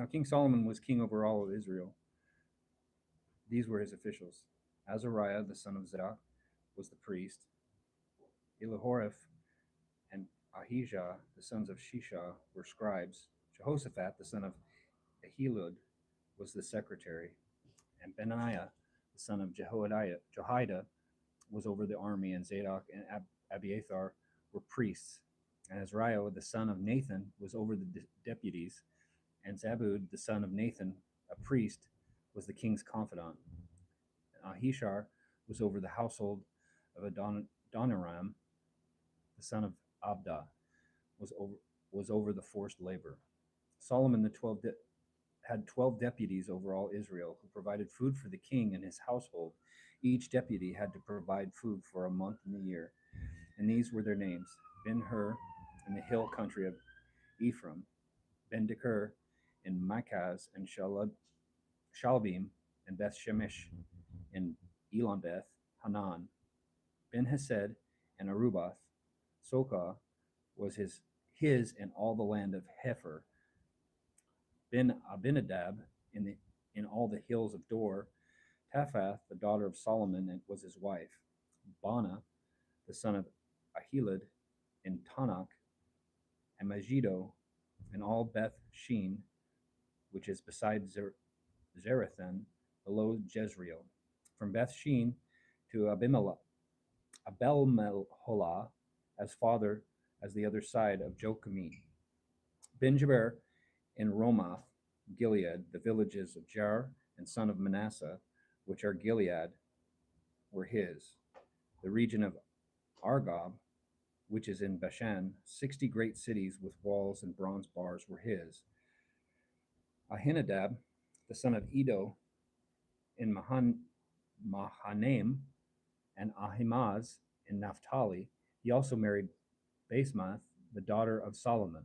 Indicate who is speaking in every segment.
Speaker 1: Now, King Solomon was king over all of Israel. These were his officials. Azariah, the son of Zadok, was the priest. Elihoreph and Ahijah, the sons of Shisha, were scribes. Jehoshaphat, the son of Ahilud, was the secretary. And Benaiah, the son of Jehoiada, was over the army, and Zadok and Abiathar were priests. And Azariah, the son of Nathan, was over the deputies, and Zabud, the son of Nathan, a priest, was the king's confidant. And Ahishar was over the household of Adoniram, the son of Abda, was over, was over the forced labor. Solomon had 12 deputies over all Israel who provided food for the king and his household. Each deputy had to provide food for a month in the year, and these were their names: Ben Hur in the hill country of Ephraim, Ben Dekur in Machaz and Shalbim and Beth Shemesh in Elonbeth Hanan, Ben Hesed and Arubath. Sokah was his and all the land of Hefer. Ben Abinadab in all the hills of Dor. Taphath, the daughter of Solomon, was his wife. Bana, the son of Ahilud, in Tanakh, and Megiddo, and all Beth Sheen, which is beside Zarethan, below Jezreel. From Beth Sheen to Abel-Meholah, as farther as the other side of Jochimim. Ben Jaber in Romath, Gilead, the villages of Jar and son of Manasseh, which are Gilead, were his. The region of Argob, which is in Bashan, 60 great cities with walls and bronze bars were his. Ahinadab, the son of Edo, in Mahanaim, and Ahimaaz in Naphtali. He also married Basemath, the daughter of Solomon.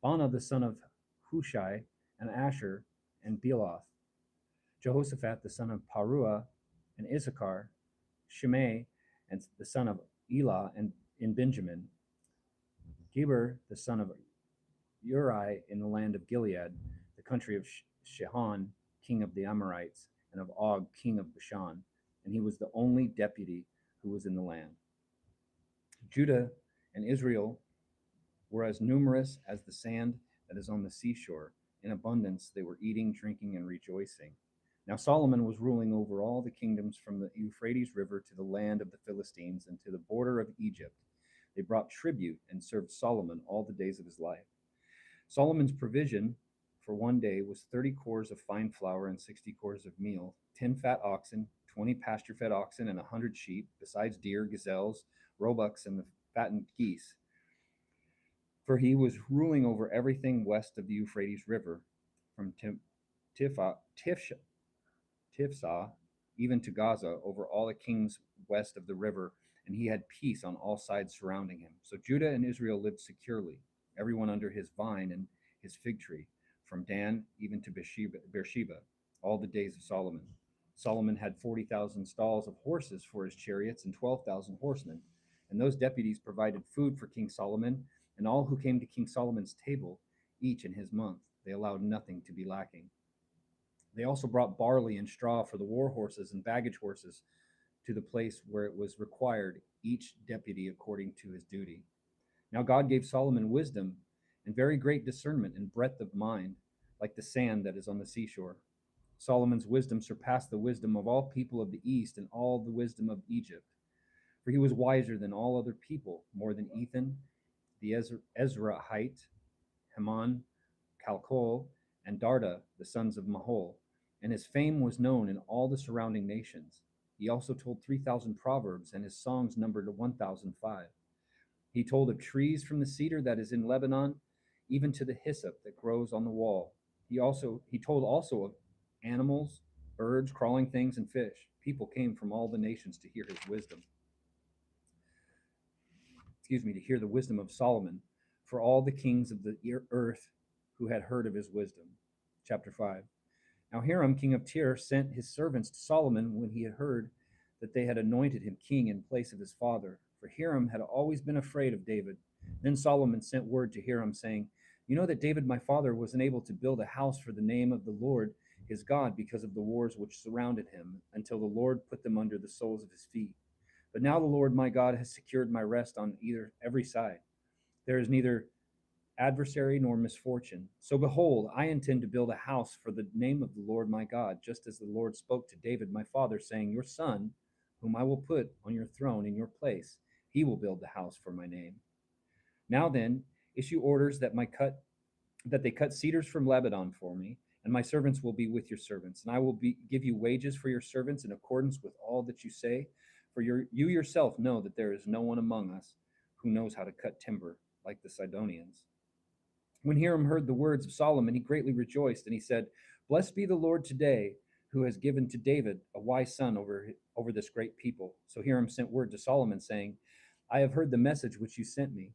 Speaker 1: Bana, the son of Hushai, and Asher, and Beloth. Jehoshaphat, the son of Paruah, and Issachar. Shimei, and the son of Elah, and in Benjamin. Geber, the son of Uri, in the land of Gilead, the country of Shihon, king of the Amorites, and of Og, king of Bashan, and he was the only deputy who was in the land. Judah and Israel were as numerous as the sand that is on the seashore. In abundance they were eating, drinking, and rejoicing. Now Solomon was ruling over all the kingdoms from the Euphrates River to the land of the Philistines and to the border of Egypt. They brought tribute and served Solomon all the days of his life. Solomon's provision for one day was 30 cores of fine flour and 60 cores of meal, 10 fat oxen, 20 pasture-fed oxen, and 100 sheep, besides deer, gazelles, roebucks, and the fattened geese. For he was ruling over everything west of the Euphrates River, from Tifsah even to Gaza, over all the kings west of the river, and he had peace on all sides surrounding him. So Judah and Israel lived securely, everyone under his vine and his fig tree, from Dan even to Beersheba, all the days of Solomon. Solomon had 40,000 stalls of horses for his chariots and 12,000 horsemen. And those deputies provided food for King Solomon and all who came to King Solomon's table, each in his month. They allowed nothing to be lacking. They also brought barley and straw for the war horses and baggage horses to the place where it was required, each deputy according to his duty. Now God gave Solomon wisdom and very great discernment and breadth of mind, like the sand that is on the seashore. Solomon's wisdom surpassed the wisdom of all people of the east and all the wisdom of Egypt. For he was wiser than all other people, more than Ethan, the Ezrahite, Heman, Calcol, and Darda, the sons of Mahol, and his fame was known in all the surrounding nations. He also told 3,000 proverbs, and his songs numbered 1,005. He told of trees from the cedar that is in Lebanon, even to the hyssop that grows on the wall. He told also of animals, birds, crawling things, and fish. People came from all the nations to hear his wisdom. To hear the wisdom of Solomon, for all the kings of the earth who had heard of his wisdom. Chapter 5. Now Hiram, king of Tyre, sent his servants to Solomon when he had heard that they had anointed him king in place of his father. For Hiram had always been afraid of David. Then Solomon sent word to Hiram, saying, You know that David my father was unable to build a house for the name of the Lord his God because of the wars which surrounded him, until the Lord put them under the soles of his feet. But now the Lord my God has secured my rest on either every side. There is neither adversary nor misfortune. So behold, I intend to build a house for the name of the Lord my God, just as the Lord spoke to David my father, saying, Your son, whom I will put on your throne in your place, he will build the house for my name. Now then, issue orders that they cut cedars from Lebanon for me, and my servants will be with your servants, and I will give you wages for your servants in accordance with all that you say. For you yourself know that there is no one among us who knows how to cut timber like the Sidonians. When Hiram heard the words of Solomon, he greatly rejoiced, and he said, Blessed be the Lord today, who has given to David a wise son over this great people. So Hiram sent word to Solomon, saying, I have heard the message which you sent me.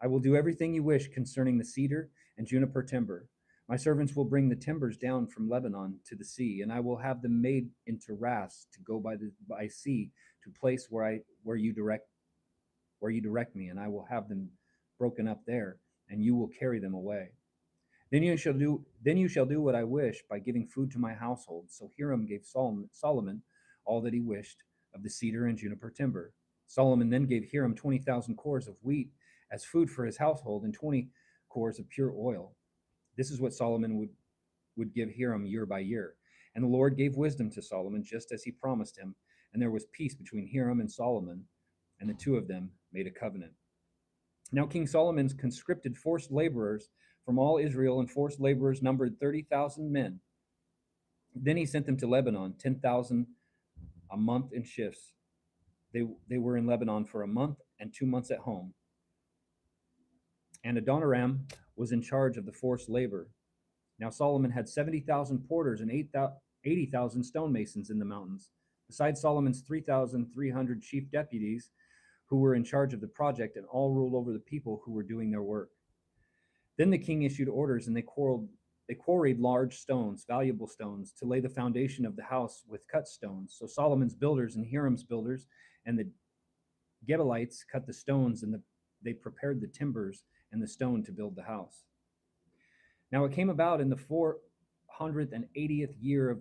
Speaker 1: I will do everything you wish concerning the cedar and juniper timber. My servants will bring the timbers down from Lebanon to the sea, and I will have them made into rafts to go by sea to place where you direct me, and I will have them broken up there, and you will carry them away. Then you shall do what I wish by giving food to my household. So Hiram gave Solomon all that he wished of the cedar and juniper timber. Solomon then gave Hiram 20,000 cores of wheat as food for his household and 20 cores of pure oil. This is what Solomon would give Hiram year by year. And the Lord gave wisdom to Solomon just as he promised him, and there was peace between Hiram and Solomon, and the two of them made a covenant. Now King Solomon conscripted forced laborers from all Israel, and forced laborers numbered 30,000 men. Then he sent them to Lebanon, 10,000 a month in shifts. They were in Lebanon for a month and 2 months at home. And Adoniram was in charge of the forced labor. Now Solomon had 70,000 porters and 80,000 stonemasons in the mountains, besides Solomon's 3,300 chief deputies who were in charge of the project, and all ruled over the people who were doing their work. Then the king issued orders, and they quarried large stones, valuable stones, to lay the foundation of the house with cut stones. So Solomon's builders and Hiram's builders and the Gebalites cut the stones, and they prepared the timbers and the stone to build the house. Now it came about in the 480th year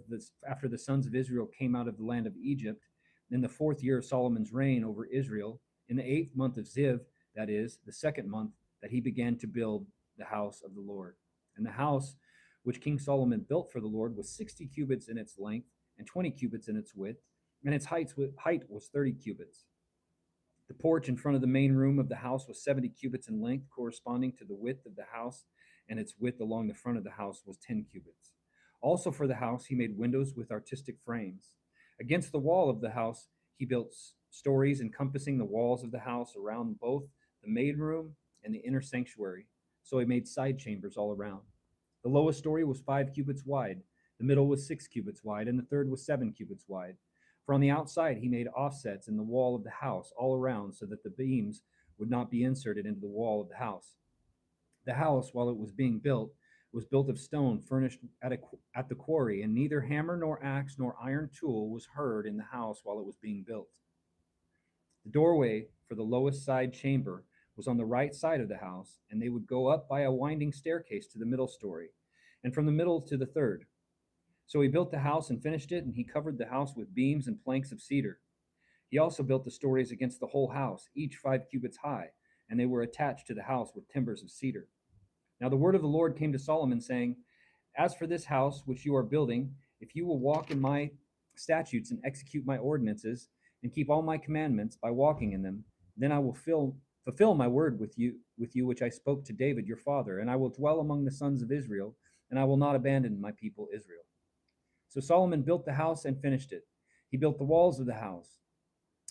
Speaker 1: after the sons of Israel came out of the land of Egypt, in the 4th year of Solomon's reign over Israel, in the 8th month of Ziv, that is, the 2nd month, that he began to build the house of the Lord. And the house which King Solomon built for the Lord was 60 cubits in its length and 20 cubits in its width, and its height was 30 cubits. The porch in front of the main room of the house was 70 cubits in length, corresponding to the width of the house, and its width along the front of the house was 10 cubits. Also for the house he made windows with artistic frames. Against the wall of the house he built stories encompassing the walls of the house around both the main room and the inner sanctuary. So he made side chambers all around. The lowest story was 5 cubits wide, the middle was 6 cubits wide, and the third was 7 cubits wide. For on the outside he made offsets in the wall of the house all around, so that the beams would not be inserted into the wall of the house. The house, while it was being built, was built of stone furnished at the quarry, and neither hammer nor axe nor iron tool was heard in the house while it was being built. The doorway for the lowest side chamber was on the right side of the house, and they would go up by a winding staircase to the middle story, and from the middle to the third. So he built the house and finished it, and he covered the house with beams and planks of cedar. He also built the stories against the whole house, each 5 cubits high, and they were attached to the house with timbers of cedar. Now the word of the Lord came to Solomon, saying, As for this house which you are building, if you will walk in my statutes and execute my ordinances, and keep all my commandments by walking in them, then I will fulfill my word with you which I spoke to David your father, and I will dwell among the sons of Israel, and I will not abandon my people Israel. So Solomon built the house and finished it. He built the walls of the house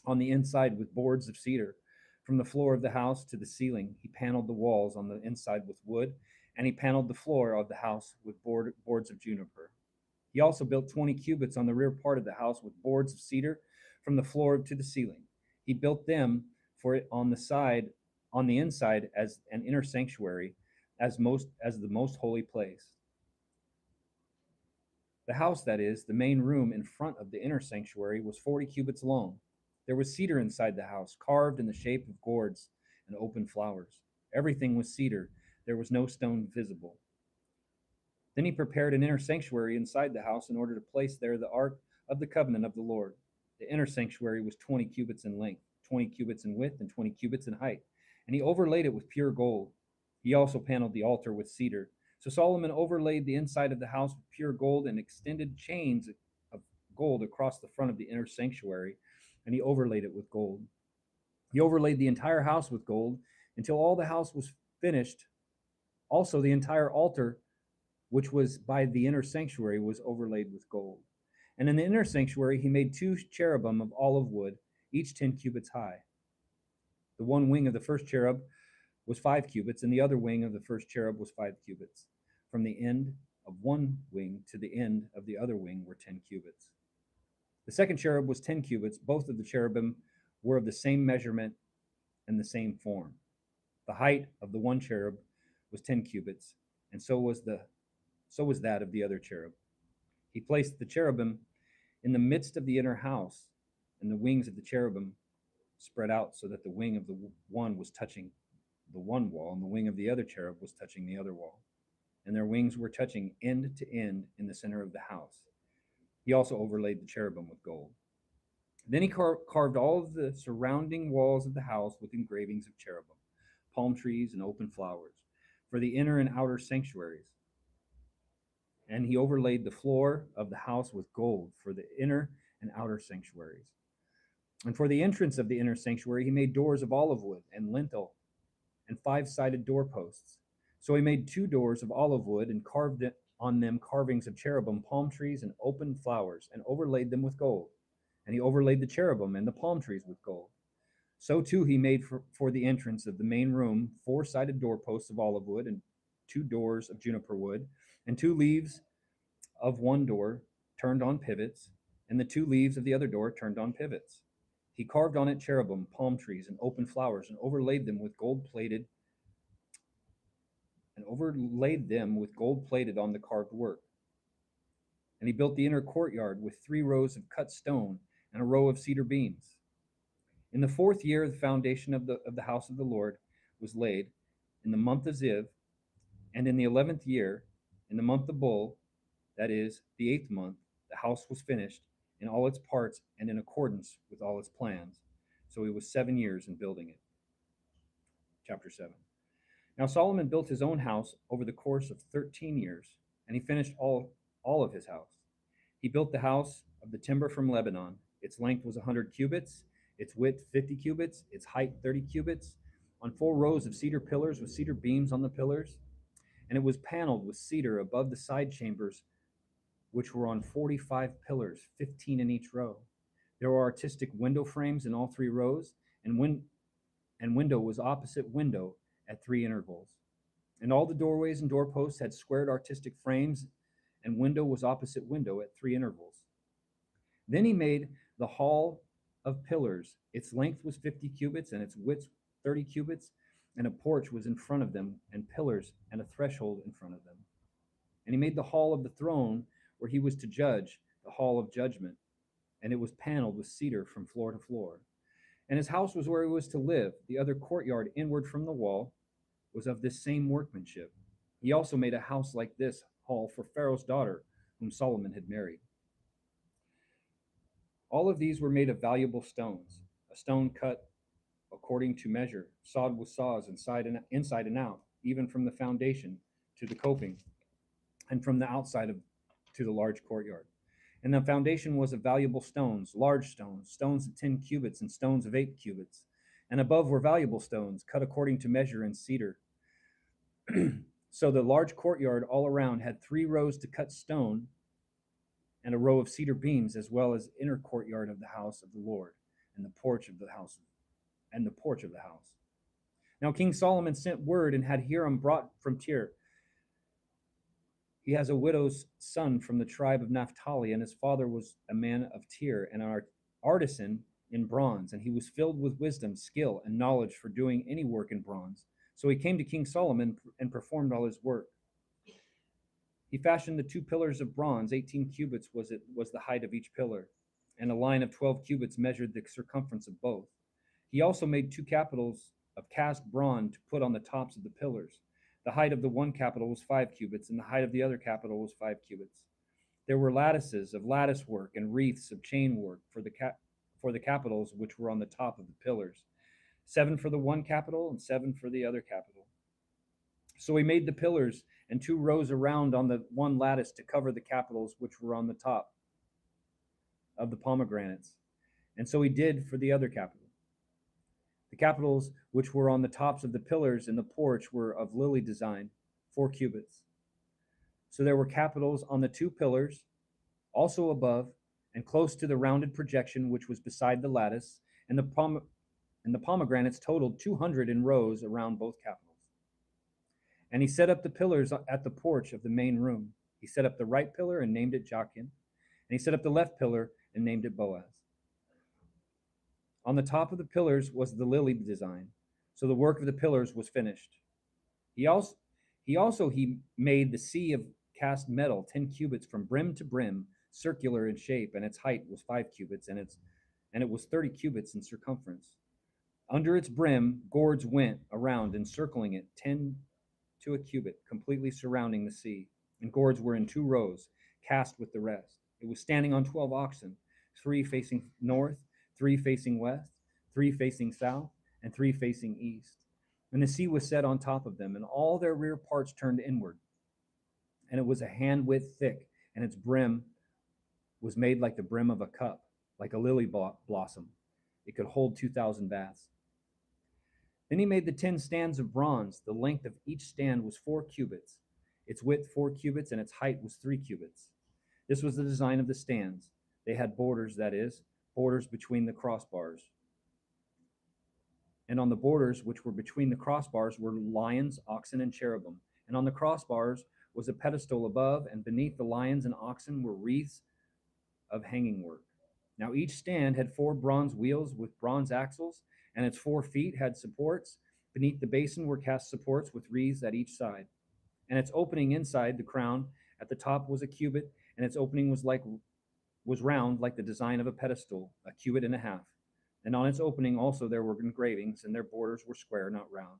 Speaker 1: on the inside with boards of cedar. From the floor of the house to the ceiling, he paneled the walls on the inside with wood, and he paneled the floor of the house with boards of juniper. He also built 20 cubits on the rear part of the house with boards of cedar from the floor to the ceiling. He built them for it on the inside as an inner sanctuary, as the most holy place. The house, that is, the main room in front of the inner sanctuary, was 40 cubits long. There was cedar inside the house, carved in the shape of gourds and open flowers. Everything was cedar. there was no stone visible. Then he prepared an inner sanctuary inside the house in order to place there the ark of the covenant of the Lord. The inner sanctuary was 20 cubits in length, 20 cubits in width, and 20 cubits in height, and he overlaid it with pure gold. He also paneled the altar with cedar. So Solomon overlaid the inside of the house with pure gold and extended chains of gold across the front of the inner sanctuary, and he overlaid it with gold. He overlaid the entire house with gold until all the house was finished. Also, the entire altar, which was by the inner sanctuary, was overlaid with gold. And in the inner sanctuary, he made 2 cherubim of olive wood, each 10 cubits high. The one wing of the first cherub was 5 cubits, and the other wing of the first cherub was 5 cubits. From the end of one wing to the end of the other wing were 10 cubits. The second cherub was 10 cubits. Both of the cherubim were of the same measurement and the same form. The height of the one cherub was 10 cubits, and so was that of the other cherub. He placed the cherubim in the midst of the inner house, and the wings of the cherubim spread out so that the wing of the one was touching the one wall, and the wing of the other cherub was touching the other wall. And their wings were touching end to end in the center of the house. He also overlaid the cherubim with gold. Then he carved all of the surrounding walls of the house with engravings of cherubim, palm trees, and open flowers for the inner and outer sanctuaries. And he overlaid the floor of the house with gold for the inner and outer sanctuaries. And for the entrance of the inner sanctuary, he made doors of olive wood and lintel and 5-sided doorposts. So he made 2 doors of olive wood and carved on them carvings of cherubim, palm trees, and open flowers, and overlaid them with gold. And he overlaid the cherubim and the palm trees with gold. So too he made for the entrance of the main room 4-sided doorposts of olive wood and 2 doors of juniper wood, and 2 leaves of one door turned on pivots, and the 2 leaves of the other door turned on pivots. He carved on it cherubim, palm trees, and open flowers, and overlaid them with gold plated on the carved work. And he built the inner courtyard with 3 rows of cut stone and a row of cedar beams. In the 4th year, the foundation of the house of the Lord was laid in the month of Ziv, and in the 11th year, in the month of Bul, that is, the 8th month, the house was finished in all its parts and in accordance with all its plans. So he was 7 years in building it. Chapter 7. Now Solomon built his own house over the course of 13 years, and he finished all of his house. He built the house of the timber from Lebanon. Its length was 100 cubits, its width 50 cubits, its height 30 cubits, on 4 rows of cedar pillars with cedar beams on the pillars. And it was paneled with cedar above the side chambers, which were on 45 pillars, 15 in each row. There were artistic window frames in all 3 rows, and window was opposite window at 3 intervals. And all the doorways and doorposts had squared artistic frames, and window was opposite window at 3 intervals. Then he made the hall of pillars. Its length was 50 cubits, and its width 30 cubits, and a porch was in front of them, and pillars and a threshold in front of them. And he made the hall of the throne where he was to judge, the hall of judgment, and it was paneled with cedar from floor to floor. And his house was where he was to live. The other courtyard inward from the wall was of this same workmanship. He also made a house like this hall for Pharaoh's daughter, whom Solomon had married. All of these were made of valuable stones, a stone cut according to measure, sawed with saws inside and out, even from the foundation to the coping, and from the outside to the large courtyard. And the foundation was of valuable stones, large stones, stones of 10 cubits and stones of 8 cubits. And above were valuable stones, cut according to measure in cedar. So the large courtyard all around had 3 rows to cut stone, and a row of cedar beams, as well as inner courtyard of the house of the Lord, and the porch of the house. Now King Solomon sent word and had Hiram brought from Tyre. He has a widow's son from the tribe of Naphtali, and his father was a man of Tyre, and an artisan in bronze, and he was filled with wisdom, skill, and knowledge for doing any work in bronze. So he came to King Solomon and performed all his work. He fashioned the 2 pillars of bronze. 18 cubits was the height of each pillar, and a line of 12 cubits measured the circumference of both. He also made 2 capitals of cast bronze to put on the tops of the pillars. The height of the one capital was 5 cubits, and the height of the other capital was 5 cubits. There were lattices of lattice work and wreaths of chain work for the capitals which were on the top of the pillars, 7 for the one capital and 7 for the other capital. So he made the pillars and 2 rows around on the one lattice to cover the capitals which were on the top of the pomegranates. And so he did for the other capital. The capitals which were on the tops of the pillars in the porch were of lily design, 4 cubits. So there were capitals on the 2 pillars, also above and close to the rounded projection which was beside the lattice, and the pomegranates totaled 200 in rows around both capitals. And he set up the pillars at the porch of the main room. He set up the right pillar and named it Jachin, and he set up the left pillar and named it Boaz. On the top of the pillars was the lily design, so the work of the pillars was finished. He made the sea of cast metal, 10 cubits from brim to brim, circular in shape, and its height was 5 cubits, and it was 30 cubits in circumference. Under its brim, gourds went around, encircling it 10 to a cubit, completely surrounding the sea, and gourds were in 2 rows, cast with the rest. It was standing on 12 oxen, 3 facing north, 3 facing west, 3 facing south, and 3 facing east. And the sea was set on top of them, and all their rear parts turned inward. And it was a hand width thick, and its brim was made like the brim of a cup, like a lily blossom. It could hold 2,000 baths. Then he made the 10 stands of bronze. The length of each stand was 4 cubits, its width 4 cubits, and its height was 3 cubits. This was the design of the stands. They had borders, that is, borders between the crossbars. And on the borders which were between the crossbars were lions, oxen, and cherubim. And on the crossbars was a pedestal above, and beneath the lions and oxen were wreaths of hanging work. Now each stand had 4 bronze wheels with bronze axles, and its 4 feet had supports. Beneath the basin were cast supports with wreaths at each side. And its opening inside the crown at the top was a cubit, and its opening was round like the design of a pedestal, a cubit and a half. And on its opening also there were engravings, and their borders were square, not round.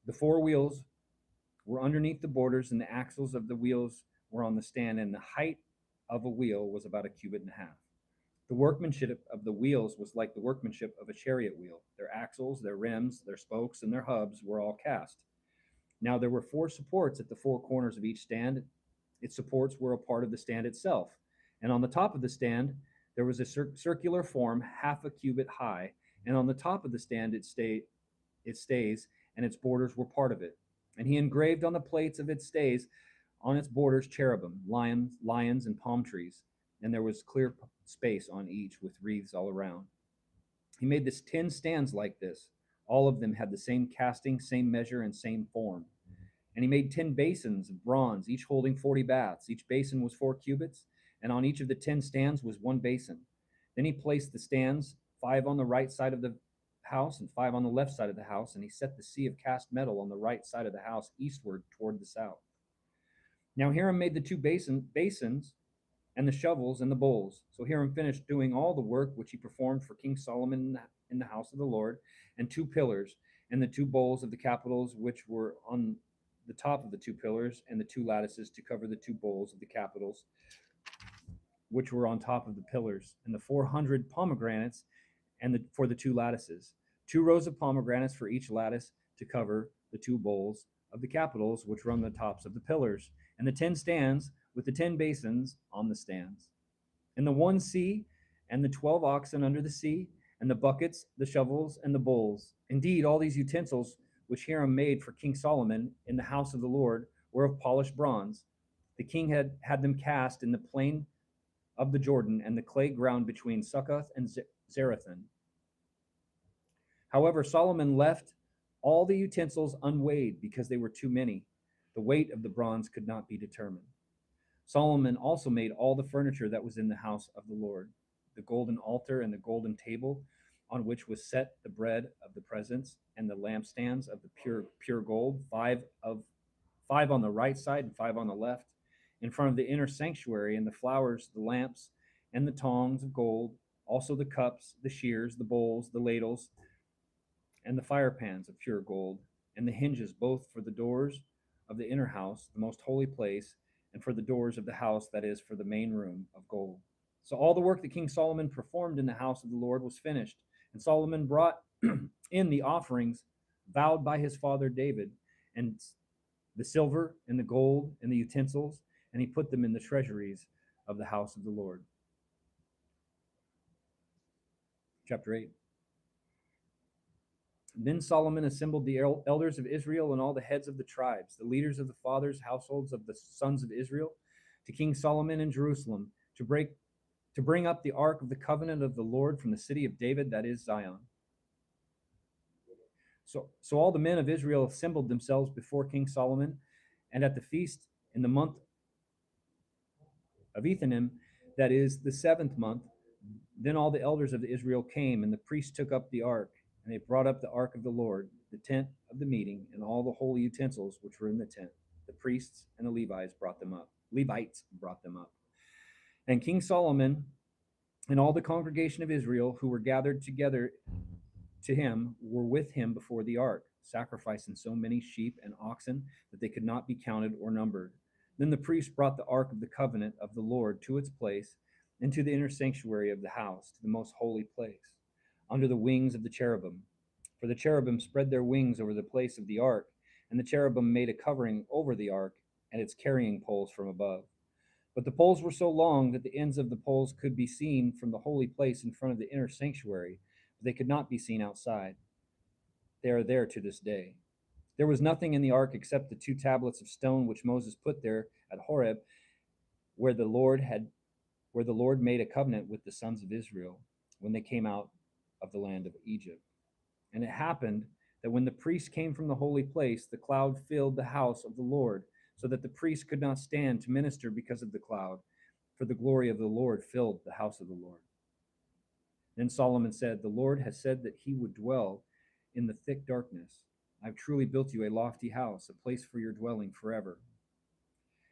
Speaker 1: The 4 wheels were underneath the borders, and the axles of the wheels were on the stand, and the height of a wheel was about a cubit and a half. The workmanship of the wheels was like the workmanship of a chariot wheel. Their axles, their rims, their spokes, and their hubs were all cast. Now there were 4 supports at the 4 corners of each stand. Its supports were a part of the stand itself. And on the top of the stand, there was a circular form, half a cubit high. And on the top of the stand, it stays, and its borders were part of it. And he engraved on the plates of its stays, on its borders, cherubim, lions, and palm trees. And there was clear space on each with wreaths all around. He made this 10 stands like this. All of them had the same casting, same measure, and same form. And he made 10 basins of bronze, each holding 40 baths. Each basin was 4 cubits, and on each of the 10 stands was 1 basin. Then he placed the stands, 5 on the right side of the house and 5 on the left side of the house, and he set the sea of cast metal on the right side of the house eastward toward the south. Now Hiram made the 2 basins and the shovels and the bowls. So Hiram finished doing all the work which he performed for King Solomon in the house of the Lord, and 2 pillars, and the 2 bowls of the capitals which were on the top of the 2 pillars, and the 2 lattices to cover the 2 bowls of the capitals which were on top of the pillars, and the 400 pomegranates for the 2 lattices, 2 rows of pomegranates for each lattice to cover the 2 bowls of the capitals which were on the tops of the pillars, and the 10 stands with the 10 basins on the stands, and the 1 sea, and the 12 oxen under the sea, and the buckets, the shovels, and the bowls. Indeed, all these utensils which Hiram made for King Solomon in the house of the Lord were of polished bronze. The king had them cast in the plain of the Jordan and the clay ground between Succoth and Zarethan. However, Solomon left all the utensils unweighed because they were too many. The weight of the bronze could not be determined. Solomon also made all the furniture that was in the house of the Lord, the golden altar and the golden table on which was set the bread of the presence, and the lampstands of the pure gold, 5 on the right side and 5 on the left, in front of the inner sanctuary, and the flowers, the lamps, and the tongs of gold, also the cups, the shears, the bowls, the ladles, and the fire pans of pure gold, and the hinges both for the doors of the inner house, the most holy place, and for the doors of the house that is for the main room of gold. So all the work that King Solomon performed in the house of the Lord was finished. And Solomon brought in the offerings vowed by his father David, and the silver and the gold and the utensils, and he put them in the treasuries of the house of the Lord. Chapter 8. Then Solomon assembled the elders of Israel and all the heads of the tribes, the leaders of the fathers' households of the sons of Israel, to King Solomon in Jerusalem, to bring up the ark of the covenant of the Lord from the city of David, that is Zion. So all the men of Israel assembled themselves before King Solomon, and at the feast in the month of Ethanim, that is the 7th month, then all the elders of Israel came, and the priests took up the ark, and they brought up the ark of the Lord, the tent of the meeting, and all the holy utensils which were in the tent. The priests and the Levites brought them up. And King Solomon and all the congregation of Israel who were gathered together to him were with him before the ark, sacrificing so many sheep and oxen that they could not be counted or numbered. Then the priest brought the ark of the covenant of the Lord to its place, into the inner sanctuary of the house, to the most holy place, under the wings of the cherubim. For the cherubim spread their wings over the place of the ark, and the cherubim made a covering over the ark and its carrying poles from above. But the poles were so long that the ends of the poles could be seen from the holy place in front of the inner sanctuary, but they could not be seen outside. They are there to this day. There was nothing in the ark except the 2 tablets of stone which Moses put there at Horeb, where the Lord made a covenant with the sons of Israel when they came out of the land of Egypt. And it happened that when the priests came from the holy place, the cloud filled the house of the Lord, so that the priests could not stand to minister because of the cloud, for the glory of the Lord filled the house of the Lord. Then Solomon said, "The Lord has said that he would dwell in the thick darkness. I've truly built you a lofty house, a place for your dwelling forever."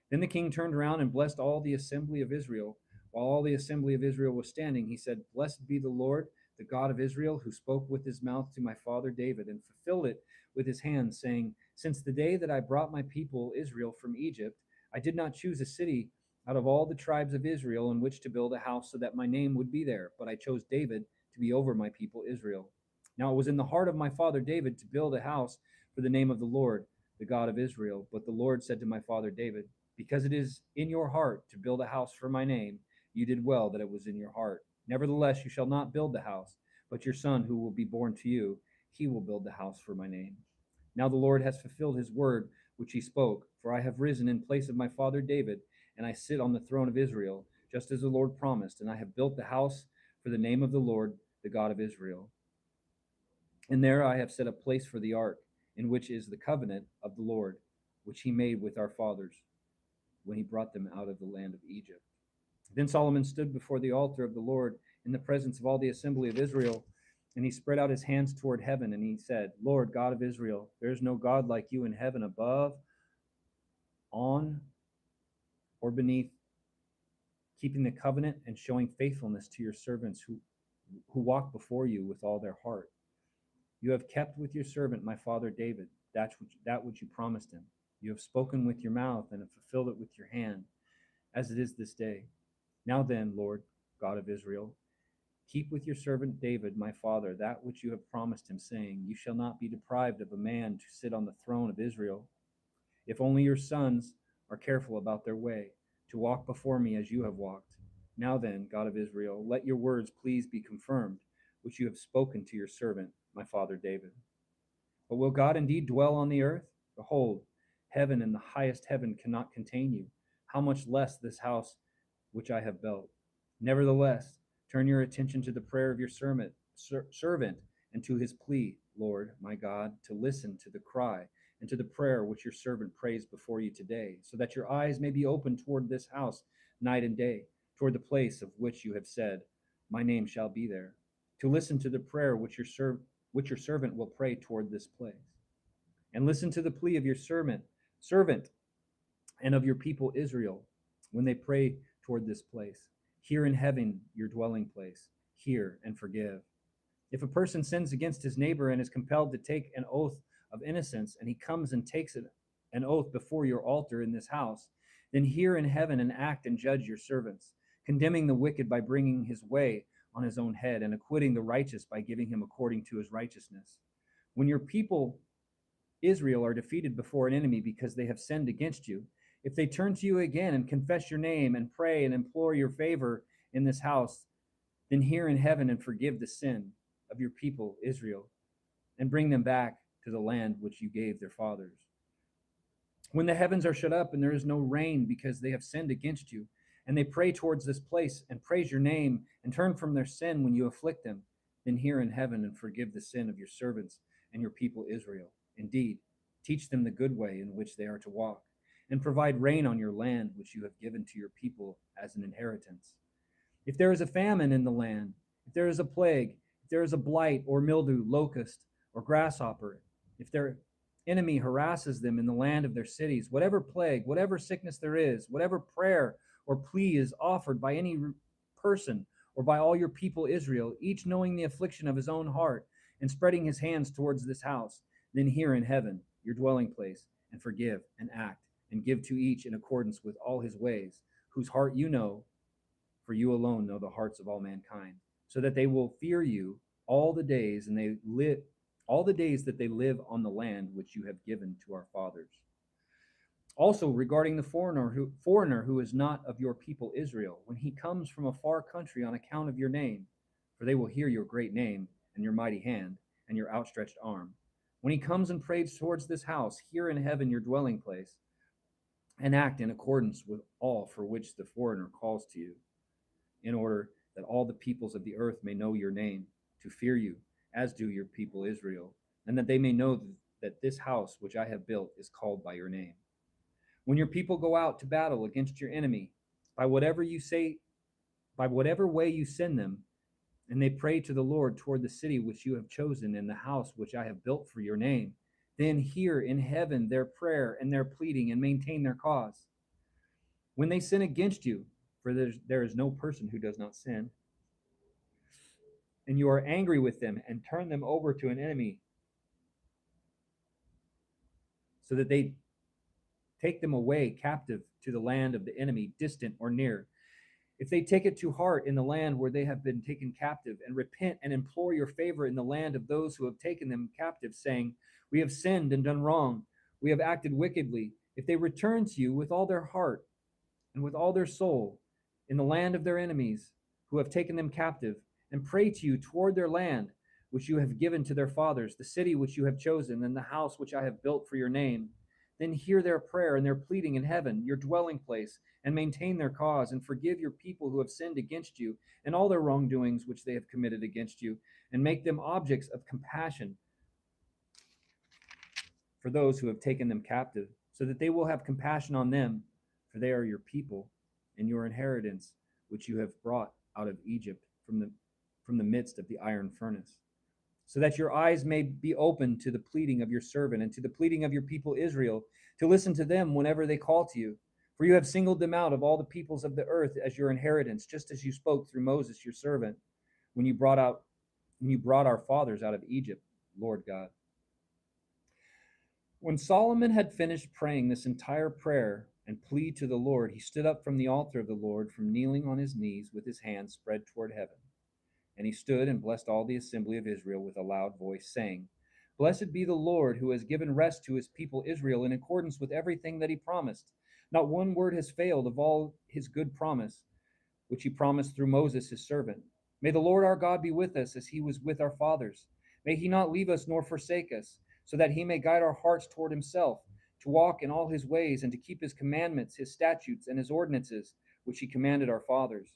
Speaker 1: Then the king turned around and blessed all the assembly of Israel. While all the assembly of Israel was standing, he said, "Blessed be the Lord, the God of Israel, who spoke with his mouth to my father David and fulfilled it with his hands, saying, Since the day that I brought my people Israel from Egypt, I did not choose a city out of all the tribes of Israel in which to build a house so that my name would be there, but I chose David to be over my people Israel. Now it was in the heart of my father David to build a house for the name of the Lord, the God of Israel. But the Lord said to my father David, Because it is in your heart to build a house for my name, you did well that it was in your heart. Nevertheless, you shall not build the house, but your son who will be born to you, he will build the house for my name. Now the Lord has fulfilled his word which he spoke, for I have risen in place of my father David, and I sit on the throne of Israel, just as the Lord promised, and I have built the house for the name of the Lord, the God of Israel. And there I have set a place for the ark, in which is the covenant of the Lord, which he made with our fathers when he brought them out of the land of Egypt. Then Solomon stood before the altar of the Lord in the presence of all the assembly of Israel, and he spread out his hands toward heaven, and he said, Lord God of Israel, there is no God like you in heaven above, on, or beneath, keeping the covenant and showing faithfulness to your servants who walk before you with all their heart. You have kept with your servant my father David that which you promised him. You have spoken with your mouth and have fulfilled it with your hand, as it is this day. Now then, Lord, God of Israel, keep with your servant David, my father, that which you have promised him, saying, You shall not be deprived of a man to sit on the throne of Israel. If only your sons are careful about their way, to walk before me as you have walked. Now then, God of Israel, let your words please be confirmed, which you have spoken to your servant, my father David. But will God indeed dwell on the earth? Behold, heaven and the highest heaven cannot contain you. How much less this house which I have built? Nevertheless, turn your attention to the prayer of your servant and to his plea, Lord, my God, to listen to the cry and to the prayer which your servant prays before you today, so that your eyes may be open toward this house night and day, toward the place of which you have said, My name shall be there, to listen to the prayer which your servant will pray toward this place. And listen to the plea of your servant, and of your people Israel, when they pray toward this place. Hear in heaven your dwelling place. Hear and forgive. If a person sins against his neighbor and is compelled to take an oath of innocence, and he comes and takes an oath before your altar in this house, then hear in heaven and act and judge your servants, condemning the wicked by bringing his way on his own head, and acquitting the righteous by giving him according to his righteousness. When your people Israel are defeated before an enemy because they have sinned against you, if they turn to you again and confess your name and pray and implore your favor in this house, then hear in heaven and forgive the sin of your people Israel, and bring them back to the land which you gave their fathers. When the heavens are shut up and there is no rain because they have sinned against you, and they pray towards this place and praise your name and turn from their sin when you afflict them, then hear in heaven and forgive the sin of your servants and your people Israel. Indeed, teach them the good way in which they are to walk, and provide rain on your land which you have given to your people as an inheritance. If there is a famine in the land, if there is a plague, if there is a blight or mildew, locust or grasshopper, if their enemy harasses them in the land of their cities, whatever plague, whatever sickness there is, whatever prayer or plea is offered by any person or by all your people Israel, each knowing the affliction of his own heart and spreading his hands towards this house, then hear in heaven, your dwelling place, and forgive and act and give to each in accordance with all his ways, whose heart you know, for you alone know the hearts of all mankind, so that they will fear you all the days that they live on the land which you have given to our fathers. Also, regarding the foreigner who is not of your people Israel, when he comes from a far country on account of your name, for they will hear your great name and your mighty hand and your outstretched arm. When he comes and prays towards this house, hear in heaven your dwelling place, and act in accordance with all for which the foreigner calls to you, in order that all the peoples of the earth may know your name, to fear you, as do your people Israel, and that they may know that this house which I have built is called by your name. When your people go out to battle against your enemy, by whatever way you send them, and they pray to the Lord toward the city which you have chosen and the house which I have built for your name, then hear in heaven their prayer and their pleading and maintain their cause. When they sin against you, for there is no person who does not sin, and you are angry with them and turn them over to an enemy, so that they take them away captive to the land of the enemy, distant or near. If they take it to heart in the land where they have been taken captive, and repent and implore your favor in the land of those who have taken them captive, saying, we have sinned and done wrong, we have acted wickedly, if they return to you with all their heart and with all their soul in the land of their enemies who have taken them captive, and pray to you toward their land which you have given to their fathers, the city which you have chosen, and the house which I have built for your name, then hear their prayer and their pleading in heaven, your dwelling place, and maintain their cause, and forgive your people who have sinned against you, and all their wrongdoings which they have committed against you, and make them objects of compassion for those who have taken them captive, so that they will have compassion on them, for they are your people and your inheritance, which you have brought out of Egypt from the midst of the iron furnace, so that your eyes may be open to the pleading of your servant and to the pleading of your people Israel, to listen to them whenever they call to you. For you have singled them out of all the peoples of the earth as your inheritance, just as you spoke through Moses your servant, when you brought our fathers out of Egypt, Lord God. When Solomon had finished praying this entire prayer and plea to the Lord, he stood up from the altar of the Lord, from kneeling on his knees with his hands spread toward heaven. And he stood and blessed all the assembly of Israel with a loud voice, saying, Blessed be the Lord, who has given rest to his people Israel in accordance with everything that he promised. Not one word has failed of all his good promise, which he promised through Moses his servant. May the Lord our God be with us as he was with our fathers. May he not leave us nor forsake us, so that he may guide our hearts toward himself, to walk in all his ways, and to keep his commandments, his statutes, and his ordinances, which he commanded our fathers.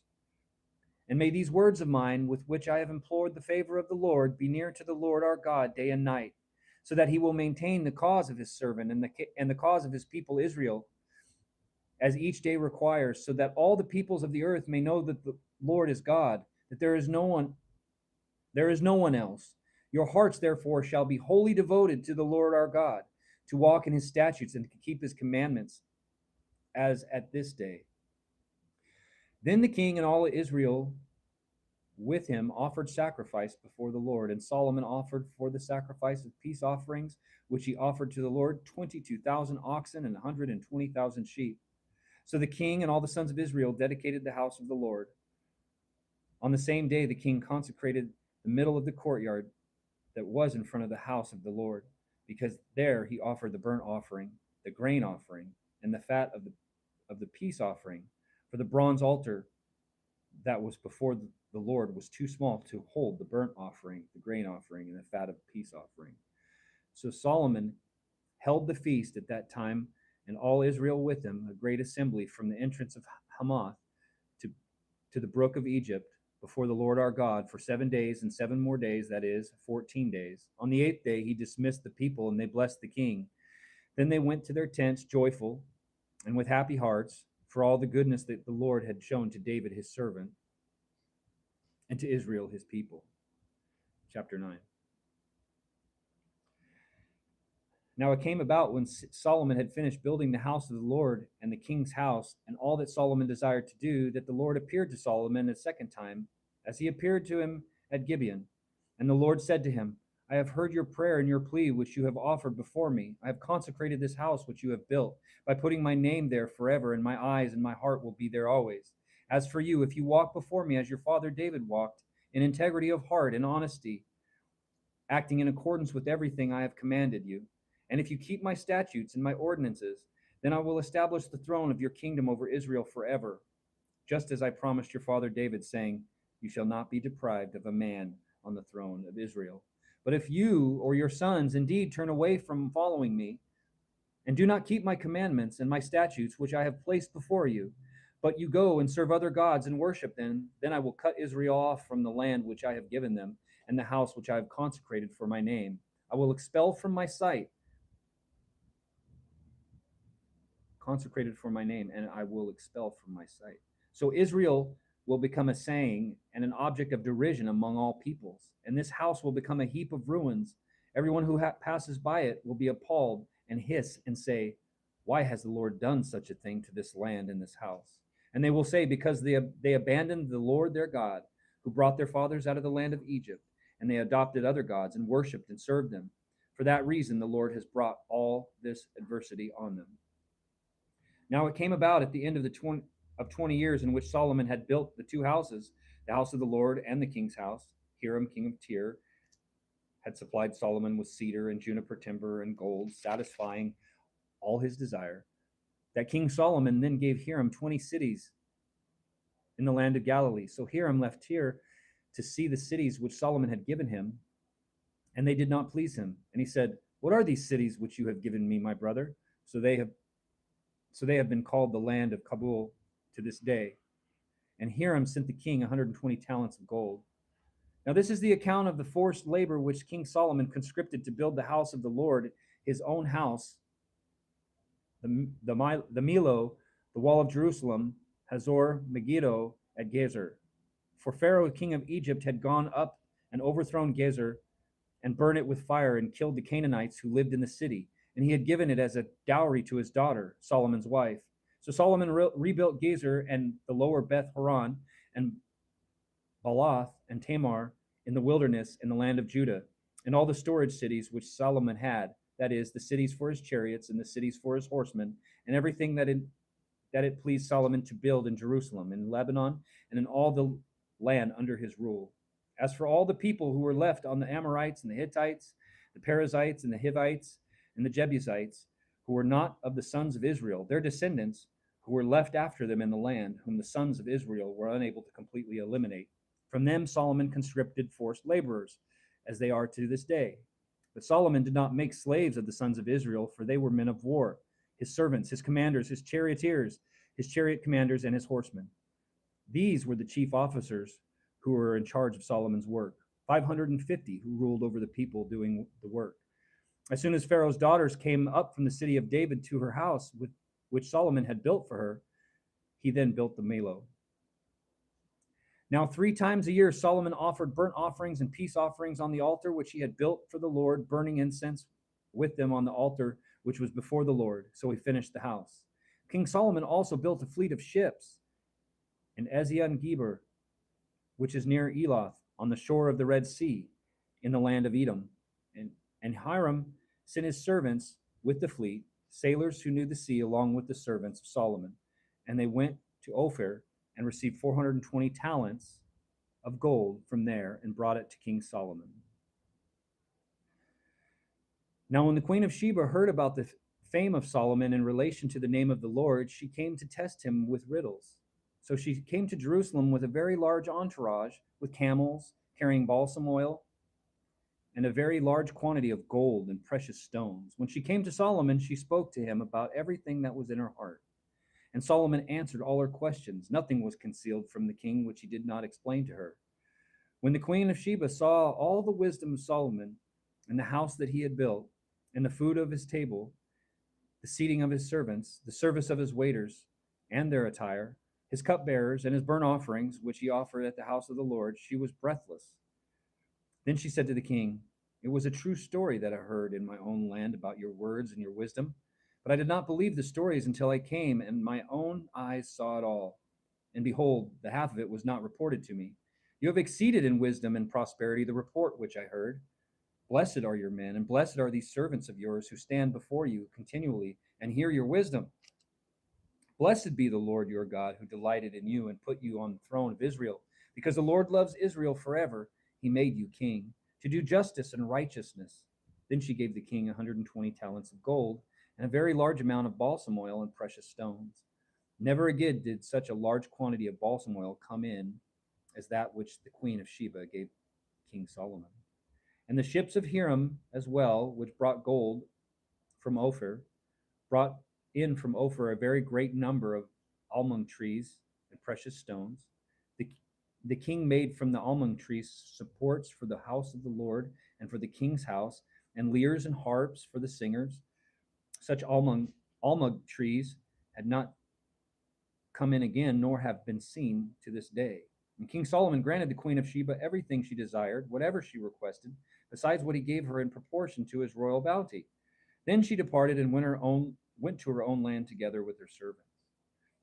Speaker 1: And may these words of mine, with which I have implored the favor of the Lord, be near to the Lord our God day and night, so that he will maintain the cause of his servant and the cause of his people Israel, as each day requires, so that all the peoples of the earth may know that the Lord is God, that there is no one else. Your hearts, therefore, shall be wholly devoted to the Lord our God, to walk in his statutes and to keep his commandments, as at this day. Then the king and all Israel with him offered sacrifice before the Lord. And Solomon offered for the sacrifice of peace offerings, which he offered to the Lord, 22,000 oxen and 120,000 sheep. So the king and all the sons of Israel dedicated the house of the Lord. On the same day, the king consecrated the middle of the courtyard that was in front of the house of the Lord, because there he offered the burnt offering, the grain offering, and the fat of the peace offering. For the bronze altar that was before the Lord was too small to hold the burnt offering, the grain offering, and the fat of the peace offering. So Solomon held the feast at that time, and all Israel with him, a great assembly from the entrance of Hamath to the brook of Egypt, before the Lord our God for 7 days and 7 more days, that is, 14 days. On the 8th day, he dismissed the people, and they blessed the king. Then they went to their tents joyful and with happy hearts for all the goodness that the Lord had shown to David his servant and to Israel his people. Chapter 9. Now it came about when Solomon had finished building the house of the Lord and the king's house, and all that Solomon desired to do, that the Lord appeared to Solomon a second time, as he appeared to him at Gibeon. And the Lord said to him, I have heard your prayer and your plea which you have offered before me. I have consecrated this house which you have built, by putting my name there forever, and my eyes and my heart will be there always. As for you, if you walk before me as your father David walked, in integrity of heart and honesty, acting in accordance with everything I have commanded you, and if you keep my statutes and my ordinances, then I will establish the throne of your kingdom over Israel forever, just as I promised your father David, saying, you shall not be deprived of a man on the throne of Israel. But if you or your sons indeed turn away from following me, and do not keep my commandments and my statutes, which I have placed before you, but you go and serve other gods and worship them, then I will cut Israel off from the land which I have given them, and the house which I have consecrated for my name. I will expel from my sight, consecrated for my name, and I will expel from my sight. So Israel will become a saying and an object of derision among all peoples, and this house will become a heap of ruins. Everyone who passes by it will be appalled and hiss and say, why has the Lord done such a thing to this land and this house? And they will say, because they abandoned the Lord their God, who brought their fathers out of the land of Egypt, and they adopted other gods and worshipped and served them. For that reason, the Lord has brought all this adversity on them. Now it came about at the end of 20 years in which Solomon had built the 2 houses, the house of the Lord and the king's house. Hiram, king of Tyre, had supplied Solomon with cedar and juniper timber and gold, satisfying all his desire. That King Solomon then gave Hiram 20 cities in the land of Galilee. So Hiram left Tyre to see the cities which Solomon had given him, and they did not please him. And he said, what are these cities which you have given me, my brother? So they have been called the land of Kabul to this day. And Hiram sent the king 120 talents of gold. Now this is the account of the forced labor which King Solomon conscripted to build the house of the Lord, his own house, the Millo, the wall of Jerusalem, Hazor, Megiddo, at Gezer. For Pharaoh, king of Egypt, had gone up and overthrown Gezer and burned it with fire and killed the Canaanites who lived in the city. And he had given it as a dowry to his daughter, Solomon's wife. So Solomon rebuilt Gezer and the lower Beth Horon and Baalath and Tamar in the wilderness in the land of Judah, and all the storage cities which Solomon had, that is, the cities for his chariots and the cities for his horsemen, and everything that it pleased Solomon to build in Jerusalem, in Lebanon, and in all the land under his rule. As for all the people who were left on the Amorites and the Hittites, the Perizzites and the Hivites, and the Jebusites, who were not of the sons of Israel, their descendants, who were left after them in the land, whom the sons of Israel were unable to completely eliminate. From them Solomon conscripted forced laborers, as they are to this day. But Solomon did not make slaves of the sons of Israel, for they were men of war, his servants, his commanders, his charioteers, his chariot commanders, and his horsemen. These were the chief officers who were in charge of Solomon's work, 550 who ruled over the people doing the work. As soon as Pharaoh's daughters came up from the city of David to her house, which Solomon had built for her, he then built the Millo. Now 3 times a year Solomon offered burnt offerings and peace offerings on the altar which he had built for the Lord, burning incense with them on the altar which was before the Lord. So he finished the house. King Solomon also built a fleet of ships in Ezion Geber, which is near Eloth, on the shore of the Red Sea, in the land of Edom. And Hiram sent his servants with the fleet, sailors who knew the sea, along with the servants of Solomon. And they went to Ophir and received 420 talents of gold from there and brought it to King Solomon. Now, when the queen of Sheba heard about the fame of Solomon in relation to the name of the Lord, she came to test him with riddles. So she came to Jerusalem with a very large entourage, with camels carrying balsam oil and a very large quantity of gold and precious stones. When she came to Solomon, she spoke to him about everything that was in her heart. And Solomon answered all her questions. Nothing was concealed from the king which he did not explain to her. When the queen of Sheba saw all the wisdom of Solomon and the house that he had built, and the food of his table, the seating of his servants, the service of his waiters, and their attire, his cupbearers, and his burnt offerings, which he offered at the house of the Lord, she was breathless. Then she said to the king, "It was a true story that I heard in my own land about your words and your wisdom, but I did not believe the stories until I came, and my own eyes saw it all. And behold, the half of it was not reported to me. You have exceeded in wisdom and prosperity the report which I heard. Blessed are your men, and blessed are these servants of yours who stand before you continually and hear your wisdom. Blessed be the Lord your God, who delighted in you and put you on the throne of Israel. Because the Lord loves Israel forever, he made you king, to do justice and righteousness." Then she gave the king 120 talents of gold and a very large amount of balsam oil and precious stones. Never again did such a large quantity of balsam oil come in as that which the queen of Sheba gave King Solomon. And the ships of Hiram as well, which brought gold from Ophir, brought in from Ophir a very great number of almond trees and precious stones. The king made from the almond trees supports for the house of the Lord and for the king's house, and lyres and harps for the singers. Such almond trees had not come in again, nor have been seen to this day. And King Solomon granted the queen of Sheba everything she desired, whatever she requested, besides what he gave her in proportion to his royal bounty. Then she departed and went to her own land together with her servants.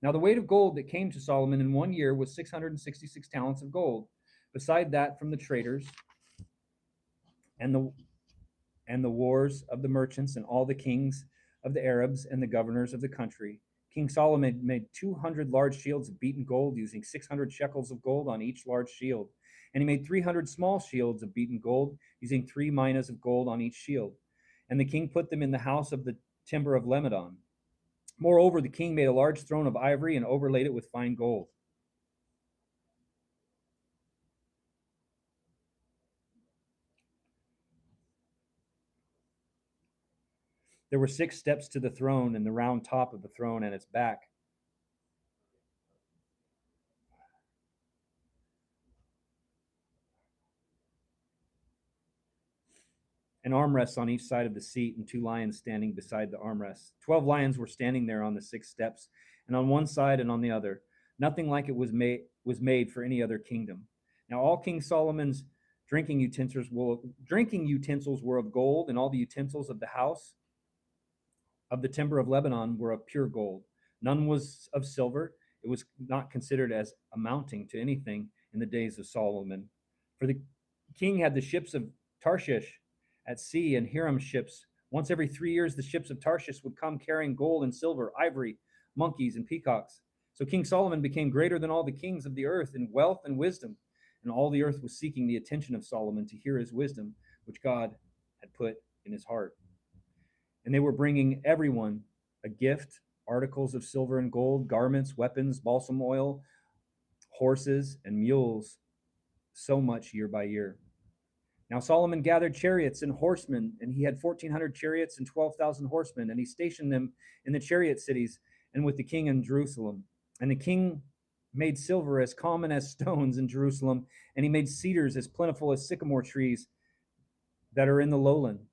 Speaker 1: Now the weight of gold that came to Solomon in 1 year was 666 talents of gold, beside that from the traders and the wars of the merchants and all the kings of the Arabs and the governors of the country. King Solomon made 200 large shields of beaten gold, using 600 shekels of gold on each large shield. And he made 300 small shields of beaten gold, using 3 minas of gold on each shield. And the king put them in the house of the timber of Lebanon. Moreover, the king made a large throne of ivory and overlaid it with fine gold. There were 6 steps to the throne, and the round top of the throne and its back. And armrests on each side of the seat, and 2 lions standing beside the armrests. 12 lions were standing there on the 6 steps, and on one side and on the other. Nothing like it was made for any other kingdom. Now all King Solomon's drinking utensils were of gold, and all the utensils of the house of the timber of Lebanon were of pure gold. None was of silver. It was not considered as amounting to anything in the days of Solomon. For the king had the ships of Tarshish at sea, and Hiram's ships. Once every 3 years, the ships of Tarshish would come carrying gold and silver, ivory, monkeys, and peacocks. So King Solomon became greater than all the kings of the earth in wealth and wisdom, and all the earth was seeking the attention of Solomon to hear his wisdom, which God had put in his heart. And they were bringing everyone a gift, articles of silver and gold, garments, weapons, balsam oil, horses, and mules, so much year by year. Now Solomon gathered chariots and horsemen, and he had 1,400 chariots and 12,000 horsemen, and he stationed them in the chariot cities and with the king in Jerusalem. And the king made silver as common as stones in Jerusalem, and he made cedars as plentiful as sycamore trees that are in the lowland.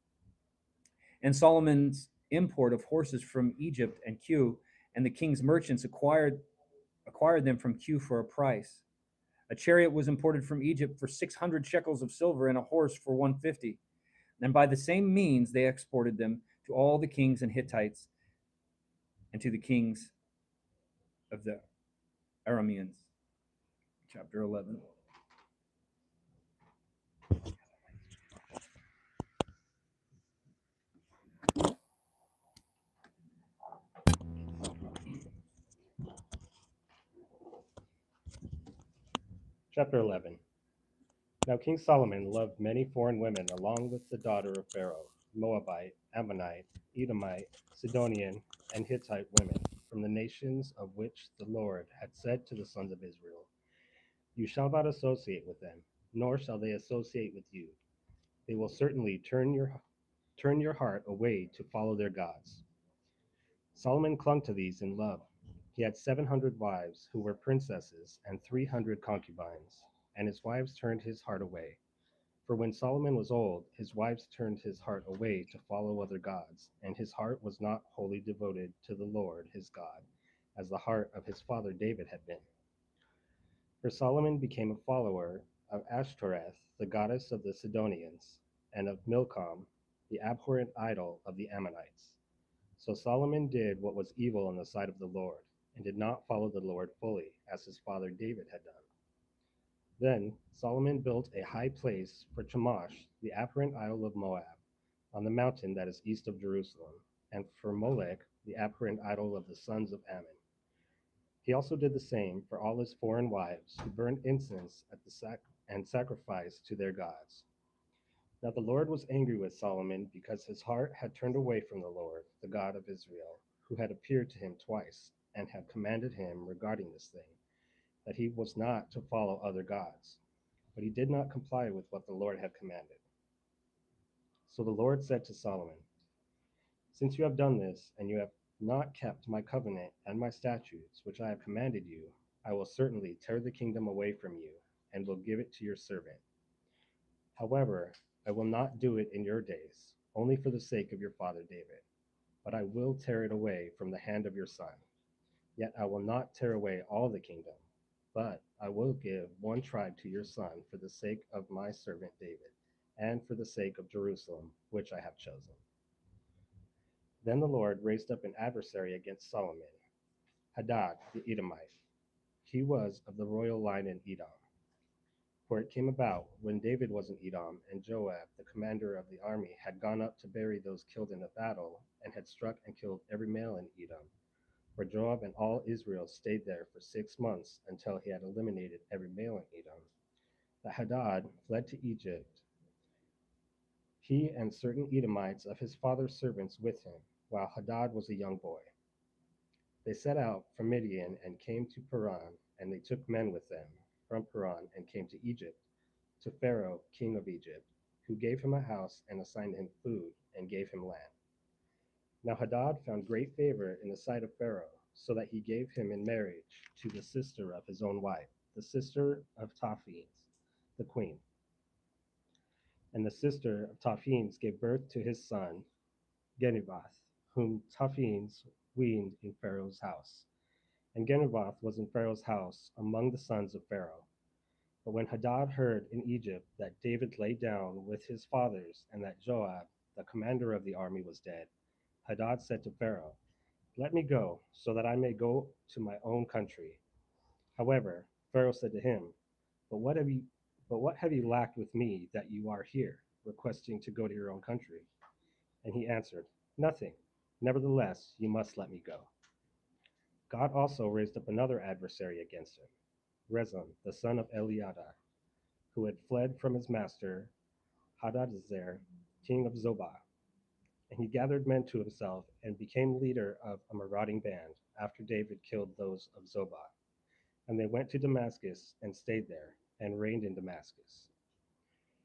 Speaker 1: And Solomon's import of horses from Egypt and Kue, and the king's merchants acquired them from Kue for a price. A chariot was imported from Egypt for 600 shekels of silver, and a horse for 150. And by the same means they exported them to all the kings and Hittites and to the kings of the Arameans. Chapter 11.
Speaker 2: Chapter 11. Now King Solomon loved many foreign women along with the daughter of Pharaoh, Moabite, Ammonite, Edomite, Sidonian, and Hittite women, from the nations of which the Lord had said to the sons of Israel, "You shall not associate with them, nor shall they associate with you. They will certainly turn your heart away to follow their gods." Solomon clung to these in love. He had 700 wives who were princesses and 300 concubines, and his wives turned his heart away. For when Solomon was old, his wives turned his heart away to follow other gods, and his heart was not wholly devoted to the Lord his God, as the heart of his father David had been. For Solomon became a follower of Ashtoreth, the goddess of the Sidonians, and of Milcom, the abhorrent idol of the Ammonites. So Solomon did what was evil in the sight of the Lord, and did not follow the Lord fully, as his father David had done. Then Solomon built a high place for Chemosh, the abhorrent idol of Moab, on the mountain that is east of Jerusalem, and for Molech, the abhorrent idol of the sons of Ammon. He also did the same for all his foreign wives, who burned incense at the and sacrificed to their gods. Now the Lord was angry with Solomon because his heart had turned away from the Lord, the God of Israel, who had appeared to him twice, and had commanded him regarding this thing, that he was not to follow other gods. But he did not comply with what the Lord had commanded. So the Lord said to Solomon, "Since you have done this, and you have not kept my covenant and my statutes, which I have commanded you, I will certainly tear the kingdom away from you, and will give it to your servant. However, I will not do it in your days, only for the sake of your father David, but I will tear it away from the hand of your son. Yet I will not tear away all the kingdom, but I will give one tribe to your son for the sake of my servant David, and for the sake of Jerusalem, which I have chosen." Then the Lord raised up an adversary against Solomon, Hadad the Edomite. He was of the royal line in Edom. For it came about, when David was in Edom, and Joab, the commander of the army, had gone up to bury those killed in the battle, and had struck and killed every male in Edom. For Joab and all Israel stayed there for 6 months, until he had eliminated every male in Edom. That Hadad fled to Egypt, he and certain Edomites of his father's servants with him, while Hadad was a young boy. They set out from Midian and came to Paran, and they took men with them from Paran and came to Egypt, to Pharaoh, king of Egypt, who gave him a house and assigned him food and gave him land. Now Hadad found great favor in the sight of Pharaoh, so that he gave him in marriage to the sister of his own wife, the sister of Taphanes, the queen. And the sister of Taphanes gave birth to his son, Genubath, whom Taphanes weaned in Pharaoh's house. And Genubath was in Pharaoh's house among the sons of Pharaoh. But when Hadad heard in Egypt that David lay down with his fathers, and that Joab, the commander of the army, was dead, Hadad said to Pharaoh, "Let me go, so that I may go to my own country." However, Pharaoh said to him, "But what have you but what have you lacked with me that you are here, requesting to go to your own country?" And he answered, "Nothing. Nevertheless, you must let me go." God also raised up another adversary against him, Rezon, the son of Eliada, who had fled from his master Hadadezer, king of Zobah. And he gathered men to himself and became leader of a marauding band after David killed those of Zobah. And they went to Damascus and stayed there and reigned in Damascus.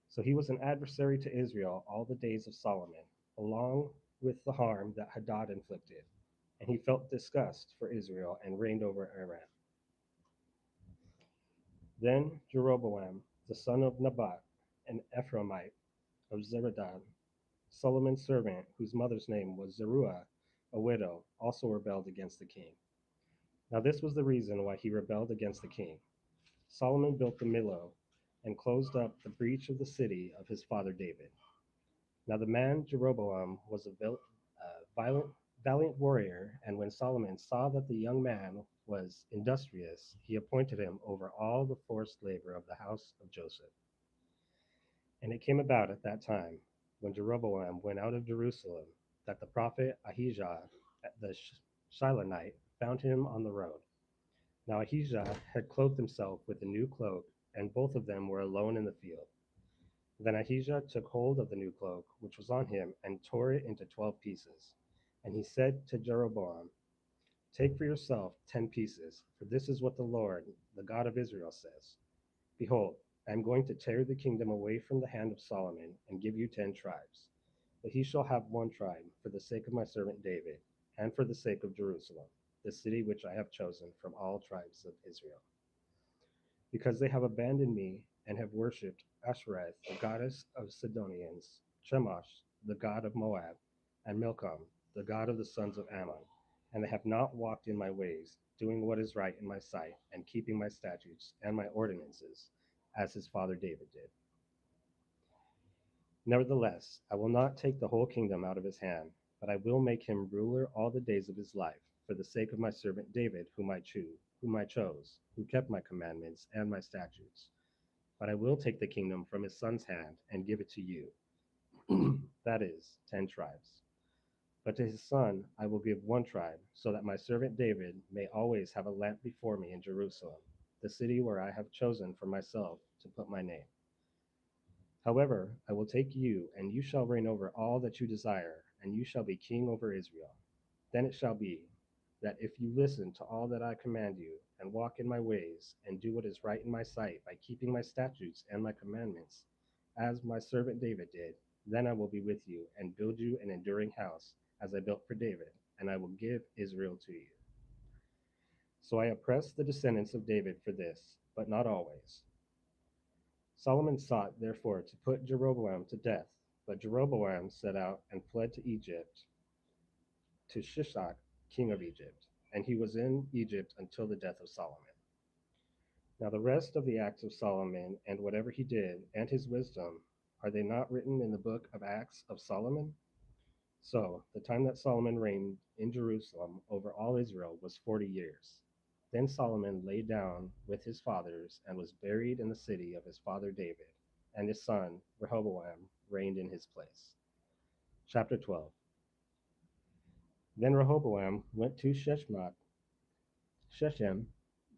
Speaker 2: So he was an adversary to Israel all the days of Solomon, along with the harm that Hadad inflicted. And he felt disgust for Israel and reigned over Aram. Then Jeroboam, the son of Nebat, an Ephraimite of Zeradan, Solomon's servant, whose mother's name was Zeruiah, a widow, also rebelled against the king. Now this was the reason why he rebelled against the king. Solomon built the Millo and closed up the breach of the city of his father David. Now the man Jeroboam was a valiant warrior, and when Solomon saw that the young man was industrious, he appointed him over all the forced labor of the house of Joseph. And it came about at that time, when Jeroboam went out of Jerusalem, that the prophet Ahijah the Shilonite found him on the road. Now Ahijah had clothed himself with a new cloak and both of them were alone in the field. Then Ahijah took hold of the new cloak which was on him and tore it into 12 pieces. And he said to Jeroboam, "Take for yourself 10 pieces, for this is what the Lord, the God of Israel, says. Behold, I am going to tear the kingdom away from the hand of Solomon and give you 10 tribes. But he shall have one tribe for the sake of my servant David, and for the sake of Jerusalem, the city which I have chosen from all tribes of Israel. Because they have abandoned me and have worshipped Ashereth, the goddess of Sidonians, Chemosh, the god of Moab, and Milcom, the god of the sons of Ammon, and they have not walked in my ways, doing what is right in my sight, and keeping my statutes and my ordinances, as his father David did. Nevertheless, I will not take the whole kingdom out of his hand, but I will make him ruler all the days of his life, for the sake of my servant David, whom I chose, who kept my commandments and my statutes. But I will take the kingdom from his son's hand and give it to you, that is, 10 tribes. But to his son I will give one tribe, so that my servant David may always have a lamp before me in Jerusalem, the city where I have chosen for myself to put my name. However, I will take you, and you shall reign over all that you desire, and you shall be king over Israel. Then it shall be that if you listen to all that I command you, and walk in my ways, and do what is right in my sight by keeping my statutes and my commandments, as my servant David did, then I will be with you, and build you an enduring house, as I built for David, and I will give Israel to you. So I oppressed the descendants of David for this, but not always. Solomon sought, therefore, to put Jeroboam to death, but Jeroboam set out and fled to Egypt, to Shishak, king of Egypt, and he was in Egypt until the death of Solomon. Now the rest of the acts of Solomon, and whatever he did, and his wisdom, are they not written in the book of Acts of Solomon? So the time that Solomon reigned in Jerusalem over all Israel was 40 years. Then Solomon lay down with his fathers and was buried in the city of his father David, and his son Rehoboam reigned in his place. Chapter 12. Then Rehoboam went to Shechem,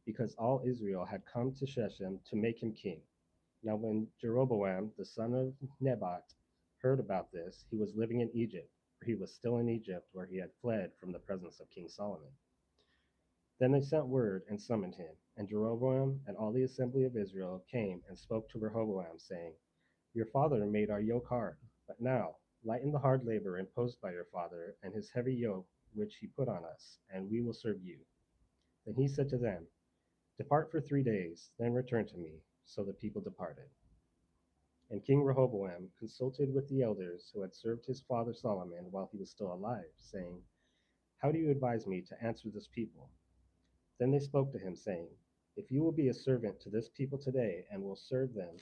Speaker 2: because all Israel had come to Shechem to make him king. Now when Jeroboam, the son of Nebat, heard about this, he was living in Egypt, for he was still in Egypt, where he had fled from the presence of King Solomon. Then they sent word and summoned him, and Jeroboam and all the assembly of Israel came and spoke to Rehoboam, saying, Your father made our yoke hard, but now lighten the hard labor imposed by your father and his heavy yoke which he put on us, and we will serve you. Then he said to them, Depart for 3 days, then return to me. So the people departed. And King Rehoboam consulted with the elders who had served his father Solomon while he was still alive, saying, How do you advise me to answer this people? Then they spoke to him, saying, If you will be a servant to this people today, and will serve them,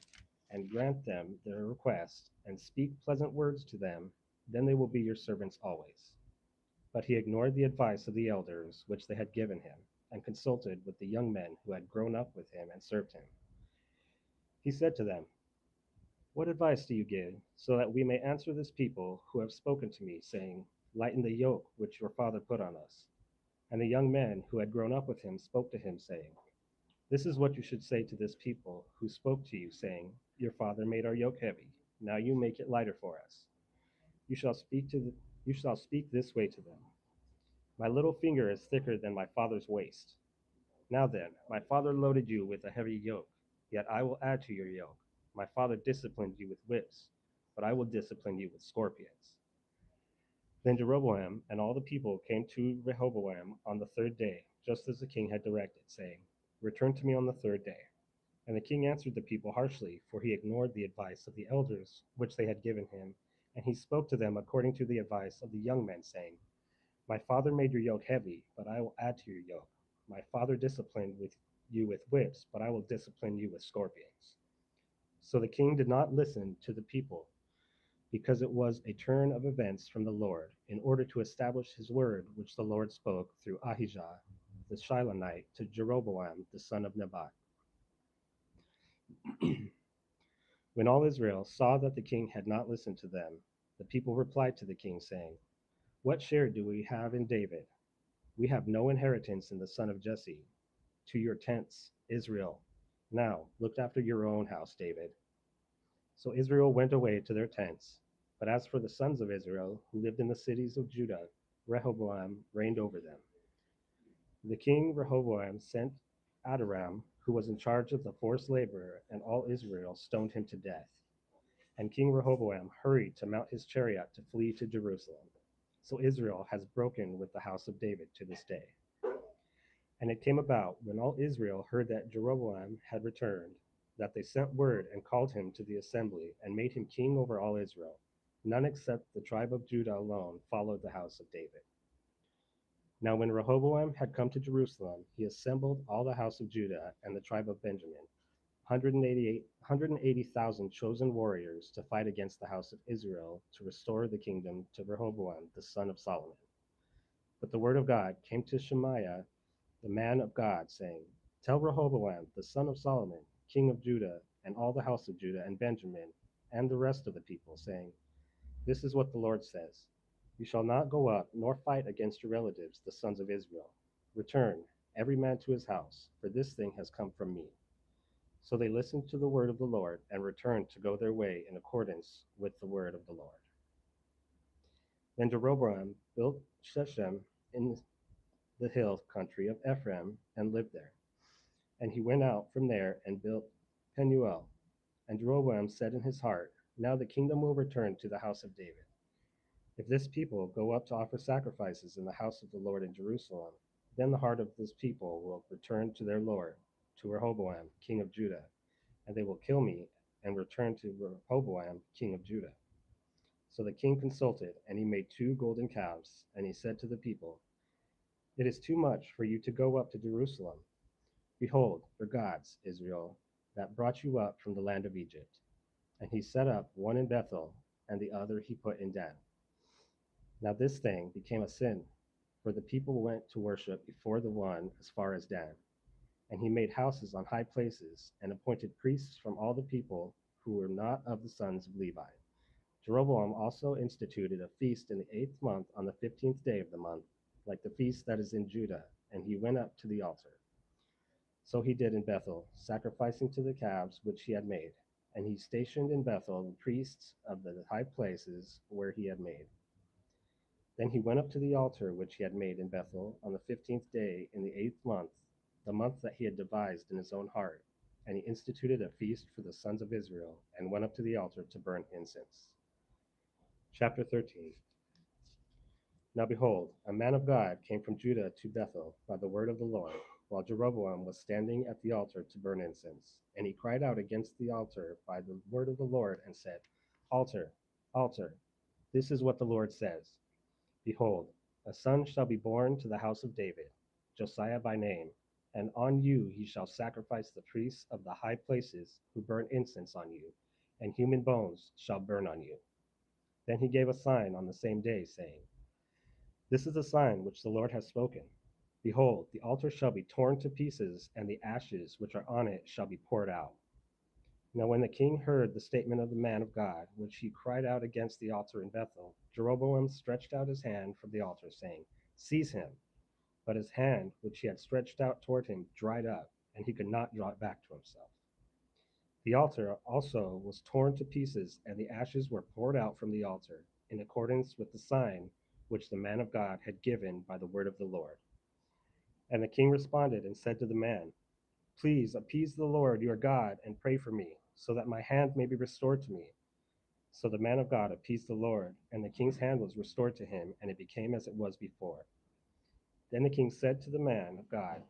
Speaker 2: and grant them their request, and speak pleasant words to them, then they will be your servants always. But he ignored the advice of the elders which they had given him, and consulted with the young men who had grown up with him and served him. He said to them, What advice do you give, so that we may answer this people who have spoken to me, saying, Lighten the yoke which your father put on us? And the young men who had grown up with him spoke to him, saying, This is what you should say to this people who spoke to you, saying, Your father made our yoke heavy. Now you make it lighter for us. You shall speak this way to them. My little finger is thicker than my father's waist. Now then, my father loaded you with a heavy yoke, yet I will add to your yoke. My father disciplined you with whips, but I will discipline you with scorpions. Then Jeroboam and all the people came to Rehoboam on the 3rd day, just as the king had directed, saying, Return to me on the 3rd day. And the king answered the people harshly, for he ignored the advice of the elders which they had given him, and he spoke to them according to the advice of the young men, saying, My father made your yoke heavy, but I will add to your yoke. My father disciplined you with whips, but I will discipline you with scorpions. So the king did not listen to the people, because it was a turn of events from the Lord, in order to establish his word which the Lord spoke through Ahijah the Shilonite to Jeroboam the son of Nebat. When all Israel saw that the king had not listened to them, the people replied to the king, saying, What share do we have in David? We have no inheritance in the son of Jesse. To your tents, Israel. Now, look after your own house, David." So Israel went away to their tents. But as for the sons of Israel who lived in the cities of Judah, Rehoboam reigned over them. The king Rehoboam sent Adoram, who was in charge of the forced labor, and all Israel stoned him to death. And King Rehoboam hurried to mount his chariot to flee to Jerusalem. So Israel has broken with the house of David to this day. And it came about, when all Israel heard that Jeroboam had returned, that they sent word and called him to the assembly, and made him king over all Israel. None except the tribe of Judah alone followed the house of David. Now when Rehoboam had come to Jerusalem, he assembled all the house of Judah and the tribe of Benjamin, 180,000 chosen warriors, to fight against the house of Israel, to restore the kingdom to Rehoboam the son of Solomon. But the word of God came to Shemaiah the man of God, saying, "Tell Rehoboam the son of Solomon, king of Judah, and all the house of Judah and Benjamin, and the rest of the people, saying, This is what the Lord says: You shall not go up nor fight against your relatives, the sons of Israel. Return, every man to his house, for this thing has come from me." So they listened to the word of the Lord and returned to go their way in accordance with the word of the Lord. Then Jeroboam built Shechem in the hill country of Ephraim and lived there. And he went out from there and built Penuel. And Jeroboam said in his heart, "Now the kingdom will return to the house of David. If this people go up to offer sacrifices in the house of the Lord in Jerusalem, then the heart of this people will return to their Lord, to Rehoboam, king of Judah, and they will kill me and return to Rehoboam, king of Judah." So the king consulted, and he made 2 golden calves, and he said to the people, "It is too much for you to go up to Jerusalem. Behold, your gods, Israel, that brought you up from the land of Egypt." And he set up one in Bethel, and the other he put in Dan. Now this thing became a sin, for the people went to worship before the one as far as Dan. And he made houses on high places, and appointed priests from all the people who were not of the sons of Levi. Jeroboam also instituted a feast in the 8th month on the 15th day of the month, like the feast that is in Judah, and he went up to the altar. So he did in Bethel, sacrificing to the calves which he had made. And he stationed in Bethel the priests of the high places where he had made. Then he went up to the altar which he had made in Bethel on the 15th day in the 8th month, the month that he had devised in his own heart. And he instituted a feast for the sons of Israel, and went up to the altar to burn incense. Chapter 13. Now behold, a man of God came from Judah to Bethel by the word of the Lord, while Jeroboam was standing at the altar to burn incense. And he cried out against the altar by the word of the Lord, and said, "Altar, altar, this is what the Lord says. Behold, a son shall be born to the house of David, Josiah by name, and on you he shall sacrifice the priests of the high places who burn incense on you, and human bones shall burn on you." Then he gave a sign on the same day, saying, "This is the sign which the Lord has spoken. Behold, the altar shall be torn to pieces, and the ashes which are on it shall be poured out." Now when the king heard the statement of the man of God, which he cried out against the altar in Bethel, Jeroboam stretched out his hand from the altar, saying, "Seize him." But his hand, which he had stretched out toward him, dried up, and he could not draw it back to himself. The altar also was torn to pieces, and the ashes were poured out from the altar, in accordance with the sign which the man of God had given by the word of the Lord. And the king responded and said to the man, "Please appease the Lord your God and pray for me, so that my hand may be restored to me." So the man of God appeased the Lord, and the king's hand was restored to him, and it became as it was before. Then the king said to the man of God,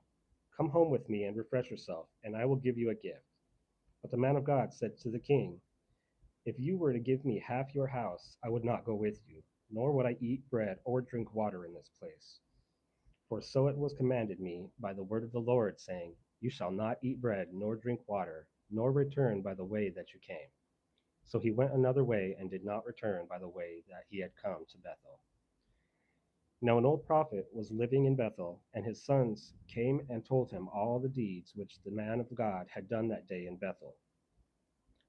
Speaker 2: "Come home with me and refresh yourself, and I will give you a gift." But the man of God said to the king, "If you were to give me half your house, I would not go with you, nor would I eat bread or drink water in this place. For so it was commanded me by the word of the Lord, saying, You shall not eat bread nor drink water, nor return by the way that you came." So he went another way and did not return by the way that he had come to Bethel. Now an old prophet was living in Bethel, and his sons came and told him all the deeds which the man of God had done that day in Bethel.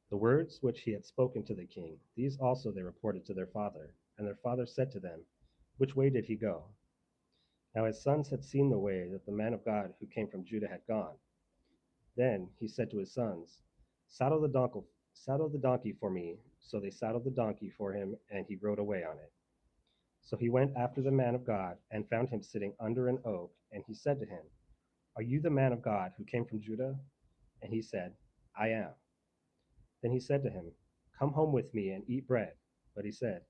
Speaker 2: The words which he had spoken to the king, these also they reported to their father. And their father said to them, "Which way did he go?" Now his sons had seen the way that the man of God who came from Judah had gone. Then he said to his sons, saddle the donkey for me. So they saddled the donkey for him, and he rode away on it. So he went after the man of God and found him sitting under an oak, and he said to him, Are you the man of God who came from Judah? And he said, I am. Then he said to him, Come home with me and eat bread. But he said,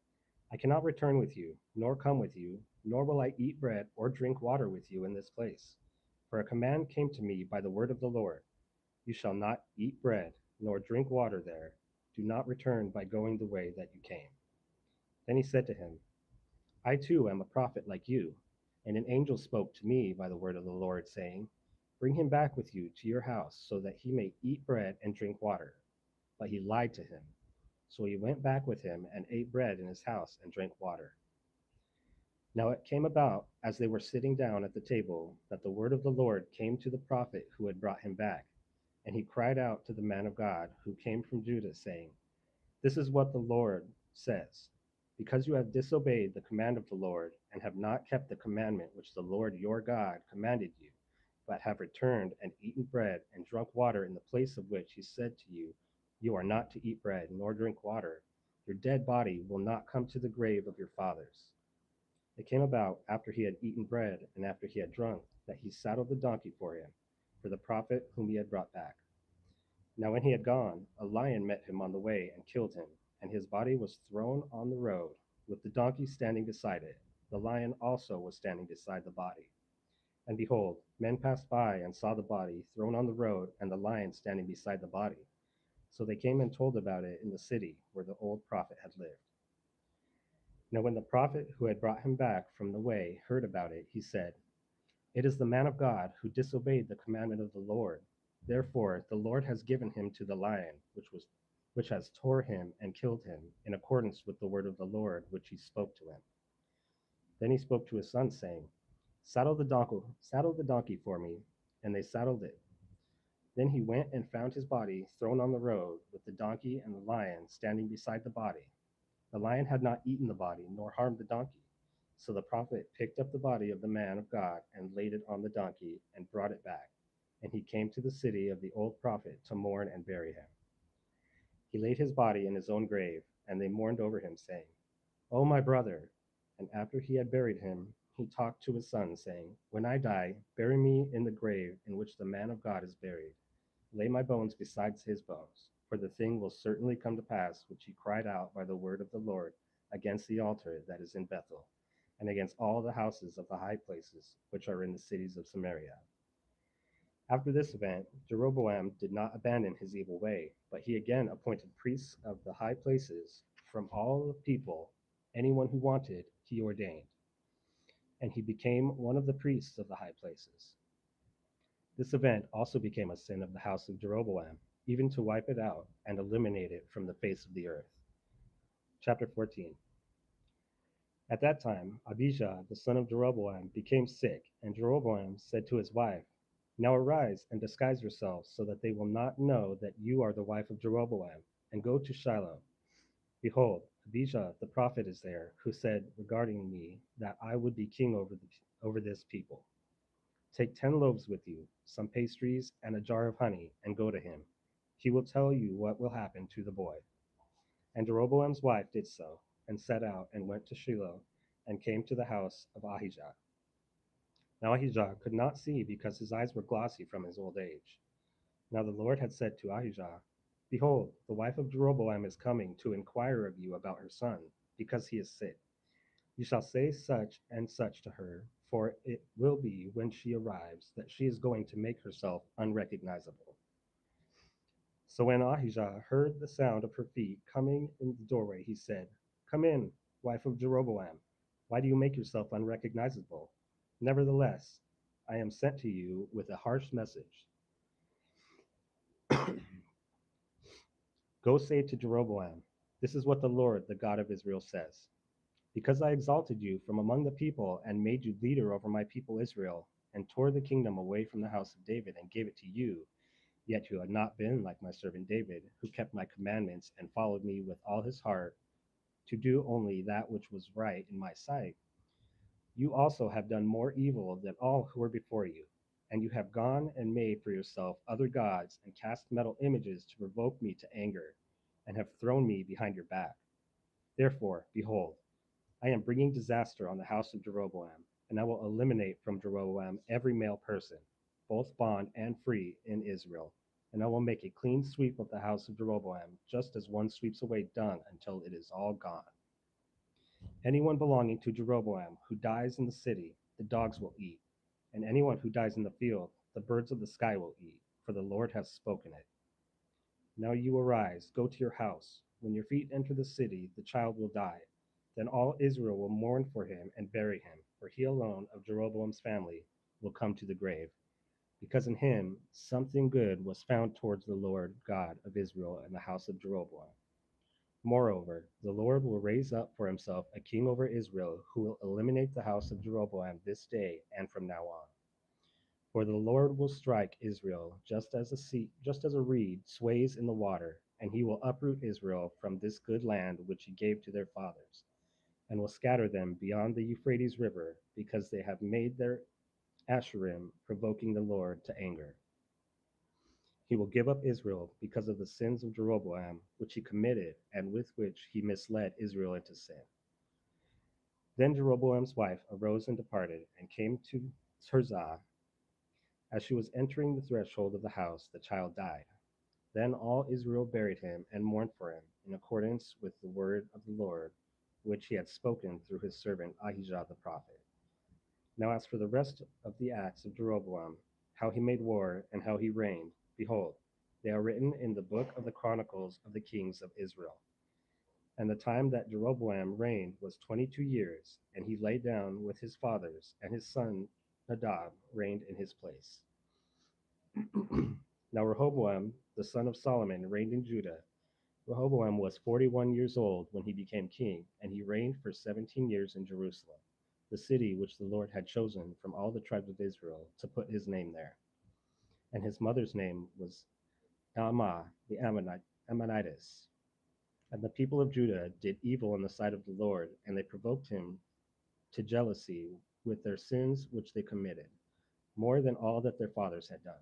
Speaker 2: I cannot return with you, nor come with you, nor will I eat bread or drink water with you in this place. For a command came to me by the word of the Lord: You shall not eat bread, nor drink water there. Do not return by going the way that you came. Then he said to him, I too am a prophet like you, and an angel spoke to me by the word of the Lord, saying, Bring him back with you to your house, so that he may eat bread and drink water. But he lied to him. So he went back with him and ate bread in his house and drank water. Now it came about, as they were sitting down at the table, that the word of the Lord came to the prophet who had brought him back. And he cried out to the man of God who came from Judah, saying, This is what the Lord says: Because you have disobeyed the command of the Lord, and have not kept the commandment which the Lord your God commanded you, but have returned and eaten bread and drunk water in the place of which he said to you, You are not to eat bread nor drink water, your dead body will not come to the grave of your fathers. It came about, after he had eaten bread and after he had drunk, that he saddled the donkey for him, for the prophet whom he had brought back. Now when he had gone, a lion met him on the way and killed him, and his body was thrown on the road, with the donkey standing beside it. The lion also was standing beside the body. And behold, men passed by and saw the body thrown on the road, and the lion standing beside the body. So they came and told about it in the city where the old prophet had lived. Now when the prophet who had brought him back from the way heard about it, he said, It is the man of God who disobeyed the commandment of the Lord. Therefore the Lord has given him to the lion, which has tore him and killed him, in accordance with the word of the Lord which he spoke to him. Then he spoke to his son, saying, saddle the donkey for me. And they saddled it. Then he went and found his body thrown on the road, with the donkey and the lion standing beside the body. The lion had not eaten the body, nor harmed the donkey. So the prophet picked up the body of the man of God and laid it on the donkey and brought it back. And he came to the city of the old prophet to mourn and bury him. He laid his body in his own grave, and they mourned over him, saying, O my brother! And after he had buried him, he talked to his son, saying, When I die, bury me in the grave in which the man of God is buried. Lay my bones beside his bones, for the thing will certainly come to pass which he cried out by the word of the Lord against the altar that is in Bethel, and against all the houses of the high places which are in the cities of Samaria. After this event, Jeroboam did not abandon his evil way, but he again appointed priests of the high places from all the people. Anyone who wanted, he ordained. And he became one of the priests of the high places. This event also became a sin of the house of Jeroboam, even to wipe it out and eliminate it from the face of the earth. Chapter 14. At that time, Abijah, the son of Jeroboam, became sick, and Jeroboam said to his wife, Now arise and disguise yourself, so that they will not know that you are the wife of Jeroboam, and go to Shiloh. Behold, Abijah the prophet is there, who said regarding me that I would be king over this people. Take 10 loaves with you, some pastries, and a jar of honey, and go to him. He will tell you what will happen to the boy. And Jeroboam's wife did so, and set out and went to Shiloh, and came to the house of Ahijah. Now Ahijah could not see because his eyes were glossy from his old age. Now the Lord had said to Ahijah, Behold, the wife of Jeroboam is coming to inquire of you about her son, because he is sick. You shall say such and such to her, for it will be when she arrives that she is going to make herself unrecognizable. So when Ahijah heard the sound of her feet coming in the doorway, he said, Come in, wife of Jeroboam. Why do you make yourself unrecognizable? Nevertheless, I am sent to you with a harsh message. Go say to Jeroboam, This is what the Lord, the God of Israel, says. Because I exalted you from among the people and made you leader over my people Israel, and tore the kingdom away from the house of David and gave it to you, yet you had not been like my servant David, who kept my commandments and followed me with all his heart, to do only that which was right in my sight. You also have done more evil than all who were before you, And you have gone and made for yourself other gods and cast metal images to provoke me to anger, and have thrown me behind your back. Therefore, behold, I am bringing disaster on the house of Jeroboam, and I will eliminate from Jeroboam every male person, both bond and free, in Israel. And I will make a clean sweep of the house of Jeroboam, just as one sweeps away dung until it is all gone. Anyone belonging to Jeroboam who dies in the city, the dogs will eat, and anyone who dies in the field, the birds of the sky will eat, for the Lord has spoken it. Now you arise, go to your house. When your feet enter the city, the child will die. Then all Israel will mourn for him and bury him, for he alone of Jeroboam's family will come to the grave. Because in him something good was found towards the Lord God of Israel in the house of Jeroboam. Moreover, the Lord will raise up for himself a king over Israel who will eliminate the house of Jeroboam this day and from now on. For the Lord will strike Israel just as a reed sways in the water, and he will uproot Israel from this good land which he gave to their fathers, and will scatter them beyond the Euphrates River, because they have made their Asherim, provoking the Lord to anger. He will give up Israel because of the sins of Jeroboam, which he committed, and with which he misled Israel into sin. Then Jeroboam's wife arose and departed, and came to Tirzah. As she was entering the threshold of the house, the child died. Then all Israel buried him and mourned for him, in accordance with the word of the Lord, which he had spoken through his servant Ahijah the prophet. Now as for the rest of the acts of Jeroboam, how he made war and how he reigned, behold, they are written in the book of the Chronicles of the kings of Israel. And the time that Jeroboam reigned was 22 years, and he lay down with his fathers, and his son Nadab reigned in his place. Now Rehoboam, the son of Solomon, reigned in Judah. Rehoboam was 41 years old when he became king, and he reigned for 17 years in Jerusalem, the city which the Lord had chosen from all the tribes of Israel to put his name there. And his mother's name was Naamah the Ammonitess. And the people of Judah did evil in the sight of the Lord, and they provoked him to jealousy with their sins which they committed, more than all that their fathers had done.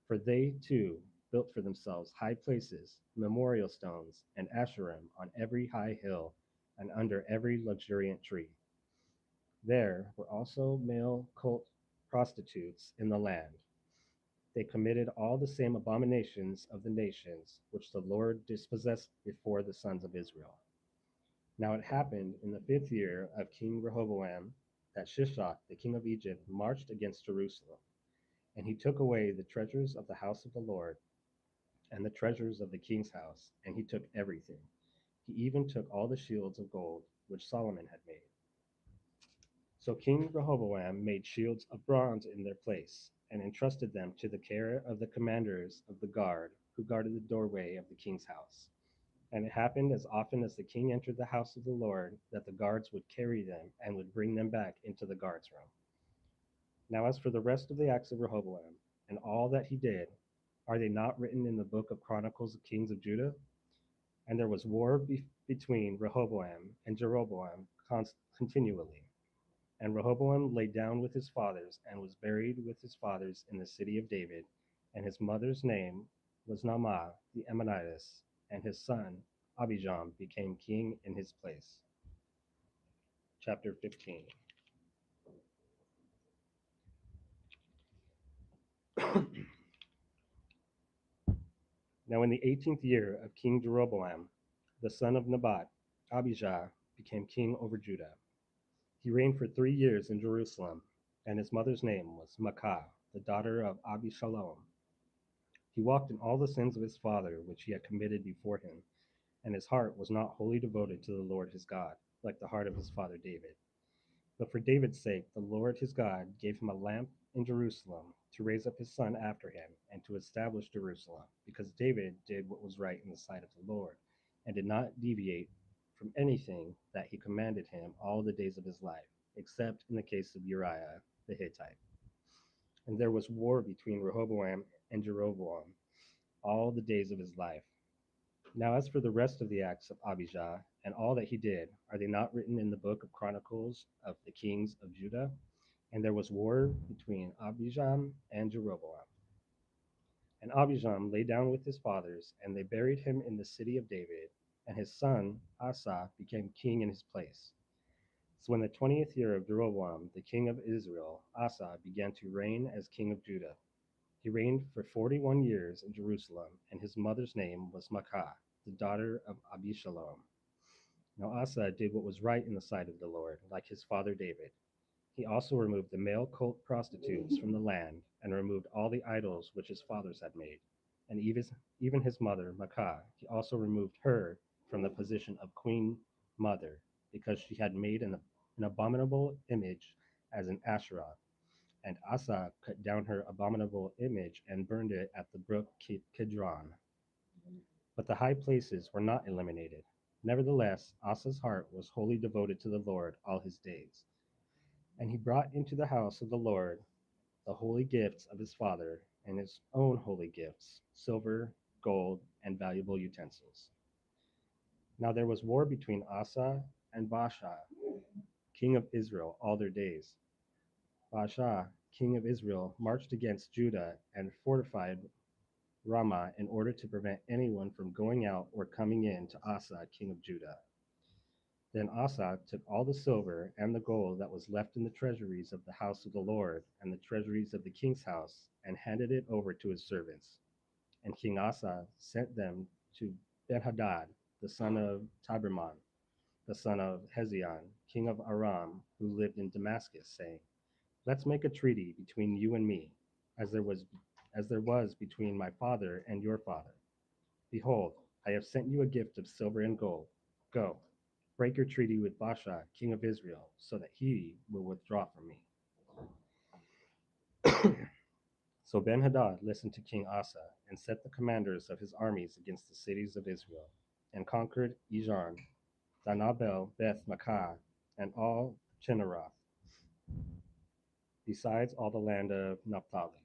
Speaker 2: For they, too, built for themselves high places, memorial stones, and Asherim on every high hill and under every luxuriant tree. There were also male cult prostitutes in the land. They committed all the same abominations of the nations which the Lord dispossessed before the sons of Israel. Now it happened in the 5th year of King Rehoboam that Shishak, the king of Egypt, marched against Jerusalem. And he took away the treasures of the house of the Lord and the treasures of the king's house, and he took everything. He even took all the shields of gold which Solomon had made. So King Rehoboam made shields of bronze in their place, and entrusted them to the care of the commanders of the guard who guarded the doorway of the king's house. And it happened as often as the king entered the house of the Lord that the guards would carry them and would bring them back into the guard's room. Now as for the rest of the acts of Rehoboam, and all that he did, are they not written in the book of Chronicles of Kings of Judah? And there was war between Rehoboam and Jeroboam continually. And Rehoboam lay down with his fathers, and was buried with his fathers in the city of David. And his mother's name was Naamah the Ammonitess, and his son Abijam became king in his place. Chapter 15. Now in the 18th year of King Jeroboam, the son of Nebat, Abijah became king over Judah. He reigned for 3 years in Jerusalem, and his mother's name was Maacah, the daughter of Abishalom. He walked in all the sins of his father, which he had committed before him, and his heart was not wholly devoted to the Lord his God, like the heart of his father David. But for David's sake, the Lord his God gave him a lamp in Jerusalem to raise up his son after him and to establish Jerusalem, because David did what was right in the sight of the Lord, and did not deviate from anything that he commanded him all the days of his life, except in the case of Uriah the Hittite. And there was war between Rehoboam and Jeroboam all the days of his life. Now as for the rest of the acts of Abijah and all that he did, are they not written in the book of Chronicles of the kings of Judah? And there was war between Abijam and Jeroboam. And Abijam lay down with his fathers, and they buried him in the city of David, and his son Asa became king in his place. So in the 20th year of Jeroboam, the king of Israel, Asa began to reign as king of Judah. He reigned for 41 years in Jerusalem, and his mother's name was Maacah, the daughter of Abishalom. Now Asa did what was right in the sight of the Lord, like his father David. He also removed the male cult prostitutes from the land, and removed all the idols which his fathers had made. And even his mother, Maacah, he also removed her from the position of queen mother, because she had made an abominable image as an Asherah. And Asa cut down her abominable image and burned it at the brook Kidron. But the high places were not eliminated. Nevertheless, Asa's heart was wholly devoted to the Lord all his days. And he brought into the house of the Lord the holy gifts of his father and his own holy gifts, silver, gold, and valuable utensils. Now there was war between Asa and Baasha, king of Israel, all their days. Baasha, king of Israel, marched against Judah and fortified Ramah in order to prevent anyone from going out or coming in to Asa, king of Judah. Then Asa took all the silver and the gold that was left in the treasuries of the house of the Lord and the treasuries of the king's house, and handed it over to his servants. And King Asa sent them to Benhadad, the son of Tabermon, the son of Hezion, king of Aram, who lived in Damascus, saying, "Let's make a treaty between you and me, as there was between my father and your father. Behold, I have sent you a gift of silver and gold. Go, break your treaty with Baasha, king of Israel, so that he will withdraw from me." So Benhadad listened to King Asa, and set the commanders of his armies against the cities of Israel, and conquered Ijon, Danabel, Beth Makkah, and all Chinneroth, besides all the land of Naphtali.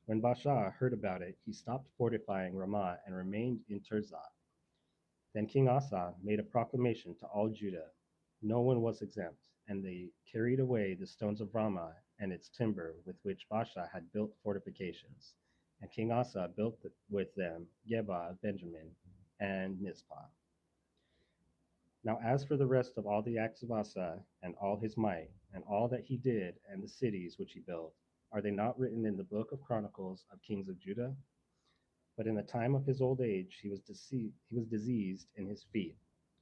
Speaker 2: When Baasha heard about it, he stopped fortifying Ramah and remained in Tirzah. Then King Asa made a proclamation to all Judah. No one was exempt, and they carried away the stones of Ramah and its timber with which Baasha had built fortifications. And King Asa built with them Geba, Benjamin, and Mizpah. Now as for the rest of all the acts of Asa, and all his might, and all that he did, and the cities which he built, are they not written in the book of Chronicles of Kings of Judah? But in the time of his old age he was diseased in his feet.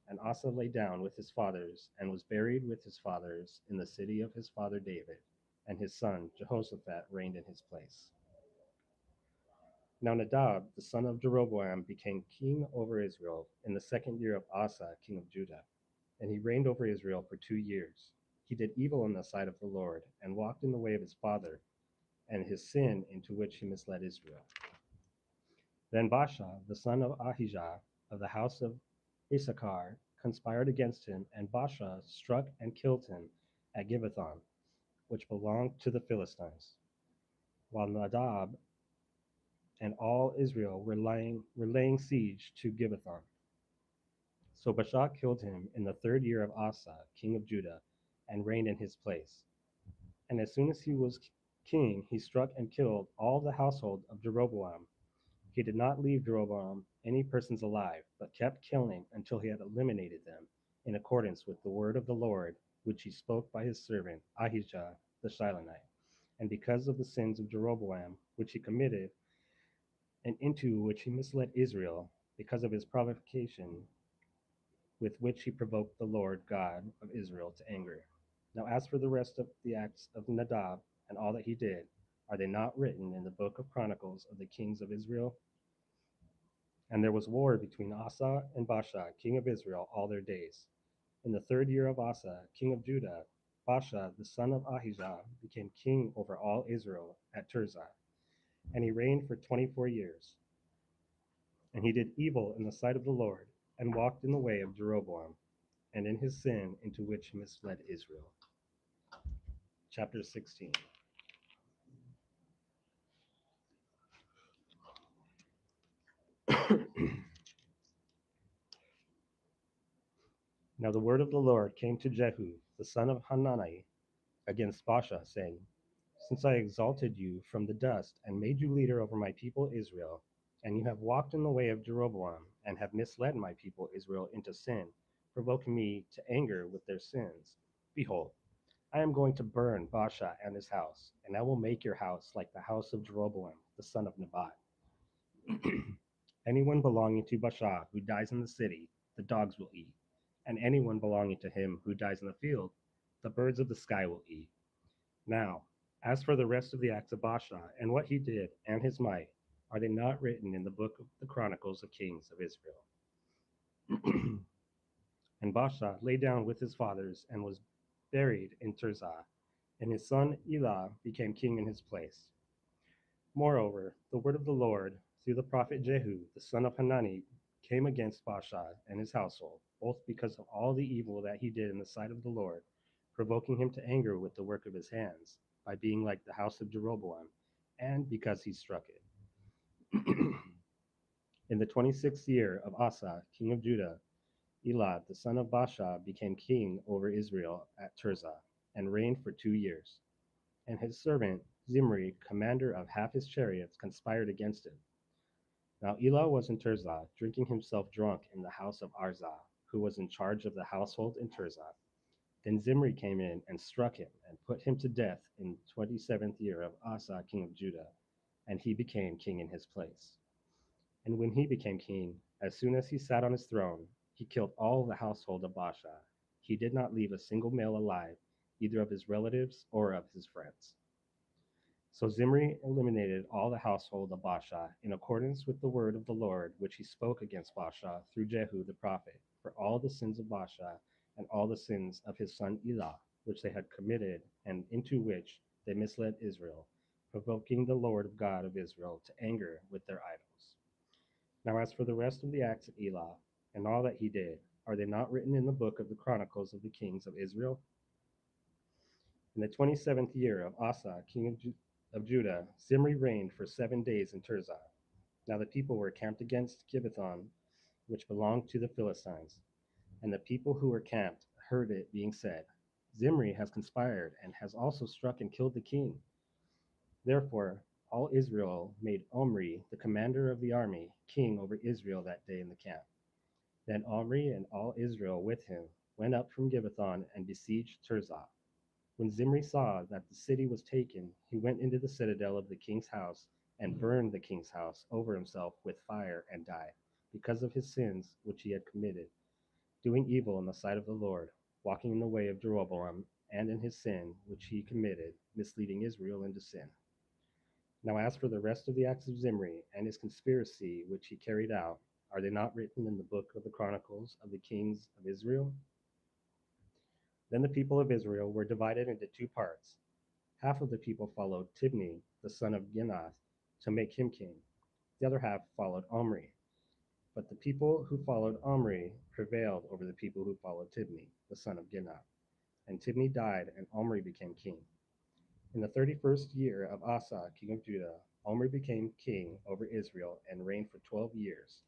Speaker 2: And Asa lay down with his fathers, and was buried with his fathers in the city of his father David, and his son Jehoshaphat reigned in his place. Now Nadab, the son of Jeroboam, became king over Israel in the 2nd year of Asa, king of Judah, and he reigned over Israel for 2 years. He did evil in the sight of the Lord, and walked in the way of his father, and his sin into which he misled Israel. Then Baasha, the son of Ahijah, of the house of Issachar, conspired against him, and Baasha struck and killed him at Gibbethon, which belonged to the Philistines, while Nadab and all Israel were laying siege to Gibbethon. So Baasha killed him in the 3rd year of Asa, king of Judah, and reigned in his place. And as soon as he was king, he struck and killed all the household of Jeroboam. He did not leave Jeroboam any persons alive, but kept killing until he had eliminated them, in accordance with the word of the Lord, which he spoke by his servant Ahijah the Shilonite, and because of the sins of Jeroboam, which he committed, and into which he misled Israel, because of his provocation with which he provoked the Lord God of Israel to anger. Now as for the rest of the acts of Nadab and all that he did, are they not written in the book of Chronicles of the kings of Israel? And there was war between Asa and Baasha, king of Israel, all their days. In the 3rd year of Asa, king of Judah, Baasha, the son of Ahijah, became king over all Israel at Tirzah, and he reigned for 24 years. And he did evil in the sight of the Lord, and walked in the way of Jeroboam, and in his sin into which he misled Israel. Chapter 16. Now the word of the Lord came to Jehu, the son of Hanani, against Baasha, saying, "Since I exalted you from the dust and made you leader over my people Israel, and you have walked in the way of Jeroboam and have misled my people Israel into sin, provoking me to anger with their sins, behold, I am going to burn Baasha and his house, and I will make your house like the house of Jeroboam, the son of Nebat. Anyone belonging to Baasha who dies in the city, the dogs will eat, and anyone belonging to him who dies in the field, the birds of the sky will eat. Now, as for the rest of the acts of Baasha and what he did and his might, are they not written in the book of the Chronicles of Kings of Israel?" And Baasha lay down with his fathers and was buried in Tirzah, and his son Elah became king in his place. Moreover, the word of the Lord through the prophet Jehu, the son of Hanani, came against Baasha and his household, both because of all the evil that he did in the sight of the Lord, provoking him to anger with the work of his hands, by being like the house of Jeroboam, and because he struck it. In the 26th year of Asa, king of Judah, Elah, the son of Baasha, became king over Israel at Tirzah, and reigned for 2 years. And his servant Zimri, commander of half his chariots, conspired against him. Now Elah was in Tirzah, drinking himself drunk in the house of Arzah, who was in charge of the household in Tirzah. Then Zimri came in and struck him, and put him to death in the 27th year of Asa, king of Judah, and he became king in his place. And when he became king, as soon as he sat on his throne, he killed all the household of Baasha. He did not leave a single male alive, either of his relatives or of his friends. So Zimri eliminated all the household of Baasha in accordance with the word of the Lord which he spoke against Baasha through Jehu the prophet, for all the sins of Baasha and all the sins of his son Elah, which they had committed and into which they misled Israel, provoking the Lord God of Israel to anger with their idols. Now as for the rest of the acts of Elah and all that he did, are they not written in the book of the Chronicles of the Kings of Israel? In the 27th year of Asa, king of Judah, Zimri reigned for 7 days in Tirzah. Now the people were camped against Gibbethon, which belonged to the Philistines. And the people who were camped heard it being said, "Zimri has conspired and has also struck and killed the king." Therefore all Israel made Omri, the commander of the army, king over Israel that day in the camp. Then Omri and all Israel with him went up from Gibbethon and besieged Tirzah. When Zimri saw that the city was taken, he went into the citadel of the king's house and burned the king's house over himself with fire and died, because of his sins which he had committed, doing evil in the sight of the Lord, walking in the way of Jeroboam, and in his sin which he committed, misleading Israel into sin. Now as for the rest of the acts of Zimri and his conspiracy which he carried out, are they not written in the book of the Chronicles of the Kings of Israel? Then the people of Israel were divided into two parts. Half of the people followed Tibni, the son of Ginath, to make him king. The other half followed Omri. But the people who followed Omri prevailed over the people who followed Tibni, the son of Ginath. And Tibni died, and Omri became king. In the 31st year of Asa, king of Judah, Omri became king over Israel and reigned for 12 years.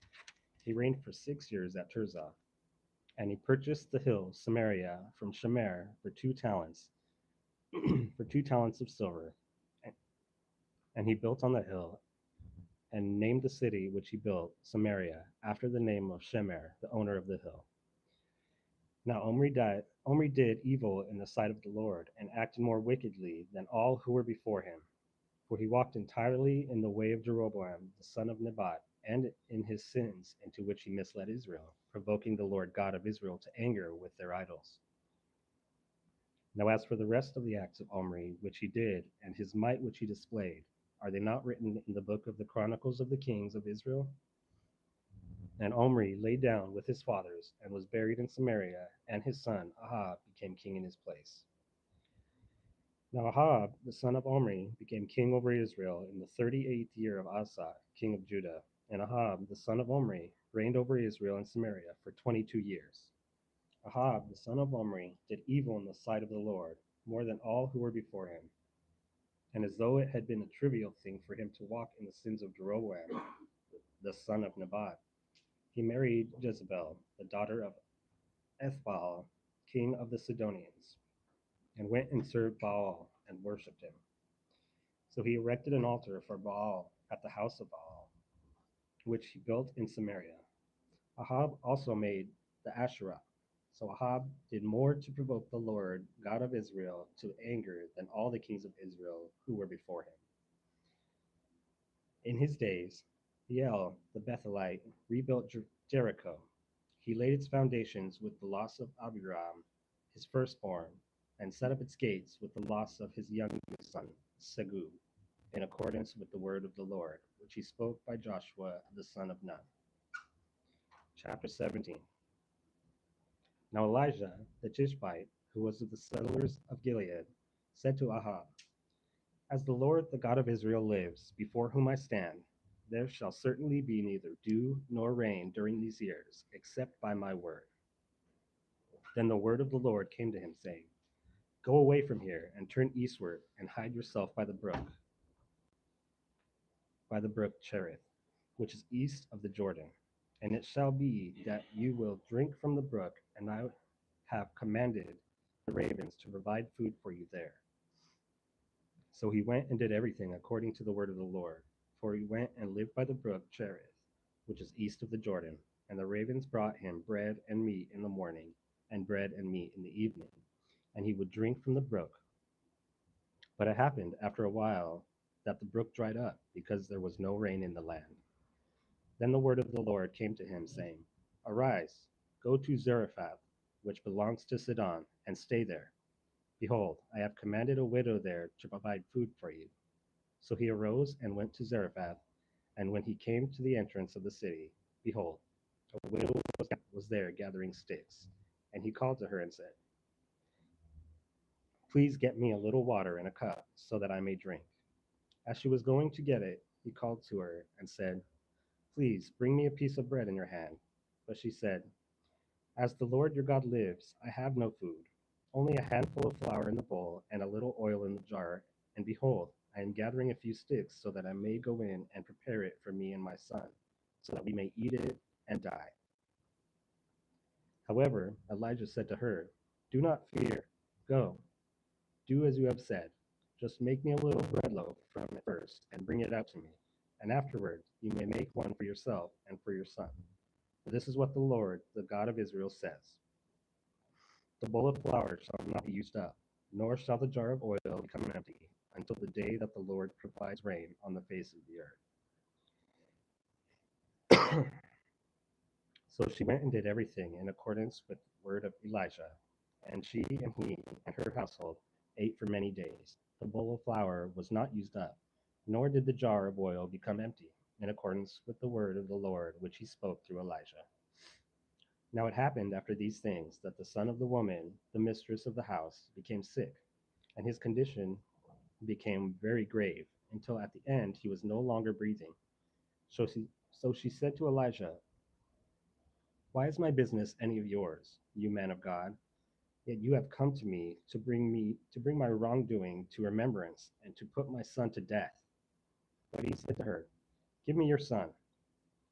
Speaker 2: He reigned for 6 years at Tirzah. And he purchased the hill Samaria from Shemer for 2 talents, for 2 talents of silver. And he built on the hill and named the city which he built Samaria, after the name of Shemer, the owner of the hill. Now Omri did evil in the sight of the Lord, and acted more wickedly than all who were before him. For he walked entirely in the way of Jeroboam, the son of Nebat, and in his sins into which he misled Israel, provoking the Lord God of Israel to anger with their idols. Now as for the rest of the acts of Omri, which he did, and his might which he displayed, are they not written in the book of the Chronicles of the Kings of Israel? And Omri lay down with his fathers, and was buried in Samaria, and his son Ahab became king in his place. Now Ahab, the son of Omri, became king over Israel in the 38th year of Asa, king of Judah. And Ahab, the son of Omri, reigned over Israel and Samaria for 22 years. Ahab, the son of Omri, did evil in the sight of the Lord, more than all who were before him. And as though it had been a trivial thing for him to walk in the sins of Jeroboam, the son of Nebat, he married Jezebel, the daughter of Ethbaal, king of the Sidonians. and went and served Baal and worshipped him. So he erected an altar for Baal at the house of Baal, which he built in Samaria. Ahab also made the Asherah. So Ahab did more to provoke the Lord, God of Israel, to anger than all the kings of Israel who were before him. In his days, Hiel the Bethelite rebuilt Jericho. He laid its foundations with the loss of Abiram, his firstborn, and set up its gates with the loss of his youngest son, Segub, in accordance with the word of the Lord, which he spoke by Joshua the son of Nun. Chapter 17. Now Elijah the Tishbite, who was of the settlers of Gilead, said to Ahab, As the Lord, the God of Israel, lives, before whom I stand, there shall certainly be neither dew nor rain during these years, except by my word. Then the word of the Lord came to him, saying, Go away from here and turn eastward and hide yourself by the brook Cherith, which is east of the Jordan. And it shall be that you will drink from the brook, and I have commanded the ravens to provide food for you there. So he went and did everything according to the word of the Lord. For he went and lived by the brook Cherith, which is east of the Jordan. And the ravens brought him bread and meat in the morning, and bread and meat in the evening. And he would drink from the brook. But it happened after a while that the brook dried up, because there was no rain in the land. Then the word of the Lord came to him, saying, Arise, go to Zarephath, which belongs to Sidon, and stay there. Behold, I have commanded a widow there to provide food for you. So he arose and went to Zarephath, and when he came to the entrance of the city, behold, a widow was there gathering sticks. And he called to her and said, Please get me a little water in a cup, so that I may drink. As she was going to get it, he called to her and said, Please bring me a piece of bread in your hand. But she said, As the Lord your God lives, I have no food, only a handful of flour in the bowl and a little oil in the jar. And behold, I am gathering a few sticks so that I may go in and prepare it for me and my son, so that we may eat it and die. However, Elijah said to her, Do not fear. Go, do as you have said. Just make me a little bread loaf from it first and bring it out to me. And afterward, you may make one for yourself and for your son. For this is what the Lord, the God of Israel, says. The bowl of flour shall not be used up, nor shall the jar of oil become empty, until the day that the Lord provides rain on the face of the earth. So she went and did everything in accordance with the word of Elijah. And she and he and her household ate for many days. The bowl of flour was not used up, nor did the jar of oil become empty, in accordance with the word of the Lord which he spoke through Elijah. Now it happened after these things that the son of the woman, the mistress of the house, became sick, and his condition became very grave, until at the end he was no longer breathing. So she said to Elijah, Why is my business any of yours, you man of God? Yet you have come to me to bring my wrongdoing to remembrance, and to put my son to death. But he said to her, Give me your son.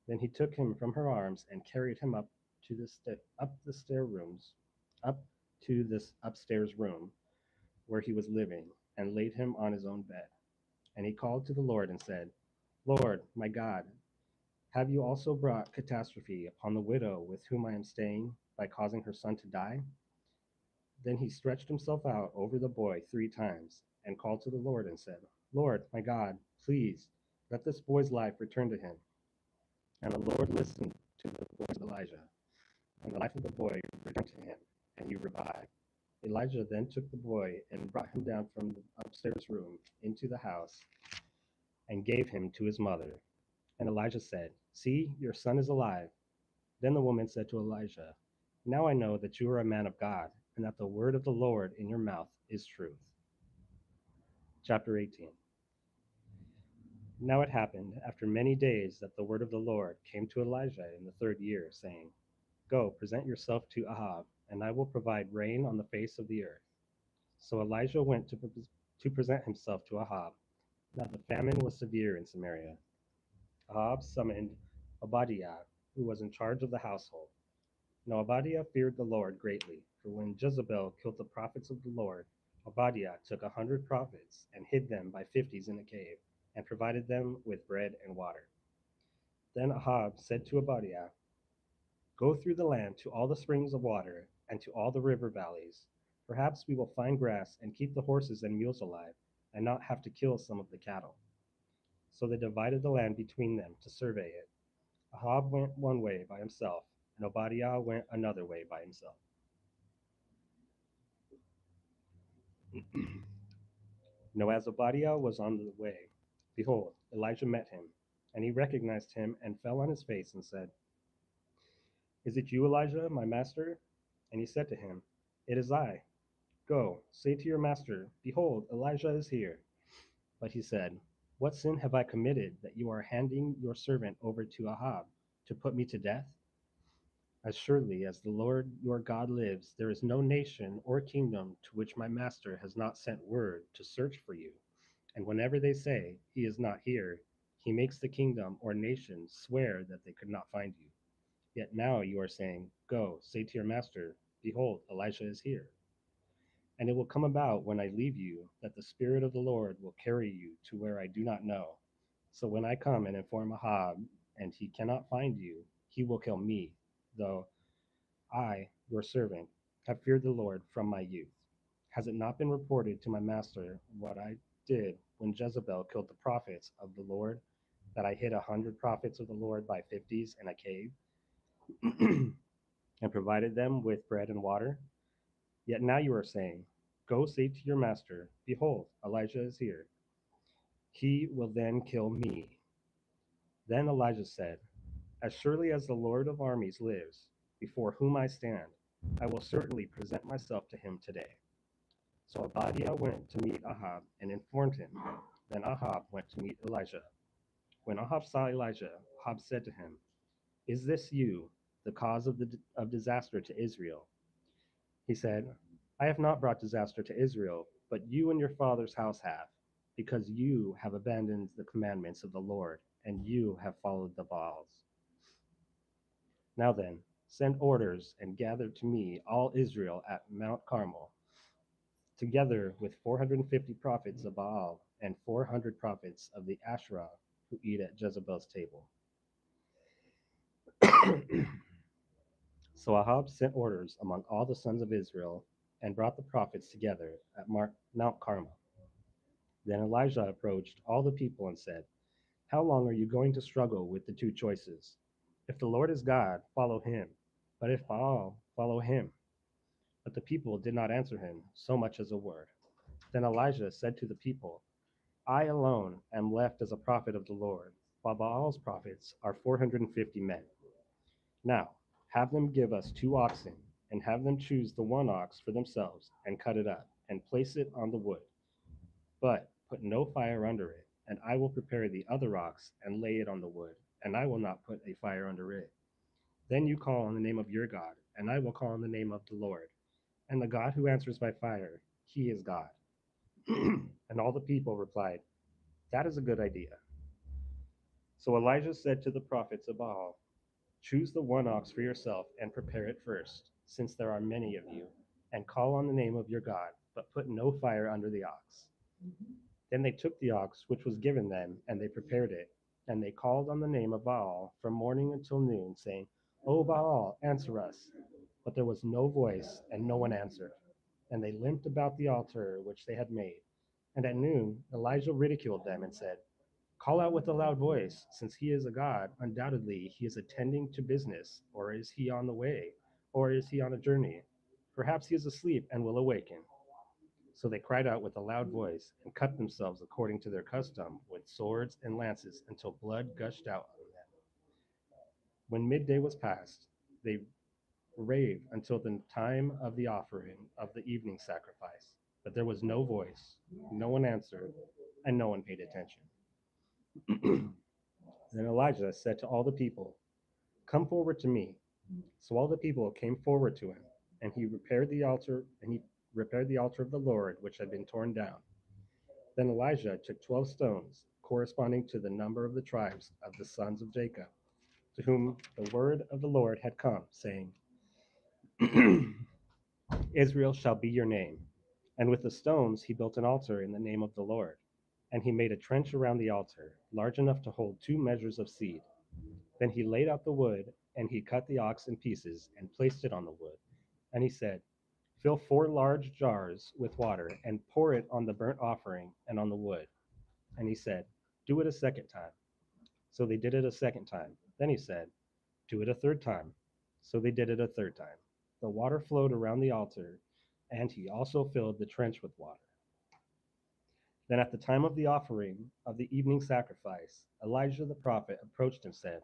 Speaker 2: Then he took him from her arms and carried him up to this upstairs room where he was living, and laid him on his own bed. And he called to the Lord and said, Lord, my God, have you also brought catastrophe upon the widow with whom I am staying by causing her son to die? Then he stretched himself out over the boy 3 times and called to the Lord and said, Lord, my God, please let this boy's life return to him. And the Lord listened to the voice of Elijah, and the life of the boy returned to him, and he revived. Elijah then took the boy and brought him down from the upstairs room into the house and gave him to his mother. And Elijah said, See, your son is alive. Then the woman said to Elijah, Now I know that you are a man of God, and that the word of the Lord in your mouth is truth. Chapter 18. Now it happened after many days that the word of the Lord came to Elijah in the 3rd year, saying, Go, present yourself to Ahab, and I will provide rain on the face of the earth. So Elijah went to present himself to Ahab. Now the famine was severe in Samaria. Ahab summoned Obadiah, who was in charge of the household. Now Obadiah feared the Lord greatly, for when Jezebel killed the prophets of the Lord, Obadiah took 100 prophets and hid them by fifties in a cave, and provided them with bread and water. Then Ahab said to Obadiah, "Go through the land to all the springs of water and to all the river valleys. Perhaps we will find grass and keep the horses and mules alive, and not have to kill some of the cattle." So they divided the land between them to survey it. Ahab went one way by himself, and Obadiah went another way by himself. Now, as Obadiah was on the way, behold, Elijah met him, and he recognized him and fell on his face and said, "Is it you, Elijah, my master?" And he said to him, "It is I. Go, say to your master, Behold, Elijah is here." But he said, "What sin have I committed that you are handing your servant over to Ahab to put me to death? As surely as the Lord your God lives, there is no nation or kingdom to which my master has not sent word to search for you. And whenever they say, 'He is not here,' he makes the kingdom or nation swear that they could not find you. Yet now you are saying, 'Go, say to your master, Behold, Elijah is here.' And it will come about when I leave you that the Spirit of the Lord will carry you to where I do not know. So when I come and inform Ahab, and he cannot find you, he will kill me, though I, your servant, have feared the Lord from my youth. Has it not been reported to my master what I did when Jezebel killed the prophets of the Lord, that I hid 100 prophets of the Lord by fifties in a cave, and provided them with bread and water? Yet now you are saying, 'Go say to your master, Behold, Elijah is here.' He will then kill me." Then Elijah said, "As surely as the Lord of armies lives, before whom I stand, I will certainly present myself to him today." So Obadiah went to meet Ahab and informed him. Then Ahab went to meet Elijah. When Ahab saw Elijah, Ahab said to him, "Is this you, the cause of disaster to Israel?" He said, "I have not brought disaster to Israel, but you and your father's house have, because you have abandoned the commandments of the Lord, and you have followed the Baals. Now then, send orders and gather to me all Israel at Mount Carmel, together with 450 prophets of Baal and 400 prophets of the Asherah who eat at Jezebel's table." So Ahab sent orders among all the sons of Israel and brought the prophets together at Mount Carmel. Then Elijah approached all the people and said, "How long are you going to struggle with the two choices? If the Lord is God, follow him, but if Baal, follow him." But the people did not answer him so much as a word. Then Elijah said to the people, "I alone am left as a prophet of the Lord, while Baal's prophets are 450 men. Now, have them give us 2 oxen, and have them choose the one ox for themselves, and cut it up, and place it on the wood. But put no fire under it, and I will prepare the other ox, and lay it on the wood, and I will not put a fire under it. Then you call on the name of your God, and I will call on the name of the Lord. And the God who answers by fire, he is God." And all the people replied, "That is a good idea." So Elijah said to the prophets of Baal, "Choose the one ox for yourself and prepare it first, since there are many of you, and call on the name of your God, but put no fire under the ox." Then they took the ox which was given them, and they prepared it. And they called on the name of Baal from morning until noon, saying, "O Baal, answer us." But there was no voice, and no one answered. And they limped about the altar which they had made. And at noon Elijah ridiculed them and said, "Call out with a loud voice, since he is a god. Undoubtedly he is attending to business, or is he on the way, or is he on a journey? Perhaps he is asleep and will awaken." So they cried out with a loud voice, and cut themselves according to their custom with swords and lances, until blood gushed out on them. When midday was past, they raved until the time of the offering of the evening sacrifice. But there was no voice, no one answered, and no one paid attention. Then Elijah said to all the people, "Come forward to me." So all the people came forward to him, and he repaired the altar of the Lord which had been torn down. Then Elijah took 12 stones, corresponding to the number of the tribes of the sons of Jacob, to whom the word of the Lord had come, saying, "Israel shall be your name." And with the stones he built an altar in the name of the Lord. And he made a trench around the altar, large enough to hold 2 measures of seed. Then he laid out the wood, and he cut the ox in pieces and placed it on the wood. And he said, fill 4 large jars with water and pour it on the burnt offering and on the wood. And he said, do it a second time. So they did it a second time. Then he said, do it a third time. So they did it a third time. The water flowed around the altar, and he also filled the trench with water. Then at the time of the offering of the evening sacrifice, Elijah the prophet approached and said,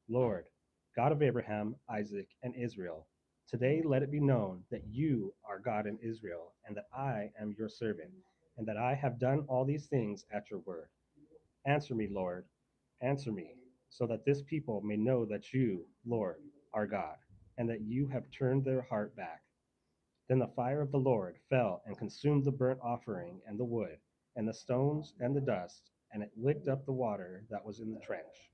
Speaker 2: Lord, God of Abraham, Isaac, and Israel, today let it be known that you are God in Israel, and that I am your servant, and that I have done all these things at your word. Answer me, Lord, answer me, so that this people may know that you, Lord, are God, and that you have turned their heart back. Then the fire of the Lord fell and consumed the burnt offering and the wood, and the stones and the dust, and it licked up the water that was in the trench.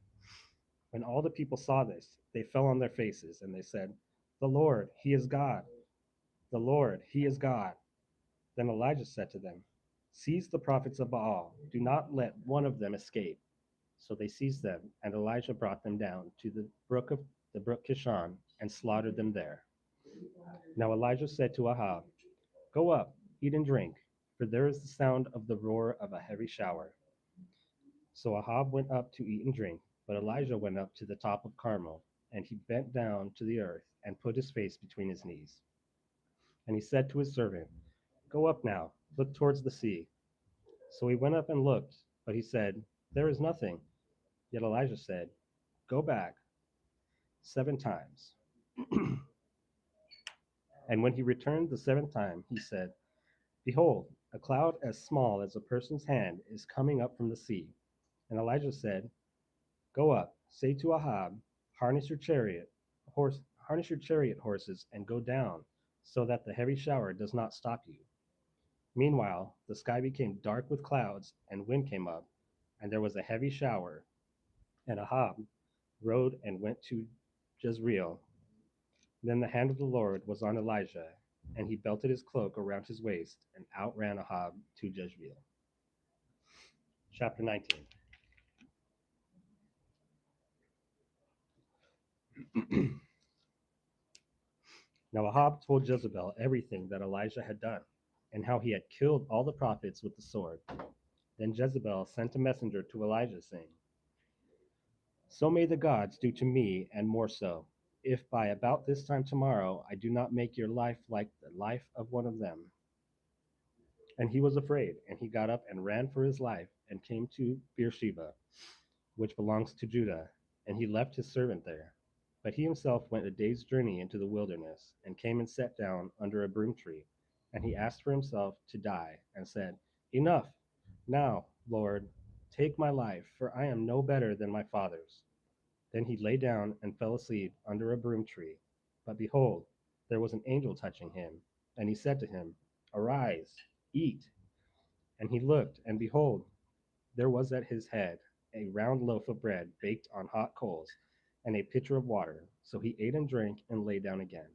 Speaker 2: When all the people saw this, they fell on their faces, and they said, the Lord, he is God. The Lord, he is God. Then Elijah said to them, seize the prophets of Baal. Do not let one of them escape. So they seized them, and Elijah brought them down to the brook Kishon and slaughtered them there. Now Elijah said to Ahab, go up, eat and drink, for there is the sound of the roar of a heavy shower. So Ahab went up to eat and drink, but Elijah went up to the top of Carmel, and he bent down to the earth and put his face between his knees. And he said to his servant, go up now, look towards the sea. So he went up and looked, but he said, there is nothing. Yet Elijah said, go back 7 times. And when he returned the 7th time, he said, behold, a cloud as small as a person's hand is coming up from the sea. And Elijah said, go up, say to Ahab, harness your chariot horses and go down, so that the heavy shower does not stop you. Meanwhile, the sky became dark with clouds, and wind came up, and there was a heavy shower. And Ahab rode and went to Jezreel. Then the hand of the Lord was on Elijah, and he belted his cloak around his waist and outran Ahab to Jezreel. Chapter 19. Now Ahab told Jezebel everything that Elijah had done, and how he had killed all the prophets with the sword. Then Jezebel sent a messenger to Elijah, saying, so may the gods do to me, and more so, if by about this time tomorrow I do not make your life like the life of one of them. And he was afraid, and he got up and ran for his life, and came to Beersheba, which belongs to Judah, and he left his servant there. But he himself went a day's journey into the wilderness, and came and sat down under a broom tree. And he asked for himself to die, and said, enough, now, Lord, take my life, for I am no better than my fathers. Then he lay down and fell asleep under a broom tree. But behold, there was an angel touching him, and he said to him, arise, eat. And he looked, and behold, there was at his head a round loaf of bread baked on hot coals, and a pitcher of water. So he ate and drank and lay down again.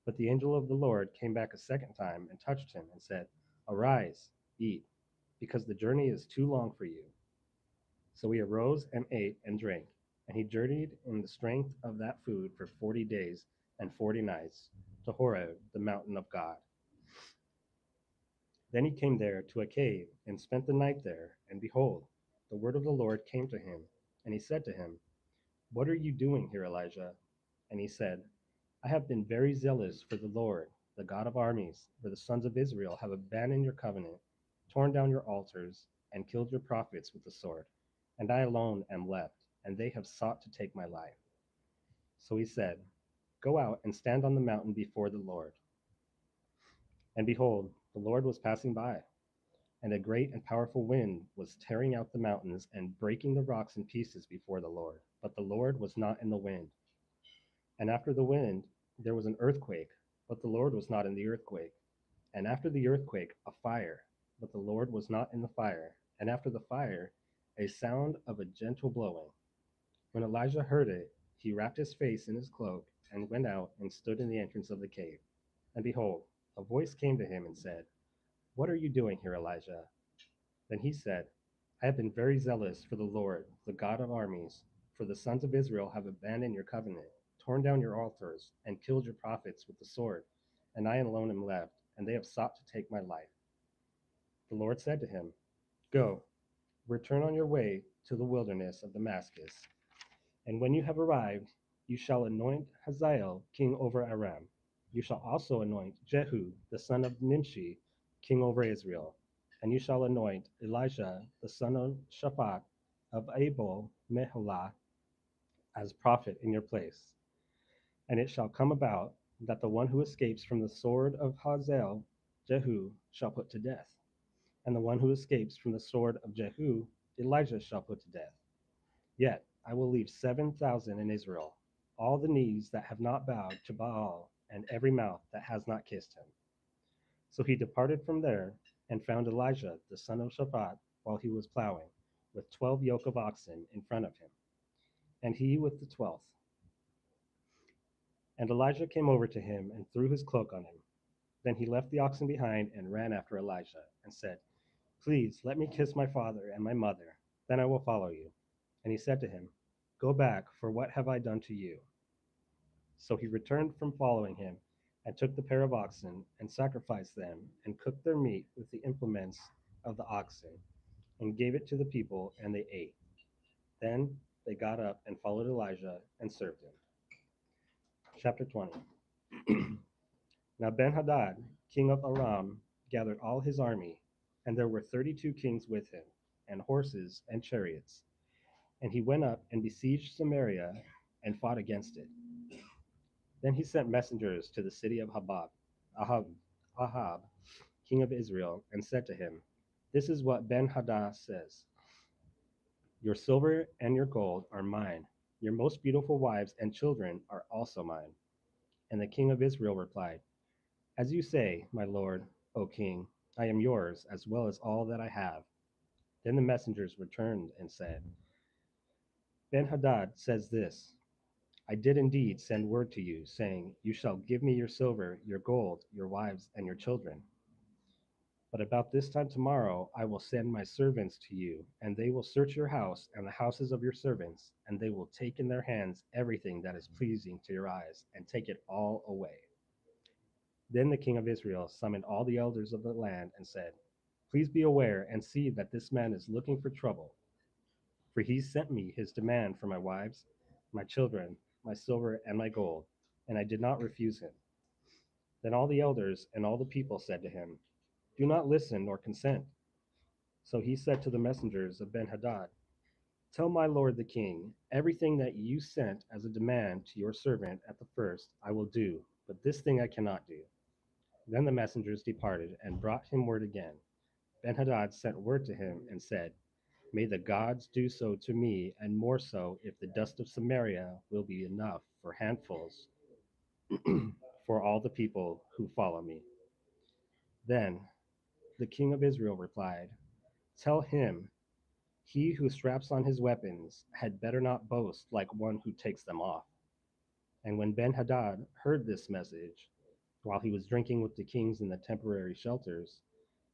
Speaker 2: But the angel of the Lord came back a second time and touched him and said, arise, eat, because the journey is too long for you. So he arose and ate and drank, and he journeyed in the strength of that food for 40 days and 40 nights to Horeb, the mountain of God. Then he came there to a cave and spent the night there, and behold, the word of the Lord came to him, and he said to him, what are you doing here, Elijah? And he said, I have been very zealous for the Lord, the God of armies, for the sons of Israel have abandoned your covenant, torn down your altars, and killed your prophets with the sword. And I alone am left, and they have sought to take my life. So he said, go out and stand on the mountain before the Lord. And behold, the Lord was passing by, and a great and powerful wind was tearing out the mountains and breaking the rocks in pieces before the Lord. But the Lord was not in the wind. And after the wind, there was an earthquake, but the Lord was not in the earthquake. And after the earthquake, a fire, but the Lord was not in the fire. And after the fire, a sound of a gentle blowing. When Elijah heard it, he wrapped his face in his cloak and went out and stood in the entrance of the cave. And behold, a voice came to him and said, What are you doing here, Elijah? Then he said, I have been very zealous for the Lord, the God of armies, for the sons of Israel have abandoned your covenant, torn down your altars, and killed your prophets with the sword, and I alone am left, and they have sought to take my life. The Lord said to him, Go, return on your way to the wilderness of Damascus, and when you have arrived, you shall anoint Hazael king over Aram. You shall also anoint Jehu the son of Nimshi king over Israel, and you shall anoint Elijah the son of Shaphat of Abel Meholah as prophet in your place. And it shall come about that the one who escapes from the sword of Hazael, Jehu shall put to death, and the one who escapes from the sword of Jehu, Elijah shall put to death. Yet I will leave 7,000 in Israel, all the knees that have not bowed to Baal, and every mouth that has not kissed him. So he departed from there and found Elijah the son of Shaphat while he was plowing, with 12 yoke of oxen in front of him, and he with the 12th. And Elijah came over to him and threw his cloak on him. Then he left the oxen behind and ran after Elijah, and said, Please let me kiss my father and my mother, then I will follow you. And he said to him, Go back, for what have I done to you? So he returned from following him, and took the pair of oxen, and sacrificed them, and cooked their meat with the implements of the oxen, and gave it to the people, and they ate. Then they got up and followed Elijah and served him. Chapter 20. Now Benhadad, king of Aram, gathered all his army, and there were 32 kings with him, and horses and chariots. And he went up and besieged Samaria and fought against it. Then he sent messengers to the city of Ahab, king of Israel, and said to him, This is what Ben-Hadad says, Your silver and your gold are mine. Your most beautiful wives and children are also mine. And the king of Israel replied, As you say, my lord, O king, I am yours, as well as all that I have. Then the messengers returned and said, Ben-Hadad says this, I did indeed send word to you, saying, You shall give me your silver, your gold, your wives, and your children. But about this time tomorrow I will send my servants to you, and they will search your house and the houses of your servants, and they will take in their hands everything that is pleasing to your eyes, and take it all away. Then the king of Israel summoned all the elders of the land and said, Please be aware and see that this man is looking for trouble, for he sent me his demand for my wives, my children, my silver, and my gold, and I did not refuse him. Then all the elders and all the people said to him, Do not listen nor consent. So he said to the messengers of Ben-Hadad, Tell my lord the king, everything that you sent as a demand to your servant at the first I will do, but this thing I cannot do. Then the messengers departed and brought him word again. Ben-Hadad sent word to him and said, May the gods do so to me, and more so if the dust of Samaria will be enough for handfuls for all the people who follow me. Then the king of Israel replied, Tell him, he who straps on his weapons had better not boast like one who takes them off. And when Ben-Hadad heard this message, while he was drinking with the kings in the temporary shelters,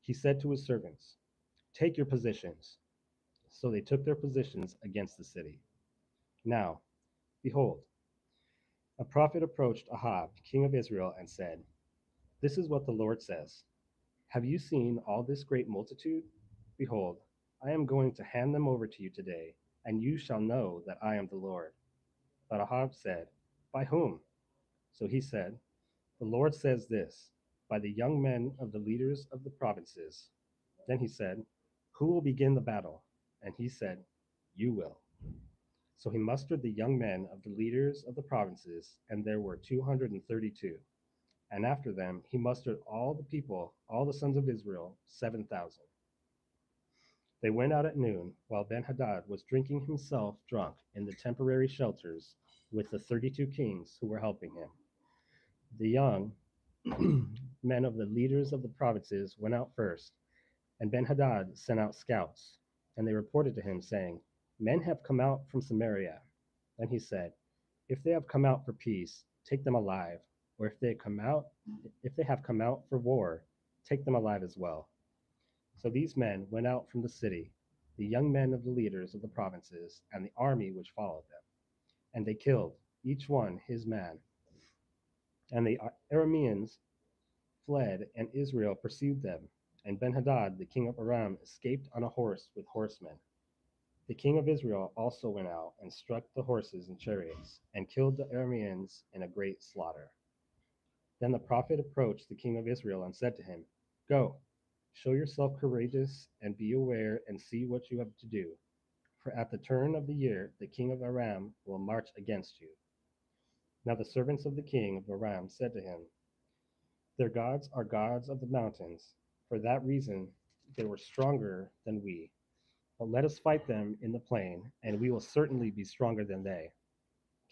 Speaker 2: he said to his servants, Take your positions. So they took their positions against the city. Now, behold, a prophet approached Ahab, king of Israel, and said, This is what the Lord says. Have you seen all this great multitude? Behold, I am going to hand them over to you today, and you shall know that I am the Lord. But Ahab said, By whom? So he said, The Lord says this, by the young men of the leaders of the provinces. Then he said, Who will begin the battle? And he said, You will. So he mustered the young men of the leaders of the provinces, and there were 232. And after them he mustered all the people, all the sons of Israel, 7,000. They went out at noon, while Ben-Hadad was drinking himself drunk in the temporary shelters with the 32 kings who were helping him. The young men of the leaders of the provinces went out first, and Ben-Hadad sent out scouts, and they reported to him, saying, Men have come out from Samaria. Then he said, If they have come out for peace, take them alive, or if they have come out for war, take them alive as well. So these men went out from the city, the young men of the leaders of the provinces, and the army which followed them. And they killed, each one his man. And the Arameans fled, and Israel pursued them. And Benhadad, the king of Aram, escaped on a horse with horsemen. The king of Israel also went out and struck the horses and chariots, and killed the Arameans in a great slaughter. Then the prophet approached the king of Israel and said to him, Go, show yourself courageous, and be aware and see what you have to do. For at the turn of the year the king of Aram will march against you. Now the servants of the king of Aram said to him, Their gods are gods of the mountains. For that reason they were stronger than we. But let us fight them in the plain, and we will certainly be stronger than they.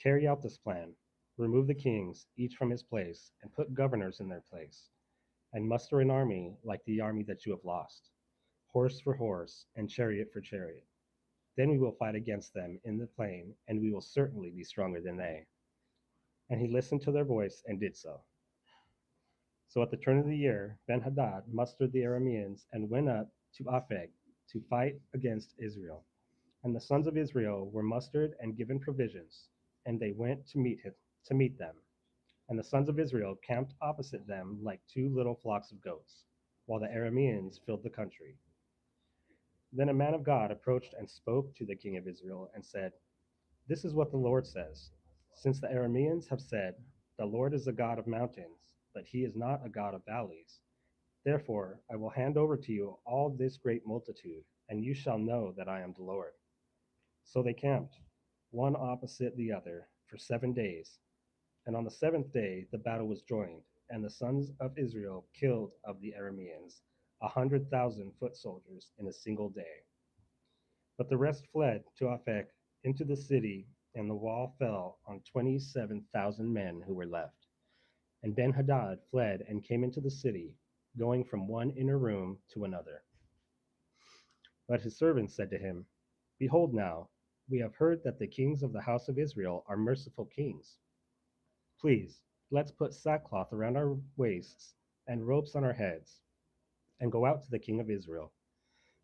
Speaker 2: Carry out this plan. Remove the kings, each from his place, and put governors in their place, and muster an army like the army that you have lost, horse for horse, and chariot for chariot. Then we will fight against them in the plain, and we will certainly be stronger than they. And he listened to their voice and did so. So at the turn of the year, Ben-Hadad mustered the Arameans and went up to Aphek to fight against Israel. And the sons of Israel were mustered and given provisions, and they went to meet them. And the sons of Israel camped opposite them like two little flocks of goats, while the Arameans filled the country. Then a man of God approached and spoke to the king of Israel and said, This is what the Lord says. Since the Arameans have said, The Lord is a God of mountains, but he is not a God of valleys. Therefore, I will hand over to you all this great multitude, and you shall know that I am the Lord. So they camped, one opposite the other, for 7 days. And on the seventh day the battle was joined, and the sons of Israel killed of the Arameans 100,000 foot soldiers in a single day. But the rest fled to Aphek into the city, and the wall fell on 27,000 men who were left. And Ben-Hadad fled and came into the city, going from one inner room to another. But his servants said to him, Behold now, we have heard that the kings of the house of Israel are merciful kings. Please, let's put sackcloth around our waists and ropes on our heads, and go out to the king of Israel.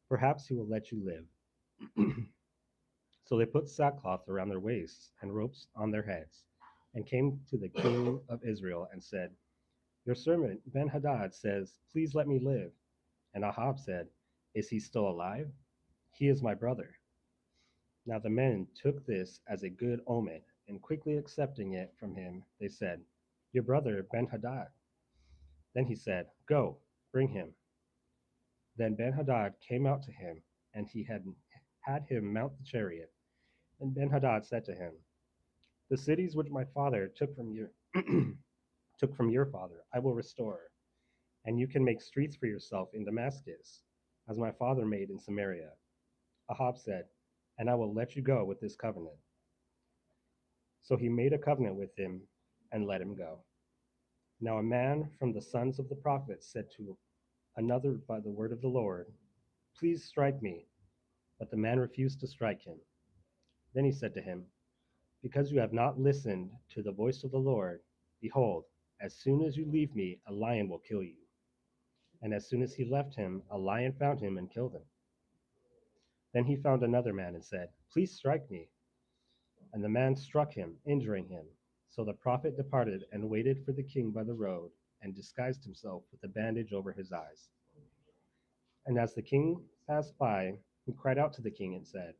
Speaker 2: Perhaps he will let you live. So they put sackcloth around their waists and ropes on their heads, and came to the king of Israel and said, Your servant Ben-Hadad says, Please let me live. And Ahab said, Is he still alive? He is my brother. Now the men took this as a good omen, and quickly accepting it from him, they said, Your brother Ben-Hadad. Then he said, Go, bring him. Then Ben-Hadad came out to him, and he had him mount the chariot. And Ben-Hadad said to him, The cities which my father took from you took from your father, I will restore, and you can make streets for yourself in Damascus, as my father made in Samaria. Ahab said, And I will let you go with this covenant. So he made a covenant with him and let him go. Now a man from the sons of the prophets said to another by the word of the Lord, Please strike me. But the man refused to strike him. Then he said to him, Because you have not listened to the voice of the Lord, behold, as soon as you leave me, a lion will kill you. And as soon as he left him, a lion found him and killed him. Then he found another man and said, Please strike me. And the man struck him, injuring him. So the prophet departed and waited for the king by the road, and disguised himself with a bandage over his eyes. And as the king passed by, he cried out to the king and said,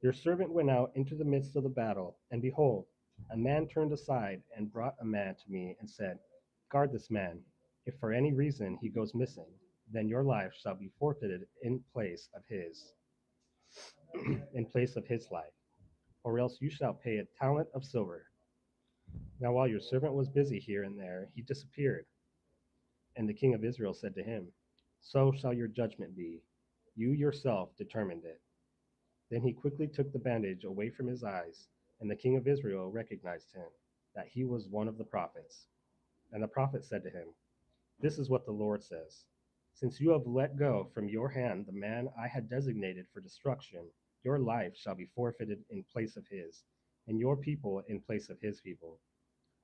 Speaker 2: Your servant went out into the midst of the battle, and behold, a man turned aside and brought a man to me and said, Guard this man. If for any reason he goes missing, then your life shall be forfeited in place of his, in place of his life, or else you shall pay a talent of silver. Now while your servant was busy here and there, he disappeared. And the king of Israel said to him, So shall your judgment be. You yourself determined it. Then he quickly took the bandage away from his eyes, and the king of Israel recognized him, that he was one of the prophets. And the prophet said to him, This is what the Lord says. Since you have let go from your hand the man I had designated for destruction, your life shall be forfeited in place of his, and your people in place of his people.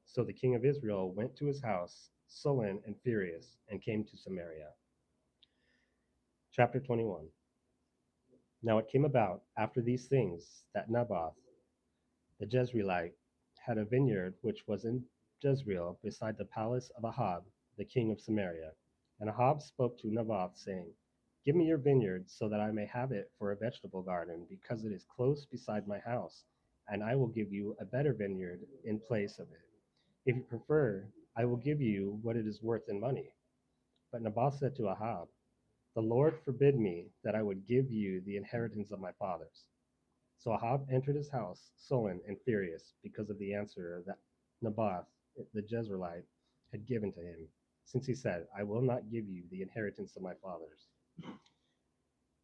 Speaker 2: So the king of Israel went to his house sullen and furious, and came to Samaria. Chapter 21. Now it came about after these things that Naboth, the Jezreelite, had a vineyard which was in Jezreel beside the palace of Ahab, the king of Samaria. And Ahab spoke to Naboth, saying, Give me your vineyard, so that I may have it for a vegetable garden, because it is close beside my house, and I will give you a better vineyard in place of it. If you prefer, I will give you what it is worth in money. But Naboth said to Ahab, The Lord forbid me that I would give you the inheritance of my fathers. So Ahab entered his house, sullen and furious, because of the answer that Naboth, the Jezreelite, had given to him, since he said, I will not give you the inheritance of my fathers.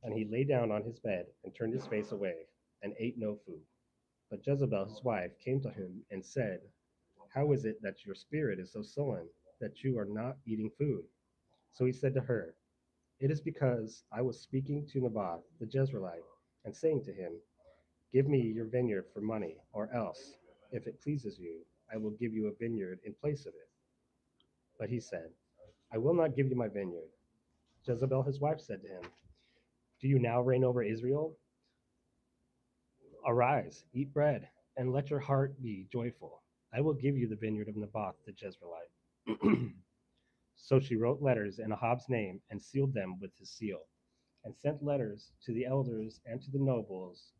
Speaker 2: And he lay down on his bed and turned his face away, and ate no food. But Jezebel his wife came to him and said, How is it that your spirit is so sullen, that you are not eating food? So he said to her, It is because I was speaking to Naboth the Jezreelite, and saying to him, Give me your vineyard for money, or else, if it pleases you, I will give you a vineyard in place of it. But he said, I will not give you my vineyard. Jezebel his wife said to him, Do you now reign over Israel? Arise, eat bread, and let your heart be joyful. I will give you the vineyard of Naboth the Jezreelite. So she wrote letters in Ahab's name and sealed them with his seal, and sent letters to the elders and to the nobles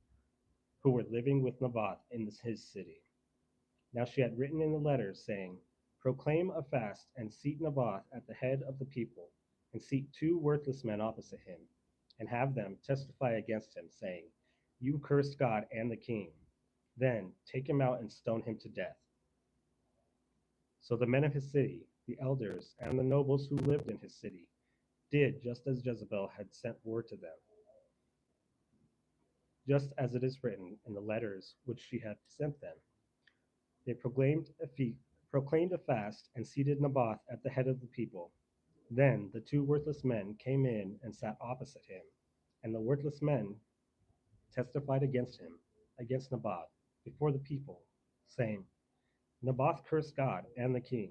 Speaker 2: who were living with Naboth in his city. Now she had written in the letters, saying, Proclaim a fast, and seat Naboth at the head of the people, and seat two worthless men opposite him, and have them testify against him, saying, You cursed God and the king. Then take him out and stone him to death. So the men of his city, the elders, and the nobles who lived in his city, did just as Jezebel had sent word to them, just as it is written in the letters which she had sent them. They proclaimed a fast, and seated Naboth at the head of the people. Then the two worthless men came in and sat opposite him, and the worthless men testified against him, against Naboth, before the people, saying, Naboth cursed God and the king.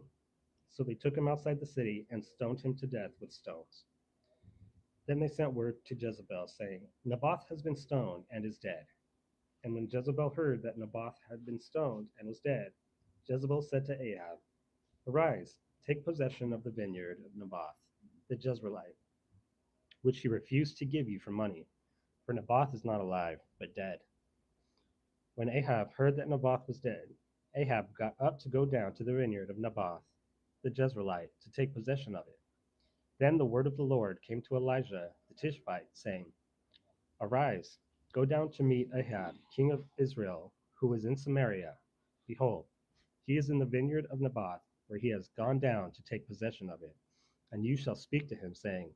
Speaker 2: So they took him outside the city and stoned him to death with stones. Then they sent word to Jezebel, saying, Naboth has been stoned and is dead. And when Jezebel heard that Naboth had been stoned and was dead, Jezebel said to Ahab, Arise, take possession of the vineyard of Naboth, the Jezreelite, which he refused to give you for money, for Naboth is not alive, but dead. When Ahab heard that Naboth was dead, Ahab got up to go down to the vineyard of Naboth, the Jezreelite, to take possession of it. Then the word of the Lord came to Elijah the Tishbite, saying, Arise, go down to meet Ahab, king of Israel, who is in Samaria. Behold, he is in the vineyard of Naboth, where he has gone down to take possession of it. And you shall speak to him, saying,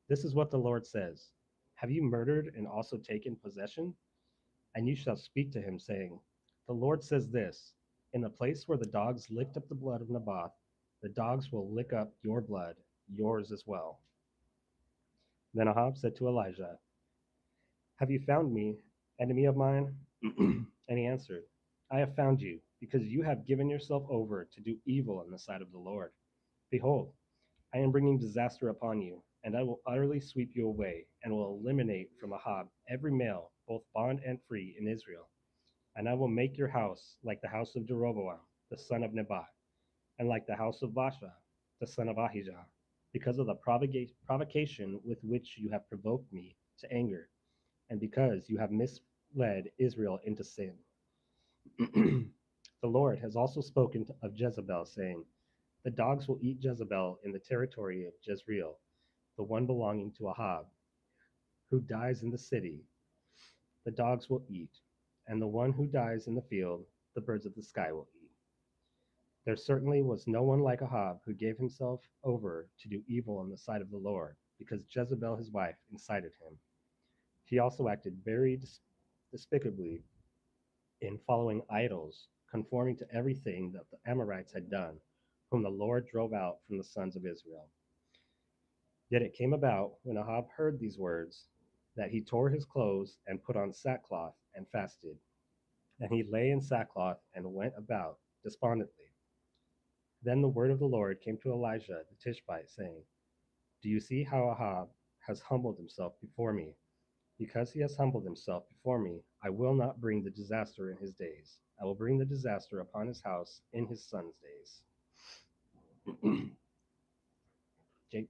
Speaker 2: This is what the Lord says. Have you murdered and also taken possession? And you shall speak to him, saying, The Lord says this, In the place where the dogs licked up the blood of Naboth, the dogs will lick up your blood, yours as well. Then Ahab said to Elijah, Have you found me, enemy of mine? And he answered, I have found you, because you have given yourself over to do evil in the sight of the Lord. Behold, I am bringing disaster upon you, and I will utterly sweep you away, and will eliminate from Ahab every male, both bond and free, in Israel. And I will make your house like the house of Jeroboam, the son of Nebat, and like the house of Baasha, the son of Ahijah, because of the provocation with which you have provoked me to anger, and because you have misled Israel into sin. The Lord has also spoken of Jezebel, saying, The dogs will eat Jezebel in the territory of Jezreel, the one belonging to Ahab, who dies in the city. The dogs will eat, and the one who dies in the field, the birds of the sky will eat. There certainly was no one like Ahab who gave himself over to do evil in the sight of the Lord, because Jezebel his wife incited him. He also acted very despicably in following idols, conforming to everything that the Amorites had done, whom the Lord drove out from the sons of Israel. Yet it came about, when Ahab heard these words, that he tore his clothes and put on sackcloth and fasted. And he lay in sackcloth and went about despondently. Then the word of the Lord came to Elijah the Tishbite, saying, Do you see how Ahab has humbled himself before me? Because he has humbled himself before me, I will not bring the disaster in his days. I will bring the disaster upon his house in his son's days. Jake.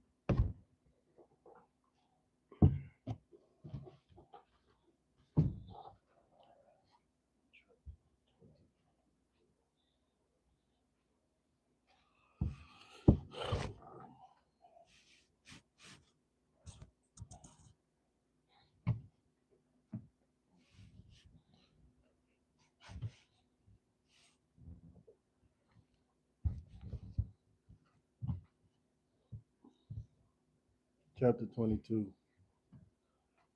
Speaker 3: Chapter 22.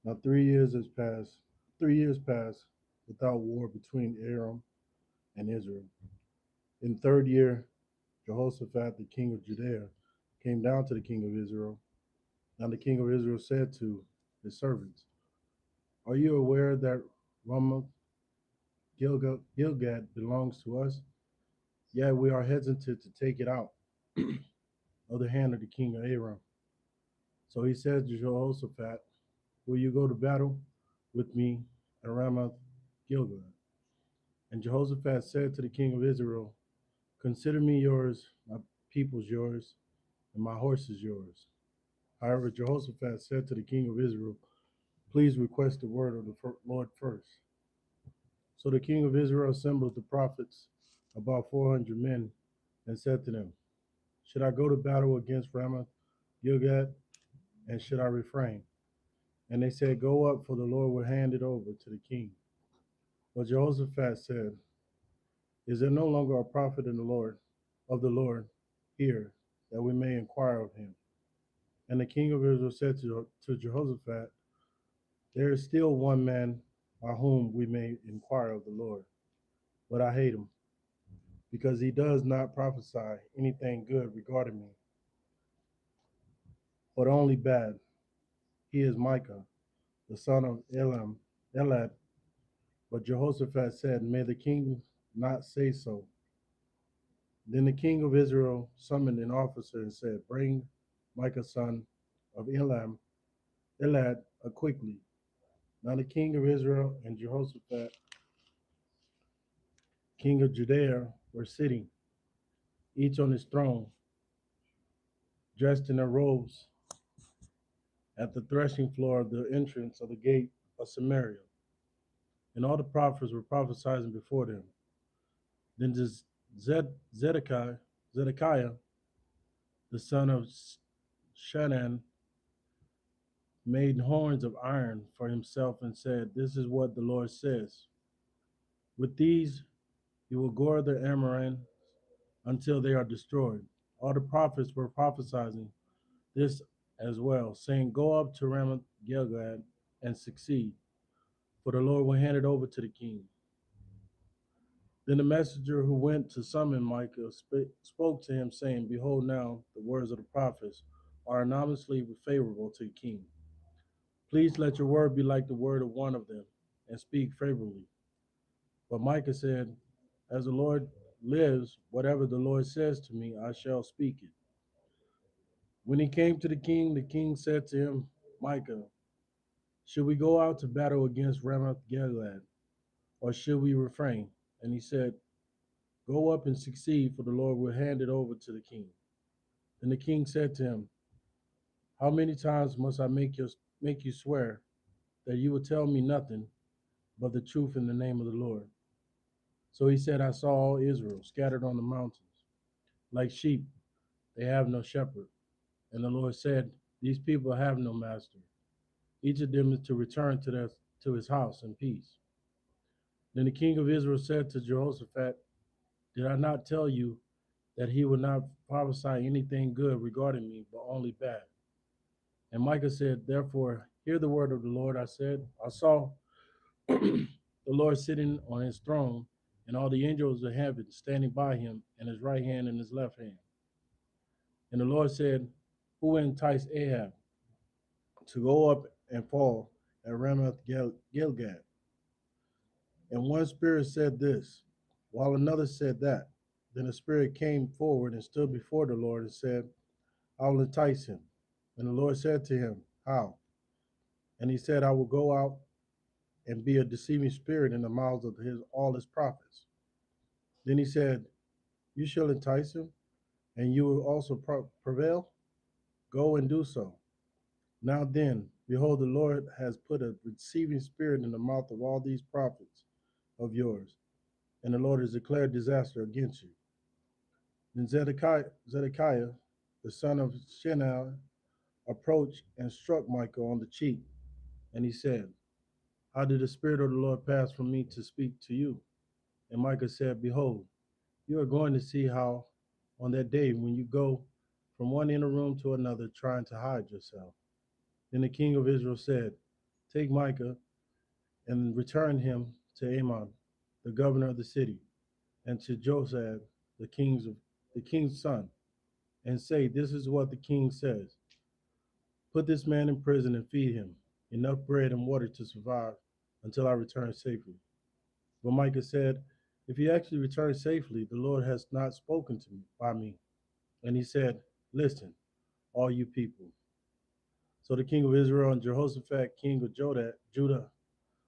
Speaker 3: Now 3 years has passed. 3 years passed without war between Aram and Israel. In the third year, Jehoshaphat, the king of Judea, came down to the king of Israel. Now the king of Israel said to his servants, Are you aware that Ramoth Gilgad belongs to us? Yet we are hesitant to take it out of the hand of the king of Aram. So he said to Jehoshaphat, Will you go to battle with me at Ramoth Gilgad? And Jehoshaphat said to the king of Israel, Consider me yours, my people's yours, and my horses yours. However, Jehoshaphat said to the king of Israel, Please request the word of the Lord first. So the king of Israel assembled the prophets, about 400 men, and said to them, Should I go to battle against Ramoth Gilgad, and should I refrain? And they said, Go up, for the Lord will hand it over to the king. But Jehoshaphat said, Is there no longer a prophet in the Lord here, that we may inquire of him? And the king of Israel said to Jehoshaphat, There is still one man by whom we may inquire of the Lord, but I hate him, because he does not prophesy anything good regarding me, but only bad. He is Micah, the son of Elad. But Jehoshaphat said, May the king not say so. Then the king of Israel summoned an officer and said, Bring Micah, son of Elad, quickly. Now the king of Israel and Jehoshaphat, king of Judea, were sitting, each on his throne, dressed in their robes, at the threshing floor of the entrance of the gate of Samaria. And all the prophets were prophesying before them. Then Zedekiah, the son of Shanan, made horns of iron for himself and said, This is what the Lord says. With these you will gore the Amorites until they are destroyed. All the prophets were prophesying this as well, saying, Go up to Ramoth Gilgad and succeed, for the Lord will hand it over to the king. Then the messenger who went to summon Micah spoke to him, saying, Behold, now the words of the prophets are enormously favorable to the king. Please let your word be like the word of one of them, and speak favorably. But Micah said, As the Lord lives, whatever the Lord says to me, I shall speak it. When he came to the king said to him, Micah, should we go out to battle against Ramoth Gilead, or should we refrain? And he said, Go up and succeed, for the Lord will hand it over to the king. Then the king said to him, How many times must I make you swear that you will tell me nothing but the truth in the name of the Lord? So he said, I saw all Israel scattered on the mountains, like sheep, they have no shepherd. And the Lord said, These people have no master. Each of them is to return to his house in peace. Then the king of Israel said to Jehoshaphat, Did I not tell you that he would not prophesy anything good regarding me, but only bad? And Micah said, Therefore, hear the word of the Lord. I saw the Lord sitting on his throne, and all the angels of heaven standing by him, and his right hand and his left hand. And the Lord said, Who enticed Ahab to go up and fall at Ramoth Gilgad? And one spirit said this, while another said that. Then the spirit came forward and stood before the Lord and said, I will entice him. And the Lord said to him, How? And he said, I will go out and be a deceiving spirit in the mouths of all his prophets. Then he said, You shall entice him, and you will also prevail. Go and do so. Now then, behold, the Lord has put a deceiving spirit in the mouth of all these prophets of yours, and the Lord has declared disaster against you. Then Zedekiah, the son of Shenai, approached and struck Michael on the cheek, and he said, How did the Spirit of the Lord pass from me to speak to you? And Micah said, Behold, you are going to see how on that day when you go from one inner room to another trying to hide yourself. Then the king of Israel said, Take Micah and return him to Amon, the governor of the city, and to Josab, the king's son, and say, This is what the king says. Put this man in prison and feed him enough bread and water to survive until I return safely. But Micah said, If he actually returns safely, the Lord has not spoken to me by me. And he said, Listen, all you people. So the king of Israel and Jehoshaphat, king of Judah,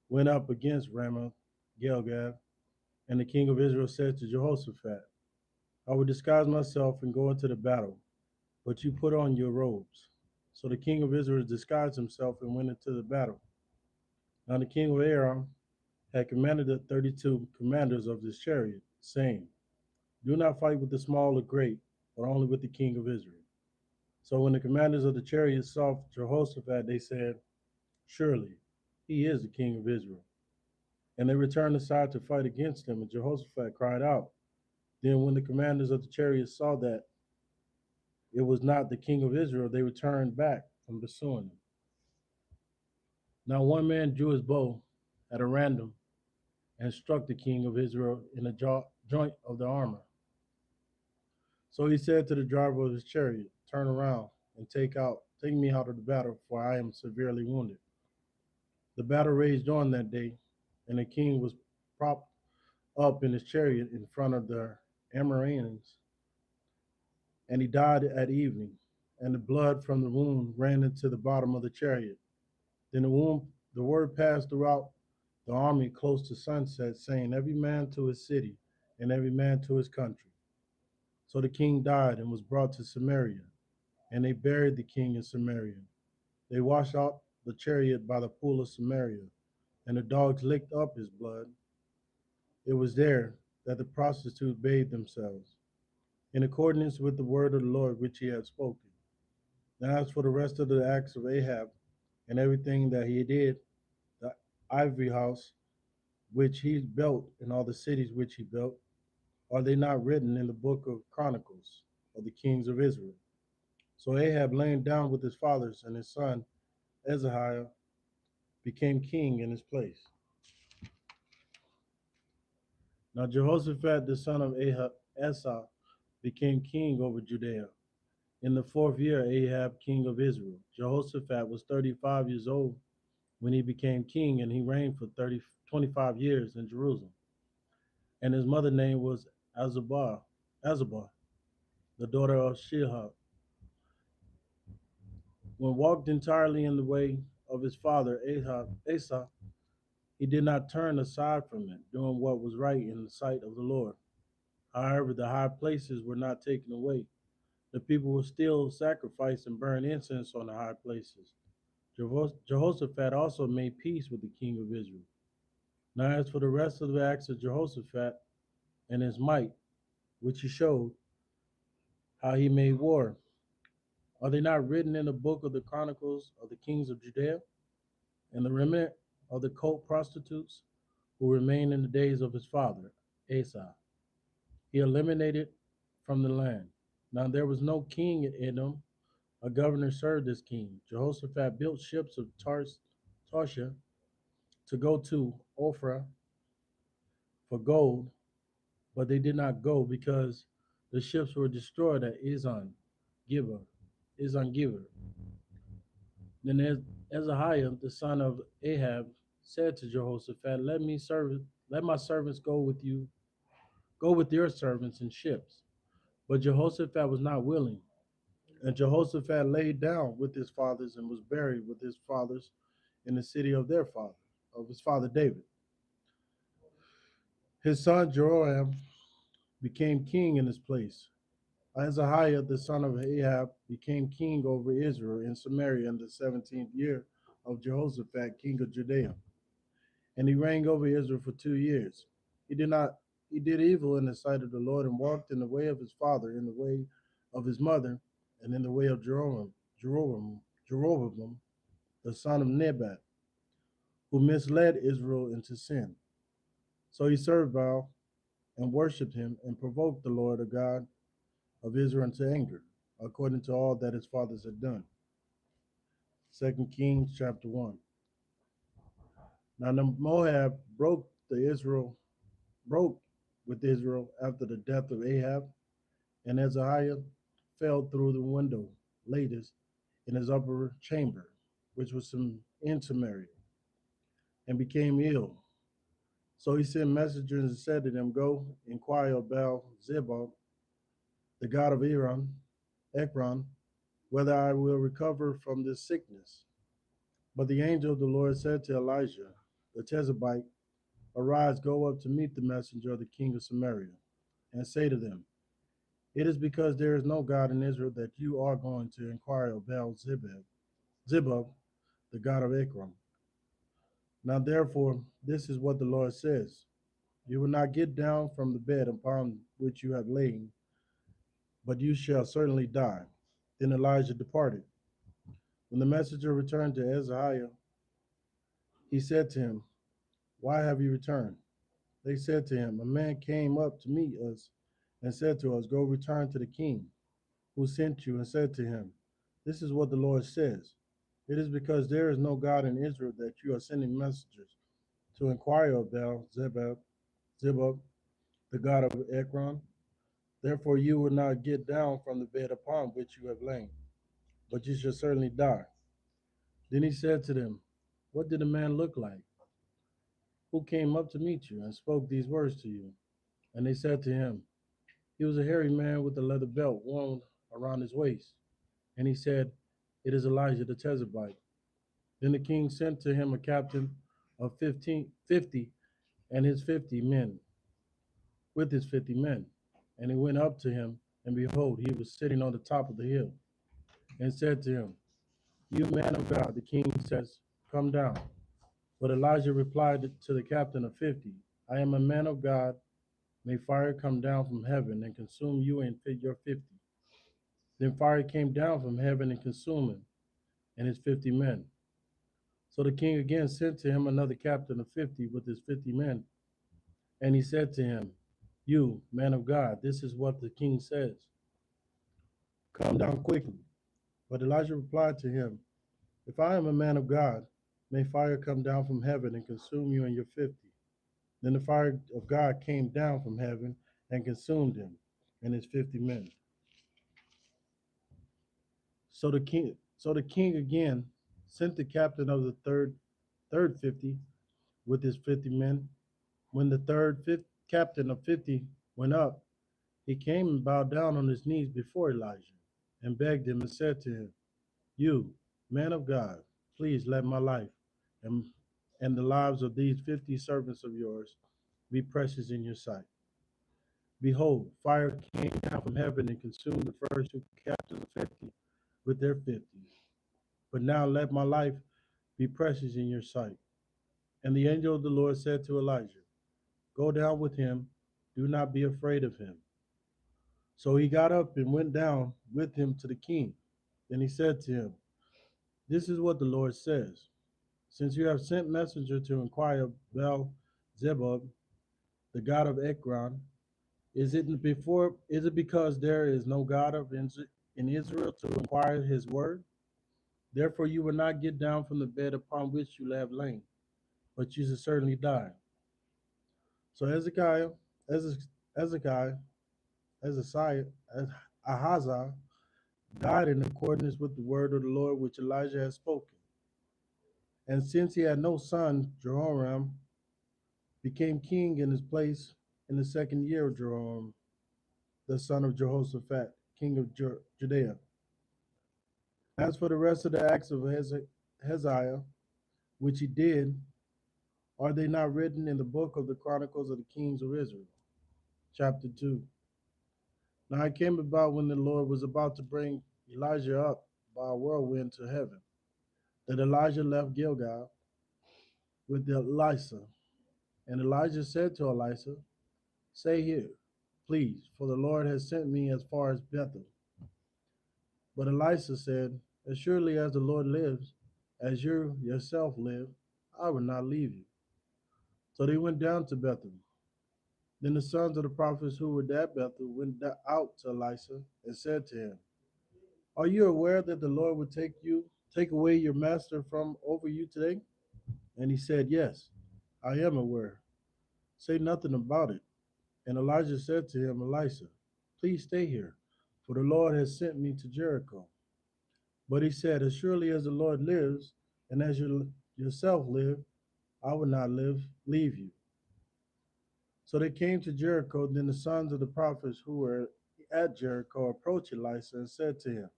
Speaker 3: went up against Ramoth Gilead. And the king of Israel said to Jehoshaphat, I will disguise myself and go into the battle, but you put on your robes. So the king of Israel disguised himself and went into the battle. Now the king of Aram had commanded the 32 commanders of his chariot, saying, Do not fight with the small or great, but only with the king of Israel. So when the commanders of the chariots saw Jehoshaphat, they said, Surely he is the king of Israel. And they returned aside to fight against him, and Jehoshaphat cried out. Then when the commanders of the chariots saw that it was not the king of Israel, they returned back from pursuing him. Now one man drew his bow at a random and struck the king of Israel in the joint of the armor. So he said to the driver of his chariot, Turn around and take me out of the battle, for I am severely wounded. The battle raged on that day, and the king was propped up in his chariot in front of the Amorians, and he died at evening, and the blood from the wound ran into the bottom of the chariot. Then the word passed throughout the army close to sunset, saying, Every man to his city, and every man to his country. So the king died and was brought to Samaria, and they buried the king in Samaria. They washed out the chariot by the pool of Samaria, and the dogs licked up his blood. It was there that the prostitutes bathed themselves, in accordance with the word of the Lord which he had spoken. Now as for the rest of the acts of Ahab and everything that he did, the ivory house which he built and all the cities which he built, are they not written in the book of Chronicles of the kings of Israel? So Ahab laying down with his fathers, and his son Ahaziah became king in his place. Now Jehoshaphat the son of Asa became king over Judea. In the 4th year, Ahab king of Israel. Jehoshaphat was 35 years old when he became king, and he reigned for 25 years in Jerusalem. And his mother's name was Azubah, the daughter of Shilha. When walked entirely in the way of his father Asa, he did not turn aside from it, doing what was right in the sight of the Lord. However, the high places were not taken away. The people will still sacrifice and burn incense on the high places. Jehoshaphat also made peace with the king of Israel. Now, as for the rest of the acts of Jehoshaphat and his might, which he showed, how he made war, are they not written in the book of the Chronicles of the kings of Judea? And the remnant of the cult prostitutes who remained in the days of his father, Asa, he eliminated from the land. Now there was no king in Edom. A governor served as king. Jehoshaphat built ships of Tarshish to go to Ophrah for gold, but they did not go because the ships were destroyed at Giver. Then Ahaziah, the son of Ahab, said to Jehoshaphat, Let my servants go Go with your servants and ships. But Jehoshaphat was not willing. And Jehoshaphat laid down with his fathers and was buried with his fathers in the city of their father, of his father David. His son Jehoram became king in his place. Ahaziah, the son of Ahab, became king over Israel in Samaria in the 17th year of Jehoshaphat, king of Judea. And he reigned over Israel for 2 years. He did not he did evil in the sight of the Lord and walked in the way of his father, in the way of his mother, and in the way of Jeroboam, the son of Nebat, who misled Israel into sin. So he served Baal and worshipped him and provoked the Lord, the God of Israel, into anger, according to all that his fathers had done. 2 Kings chapter 1. Now the Moab broke with Israel after the death of Ahab, and Ahaziah fell through the window lattice in his upper chamber, which was in Samaria, and became ill. So he sent messengers and said to them, Go inquire of Baal Zebub, the god of Ekron, whether I will recover from this sickness. But the angel of the Lord said to Elijah, the Tishbite, Arise, go up to meet the messenger of the king of Samaria, and say to them, It is because there is no God in Israel that you are going to inquire of Baal Zebub, the god of Ekron. Now therefore, this is what the Lord says. You will not get down from the bed upon which you have lain, but you shall certainly die. Then Elijah departed. When the messenger returned to Ahaziah, he said to him, Why have you returned? They said to him, A man came up to meet us and said to us, Go return to the king who sent you, and said to him, This is what the Lord says. It is because there is no God in Israel that you are sending messengers to inquire of Baal Zebub, the god of Ekron. Therefore you will not get down from the bed upon which you have lain, but you shall certainly die. Then he said to them, What did the man look like? Who came up to meet you and spoke these words to you? And they said to him, He was a hairy man with a leather belt wound around his waist. And he said, It is Elijah the Tishbite. Then the king sent to him a captain of 50 and his 50 men, with his 50 men. And he went up to him, and behold, he was sitting on the top of the hill, and said to him, You man of God, the king says, Come down. But Elijah replied to the captain of 50, I am a man of God. May fire come down from heaven and consume you and your 50. Then fire came down from heaven and consumed him and his 50 men. So the king again sent to him another captain of 50 with his 50 men. And he said to him, You, man of God, this is what the king says. Come down quickly. But Elijah replied to him, If I am a man of God, may fire come down from heaven and consume you and your 50. Then the fire of God came down from heaven and consumed him and his 50 men. So the king again sent the captain of the third 50 with his 50 men. When the captain of 50 went up, he came and bowed down on his knees before Elijah and begged him and said to him, You, man of God, please let my life and, and the lives of these 50 servants of yours be precious in your sight. Behold, fire came down from heaven and consumed the first two captains of 50 with their 50s. But now let my life be precious in your sight. And the angel of the Lord said to Elijah, Go down with him, do not be afraid of him. So he got up and went down with him to the king. Then he said to him, This is what the Lord says. Since you have sent messenger to inquire of Baal Zebub, the god of Ekron, is it because there is no God in Israel to inquire his word? Therefore you will not get down from the bed upon which you have lain, but you shall certainly die. So Hezekiah, Ahaziah died in accordance with the word of the Lord which Elijah had spoken. And since he had no son, Jehoram became king in his place in the 2nd year of Jehoram, the son of Jehoshaphat, king of Judea. As for the rest of the acts of Hezekiah, which he did, are they not written in the book of the Chronicles of the Kings of Israel? Chapter 2. Now it came about when the Lord was about to bring Elijah up by a whirlwind to heaven, that Elijah left Gilgal with Elisha. And Elijah said to Elisha, "Stay here, please, for the Lord has sent me as far as Bethel." But Elisha said, "As surely as the Lord lives, as you yourself live, I will not leave you." So they went down to Bethel. Then the sons of the prophets who were at Bethel went out to Elisha and said to him, "Are you aware that the Lord would take away your master from over you today?" And he said, "Yes, I am aware. Say nothing about it." And Elijah said to him, "Elisha, please stay here, for the Lord has sent me to Jericho." But he said, "As surely as the Lord lives, and as you yourself live, I will not leave you." So they came to Jericho. Then the sons of the prophets who were at Jericho approached Elisha and said to him,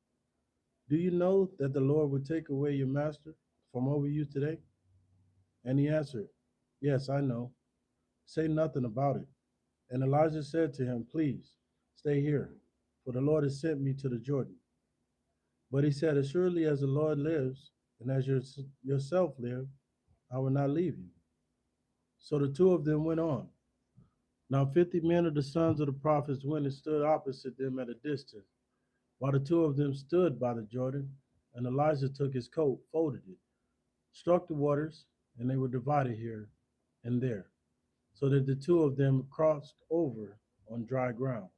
Speaker 3: "Do you know that the Lord would take away your master from over you today?" And he answered, "Yes, I know. Say nothing about it." And Elijah said to him, "Please stay here, for the Lord has sent me to the Jordan." But he said, "As surely as the Lord lives, and as yourself live, I will not leave you." So the two of them went on. Now 50 men of the sons of the prophets went and stood opposite them at a distance, while the two of them stood by the Jordan. And Elijah took his coat, folded it, struck the waters, and they were divided here and there, so that the two of them crossed over on dry ground.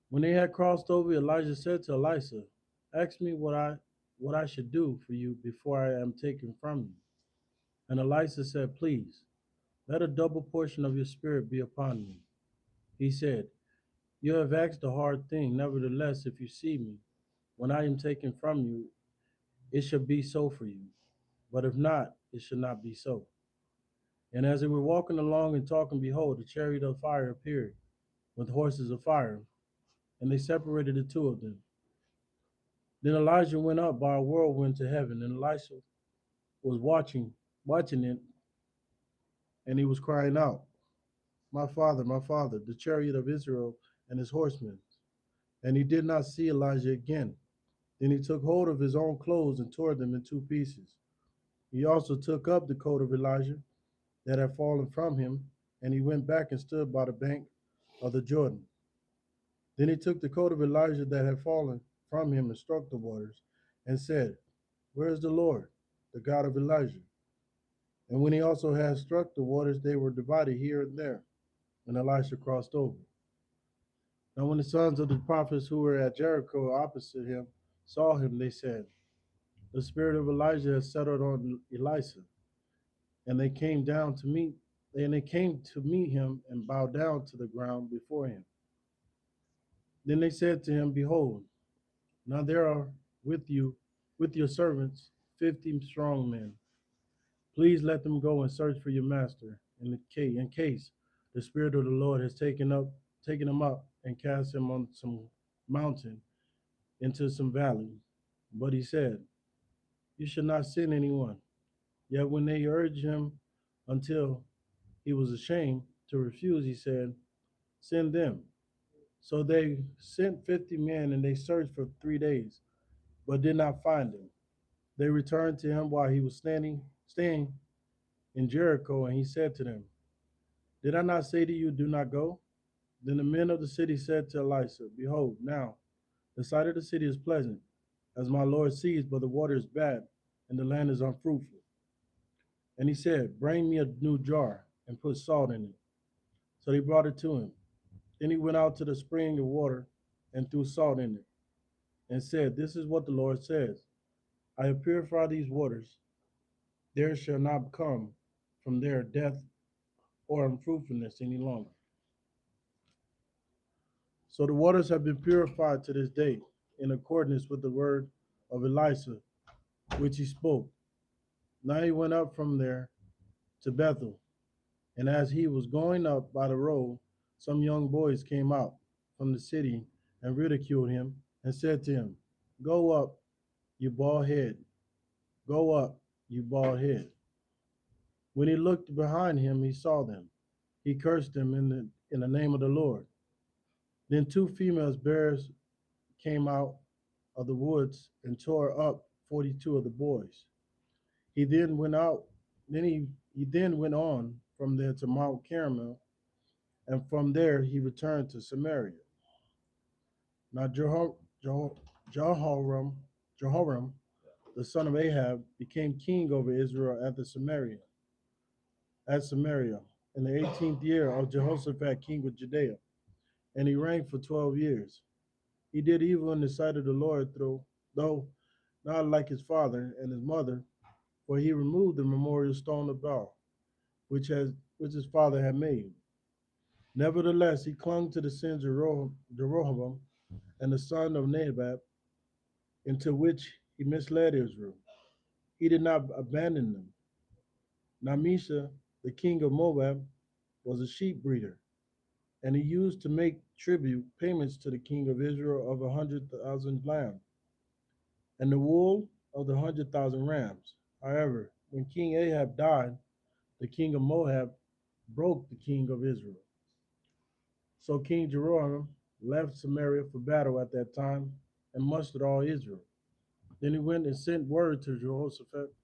Speaker 3: When they had crossed over, Elijah said to Elisha, "Ask me what I should do for you before I am taken from you." And Elisha said, "Please, let a double portion of your spirit be upon me." He said, "You have asked a hard thing. Nevertheless, if you see me, when I am taken from you, it shall be so for you. But if not, it shall not be so." And as they were walking along and talking, behold, a chariot of fire appeared with horses of fire, and they separated the two of them. Then Elijah went up by a whirlwind to heaven, and Elisha was watching it, and he was crying out, my father, the chariot of Israel and his horsemen." And he did not see Elijah again. Then he took hold of his own clothes and tore them in two pieces. He also took up the coat of Elijah that had fallen from him, and he went back and stood by the bank of the Jordan. Then he took the coat of Elijah that had fallen from him and struck the waters, and said, "Where is the Lord, the God of Elijah?" And when he also had struck the waters, they were divided here and there, and Elisha crossed over. Now when the sons of the prophets who were at Jericho opposite him saw him, they said, "The spirit of Elijah has settled on Elisha." And they came to meet him and bowed down to the ground before him. Then they said to him, "Behold, now there are with your servants 50 strong men. Please let them go and search for your master in case the Spirit of the Lord has taken him up and cast him on some mountain into some valley." But he said, "You should not send anyone." Yet when they urged him until he was ashamed to refuse, he said, "Send them." So they sent 50 men, and they searched for 3 days, but did not find him. They returned to him while he was staying in Jericho, and he said to them, "Did I not say to you, do not go?" Then the men of the city said to Elisha, "Behold, now the sight of the city is pleasant, as my Lord sees, but the water is bad, and the land is unfruitful." And he said, "Bring me a new jar, and put salt in it." So they brought it to him. Then he went out to the spring of water, and threw salt in it, and said, "This is what the Lord says, I have purified these waters. There shall not come from there death or unfruitfulness any longer." So the waters have been purified to this day, in accordance with the word of Elisha, which he spoke. Now he went up from there to Bethel, And as he was going up by the road, some young boys came out from the city and ridiculed him and said to him, "Go up, you bald head. Go up, you bald head." When he looked behind him, he saw them. He cursed them in the name of the Lord. Then two female bears came out of the woods and tore up 42 of the boys. He then went out. He then went on from there to Mount Carmel, and from there he returned to Samaria. Now Jehoram, Jehoram, the son of Ahab, became king over Israel at Samaria, in the 18th year of Jehoshaphat, king of Judea, and he reigned for 12 years. He did evil in the sight of the Lord, though not like his father and his mother, for he removed the memorial stone of Baal, which his father had made. Nevertheless, he clung to the sins of Jeroboam and the son of Naboth, into which he misled Israel. He did not abandon them. Namisha, the king of Moab, was a sheep breeder, and he used to make tribute payments to the king of Israel of 100,000 lambs and the wool of the 100,000 rams. However, when King Ahab died, the king of Moab broke the king of Israel. So King Jeroboam left Samaria for battle at that time and mustered all Israel. Then he went and sent word to Jehoshaphat,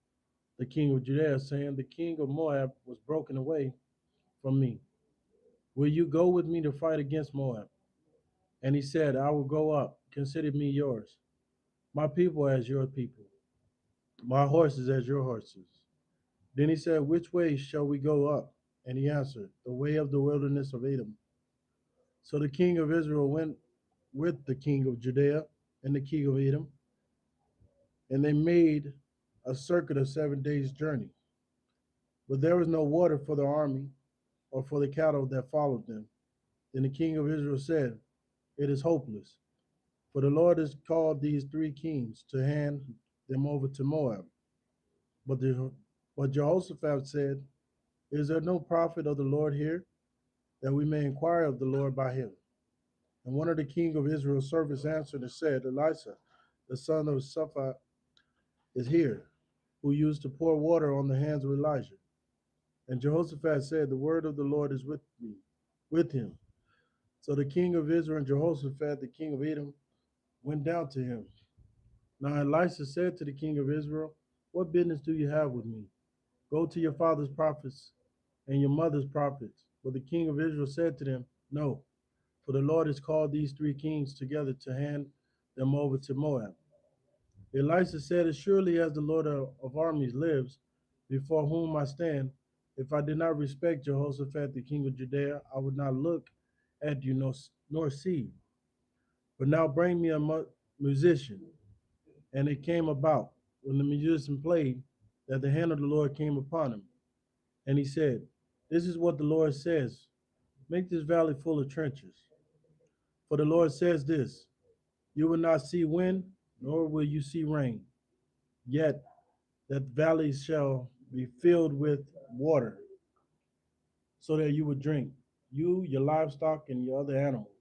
Speaker 3: the king of Judea, saying, "The king of Moab was broken away from me. Will you go with me to fight against Moab?" And he said, "I will go up. Consider me yours. My people as your people, my horses as your horses." Then he said, "Which way shall we go up?" And he answered, "The way of the wilderness of Edom." So the king of Israel went with the king of Judea and the king of Edom, and they made a circuit of 7 days' journey. But there was no water for the army or for the cattle that followed them. Then the king of Israel said, "It is hopeless, for the Lord has called these three kings to hand them over to Moab." But, but Jehoshaphat said, "Is there no prophet of the Lord here, that we may inquire of the Lord by him?" And one of the king of Israel's servants answered and said, "Elisha, the son of Shaphat, is here, who used to pour water on the hands of Elijah." And Jehoshaphat said, "The word of the Lord is with him." So the king of Israel and Jehoshaphat, the king of Edom, went down to him. Now Elisha said to the king of Israel, "What business do you have with me? Go to your father's prophets and your mother's prophets." But the king of Israel said to them, "No, for the Lord has called these three kings together to hand them over to Moab." Elisha said, "As surely as the Lord of armies lives, before whom I stand, if I did not respect Jehoshaphat, the king of Judea, I would not look at you nor see you. But now bring me a musician." And it came about, when the musician played, that the hand of the Lord came upon him. And he said, "This is what the Lord says: Make this valley full of trenches. For the Lord says this: You will not see wind, nor will you see rain. Yet that valley shall be filled with water, so that you will drink, you, your livestock, and your other animals.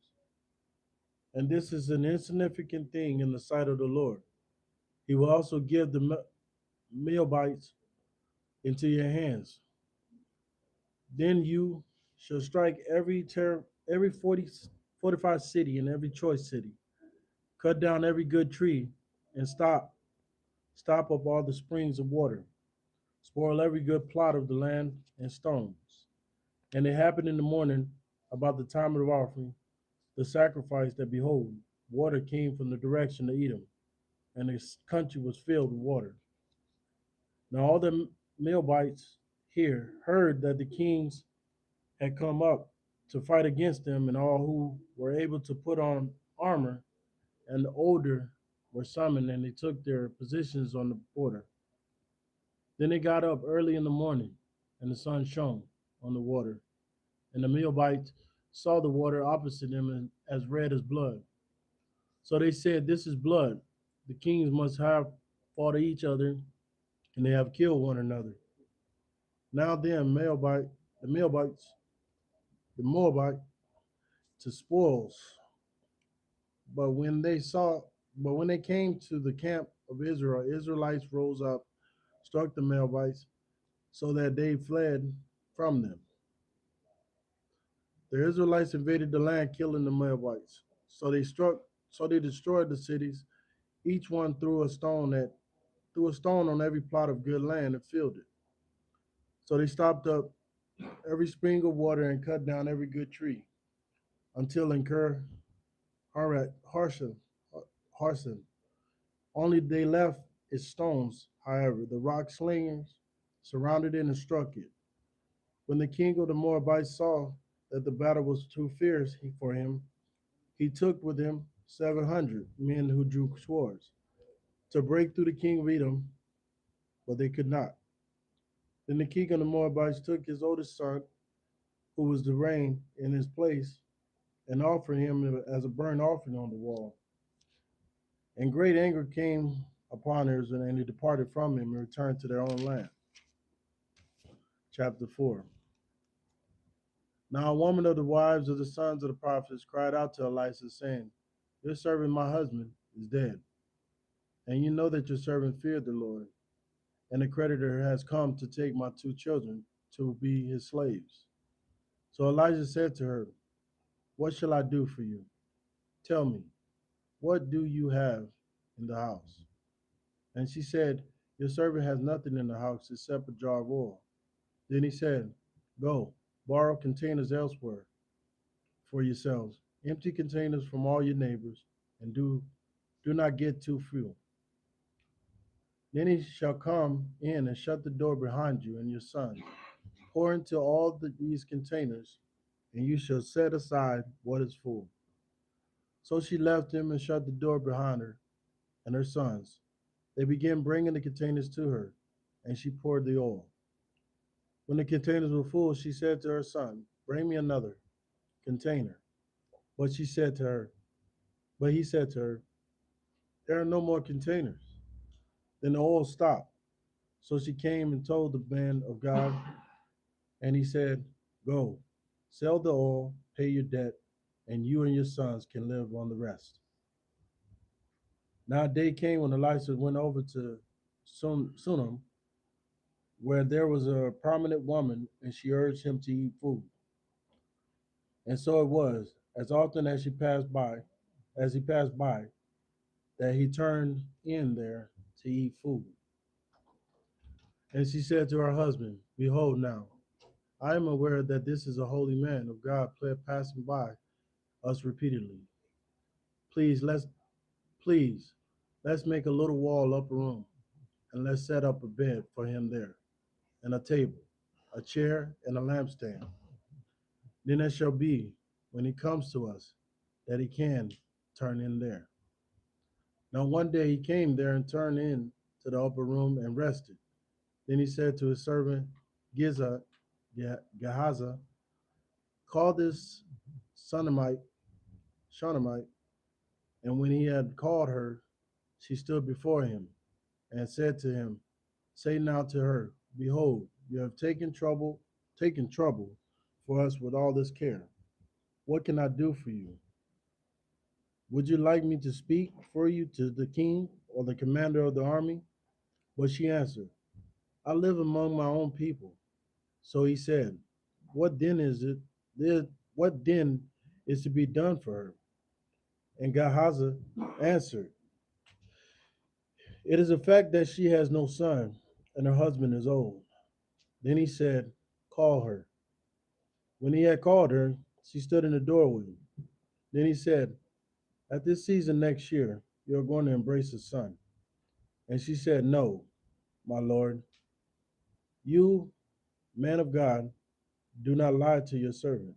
Speaker 3: And this is an insignificant thing in the sight of the Lord. He will also give the Moabites into your hands. Then you shall strike every 45 city and every choice city, cut down every good tree, and stop up all the springs of water, spoil every good plot of the land and stones." And it happened in the morning, about the time of the offering, the sacrifice, that behold, water came from the direction of Edom, and the country was filled with water. Now all the Moabites here heard that the kings had come up to fight against them, and all who were able to put on armor and the older were summoned, and they took their positions on the border. Then they got up early in the morning, and the sun shone on the water, and the Moabites saw the water opposite them as red as blood. So they said, "This is blood. The kings must have fought each other, and they have killed one another." Now then, the Moabite to spoils. But when they saw, but when they came to the camp of Israel, Israelites rose up, struck the Moabites, so that they fled from them. The Israelites invaded the land, killing the Moabites. So they destroyed the cities. Each one threw a stone on every plot of good land and filled it. So they stopped up every spring of water and cut down every good tree until incur Harshan. Harson. Only they left its stones, however. The rock slingers surrounded it and struck it. When the king of the Moabites saw that the battle was too fierce for him, he took with him 700 men who drew swords to break through the king of Edom, but they could not. Then the king of the Moabites took his oldest son, who was to reign in his place, and offered him as a burnt offering on the wall. And great anger came upon Israel, and they departed from him and returned to their own land. Chapter 4. Now a woman of the wives of the sons of the prophets cried out to Elisha, saying, your servant, my husband, is dead. And you know that your servant feared the Lord, and the creditor has come to take my 2 children to be his slaves. So Elijah said to her, what shall I do for you? Tell me, what do you have in the house? And she said, your servant has nothing in the house except a jar of oil. Then he said, go, borrow containers elsewhere for yourselves, empty containers from all your neighbors, and do not get too few. Then he shall come in and shut the door behind you and your sons. Pour into all these containers, and you shall set aside what is full. So she left him and shut the door behind her and her sons. They began bringing the containers to her, and she poured the oil. When the containers were full, she said to her son, bring me another container. But he said to her, there are no more containers. Then the oil stopped. So she came and told the man of God, and he said, go, sell the oil, pay your debt, and you and your sons can live on the rest. Now a day came when Elisha went over to Sunam, where there was a prominent woman, and she urged him to eat food. And so it was, as often as he passed by, that he turned in there to eat food. And she said to her husband, behold now, I am aware that this is a holy man of God passing by us repeatedly. Please, let's make a little wall upper room, and let's set up a bed for him there, and a table, a chair, and a lampstand. Then it shall be, when he comes to us, that he can turn in there. Now one day he came there and turned in to the upper room and rested. Then he said to his servant Gehazi, call this Shunammite. And when he had called her, she stood before him and said to him, say now to her, behold, you have taken trouble for us with all this care. What can I do for you? Would you like me to speak for you to the king or the commander of the army? But she answered, I live among my own people. So he said, what then is to be done for her? And Gehazi answered, it is a fact that she has no son, and her husband is old. Then he said, call her. When he had called her, she stood in the doorway. Then he said, at this season next year, you are going to embrace a son. And she said, no, my lord. You, man of God, do not lie to your servant.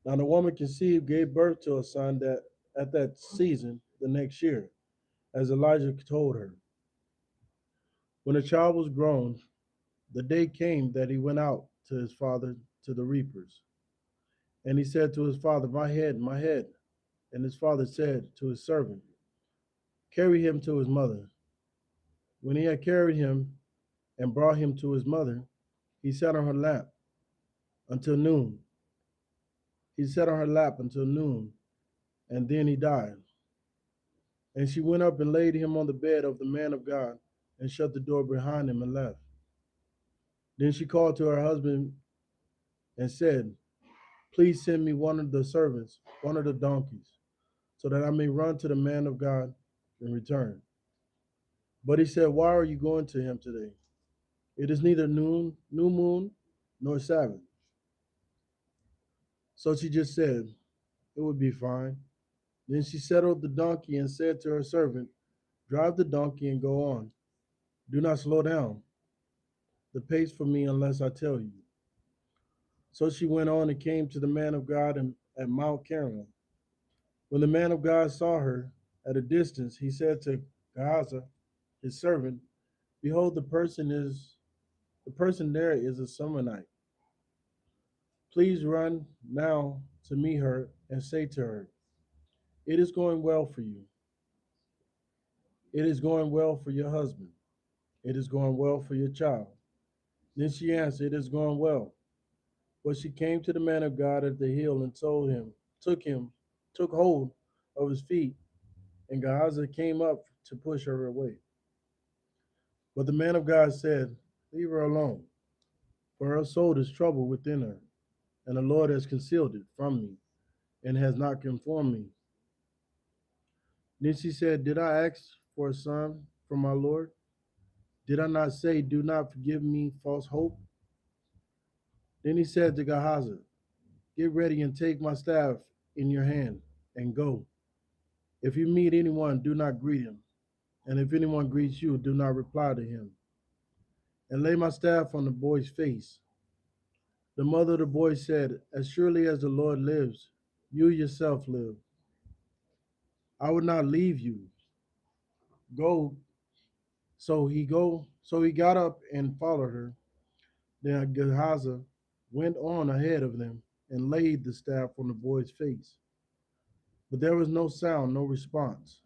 Speaker 3: Now the woman conceived, gave birth to a son that at that season the next year, as Elijah told her. When the child was grown, the day came that he went out to his father to the reapers. And he said to his father, my head, my head. And his father said to his servant, carry him to his mother. When he had carried him and brought him to his mother, he sat on her lap. until noon. He sat on her lap until noon, and then he died. And she went up and laid him on the bed of the man of God, and shut the door behind him and left. Then she called to her husband and said, please send me one of the servants, one of the donkeys, so that I may run to the man of God and return. But he said, why are you going to him today? It is neither new moon, nor Sabbath. So she just said, it would be fine. Then she settled the donkey and said to her servant, drive the donkey and go on. Do not slow down the pace for me unless I tell you. So she went on and came to the man of God at Mount Carmel. When the man of God saw her at a distance, he said to Gehazi, his servant, behold, the person there is a Summonite. Please run now to meet her and say to her, it is going well for you. It is going well for your husband. It is going well for your child. Then she answered, it is going well. But she came to the man of God at the hill and took hold of his feet, and Gehazi came up to push her away. But the man of God said, leave her alone, for her soul is troubled within her, and the Lord has concealed it from me, and has not informed me. Then she said, did I ask for a son from my Lord? Did I not say, do not give me false hope? Then he said to Gehazi, get ready and take my staff in your hand, and go. If you meet anyone, do not greet him. And if anyone greets you, do not reply to him. And lay my staff on the boy's face. The mother of the boy said, as surely as the Lord lives, you yourself live, I would not leave you. Go. So he got up and followed her. Then Gehazi went on ahead of them and laid the staff on the boy's face. But there was no sound, no response.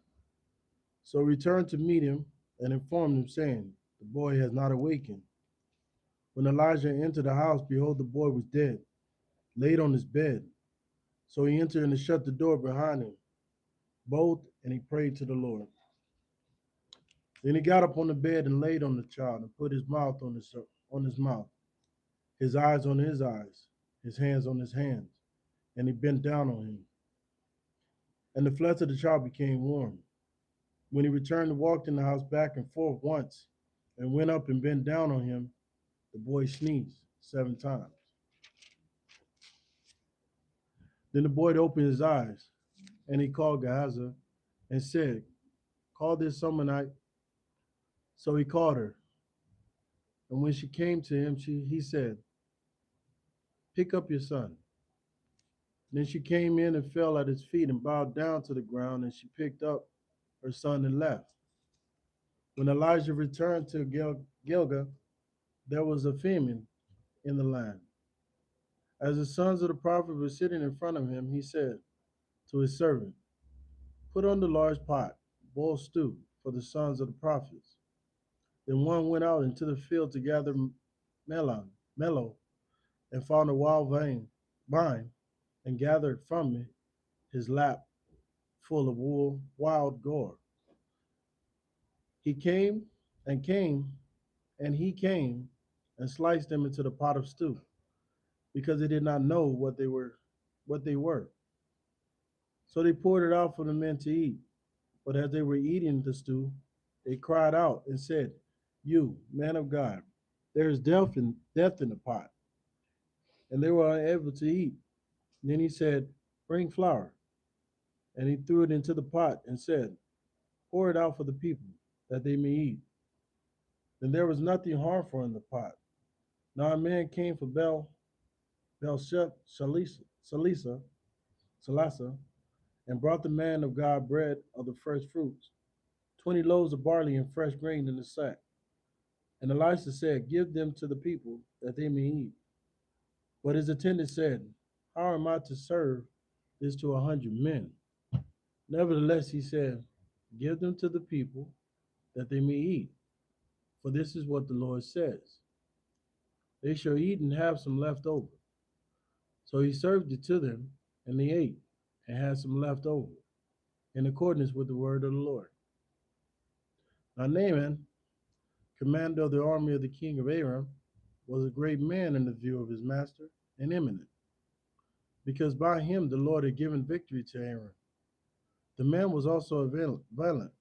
Speaker 3: So he returned to meet him and informed him, saying, the boy has not awakened. When Elijah entered the house, behold, the boy was dead, laid on his bed. So he entered and shut the door behind him, both, and he prayed to the Lord. Then he got up on the bed and laid on the child and put his mouth on his mouth, his eyes on his eyes, his hands on his hands, and he bent down on him. And the flesh of the child became warm. When he returned and walked in the house back and forth once, and went up and bent down on him, the boy sneezed 7 times. Then the boy opened his eyes, and he called Gehazi and said, call this Summonite. So he called her. And when she came to him, he said, pick up your son. Then she came in and fell at his feet and bowed down to the ground, and she picked up her son and left. When Elijah returned to Gilgal, there was a famine in the land. As the sons of the prophet were sitting in front of him, he said to his servant, put on the large pot, boil stew for the sons of the prophets. Then one went out into the field to gather mellow, and found a wild vine, and gathered from it his lap full of wild gore. He came and came, and he came and sliced them into the pot of stew, because they did not know what they were. So they poured it out for the men to eat. But as they were eating the stew, they cried out and said, you, man of God, there is death in the pot. And they were unable to eat. And then he said, bring flour. And he threw it into the pot and said, pour it out for the people, that they may eat. Then there was nothing harmful in the pot. Now a man came for Salisa, and brought the man of God bread of the first fruits, 20 loaves of barley and fresh grain in a sack. And Elisha said, give them to the people, that they may eat. But his attendant said, how am I to serve this to 100 men? Nevertheless, he said, give them to the people, that they may eat. For this is what the Lord says. They shall eat and have some left over. So he served it to them, and they ate, and had some left over, in accordance with the word of the Lord. Now Naaman, commander of the army of the king of Aram, was a great man in the view of his master, and eminent, because by him the Lord had given victory to Aram. The man was also a valiant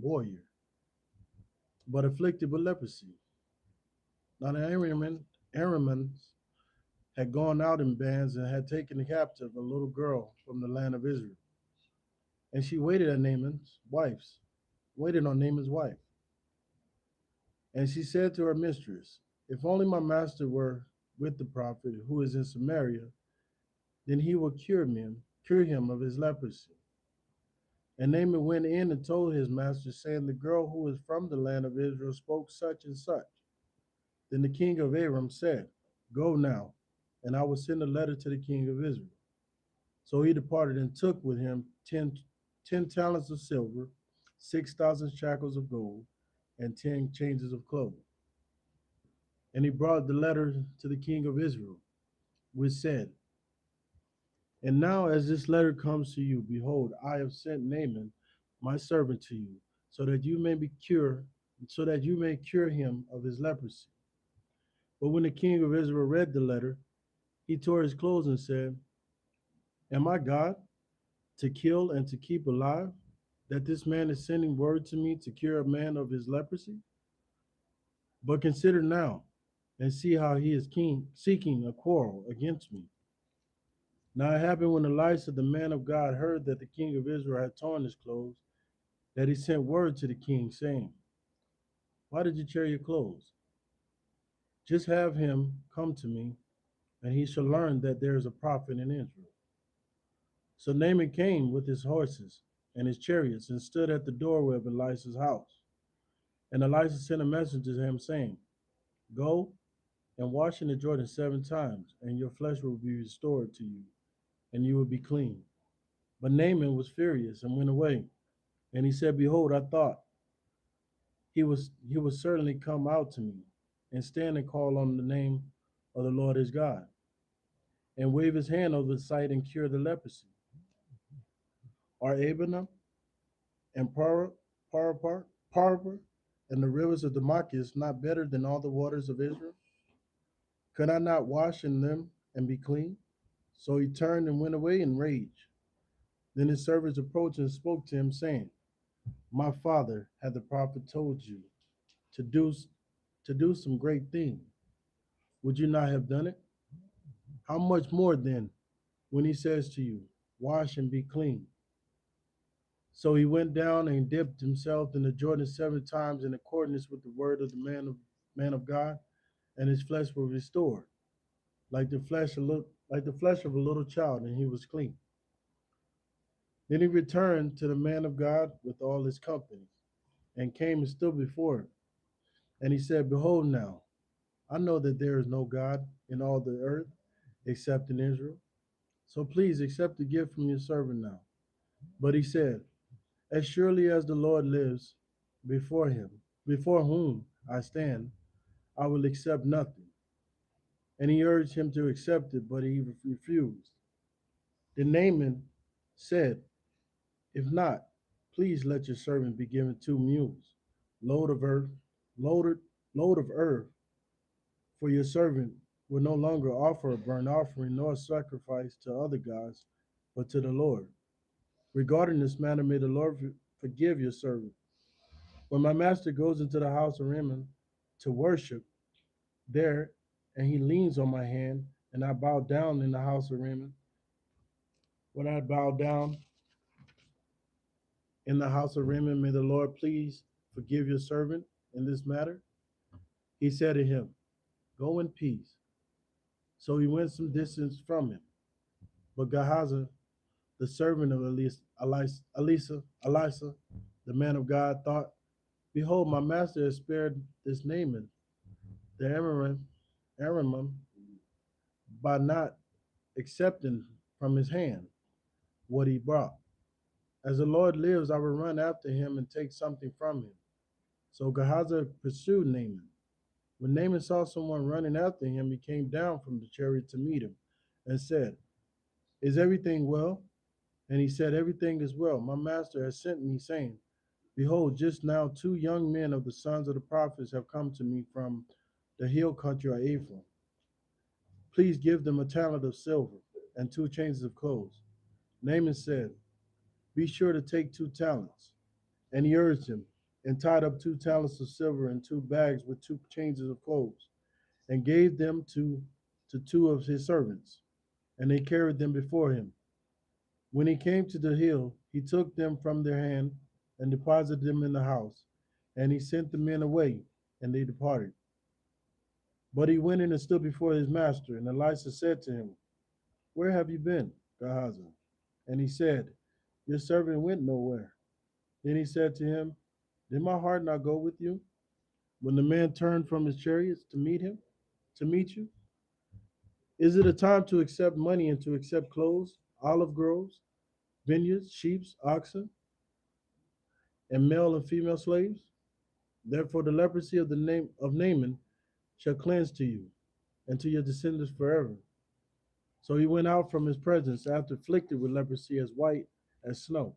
Speaker 3: warrior, but afflicted with leprosy. Now the Aramans had gone out in bands and had taken captive a little girl from the land of Israel. And she waited on Naaman's wife. And she said to her mistress, if only my master were with the prophet who is in Samaria, then he will cure him of his leprosy. And Naaman went in and told his master, saying, the girl who is from the land of Israel spoke such and such. Then the king of Aram said, go now, and I will send a letter to the king of Israel. So he departed and took with him 10 talents of silver, 6,000 shekels of gold, and 10 changes of clothing. And he brought the letter to the king of Israel, which said, and now as this letter comes to you, behold, I have sent Naaman, my servant, to you, so that you may cure him of his leprosy. But when the king of Israel read the letter, he tore his clothes and said, am I God to kill and to keep alive, that this man is sending word to me to cure a man of his leprosy? But consider now and see how he is seeking a quarrel against me. Now it happened when Elisha, the man of God, heard that the king of Israel had torn his clothes, that he sent word to the king, saying, why did you tear your clothes? Just have him come to me, and he shall learn that there is a prophet in Israel. So Naaman came with his horses and his chariots and stood at the doorway of Elisha's house. And Elisha sent a messenger to him, saying, go and wash in the Jordan 7 times, and your flesh will be restored to you, and you will be clean. But Naaman was furious and went away. And he said, behold, I thought he would certainly come out to me and stand and call on the name of the Lord his God, and wave his hand over the sight and cure the leprosy. Are Abana and Parapar and the rivers of Damascus not better than all the waters of Israel? Could I not wash in them and be clean? So he turned and went away in rage. Then his servants approached and spoke to him, saying, my father had the prophet told you to do some great thing. Would you not have done it? How much more then when he says to you, wash and be clean? So he went down and dipped himself in the Jordan 7 times in accordance with the word of the man of God, and his flesh was restored, like the flesh of a little child, and he was clean. Then he returned to the man of God with all his company, and came and stood before him. And he said, behold now, I know that there is no God in all the earth except in Israel. So please accept the gift from your servant now. But he said, as surely as the Lord lives before whom I stand, I will accept nothing. And he urged him to accept it, but he refused. Then Naaman said, if not, please let your servant be given 2 mules, load of earth, loaded load of earth, for your servant will no longer offer a burnt offering nor a sacrifice to other gods, but to the Lord. Regarding this matter, may the Lord forgive your servant. When my master goes into the house of Rimmon to worship there, and he leans on my hand, and I bow down in the house of Rimmon, when I bow down in the house of Rimmon, may the Lord please forgive your servant in this matter. He said to him, go in peace. So he went some distance from him. But Gehazi, the servant of Elisha, the man of God, thought, behold, my master has spared this Naaman, the Aramim, by not accepting from his hand what he brought. As the Lord lives, I will run after him and take something from him. So Gehazi pursued Naaman When Naaman saw someone running after him, he came down from the chariot to meet him and said, Is everything well? And he said, Everything is well. My master has sent me, saying, Behold, just now 2 young men of the sons of the prophets have come to me from the hill country of Ephraim. Please give them a talent of silver and 2 changes of clothes. Naaman said, Be sure to take 2 talents. And he urged him, and tied up 2 talents of silver in 2 bags with 2 changes of clothes, and gave them to 2 of his servants. And they carried them before him. When he came to the hill, he took them from their hand and deposited them in the house. And he sent the men away, and they departed. But he went in and stood before his master. And Elisha said to him, Where have you been, Gehazi? And he said, Your servant went nowhere. Then he said to him, Did my heart not go with you when the man turned from his chariots to meet you? Is it a time to accept money and to accept clothes, olive groves, vineyards, sheep, oxen, and male and female slaves? Therefore the leprosy of the name of Naaman shall cleanse to you and to your descendants forever. So he went out from his presence after afflicted with leprosy as white as snow.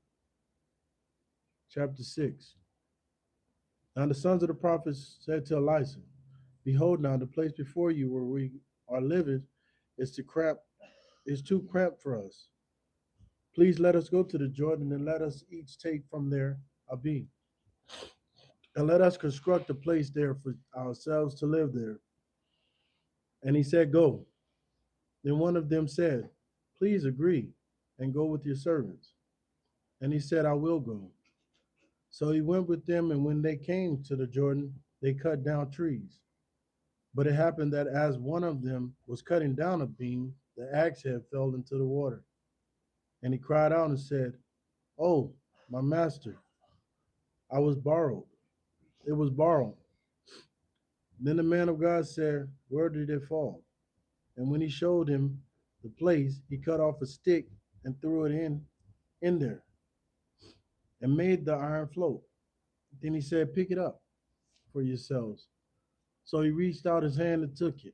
Speaker 3: Chapter 6. Now the sons of the prophets said to Elisha, Behold now the place before you where we are living is too cramped for us. Please let us go to the Jordan and let us each take from there a beam. And let us construct a place there for ourselves to live there. And he said, Go. Then one of them said, Please agree and go with your servants. And he said, I will go. So he went with them, and when they came to the Jordan, they cut down trees. But it happened that as one of them was cutting down a beam, the axe head fell into the water. And he cried out and said, Oh, my master, I was borrowed. It was borrowed. Then the man of God said, Where did it fall? And when he showed him the place, he cut off a stick and threw it in there and made the iron float. Then he said, Pick it up for yourselves. So he reached out his hand and took it.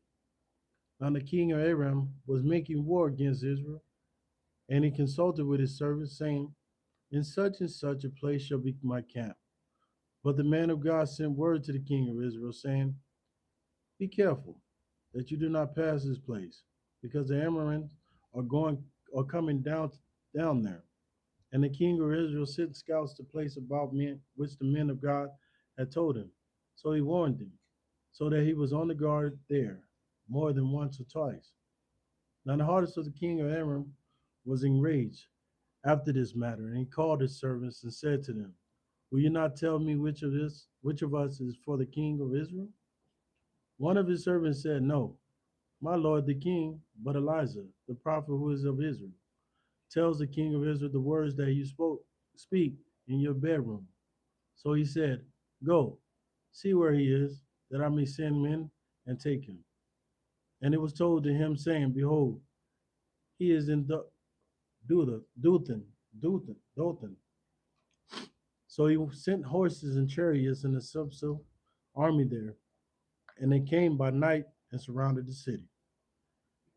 Speaker 3: Now the king of Aram was making war against Israel, and he consulted with his servants, saying, In such and such a place shall be my camp. But the man of God sent word to the king of Israel, saying, Be careful that you do not pass this place, because the Amorites are coming down there. And the king of Israel sent scouts to place about men which the men of God had told him. So he warned them, so that he was on the guard there more than once or twice. Now the heart of the king of Aram was enraged after this matter, and he called his servants and said to them, Will you not tell me which of us is for the king of Israel? One of his servants said, No, my lord the king, but Elijah, the prophet who is of Israel, tells the king of Israel the words that you speak in your bedroom. So he said, Go, see where he is, that I may send men and take him. And it was told to him, saying, Behold, he is in Dothan. So he sent horses and chariots and a substantial army there, and they came by night and surrounded the city.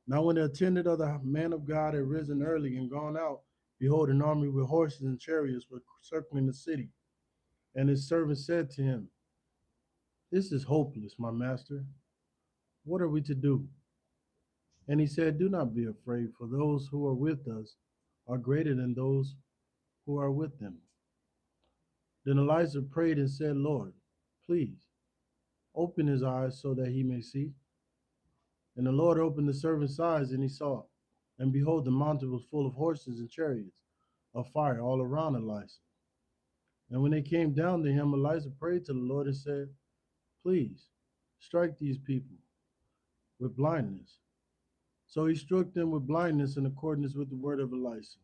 Speaker 3: Now when the attendant of the man of God had risen early and gone out, behold, an army with horses and chariots were circling the city. And his servant said to him, This is hopeless, my master. What are we to do? And he said, Do not be afraid, for those who are with us are greater than those who are with them. Then Elijah prayed and said, Lord, please open his eyes so that he may see. And the Lord opened the servant's eyes, and he saw. And behold, the mountain was full of horses and chariots of fire all around Elijah. And when they came down to him, Elijah prayed to the Lord and said, Please strike these people with blindness. So he struck them with blindness in accordance with the word of Elijah.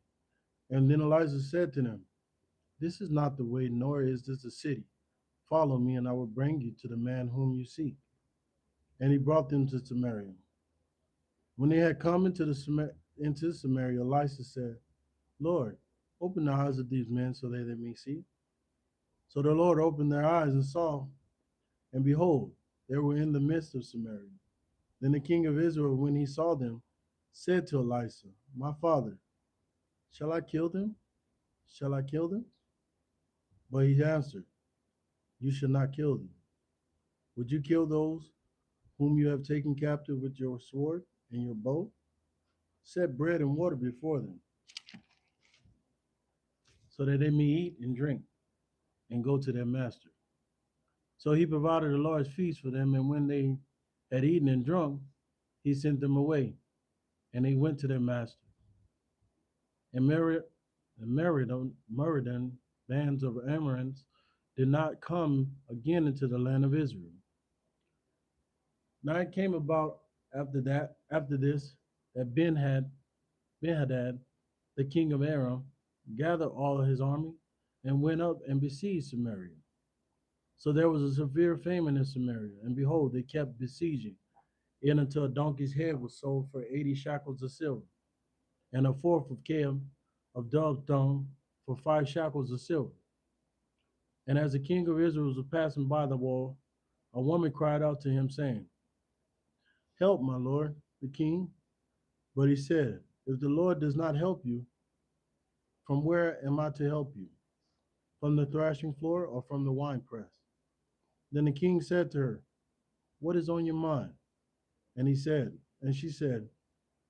Speaker 3: And then Elijah said to them, This is not the way, nor is this the city. Follow me, and I will bring you to the man whom you seek. And he brought them to Samaria. When they had come into Samaria, Elisha said, Lord, open the eyes of these men so that they may see. So the Lord opened their eyes and saw, and behold, They were in the midst of Samaria. Then the king of Israel, when he saw them, said to Elisha, my father, shall I kill them? Shall I kill them? But he answered, you shall not kill them. Would you kill those whom you have taken captive with your sword and your bow? Set bread and water before them, so that they may eat and drink and go to their master. So he provided a large feast for them, and when they had eaten and drunk, he sent them away, and they went to their master. And Meriden bands of Amorites did not come again into the land of Israel. Now it came about after this, that Ben-Hadad, the king of Aram, gathered all his army and went up and besieged Samaria. So there was a severe famine in Samaria, and behold, they kept besieging, in until a donkey's head was sold for 80 shekels of silver, and a fourth of cam of dove dung for 5 shekels of silver. And as the king of Israel was passing by the wall, a woman cried out to him, saying, help, my lord, the king. But he said, if the Lord does not help you, from where am I to help you? From the thrashing floor or from the winepress? Then the king said to her, what is on your mind? And she said,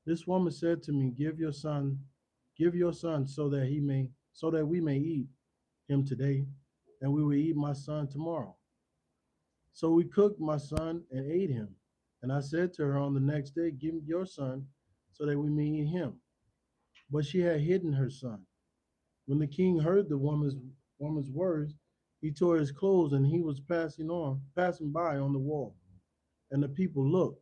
Speaker 3: this woman said to me, give your son so that we may eat him today, and we will eat my son tomorrow. So we cooked my son and ate him. And I said to her on the next day, give me your son so that we may eat him. But she had hidden her son. When the king heard the woman's words, he tore his clothes, and he was passing by on the wall. And the people looked,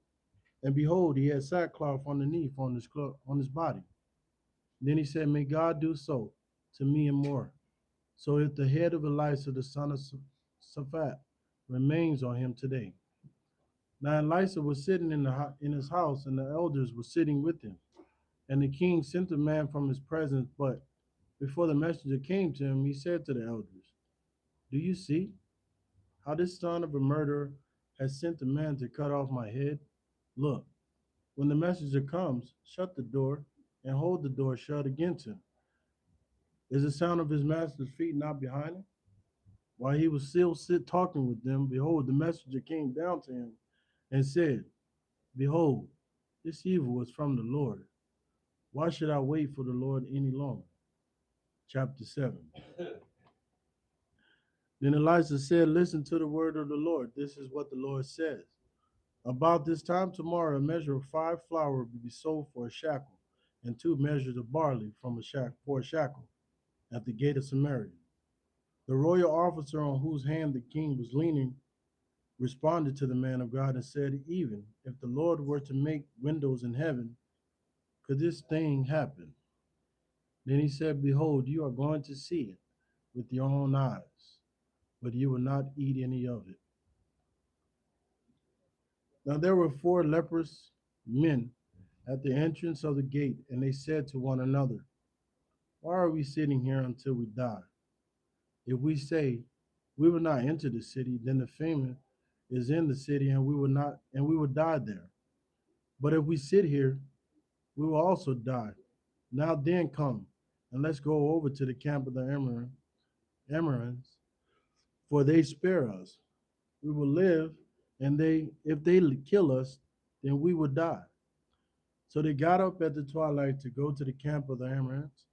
Speaker 3: and behold, he had sackcloth underneath on his body. Then he said, may God do so to me and more. So if the head of Elisha the son of Shaphat remains on him today. Now Elisha was sitting in his house, and the elders were sitting with him. And the king sent a man from his presence, but before the messenger came to him, he said to the elders, do you see how this son of a murderer has sent a man to cut off my head? Look, when the messenger comes, shut the door and hold the door shut against him. Is the sound of his master's feet not behind him? While he was still talking with them, behold, the messenger came down to him and said, behold, this evil is from the Lord. Why should I wait for the Lord any longer? Chapter 7. Then Elisha said, listen to the word of the Lord. This is what the Lord says. About this time tomorrow, a measure of 5 flour will be sold for a shekel, and 2 measures of barley for a shekel at the gate of Samaria. The royal officer on whose hand the king was leaning responded to the man of God and said, even if the Lord were to make windows in heaven, could this thing happen? Then he said, behold, you are going to see it with your own eyes, but you will not eat any of it. Now there were 4 leprous men at the entrance of the gate, and they said to one another, why are we sitting here until we die? If we say we will not enter the city, then the famine is in the city, and we will die there. But if we sit here, we will also die. Now then come, and let's go over to the camp of the Amorites, for they spare us. We will live, and if they kill us, then we will die. So they got up at the twilight to go to the camp of the Amorites.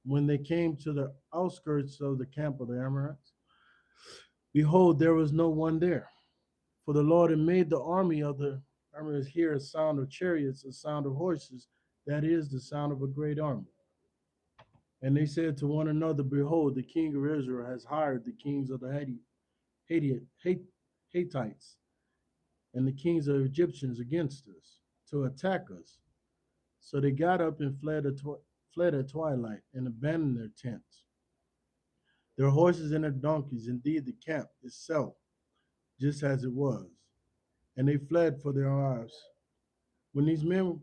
Speaker 3: When they came to the outskirts of the camp of the Amorites, behold, there was no one there. For the Lord had made the army of the Amorites hear a sound of chariots, a sound of horses, that is the sound of a great army. And they said to one another, behold, the king of Israel has hired the kings of the Hittites and the kings of the Egyptians against us to attack us. So they got up and fled at twilight and abandoned their tents, their horses and their donkeys, indeed the camp itself, just as it was. And they fled for their lives. When these men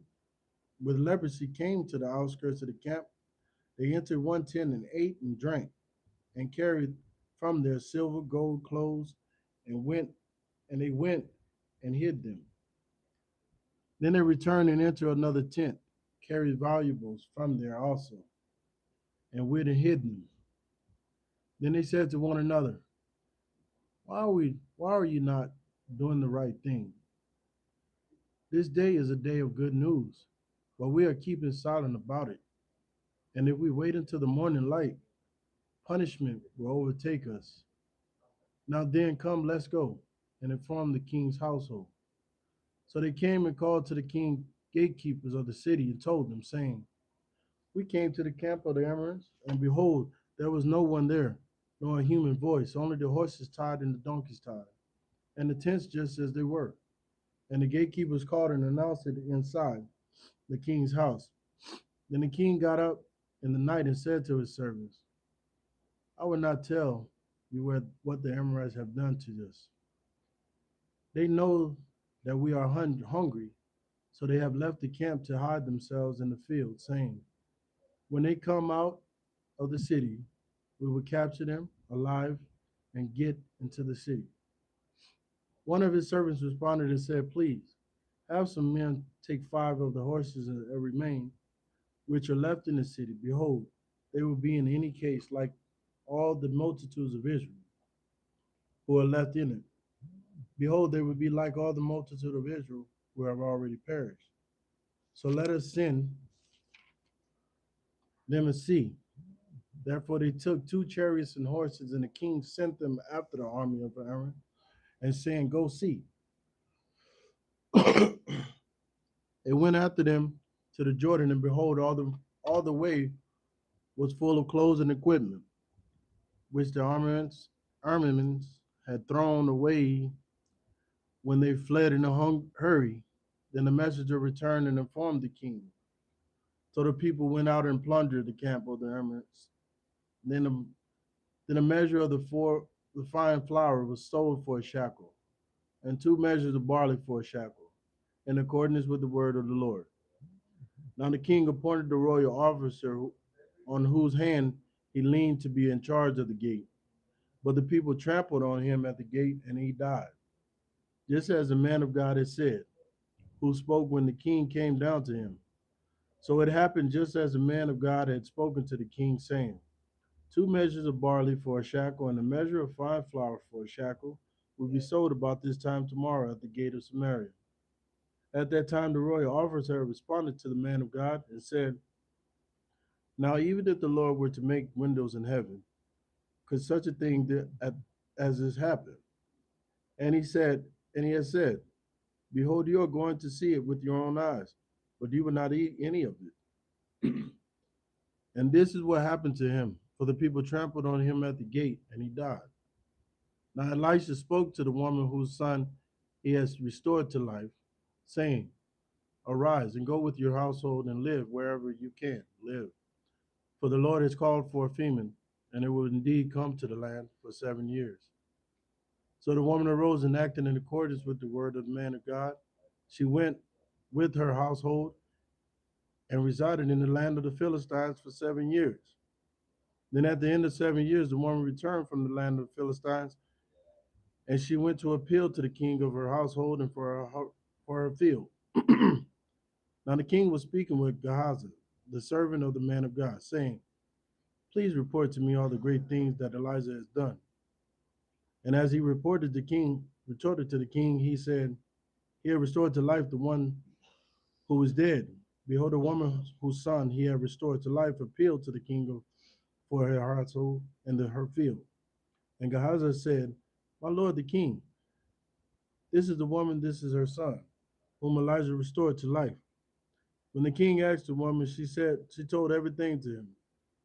Speaker 3: with leprosy came to the outskirts of the camp, they entered one tent and ate and drank and carried from their silver, gold clothes and went and they went and hid them. Then they returned and entered another tent, carried valuables from there also, and went and hid them. Then they said to one another, why are you not doing the right thing? This day is a day of good news, but we are keeping silent about it. And if we wait until the morning light, punishment will overtake us. Now then, come, let's go and inform the king's household. So they came and called to the king gatekeepers of the city and told them, saying, we came to the camp of the Amorites, and behold, there was no one there, nor a human voice, only the horses tied and the donkeys tied, and the tents just as they were. And the gatekeepers called and announced it inside the king's house. Then the king got up in the night and said to his servants, I will not tell you what the Amorites have done to us. They know that we are hungry, so they have left the camp to hide themselves in the field, saying, when they come out of the city, we will capture them alive and get into the city. One of his servants responded and said, please, have some men take 5 of the horses that remain, which are left in the city. Behold, they will be in any case like all the multitudes of Israel who are left in it. Behold, they will be like all the multitude of Israel who have already perished. So let us send them and see. Therefore they took 2 chariots and horses, and the king sent them after the army of Aaron, and saying, go see. They went after them to the Jordan, and behold, all the way was full of clothes and equipment, which the armaments had thrown away when they fled in a hurry. Then the messenger returned and informed the king. So the people went out and plundered the camp of the Ammonites. Then a measure of the fine flour was sold for a shekel, and 2 measures of barley for a shekel, in accordance with the word of the Lord. Now the king appointed the royal officer on whose hand he leaned to be in charge of the gate. But the people trampled on him at the gate, and he died. Just as the man of God had said, who spoke when the king came down to him. So it happened just as the man of God had spoken to the king, saying, 2 measures of barley for a shekel, and a measure of fine flour for a shekel will be sold about this time tomorrow at the gate of Samaria. At that time, the royal officer responded to the man of God and said, now, even if the Lord were to make windows in heaven, could such a thing as this happen? And he has said, behold, you are going to see it with your own eyes, but you will not eat any of it. And this is what happened to him, for the people trampled on him at the gate, and he died. Now Elisha spoke to the woman whose son he has restored to life, saying, arise and go with your household and live wherever you can live. For the Lord has called for a famine, and it will indeed come to the land for 7 years. So the woman arose and acted in accordance with the word of the man of God. She went with her household and resided in the land of the Philistines for 7 years. Then at the end of 7 years, the woman returned from the land of the Philistines, and she went to appeal to the king of her household and for her field. Now the king was speaking with Gehazi, the servant of the man of God, saying, please report to me all the great things that Elijah has done. And as he retorted to the king, he said, he had restored to life the one who was dead. Behold, a woman whose son he had restored to life appealed to the king for her household and her field. And Gehazi said, my lord the king, this is the woman, this is her son, whom Elijah restored to life. When the king asked the woman, she told everything to him.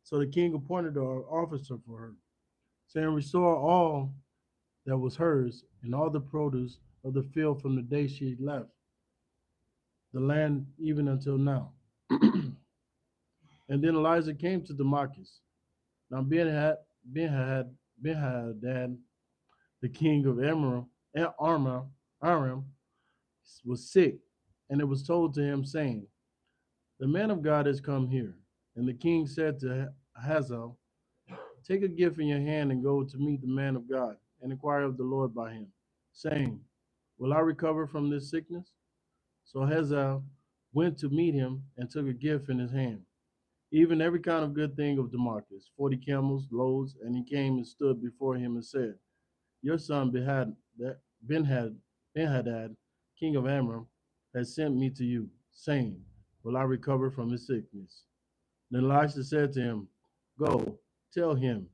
Speaker 3: So the king appointed an officer for her, saying, restore all that was hers and all the produce of the field from the day she left the land even until now. And then Elijah came to Damascus. Now Ben-Hadad, the king of Aram, was sick, and it was told to him, saying, the man of God has come here. And the king said to Hazael, take a gift in your hand and go to meet the man of God and inquire of the Lord by him, saying, Will I recover from this sickness? So Hazael went to meet him and took a gift in his hand, even every kind of good thing of Damascus, 40 camels, loads, and he came and stood before him and said, Your son Ben-Hadad, king of Aram, has sent me to you, saying, Will I recover from his sickness? Then Elisha said to him, Go, tell him,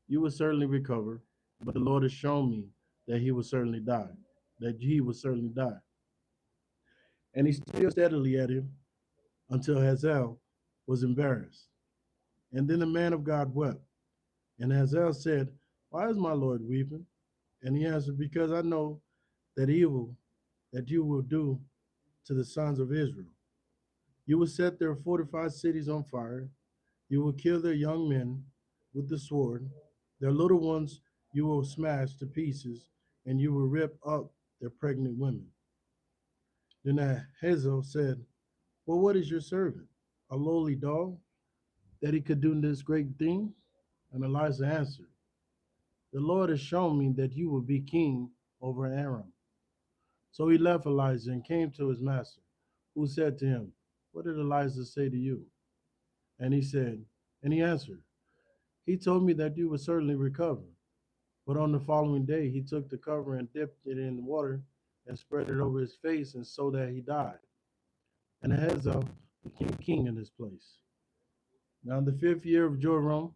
Speaker 3: you will certainly recover, but the Lord has shown me that he will certainly die, that he will certainly die. And he stared steadily at him until Hazael was embarrassed. And then the man of God wept. And Hazael said, Why is my Lord weeping? And he answered, Because I know that evil that you will do to the sons of Israel. You will set their fortified cities on fire. You will kill their young men with the sword. Their little ones you will smash to pieces, and you will rip up their pregnant women. Then Hazael said, Well, what is your servant? A lowly dog, that he could do this great thing? And Elisha answered, The Lord has shown me that you will be king over Aram. So he left Elijah and came to his master, who said to him, What did Elijah say to you? And he answered, He told me that you would certainly recover. But on the following day he took the cover and dipped it in water and spread it over his face, and so that he died. And Hazael became king in his place. Now in the 5th year of Joram,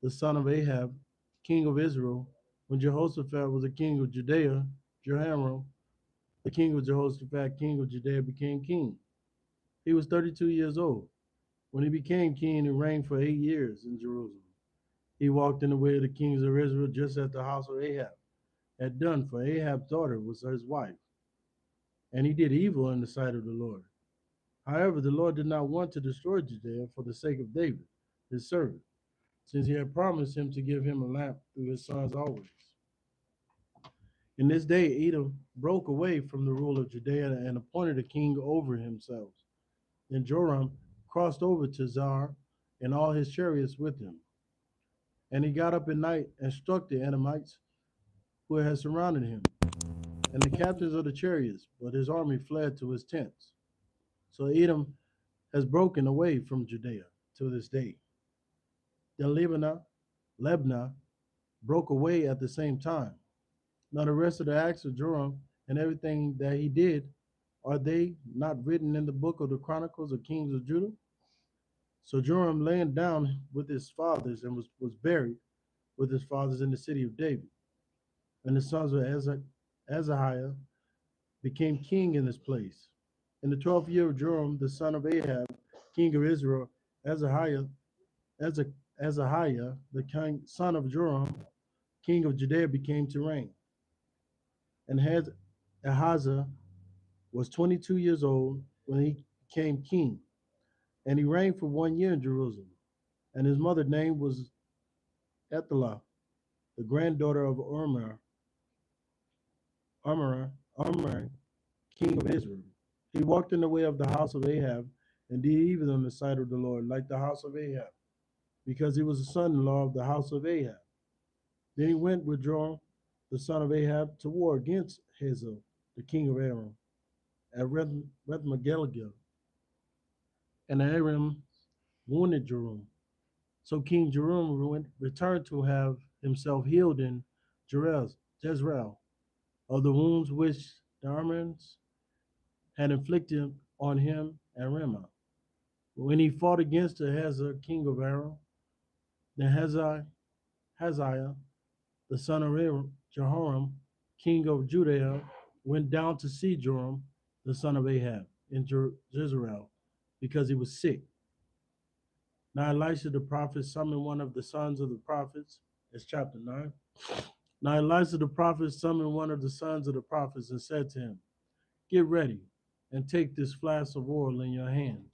Speaker 3: the son of Ahab, king of Israel, when Jehoshaphat was the king of Judea, Jehoram, the king of Jehoshaphat, king of Judea, became king. He was 32 years old. When he became king, he reigned for 8 years in Jerusalem. He walked in the way of the kings of Israel, just as the house of Ahab had done, for Ahab's daughter was his wife. And he did evil in the sight of the Lord. However, the Lord did not want to destroy Judea for the sake of David, his servant, since he had promised him to give him a lamp through his sons always. In this day, Edom broke away from the rule of Judea and appointed a king over himself. Then Joram crossed over to Zar and all his chariots with him. And he got up at night and struck the Edomites who had surrounded him, and the captains of the chariots, but his army fled to his tents. So Edom has broken away from Judea to this day. Then Lebna broke away at the same time. Now the rest of the acts of Joram and everything that he did, are they not written in the book of the Chronicles of Kings of Judah? So Joram lay down with his fathers and was buried with his fathers in the city of David. And the sons of Azahiah became king in his place. In the 12th year of Joram, the son of Ahab, king of Israel, Azahiah, son of Joram, king of Judea, became to reign. And Ahaziah was 22 years old when he became king, and he reigned for 1 year in Jerusalem. And his mother's name was Athaliah, the granddaughter of Omri, king of Israel. He walked in the way of the house of Ahab and did evil in the sight of the Lord, like the house of Ahab, because he was the son-in-law of the house of Ahab. Then he went with Joram, the son of Ahab, to war against Hazael, the king of Aram, at Rethmagilgal. And Aram wounded Joram. So King Joram returned to have himself healed in Jezreel of the wounds which the Arameans had inflicted on him at Ramah. When he fought against Ahaziah, king of Aram, then Hazael, the son of Jehoram, king of Judea, went down to see Joram, the son of Ahab, in Jezreel, because he was sick. Now Elisha the prophet summoned one of the sons of the prophets. It's chapter 9. Now Elisha the prophet summoned one of the sons of the prophets and said to him, Get ready and take this flask of oil in your hand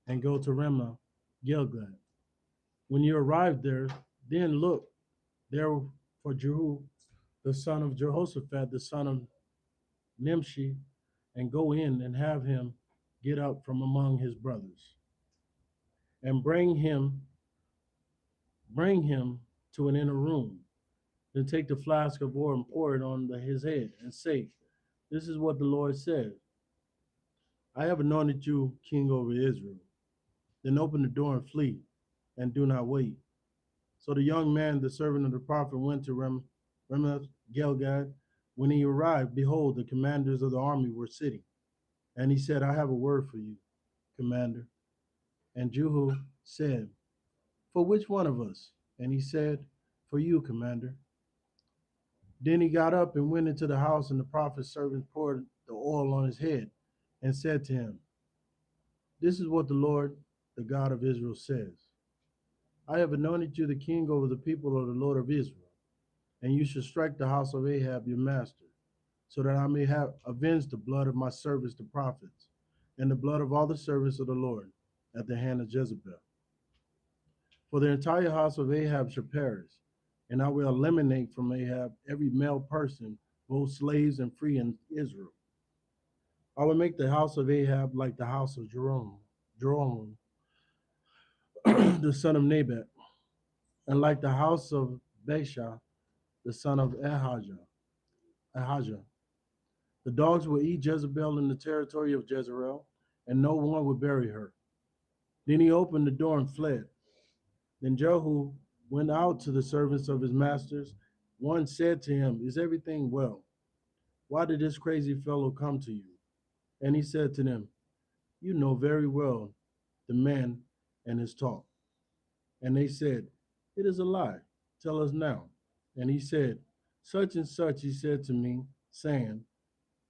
Speaker 3: and go to Ramah Gilgal. When you arrive there, then look there for Jehu, the son of Jehoshaphat, the son of Nimshi, and go in and have him get up from among his brothers, and bring him to an inner room. Then take the flask of oil and pour it on his head, and say, This is what the Lord says: I have anointed you king over Israel. Then open the door and flee, and do not wait. So the young man, the servant of the prophet, went to Ramoth Gilgad. When he arrived, behold, the commanders of the army were sitting. And he said, I have a word for you, commander. And Jehu said, for which one of us? And he said, for you, commander. Then he got up and went into the house, and the prophet's servant poured the oil on his head and said to him, this is what the Lord, the God of Israel, says: I have anointed you the king over the people of the Lord of Israel, and you shall strike the house of Ahab your master, so that I may have avenged the blood of my servants the prophets, and the blood of all the servants of the Lord at the hand of Jezebel. For the entire house of Ahab shall perish, and I will eliminate from Ahab every male person, both slaves and free in Israel. I will make the house of Ahab like the house of Jeroboam, the son of Nebat, and like the house of Baasha, the son of Ahijah. The dogs will eat Jezebel in the territory of Jezreel, and no one will bury her. Then he opened the door and fled. Then Jehu went out to the servants of his masters. One said to him, is everything well? Why did this crazy fellow come to you? And he said to them, you know very well the man and his talk. And they said, it is a lie. Tell us now. And he said, such and such he said to me, saying,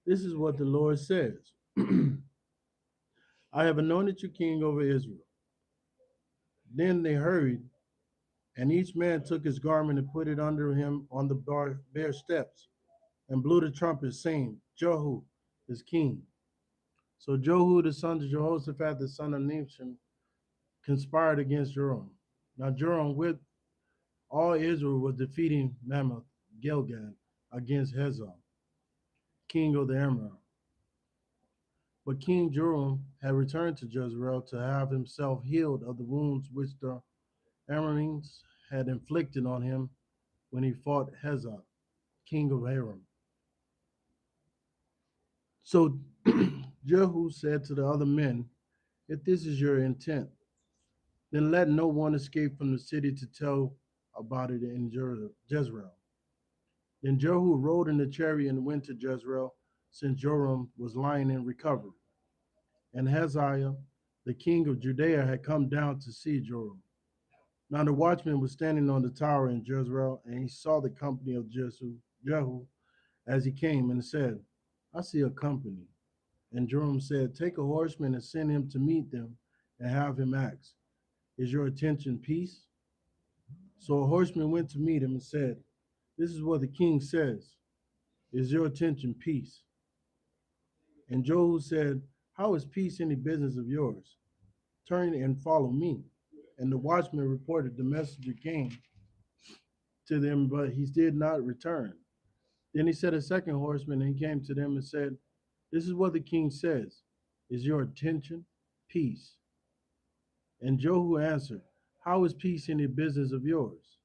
Speaker 3: this is what the Lord says. I have anointed you king over Israel. Then they hurried, and each man took his garment and put it under him on the bare steps, and blew the trumpet, saying, Jehu is king. So Jehu, the son of Jehoshaphat, the son of Nimshi, conspired against Joram. Now Joram with all Israel was defeating Ramoth Gilgad against Hazael, king of the Amorites. But King Joram had returned to Jezreel to have himself healed of the wounds which the Amorites had inflicted on him when he fought Hazael, king of Aram. So Jehu said to the other men, if this is your intent, then let no one escape from the city to tell about it in Jezreel. Then Jehu rode in the chariot and went to Jezreel, since Joram was lying in recovery. And Hazael, the king of Judea, had come down to see Joram. Now the watchman was standing on the tower in Jezreel, and he saw the company of Jehu as he came, and said, I see a company. And Joram said, take a horseman and send him to meet them, and have him ask, is your intention peace? So a horseman went to meet him and said, this is what the king says, is your intention peace? And Jehu said, how is peace any business of yours? Turn and follow me. And the watchman reported the messenger came to them, but he did not return. Then he set a second horseman, and he came to them and said, this is what the king says, is your intention peace? And Jehu answered, how is peace any business of yours?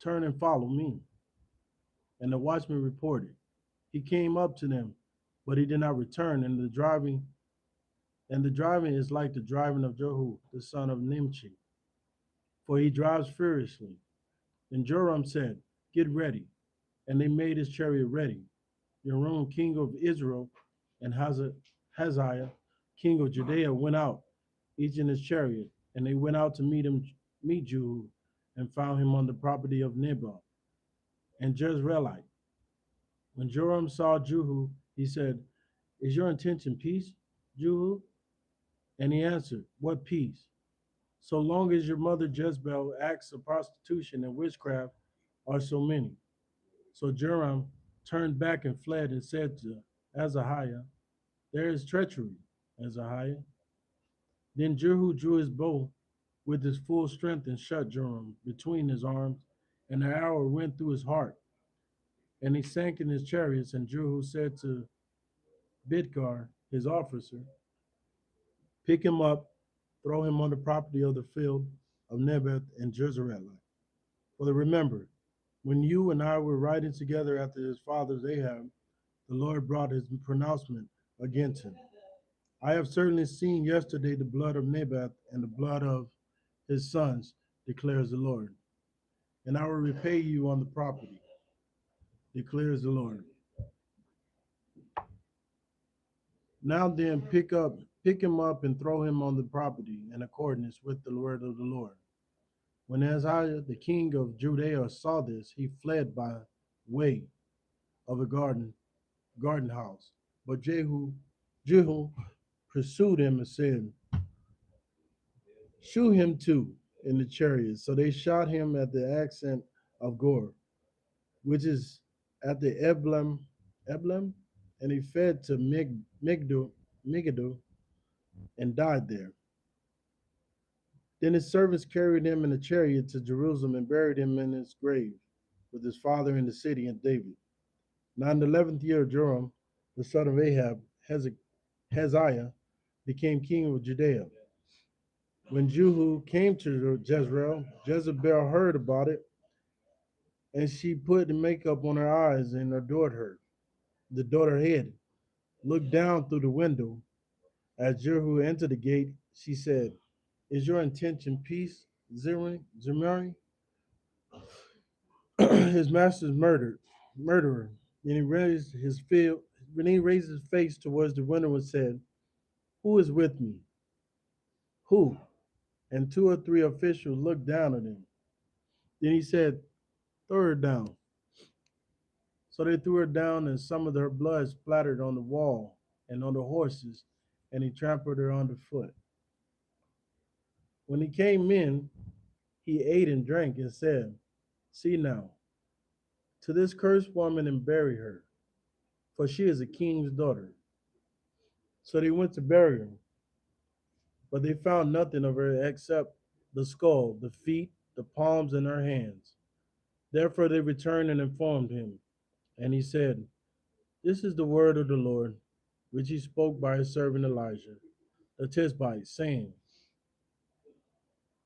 Speaker 3: Turn and follow me. And the watchman reported, he came up to them, but he did not return, and the driving is like the driving of Jehu, the son of Nimshi, for he drives furiously. Then Joram said, get ready. And they made his chariot ready. Joram, king of Israel, and Hazael, king of Judea, went out, each in his chariot, and they went out to meet Jehu, and found him on the property of Nebat and Jezreelite. When Joram saw Jehu, he said, is your intention peace, Jehu? And he answered, what peace? So long as your mother Jezebel acts of prostitution and witchcraft are so many. So Joram turned back and fled and said to Ahaziah, there is treachery, Ahaziah. Then Jehu drew his bow with his full strength and shot Joram between his arms, and the arrow went through his heart. And he sank in his chariots, and Jehu said to Bidkar, his officer, pick him up, throw him on the property of the field of Nebath and Jezreel. For remember, when you and I were riding together after his father's Ahab, the Lord brought his pronouncement against him. I have certainly seen yesterday the blood of Naboth and the blood of his sons, declares the Lord, and I will repay you on the property, declares the Lord. Now then, pick him up and throw him on the property in accordance with the word of the Lord. When Ahaziah, the king of Judea, saw this, he fled by way of a garden house. But Jehu pursued him and said, "Shoot him too in the chariot." So they shot him at the accent of Gor, which is at the Eblem, and he fled to Megiddo and died there. Then his servants carried him in a chariot to Jerusalem and buried him in his grave with his father in the city of David. Now in the 11th year of Joram, the son of Ahab, Hezekiah became king of Judea. When Jehu came to Jezreel, Jezebel heard about it, and she put the makeup on her eyes and adored her. The daughter hid, looked down through the window. As Jehu entered the gate, she said, "Is your intention peace, Zimri?" His master's murderer. Then he raised his face towards the window and said, "Who is with me? Who?" And two or three officials looked down at him. Then he said, "Throw her down." So they threw her down, and some of her blood splattered on the wall and on the horses, and he trampled her underfoot. When he came in, he ate and drank and said, "See now, to this cursed woman and bury her, for she is a king's daughter." So they went to bury her, but they found nothing of her except the skull, the feet, the palms, and her hands. Therefore they returned and informed him. And he said, "This is the word of the Lord, which he spoke by his servant Elijah, the Tishbite, saying,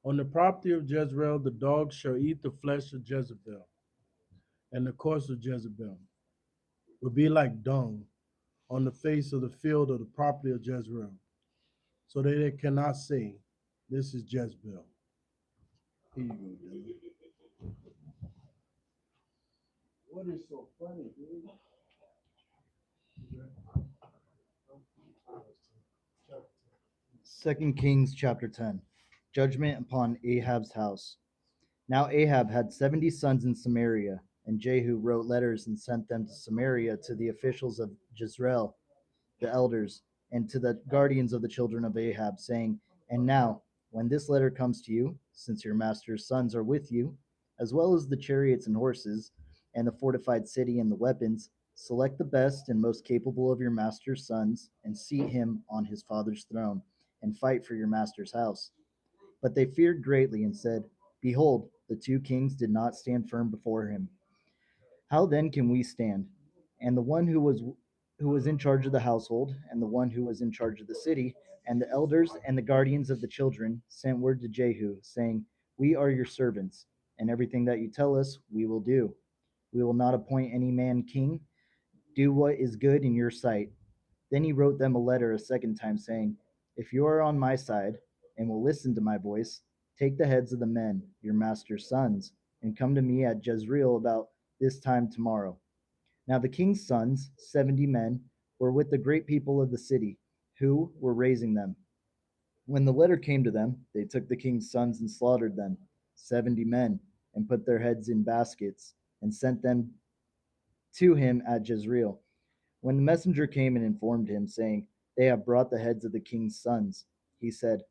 Speaker 3: On the property of Jezreel the dogs shall eat the flesh of Jezebel, and the corpse of Jezebel will be like dung on the face of the field of the property of Jezreel, so that they cannot say, This is Jezebel." Here you go, David. What is so funny, dude?
Speaker 4: 2 Kings chapter 10. Judgment upon Ahab's house. Now Ahab had 70 sons in Samaria, and Jehu wrote letters and sent them to Samaria to the officials of Jezreel, the elders, and to the guardians of the children of Ahab, saying, "And now, when this letter comes to you, since your master's sons are with you, as well as the chariots and horses, and the fortified city and the weapons, select the best and most capable of your master's sons, and seat him on his father's throne, and fight for your master's house." But they feared greatly and said, "Behold, the two kings did not stand firm before him. How then can we stand?" And the one who was in charge of the household, and the one who was in charge of the city, and the elders and the guardians of the children sent word to Jehu, saying, "We are your servants, and everything that you tell us we will do. We will not appoint any man king. Do what is good in your sight." Then he wrote them a letter a second time, saying, "If you are on my side, and will listen to my voice, take the heads of the men, your master's sons, and come to me at Jezreel about this time tomorrow." Now the king's sons, 70 men, were with the great people of the city, who were raising them. When the letter came to them, they took the king's sons and slaughtered them, 70 men, and put their heads in baskets, and sent them to him at Jezreel. When the messenger came and informed him, saying, "They have brought the heads of the king's sons," he said,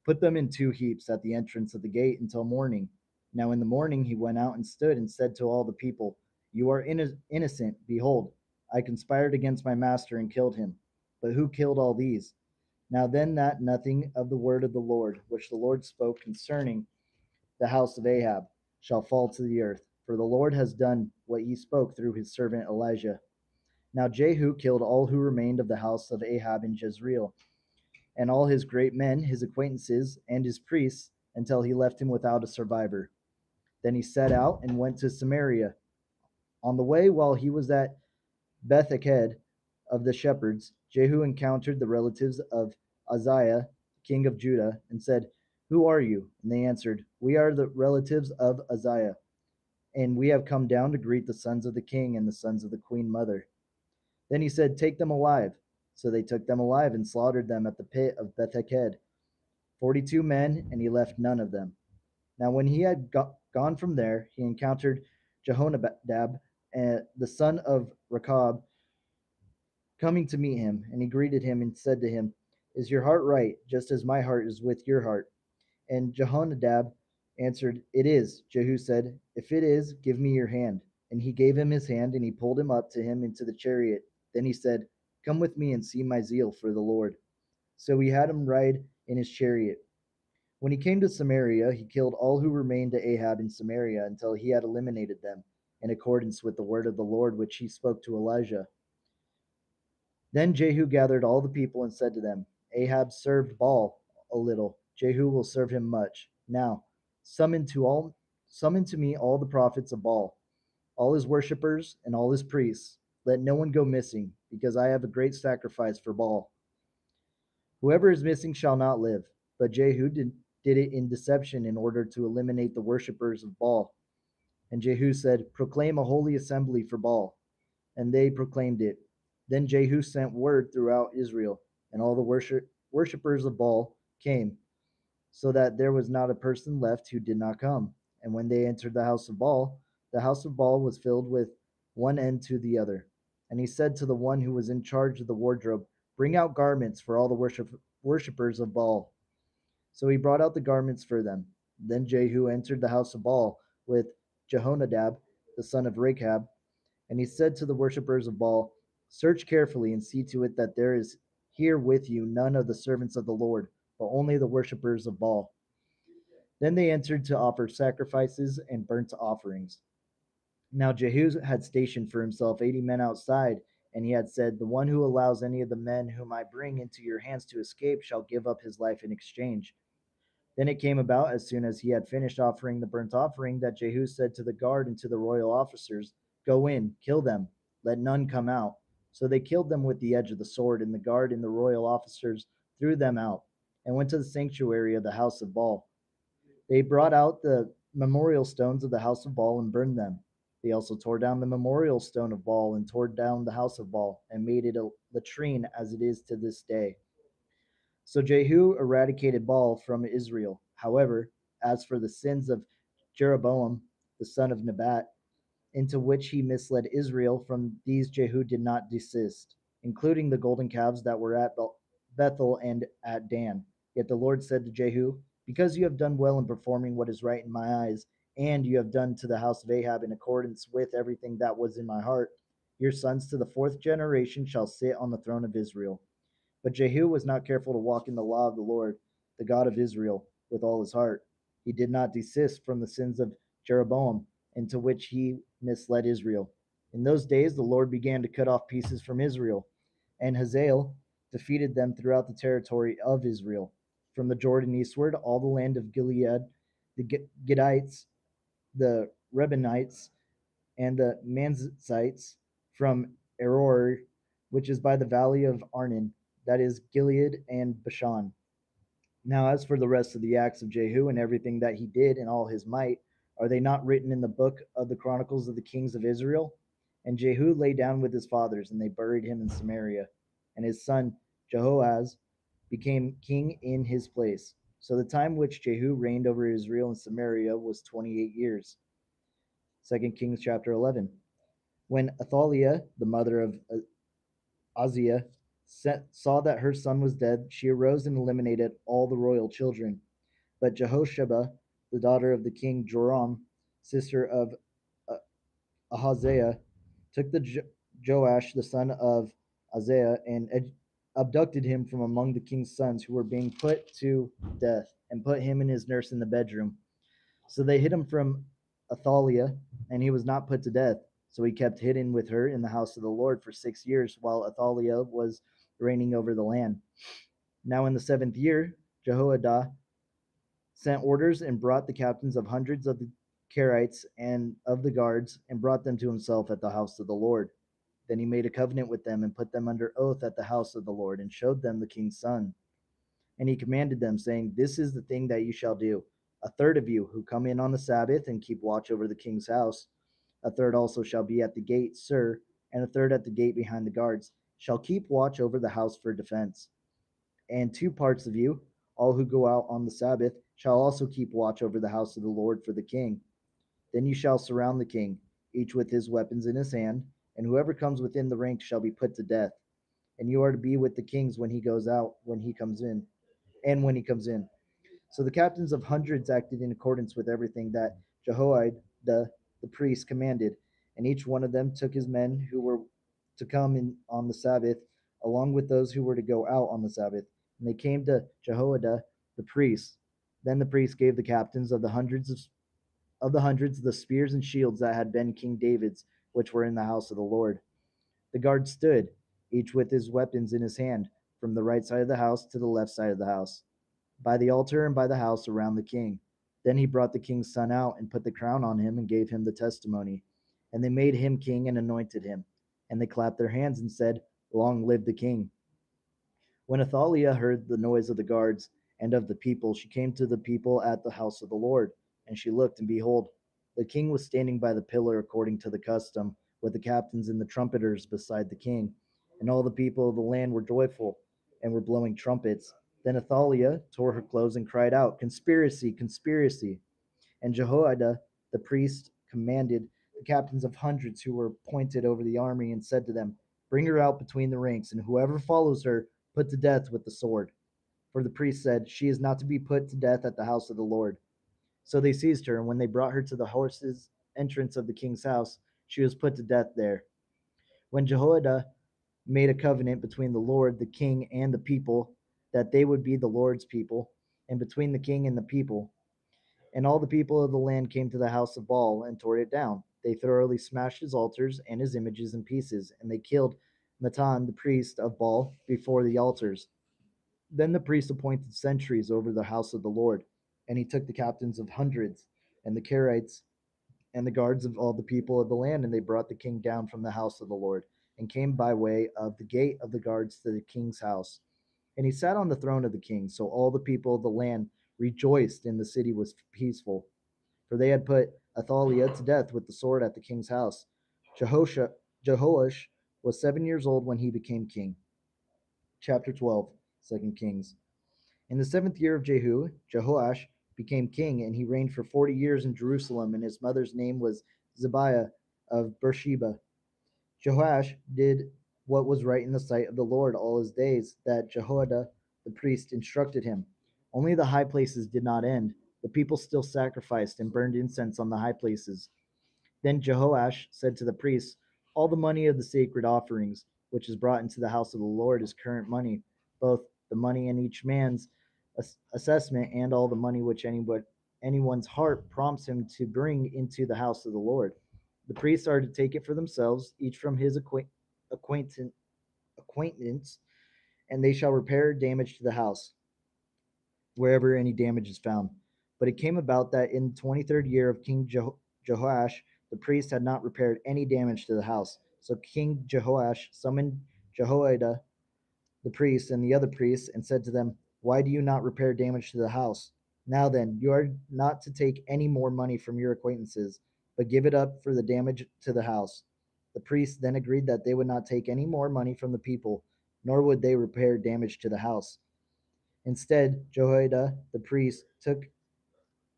Speaker 4: "Put them in 2 heaps at the entrance of the gate until morning." Now in the morning he went out and stood and said to all the people, "You are innocent. Behold, I conspired against my master and killed him. But who killed all these? Now then that nothing of the word of the Lord, which the Lord spoke concerning the house of Ahab, shall fall to the earth. For the Lord has done what he spoke through his servant Elijah." Now Jehu killed all who remained of the house of Ahab in Jezreel, and all his great men, his acquaintances, and his priests, until he left him without a survivor. Then he set out and went to Samaria. On the way, while he was at Beth-Eked of the shepherds, Jehu encountered the relatives of Uzziah, king of Judah, and said, "Who are you?" And they answered, "We are the relatives of Uzziah, and we have come down to greet the sons of the king and the sons of the queen mother." Then he said, "Take them alive." So they took them alive and slaughtered them at the pit of Beth-Eked, 42 men, and he left none of them. Now when he had gone from there, he encountered Jehonadab, the son of Rechab, coming to meet him, and he greeted him and said to him, "Is your heart right, just as my heart is with your heart?" And Jehonadab answered, "It is." Jehu said, "If it is, give me your hand." And he gave him his hand, and he pulled him up to him into the chariot. Then he said, "Come with me and see my zeal for the Lord." So he had him ride in his chariot. When he came to Samaria, he killed all who remained to Ahab in Samaria until he had eliminated them, in accordance with the word of the Lord which he spoke to Elijah. Then Jehu gathered all the people and said to them, "Ahab served Baal a little. Jehu will serve him much. Now, summon to me all the prophets of Baal, all his worshippers and all his priests. Let no one go missing, because I have a great sacrifice for Baal. Whoever is missing shall not live." But Jehu did it in deception in order to eliminate the worshippers of Baal. And Jehu said, "Proclaim a holy assembly for Baal." And they proclaimed it. Then Jehu sent word throughout Israel, and all the worshippers of Baal came, so that there was not a person left who did not come. And when they entered the house of Baal was filled with one end to the other. And he said to the one who was in charge of the wardrobe, "Bring out garments for all the worshippers of Baal." So he brought out the garments for them. Then Jehu entered the house of Baal with Jehonadab, the son of Rechab, and he said to the worshippers of Baal, "Search carefully and see to it that there is here with you none of the servants of the Lord, but only the worshippers of Baal." Then they entered to offer sacrifices and burnt offerings. Now Jehu had stationed for himself 80 men outside, and he had said, "The one who allows any of the men whom I bring into your hands to escape shall give up his life in exchange." Then it came about, as soon as he had finished offering the burnt offering, that Jehu said to the guard and to the royal officers, "Go in, kill them, let none come out." So they killed them with the edge of the sword, and the guard and the royal officers threw them out, and went to the sanctuary of the house of Baal. They brought out the memorial stones of the house of Baal and burned them. They also tore down the memorial stone of Baal and tore down the house of Baal, and made it a latrine as it is to this day. So Jehu eradicated Baal from Israel. However, as for the sins of Jeroboam, the son of Nebat, into which he misled Israel, from these Jehu did not desist, including the golden calves that were at Bethel and at Dan. Yet the Lord said to Jehu, "Because you have done well in performing what is right in my eyes, and you have done to the house of Ahab in accordance with everything that was in my heart, your sons to the fourth generation shall sit on the throne of Israel." But Jehu was not careful to walk in the law of the Lord, the God of Israel, with all his heart. He did not desist from the sins of Jeroboam, into which he misled Israel. In those days, the Lord began to cut off pieces from Israel, and Hazael defeated them throughout the territory of Israel, from the Jordan eastward, all the land of Gilead, the Gadites, the Rebenites, and the Manzites, from Eror, which is by the valley of Arnon, that is Gilead and Bashan. Now, as for the rest of the acts of Jehu and everything that he did in all his might, are they not written in the book of the Chronicles of the Kings of Israel? And Jehu lay down with his fathers, and they buried him in Samaria. And his son Jehoaz became king in his place. So the time which Jehu reigned over Israel and Samaria was 28 years. 2 Kings chapter 11. When Athaliah, the mother of Aziah, saw that her son was dead, she arose and eliminated all the royal children. But Jehosheba, the daughter of the king Joram, sister of Ahaziah, took the Joash, the son of Ahaziah, and abducted him from among the king's sons who were being put to death, and put him and his nurse in the bedroom. So they hid him from Athaliah, and he was not put to death. So he kept hidden with her in the house of the Lord for 6 years, while Athaliah was reigning over the land. Now in the 7th year, Jehoiada sent orders and brought the captains of hundreds of the Kerites and of the guards, and brought them to himself at the house of the Lord. Then he made a covenant with them and put them under oath at the house of the Lord and showed them the king's son. And he commanded them, saying, This is the thing that you shall do. A third of you who come in on the Sabbath and keep watch over the king's house, a third also shall be at the gate, sir, and a third at the gate behind the guards, shall keep watch over the house for defense. And 2 parts of you, all who go out on the Sabbath, shall also keep watch over the house of the Lord for the king. Then you shall surround the king, each with his weapons in his hand, and whoever comes within the ranks shall be put to death. And you are to be with the kings when he goes out, when he comes in, and when he comes in. So the captains of hundreds acted in accordance with everything that Jehoiada the priest commanded, and each one of them took his men who were to come in on the Sabbath, along with those who were to go out on the Sabbath. And they came to Jehoiada the priest. Then the priest gave the captains of the hundreds the spears and shields that had been King David's, which were in the house of the Lord. The guards stood, each with his weapons in his hand, from the right side of the house to the left side of the house, by the altar and by the house around the king. Then he brought the king's son out and put the crown on him and gave him the testimony. And they made him king and anointed him. And they clapped their hands and said, Long live the king. When Athaliah heard the noise of the guards and of the people, she came to the people at the house of the Lord. And she looked, and behold, the king was standing by the pillar according to the custom, with the captains and the trumpeters beside the king. And all the people of the land were joyful and were blowing trumpets. Then Athaliah tore her clothes and cried out, Conspiracy, conspiracy. And Jehoiada the priest commanded the captains of hundreds who were appointed over the army and said to them, Bring her out between the ranks, and whoever follows her, put to death with the sword. For the priest said, She is not to be put to death at the house of the Lord. So they seized her, and when they brought her to the horses' entrance of the king's house, she was put to death there. When Jehoiada made a covenant between the Lord, the king, and the people, that they would be the Lord's people, and between the king and the people. And all the people of the land came to the house of Baal and tore it down. They thoroughly smashed his altars and his images in pieces, and they killed Matan, the priest of Baal, before the altars. Then the priest appointed sentries over the house of the Lord, and he took the captains of hundreds, and the Karites, and the guards of all the people of the land, and they brought the king down from the house of the Lord, and came by way of the gate of the guards to the king's house. And he sat on the throne of the king. So all the people of the land rejoiced, and the city was peaceful. For they had put Athaliah to death with the sword at the king's house. Jehoash was 7 years old when he became king. Chapter 12, 2 Kings. In the 7th year of Jehu, Jehoash became king, and he reigned for 40 years in Jerusalem, and his mother's name was Zibiah of Beersheba. Jehoash did what was right in the sight of the Lord all his days, that Jehoiada the priest instructed him. Only the high places did not end. The people still sacrificed and burned incense on the high places. Then Jehoash said to the priests, All the money of the sacred offerings, which is brought into the house of the Lord, is current money, both the money in each man's assessment and all the money which anyone's heart prompts him to bring into the house of the Lord. The priests are to take it for themselves, each from his acquaintance, and they shall repair damage to the house, wherever any damage is found. But it came about that in the 23rd year of King Jehoash, the priest had not repaired any damage to the house. So King Jehoash summoned Jehoiada, the priest, and the other priests, and said to them, Why do you not repair damage to the house? Now then, you are not to take any more money from your acquaintances, but give it up for the damage to the house. The priests then agreed that they would not take any more money from the people, nor would they repair damage to the house. Instead, Jehoiada the priest took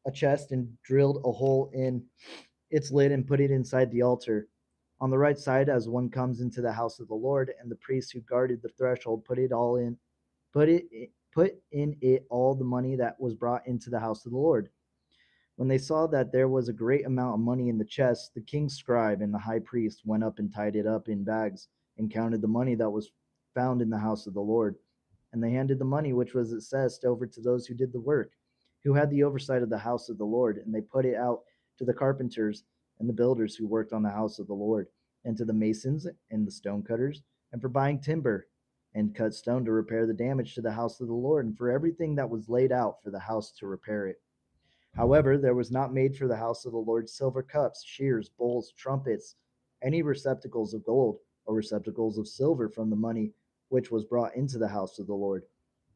Speaker 4: a chest and drilled a hole in its lid and put it inside the altar on the right side as one comes into the house of the Lord, and the priests who guarded the threshold put in it all the money that was brought into the house of the Lord. When they saw that there was a great amount of money in the chest, the king's scribe and the high priest went up and tied it up in bags and counted the money that was found in the house of the Lord. And they handed the money which was assessed over to those who did the work, who had the oversight of the house of the Lord, and they put it out to the carpenters and the builders who worked on the house of the Lord, and to the masons and the stone cutters, and for buying timber and cut stone to repair the damage to the house of the Lord, and for everything that was laid out for the house to repair it. However, there was not made for the house of the Lord silver cups, shears, bowls, trumpets, any receptacles of gold, or receptacles of silver from the money which was brought into the house of the Lord.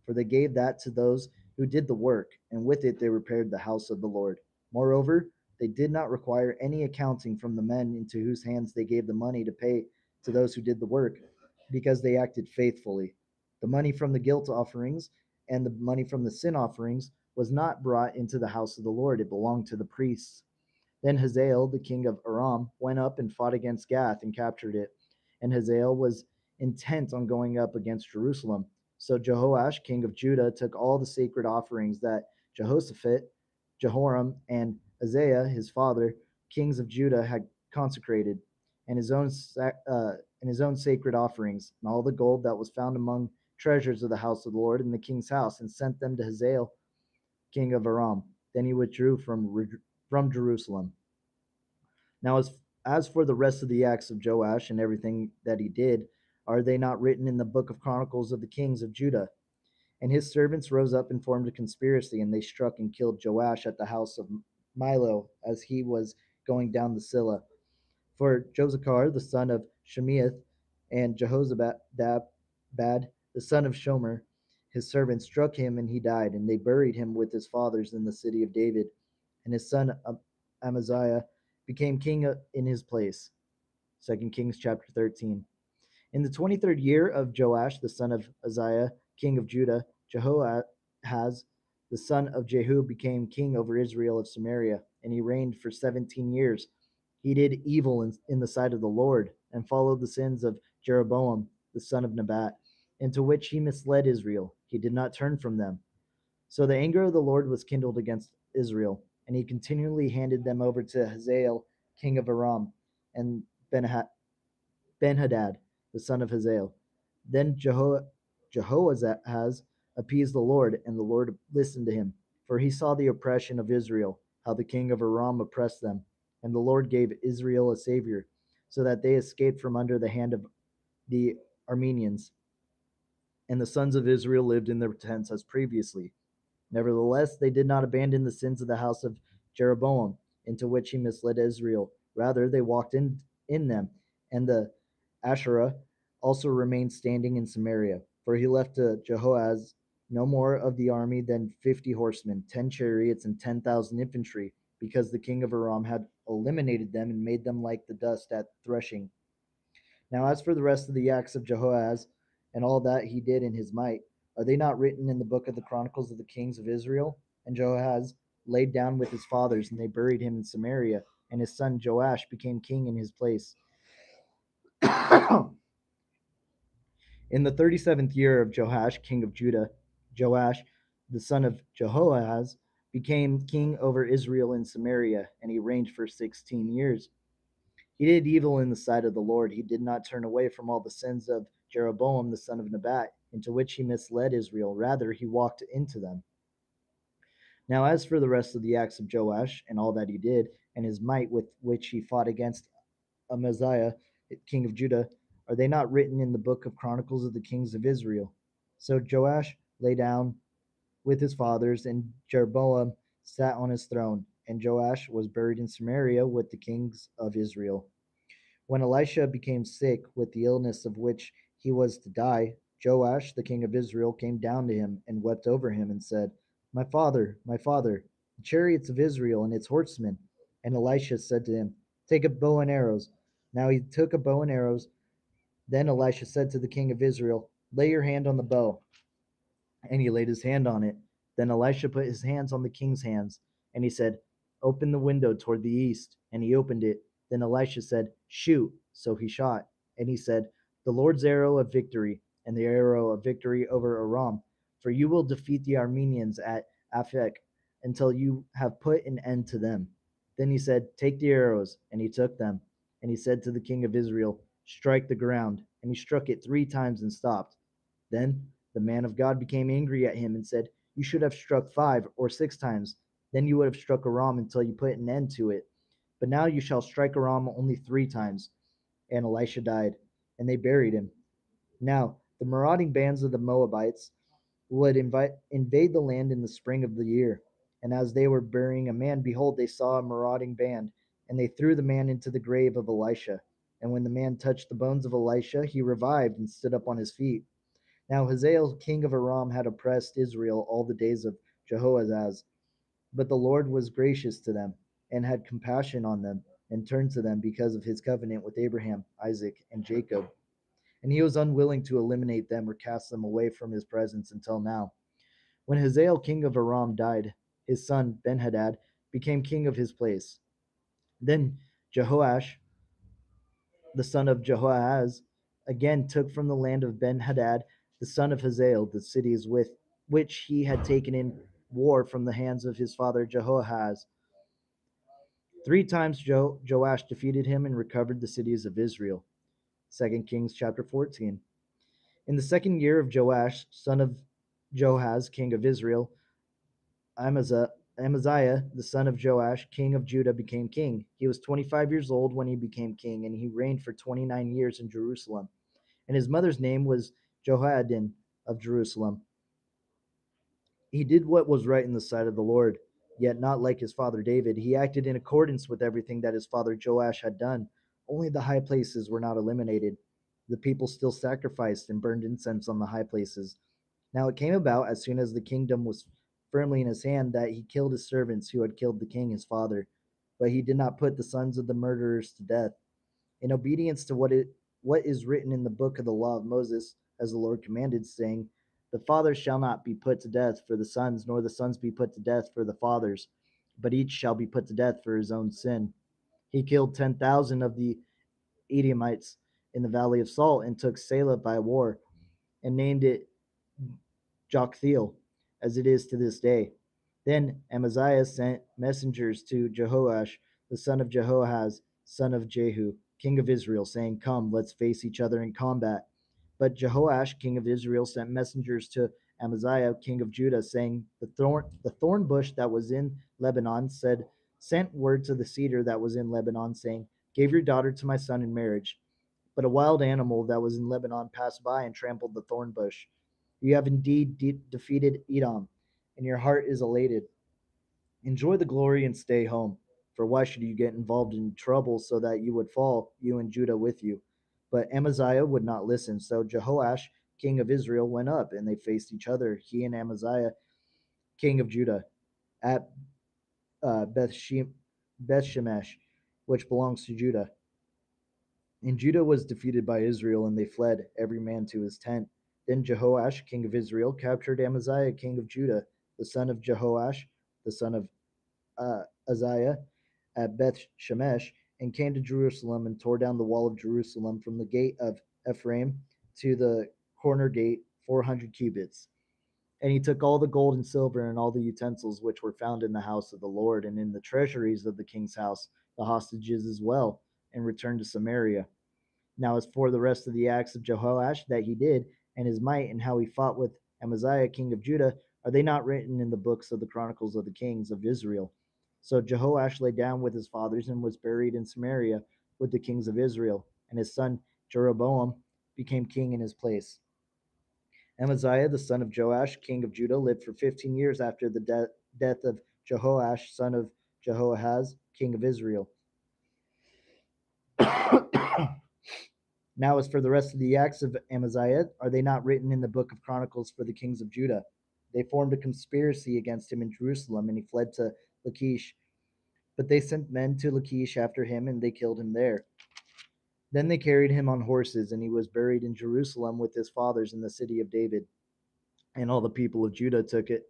Speaker 4: For they gave that to those who did the work, and with it they repaired the house of the Lord. Moreover, they did not require any accounting from the men into whose hands they gave the money to pay to those who did the work, because they acted faithfully. The money from the guilt offerings and the money from the sin offerings was not brought into the house of the Lord, it belonged to the priests. Then Hazael, the king of Aram, went up and fought against Gath and captured it. And Hazael was intent on going up against Jerusalem. So Jehoash, king of Judah, took all the sacred offerings that Jehoshaphat, Jehoram, and Isaiah, his father, kings of Judah, had consecrated, and his own sacred offerings, and all the gold that was found among treasures of the house of the Lord in the king's house, and sent them to Hazael, king of Aram. Then he withdrew from Jerusalem. Now, as for the rest of the acts of Joash and everything that he did, are they not written in the book of Chronicles of the kings of Judah? And his servants rose up and formed a conspiracy, and they struck and killed Joash at the house of Milo as he was going down the Silla. For Josachar, the son of Shemiath, and Jehozabad, the son of Shomer, his servant, struck him, and he died. And they buried him with his fathers in the city of David. And his son Amaziah became king in his place. 2 Kings chapter 13. In the 23rd year of Joash, the son of Uzziah, king of Judah, Jehoahaz, the son of Jehu, became king over Israel of Samaria, and he reigned for 17 years. He did evil in the sight of the Lord, and followed the sins of Jeroboam, the son of Nebat, into which he misled Israel. He did not turn from them. So the anger of the Lord was kindled against Israel, and he continually handed them over to Hazael, king of Aram, and Ben-Hadad, the son of Hazael. Then Jehoahaz appeased the Lord, and the Lord listened to him, for he saw the oppression of Israel, how the king of Aram oppressed them. And the Lord gave Israel a savior, so that they escaped from under the hand of the Armenians. And the sons of Israel lived in their tents as previously. Nevertheless, they did not abandon the sins of the house of Jeroboam, into which he misled Israel. Rather, they walked in them, and the Asherah also remained standing in Samaria. For he left to Jehoahaz no more of the army than 50 horsemen, 10 chariots, and 10,000 infantry, because the king of Aram had eliminated them and made them like the dust at threshing. Now, as for the rest of the acts of Jehoahaz and all that he did in his might, are they not written in the book of the Chronicles of the kings of Israel? And Jehoahaz laid down with his fathers, and they buried him in Samaria, and his son Joash became king in his place. In the 37th year of Joash, king of Judah, Joash, the son of Jehoahaz, became king over Israel in Samaria, and he reigned for 16 years. He did evil in the sight of the Lord. He did not turn away from all the sins of Jeroboam, the son of Nebat, into which he misled Israel. Rather, he walked into them. Now, as for the rest of the acts of Joash and all that he did, and his might with which he fought against Amaziah, king of Judah, are they not written in the book of Chronicles of the kings of Israel? So Joash lay down with his fathers, and Jeroboam sat on his throne, and Joash was buried in Samaria with the kings of Israel. When Elisha became sick with the illness of which he was to die, Joash, the king of Israel, came down to him and wept over him and said, my father, the chariots of Israel and its horsemen. And Elisha said to him, take a bow and arrows. Now he took a bow and arrows. Then Elisha said to the king of Israel, lay your hand on the bow. And he laid his hand on it. Then Elisha put his hands on the king's hands, and he said, open the window toward the east. And he opened it. Then Elisha said, shoot. So he shot. And he said, the Lord's arrow of victory, and the arrow of victory over Aram. For you will defeat the Armenians at Aphek until you have put an end to them. Then he said, take the arrows. And he took them. And he said to the king of Israel, strike the ground. And he struck it 3 times and stopped. Then the man of God became angry at him and said, you should have struck 5 or 6 times. Then you would have struck Aram until you put an end to it. But now you shall strike Aram only 3 times. And Elisha died, and they buried him. Now the marauding bands of the Moabites would invade the land in the spring of the year. And as they were burying a man, behold, they saw a marauding band, and they threw the man into the grave of Elisha. And when the man touched the bones of Elisha, he revived and stood up on his feet. Now Hazael, king of Aram, had oppressed Israel all the days of Jehoahaz. But the Lord was gracious to them, and had compassion on them, and turned to them because of his covenant with Abraham, Isaac, and Jacob. And he was unwilling to eliminate them or cast them away from his presence until now. When Hazael, king of Aram, died, his son Benhadad became king of his place. Then Jehoash, the son of Jehoahaz, again took from the land of Benhadad, the son of Hazael, the cities with which he had taken in war from the hands of his father Jehoahaz. 3 times Joash defeated him and recovered the cities of Israel. 2 Kings chapter 14. In the second year of Joash, son of Joahaz, king of Israel, Amaziah, the son of Joash, king of Judah, became king. He was 25 years old when he became king, and he reigned for 29 years in Jerusalem. And his mother's name was Jehoiadin of Jerusalem. He did what was right in the sight of the Lord, yet not like his father David. He acted in accordance with everything that his father Joash had done. Only the high places were not eliminated. The people still sacrificed and burned incense on the high places. Now it came about, as soon as the kingdom was firmly in his hand, that he killed his servants who had killed the king his father. But he did not put the sons of the murderers to death. In obedience to what is written in the book of the law of Moses, as the Lord commanded, saying, the fathers shall not be put to death for the sons, nor the sons be put to death for the fathers, but each shall be put to death for his own sin. He killed 10,000 of the Edomites in the valley of Salt, and took Selah by war, and named it Joktheel, as it is to this day. Then Amaziah sent messengers to Jehoash, the son of Jehoahaz, son of Jehu, king of Israel, saying, come, let's face each other in combat. But Jehoash, king of Israel, sent messengers to Amaziah, king of Judah, saying, the thorn bush that was in Lebanon sent word to the cedar that was in Lebanon, saying, give your daughter to my son in marriage. But a wild animal that was in Lebanon passed by and trampled the thorn bush. You have indeed defeated Edom, and your heart is elated. Enjoy the glory and stay home. For why should you get involved in trouble so that you would fall, you and Judah with you? But Amaziah would not listen. So Jehoash, king of Israel, went up, and they faced each other, he and Amaziah, king of Judah, at Beth Shemesh, which belongs to Judah. And Judah was defeated by Israel, and they fled, every man to his tent. Then Jehoash, king of Israel, captured Amaziah, king of Judah, the son of Jehoash, the son of Uzziah, at Beth Shemesh, and came to Jerusalem and tore down the wall of Jerusalem from the gate of Ephraim to the corner gate, 400 cubits. And he took all the gold and silver and all the utensils which were found in the house of the Lord and in the treasuries of the king's house, the hostages as well, and returned to Samaria. Now, as for the rest of the acts of Jehoash that he did, and his might, and how he fought with Amaziah, king of Judah, are they not written in the books of the chronicles of the kings of Israel? So Jehoash lay down with his fathers and was buried in Samaria with the kings of Israel, and his son Jeroboam became king in his place. Amaziah, the son of Joash, king of Judah, lived for 15 years after the death of Jehoash, son of Jehoahaz, king of Israel. Now, as for the rest of the acts of Amaziah, are they not written in the book of Chronicles for the kings of Judah? They formed a conspiracy against him in Jerusalem, and he fled to Lachish. But they sent men to Lachish after him, and they killed him there. Then they carried him on horses, and he was buried in Jerusalem with his fathers in the city of David. And all the people of Judah took it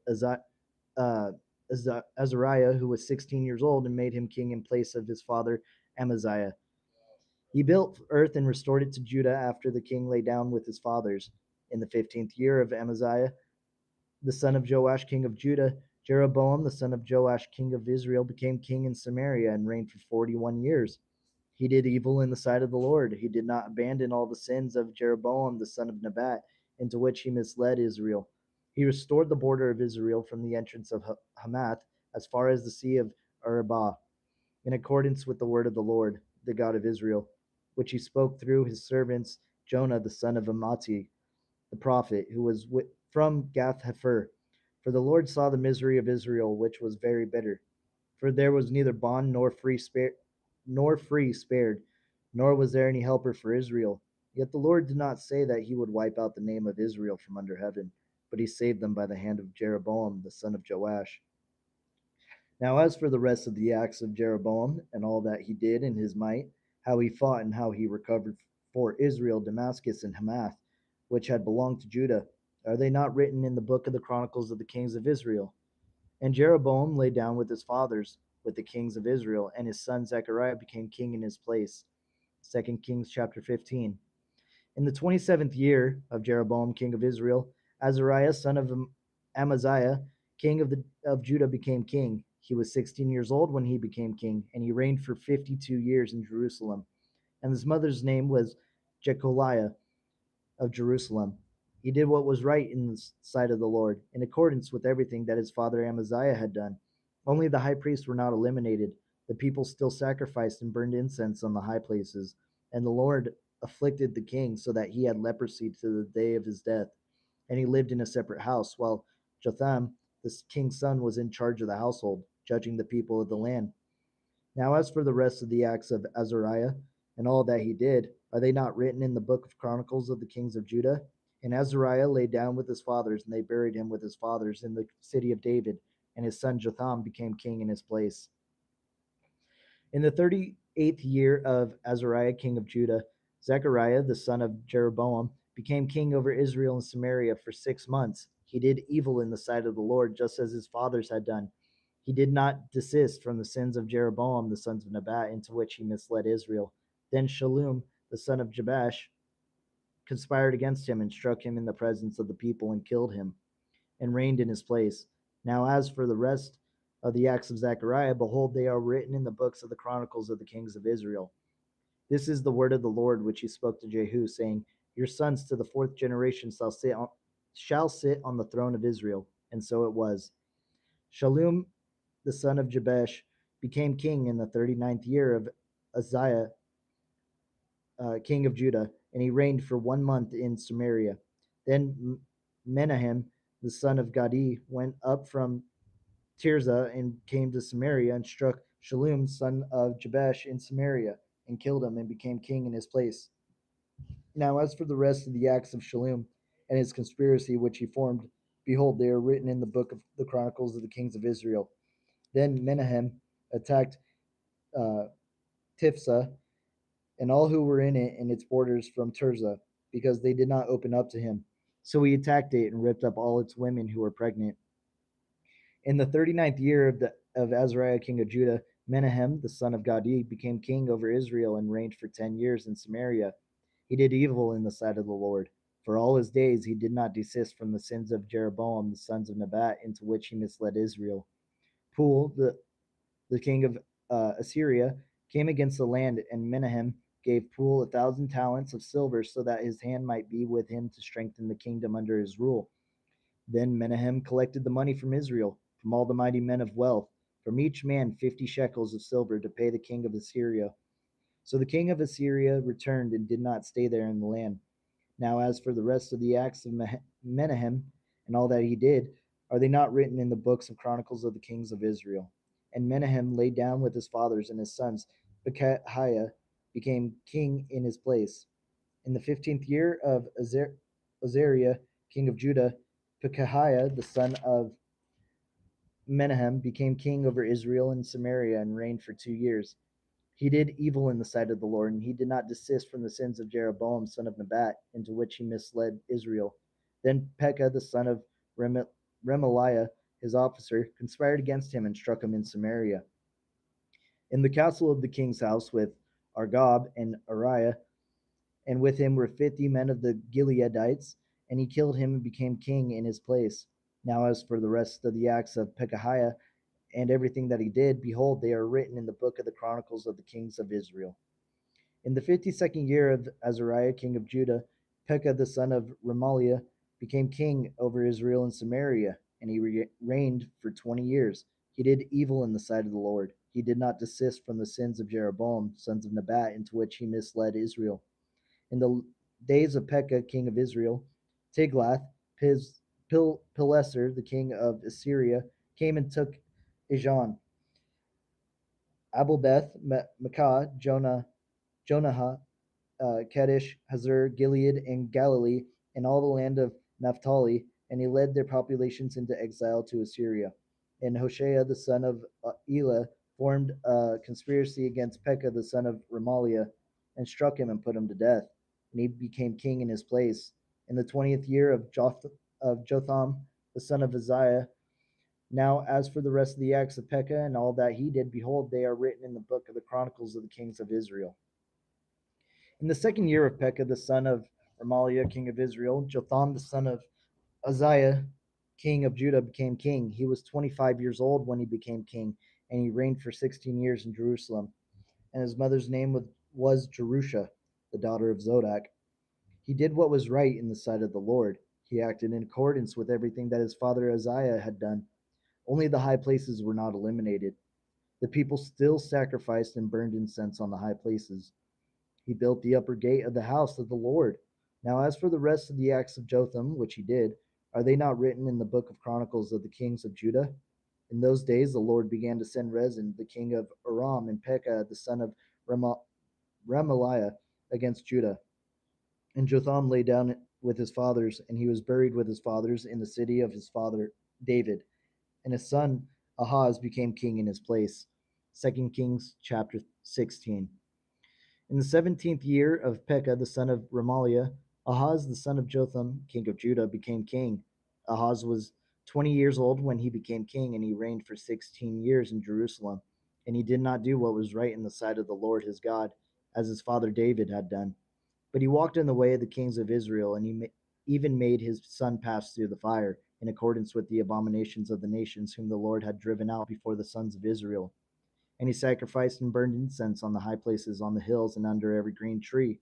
Speaker 4: Azariah, who was 16 years old, and made him king in place of his father Amaziah. He built earth and restored it to Judah after the king lay down with his fathers. In the 15th year of Amaziah, the son of Joash, king of Judah, Jeroboam, the son of Joash, king of Israel, became king in Samaria and reigned for 41 years. He did evil in the sight of the Lord. He did not abandon all the sins of Jeroboam, the son of Nebat, into which he misled Israel. He restored the border of Israel from the entrance of Hamath as far as the sea of Arabah, in accordance with the word of the Lord, the God of Israel, which he spoke through his servants Jonah, the son of Amittai, the prophet, who was from Gath-hepher. For the Lord saw the misery of Israel, which was very bitter. For there was neither bond nor free spared, nor was there any helper for Israel. Yet the Lord did not say that he would wipe out the name of Israel from under heaven, but he saved them by the hand of Jeroboam the son of Joash. Now, as for the rest of the acts of Jeroboam and all that he did in his might, how he fought and how he recovered for Israel Damascus and Hamath, which had belonged to Judah, are they not written in the book of the Chronicles of the kings of Israel? And Jeroboam lay down with his fathers, with the kings of Israel, and his son Zechariah became king in his place. 2 Kings chapter 15. In the 27th year of Jeroboam, king of Israel, Azariah, son of Amaziah, king of Judah, became king. He was 16 years old when he became king, and he reigned for 52 years in Jerusalem. And his mother's name was Jecoliah of Jerusalem. He did what was right in the sight of the Lord, in accordance with everything that his father Amaziah had done. Only the high priests were not eliminated. The people still sacrificed and burned incense on the high places, and the Lord afflicted the king so that he had leprosy to the day of his death. And he lived in a separate house, while Jotham, the king's son, was in charge of the household, judging the people of the land. Now, as for the rest of the acts of Azariah and all that he did, are they not written in the book of Chronicles of the kings of Judah? And Azariah lay down with his fathers, and they buried him with his fathers in the city of David, and his son Jotham became king in his place. In the 38th year of Azariah, king of Judah, Zechariah, the son of Jeroboam, became king over Israel and Samaria for 6 months. He did evil in the sight of the Lord, just as his fathers had done. He did not desist from the sins of Jeroboam, the sons of Nebat, into which he misled Israel. Then Shallum, the son of Jabesh, conspired against him and struck him in the presence of the people and killed him and reigned in his place. Now, as for the rest of the acts of Zechariah, behold, they are written in the books of the Chronicles of the kings of Israel. This is the word of the Lord which he spoke to Jehu, saying, Your sons to the fourth generation shall sit on the throne of Israel. And so it was. Shallum, the son of Jabesh, became king in the 39th year of Uzziah, king of Judah, and he reigned for 1 month in Samaria. Then Menahem, the son of Gadi, went up from Tirzah and came to Samaria and struck Shallum, son of Jabesh, in Samaria and killed him and became king in his place. Now, as for the rest of the acts of Shallum and his conspiracy which he formed, behold, they are written in the book of the Chronicles of the kings of Israel. Then Menahem attacked Tifsah and all who were in it and its borders from Tirzah, because they did not open up to him. So he attacked it and ripped up all its women who were pregnant. In the 39th year of Azariah, king of Judah, Menahem, the son of Gadi, became king over Israel and reigned for 10 years in Samaria. He did evil in the sight of the Lord. For all his days he did not desist from the sins of Jeroboam, the sons of Nebat, into which he misled Israel. Pul, the king of Assyria, came against the land, and Menahem gave Pul 1,000 talents of silver so that his hand might be with him to strengthen the kingdom under his rule. Then Menahem collected the money from Israel, from all the mighty men of wealth, from each man 50 shekels of silver to pay the king of Assyria. So the king of Assyria returned and did not stay there in the land. Now, as for the rest of the acts of Menahem and all that he did, are they not written in the books of Chronicles of the kings of Israel? And Menahem lay down with his fathers, and his sons Pekahiah became king in his place. In the 15th year of Azariah, king of Judah, Pekahiah, the son of Menahem, became king over Israel and Samaria and reigned for 2 years. He did evil in the sight of the Lord, and he did not desist from the sins of Jeroboam, son of Nebat, into which he misled Israel. Then Pekah, the son of Remaliah, his officer, conspired against him and struck him in Samaria. In the castle of the king's house with Argob and Ariah, and with him were 50 men of the Gileadites, and he killed him and became king in his place. Now, as for the rest of the acts of Pekahiah and everything that he did, behold, they are written in the book of the Chronicles of the kings of Israel. In the 52nd year of Azariah, king of Judah, Pekah, the son of Remaliah, became king over Israel and Samaria, and he reigned for 20 years. He did evil in the sight of the Lord. He did not desist from the sins of Jeroboam, sons of Nebat, into which he misled Israel. In the days of Pekah, king of Israel, Tiglath-Pileser, the king of Assyria, came and took Ijon, Abelbeth, Maacah, Jonah, Kadesh, Hazar, Gilead, and Galilee, and all the land of Naphtali, and he led their populations into exile to Assyria. And Hoshea, the son of Elah, formed a conspiracy against Pekah, the son of Remaliah, and struck him and put him to death. And he became king in his place. In the 20th year of Jotham, the son of Uzziah. Now, as for the rest of the acts of Pekah and all that he did, behold, they are written in the book of the Chronicles of the Kings of Israel. In the 2nd year of Pekah, the son of Remaliah, king of Israel, Jotham, the son of Uzziah, king of Judah, became king. He was 25 years old when he became king, and he reigned for 16 years in Jerusalem. And his mother's name was Jerusha, the daughter of Zodak. He did what was right in the sight of the Lord. He acted in accordance with everything that his father Uzziah had done. Only the high places were not eliminated. The people still sacrificed and burned incense on the high places. He built the upper gate of the house of the Lord. Now, as for the rest of the acts of Jotham, which he did, are they not written in the book of Chronicles of the Kings of Judah? In those days, the Lord began to send Rezin, the king of Aram, and Pekah, the son of Remaliah, against Judah. And Jotham lay down with his fathers, and he was buried with his fathers in the city of his father David. And his son Ahaz became king in his place. 2 Kings chapter 16. In the 17th year of Pekah, the son of Remaliah, Ahaz, the son of Jotham, king of Judah, became king. Ahaz was 20 years old when he became king, and he reigned for 16 years in Jerusalem. And he did not do what was right in the sight of the Lord his God, as his father David had done. But he walked in the way of the kings of Israel, and he even made his son pass through the fire, in accordance with the abominations of the nations whom the Lord had driven out before the sons of Israel. And he sacrificed and burned incense on the high places, on the hills, and under every green tree.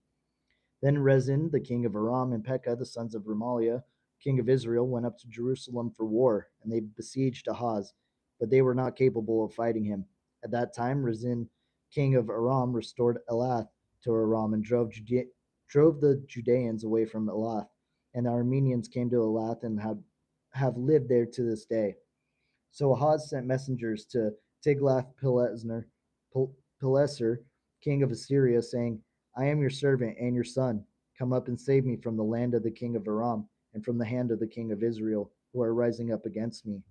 Speaker 4: Then Rezin, the king of Aram, and Pekah, the sons of Remaliah, king of Israel, went up to Jerusalem for war, and they besieged Ahaz, but they were not capable of fighting him. At that time, Rezin, king of Aram, restored Elath to Aram and drove the Judeans away from Elath, and the Arameans came to Elath and have lived there to this day. So Ahaz sent messengers to Tiglath-Pileser, king of Assyria, saying, I am your servant and your son. Come up and save me from the land of the king of Aram and from the hand of the king of Israel, who are rising up against me.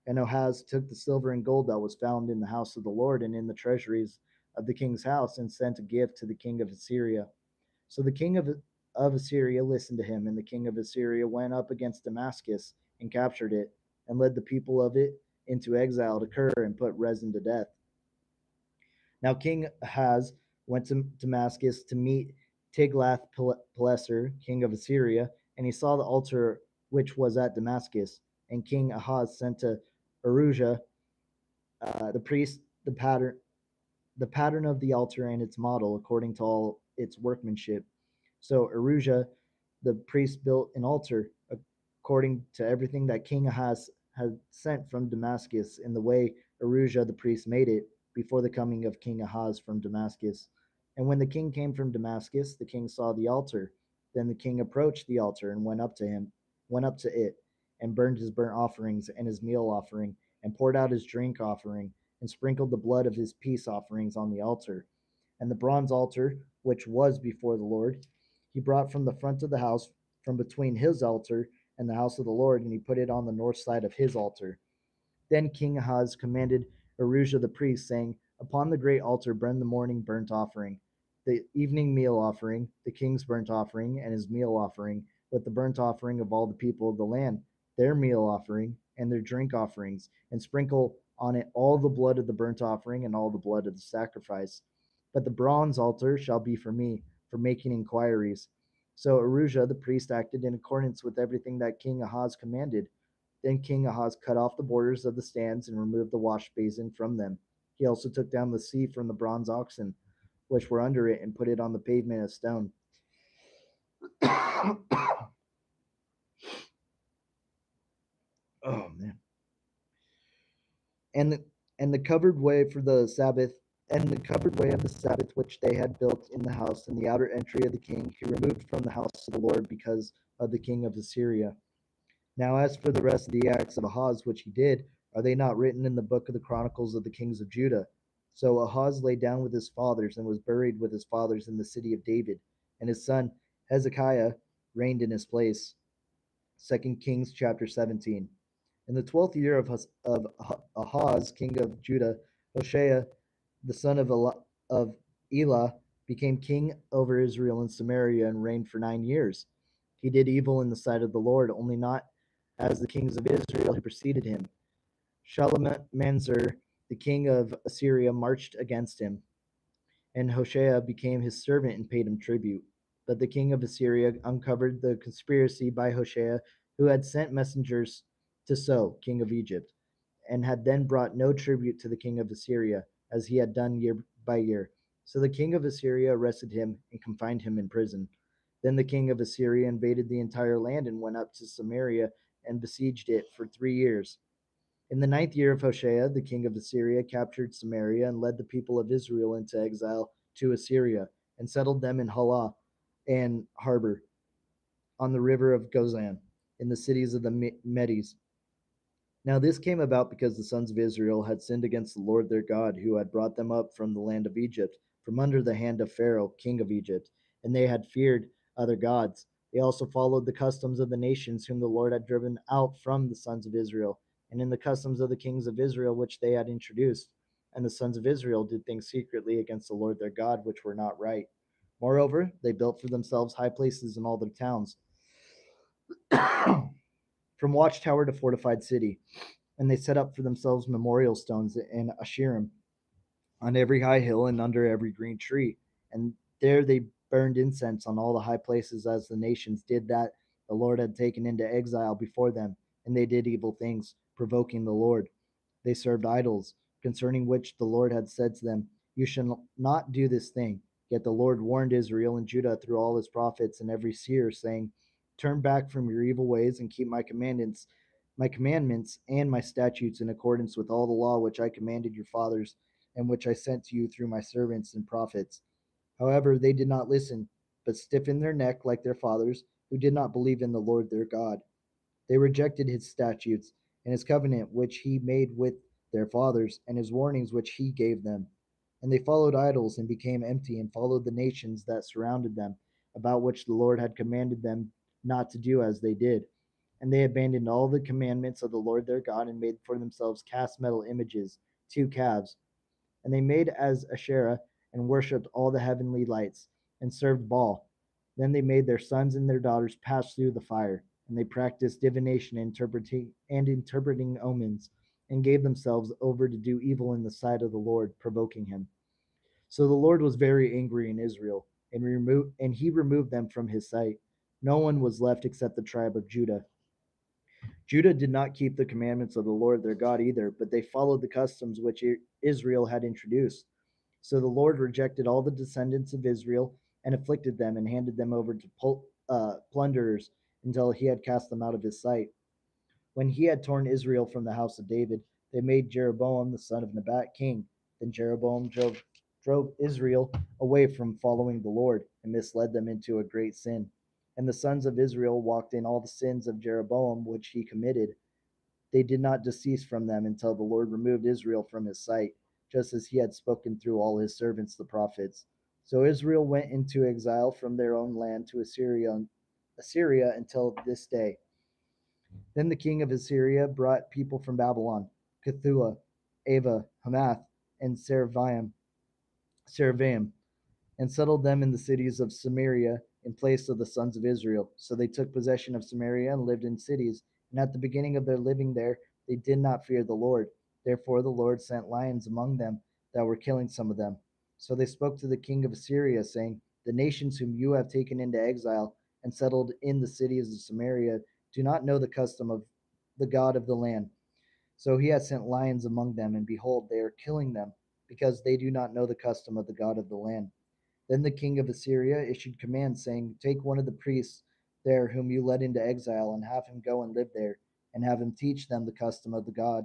Speaker 4: And Ahaz took the silver and gold that was found in the house of the Lord and in the treasuries of the king's house and sent a gift to the king of Assyria. So the king of Assyria listened to him, and the king of Assyria went up against Damascus and captured it, and led the people of it into exile to Kir and put Rezin to death. Now King Ahaz went to Damascus to meet Tiglath-Pileser, king of Assyria, and he saw the altar which was at Damascus. And King Ahaz sent to Arujah, the priest, the pattern of the altar and its model, according to all its workmanship. So Arujah, the priest, built an altar according to everything that King Ahaz had sent from Damascus, in the way Arujah the priest made it before the coming of King Ahaz from Damascus. And when the king came from Damascus, the king saw the altar. Then the king approached the altar and went up to it, and burned his burnt offerings and his meal offering, and poured out his drink offering, and sprinkled the blood of his peace offerings on the altar. And the bronze altar, which was before the Lord, he brought from the front of the house, from between his altar and the house of the Lord, and he put it on the north side of his altar. Then King Ahaz commanded Arujah the priest, saying, Upon the great altar burn the morning burnt offering, the evening meal offering, the king's burnt offering, and his meal offering, with the burnt offering of all the people of the land, their meal offering, and their drink offerings, and sprinkle on it all the blood of the burnt offering and all the blood of the sacrifice. But the bronze altar shall be for me, for making inquiries. So Arujah the priest acted in accordance with everything that King Ahaz commanded. Then King Ahaz cut off the borders of the stands and removed the wash basin from them. He also took down the seat from the bronze oxen, which were under it, and put it on the pavement of stone. Oh man. And the covered way for the Sabbath, and the covered way of the Sabbath which they had built in the house, and the outer entry of the king, he removed from the house of the Lord because of the king of Assyria. Now, as for the rest of the acts of Ahaz which he did, are they not written in the book of the Chronicles of the Kings of Judah? So Ahaz lay down with his fathers and was buried with his fathers in the city of David, and his son Hezekiah reigned in his place. 2 Kings chapter 17. In the 12th year of Ahaz, king of Judah, Hoshea, the son of Elah, became king over Israel and Samaria and reigned for 9 years. He did evil in the sight of the Lord, only not as the kings of Israel who preceded him. Shalmaneser, the king of Assyria, marched against him, and Hoshea became his servant and paid him tribute. But the king of Assyria uncovered the conspiracy by Hoshea, who had sent messengers to So, king of Egypt, and had then brought no tribute to the king of Assyria, as he had done year by year. So the king of Assyria arrested him and confined him in prison. Then the king of Assyria invaded the entire land and went up to Samaria and besieged it for 3 years. In the 9th year of Hoshea, the king of Assyria captured Samaria and led the people of Israel into exile to Assyria and settled them in Halah and Harbor on the river of Gozan in the cities of the Medes. Now this came about because the sons of Israel had sinned against the Lord their God, who had brought them up from the land of Egypt, from under the hand of Pharaoh, king of Egypt, and they had feared other gods. They also followed the customs of the nations whom the Lord had driven out from the sons of Israel, and in the customs of the kings of Israel which they had introduced. And the sons of Israel did things secretly against the Lord their God, which were not right. Moreover, they built for themselves high places in all their towns, from watchtower to fortified city, and they set up for themselves memorial stones in Asherim on every high hill and under every green tree. And there they burned incense on all the high places, as the nations did that the Lord had taken into exile before them. And they did evil things, provoking the Lord. They served idols, concerning which the Lord had said to them, "You shall not do this thing." Yet the Lord warned Israel and Judah through all his prophets and every seer, saying, "Turn back from your evil ways and keep my commandments and my statutes in accordance with all the law which I commanded your fathers and which I sent to you through my servants and prophets." However, they did not listen, but stiffened their neck like their fathers, who did not believe in the Lord their God. They rejected his statutes and his covenant which he made with their fathers, and his warnings which he gave them. And they followed idols and became empty, and followed the nations that surrounded them, about which the Lord had commanded them not to do as they did. And they abandoned all the commandments of the Lord their God, and made for themselves cast metal images, 2 calves. And they made as Asherah, and worshipped all the heavenly lights, and served Baal. Then they made their sons and their daughters pass through the fire, and they practiced divination and interpreting omens, and gave themselves over to do evil in the sight of the Lord, provoking him. So the Lord was very angry in Israel, and he removed them from his sight. No one was left except the tribe of Judah. Judah did not keep the commandments of the Lord their God either, but they followed the customs which Israel had introduced. So the Lord rejected all the descendants of Israel and afflicted them and handed them over to plunderers until he had cast them out of his sight. When he had torn Israel from the house of David, they made Jeroboam the son of Nebat king. Then Jeroboam drove Israel away from following the Lord and misled them into a great sin. And the sons of Israel walked in all the sins of Jeroboam which he committed. They did not decease from them until the Lord removed Israel from his sight, just as he had spoken through all his servants the prophets. So Israel went into exile from their own land to Assyria until this day. Then the king of Assyria brought people from Babylon, Cthulhu, Ava, Hamath, and Seravaim, and settled them in the cities of Samaria in place of the sons of Israel. So they took possession of Samaria and lived in cities. And at the beginning of their living there, they did not fear the Lord. Therefore the Lord sent lions among them that were killing some of them. So they spoke to the king of Assyria, saying, "The nations whom you have taken into exile and settled in the cities of Samaria do not know the custom of the God of the land. So he has sent lions among them, and behold, they are killing them, because they do not know the custom of the God of the land." Then the king of Assyria issued commands, saying, "Take one of the priests there whom you led into exile, and have him go and live there, and have him teach them the custom of the God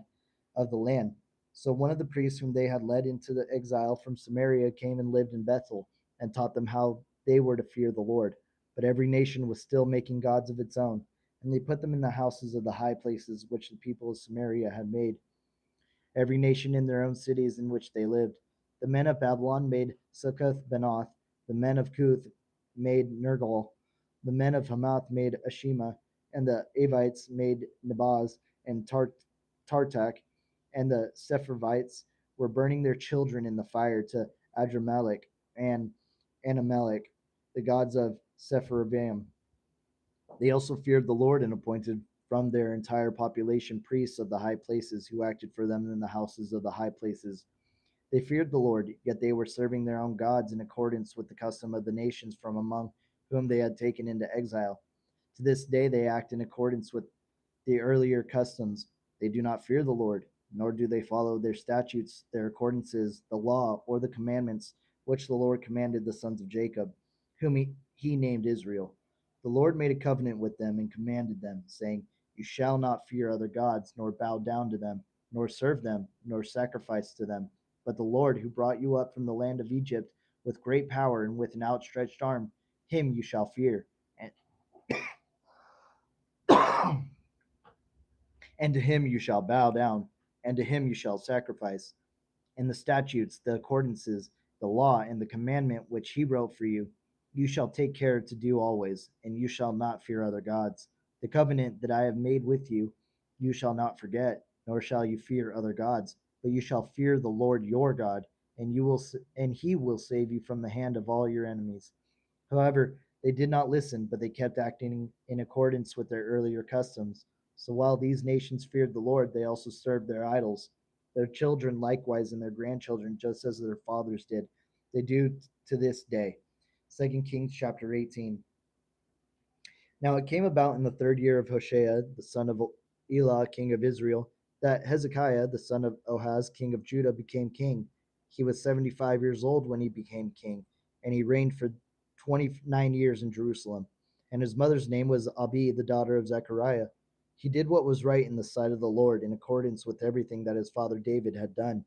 Speaker 4: of the land." So one of the priests whom they had led into the exile from Samaria came and lived in Bethel, and taught them how they were to fear the Lord. But every nation was still making gods of its own, and they put them in the houses of the high places which the people of Samaria had made, every nation in their own cities in which they lived. The men of Babylon made Succoth-Benoth. The men of Cuth made Nergal. The men of Hamath made Ashima. And the Avites made Nebaz and Tartak. And the Sepharvites were burning their children in the fire to Adramelech and Anamelech, the gods of Sepharvaim. They also feared the Lord and appointed from their entire population priests of the high places who acted for them in the houses of the high places. They feared the Lord, yet they were serving their own gods in accordance with the custom of the nations from among whom they had taken into exile. To this day they act in accordance with the earlier customs. They do not fear the Lord, nor do they follow their statutes, their accordances, the law, or the commandments which the Lord commanded the sons of Jacob, whom he named Israel. The Lord made a covenant with them and commanded them, saying, You shall not fear other gods, nor bow down to them, nor serve them, nor sacrifice to them. But the Lord, who brought you up from the land of Egypt with great power and with an outstretched arm, him you shall fear. And to him you shall bow down, and to him you shall sacrifice. And the statutes, the accordances, the law, and the commandment which he wrote for you, you shall take care to do always, and you shall not fear other gods. The covenant that I have made with you, you shall not forget, nor shall you fear other gods, but you shall fear the Lord your God, and he will save you from the hand of all your enemies. However, they did not listen, but they kept acting in accordance with their earlier customs. So while these nations feared the Lord, they also served their idols. Their children likewise and their grandchildren, just as their fathers did, they do to this day. 2 Kings chapter 18. Now it came about in the 3rd year of Hoshea, the son of Elah, king of Israel, that Hezekiah, the son of Ahaz, king of Judah, became king. He was 75 years old when he became king, and he reigned for 29 years in Jerusalem. And his mother's name was Abi, the daughter of Zechariah. He did what was right in the sight of the Lord, in accordance with everything that his father David had done.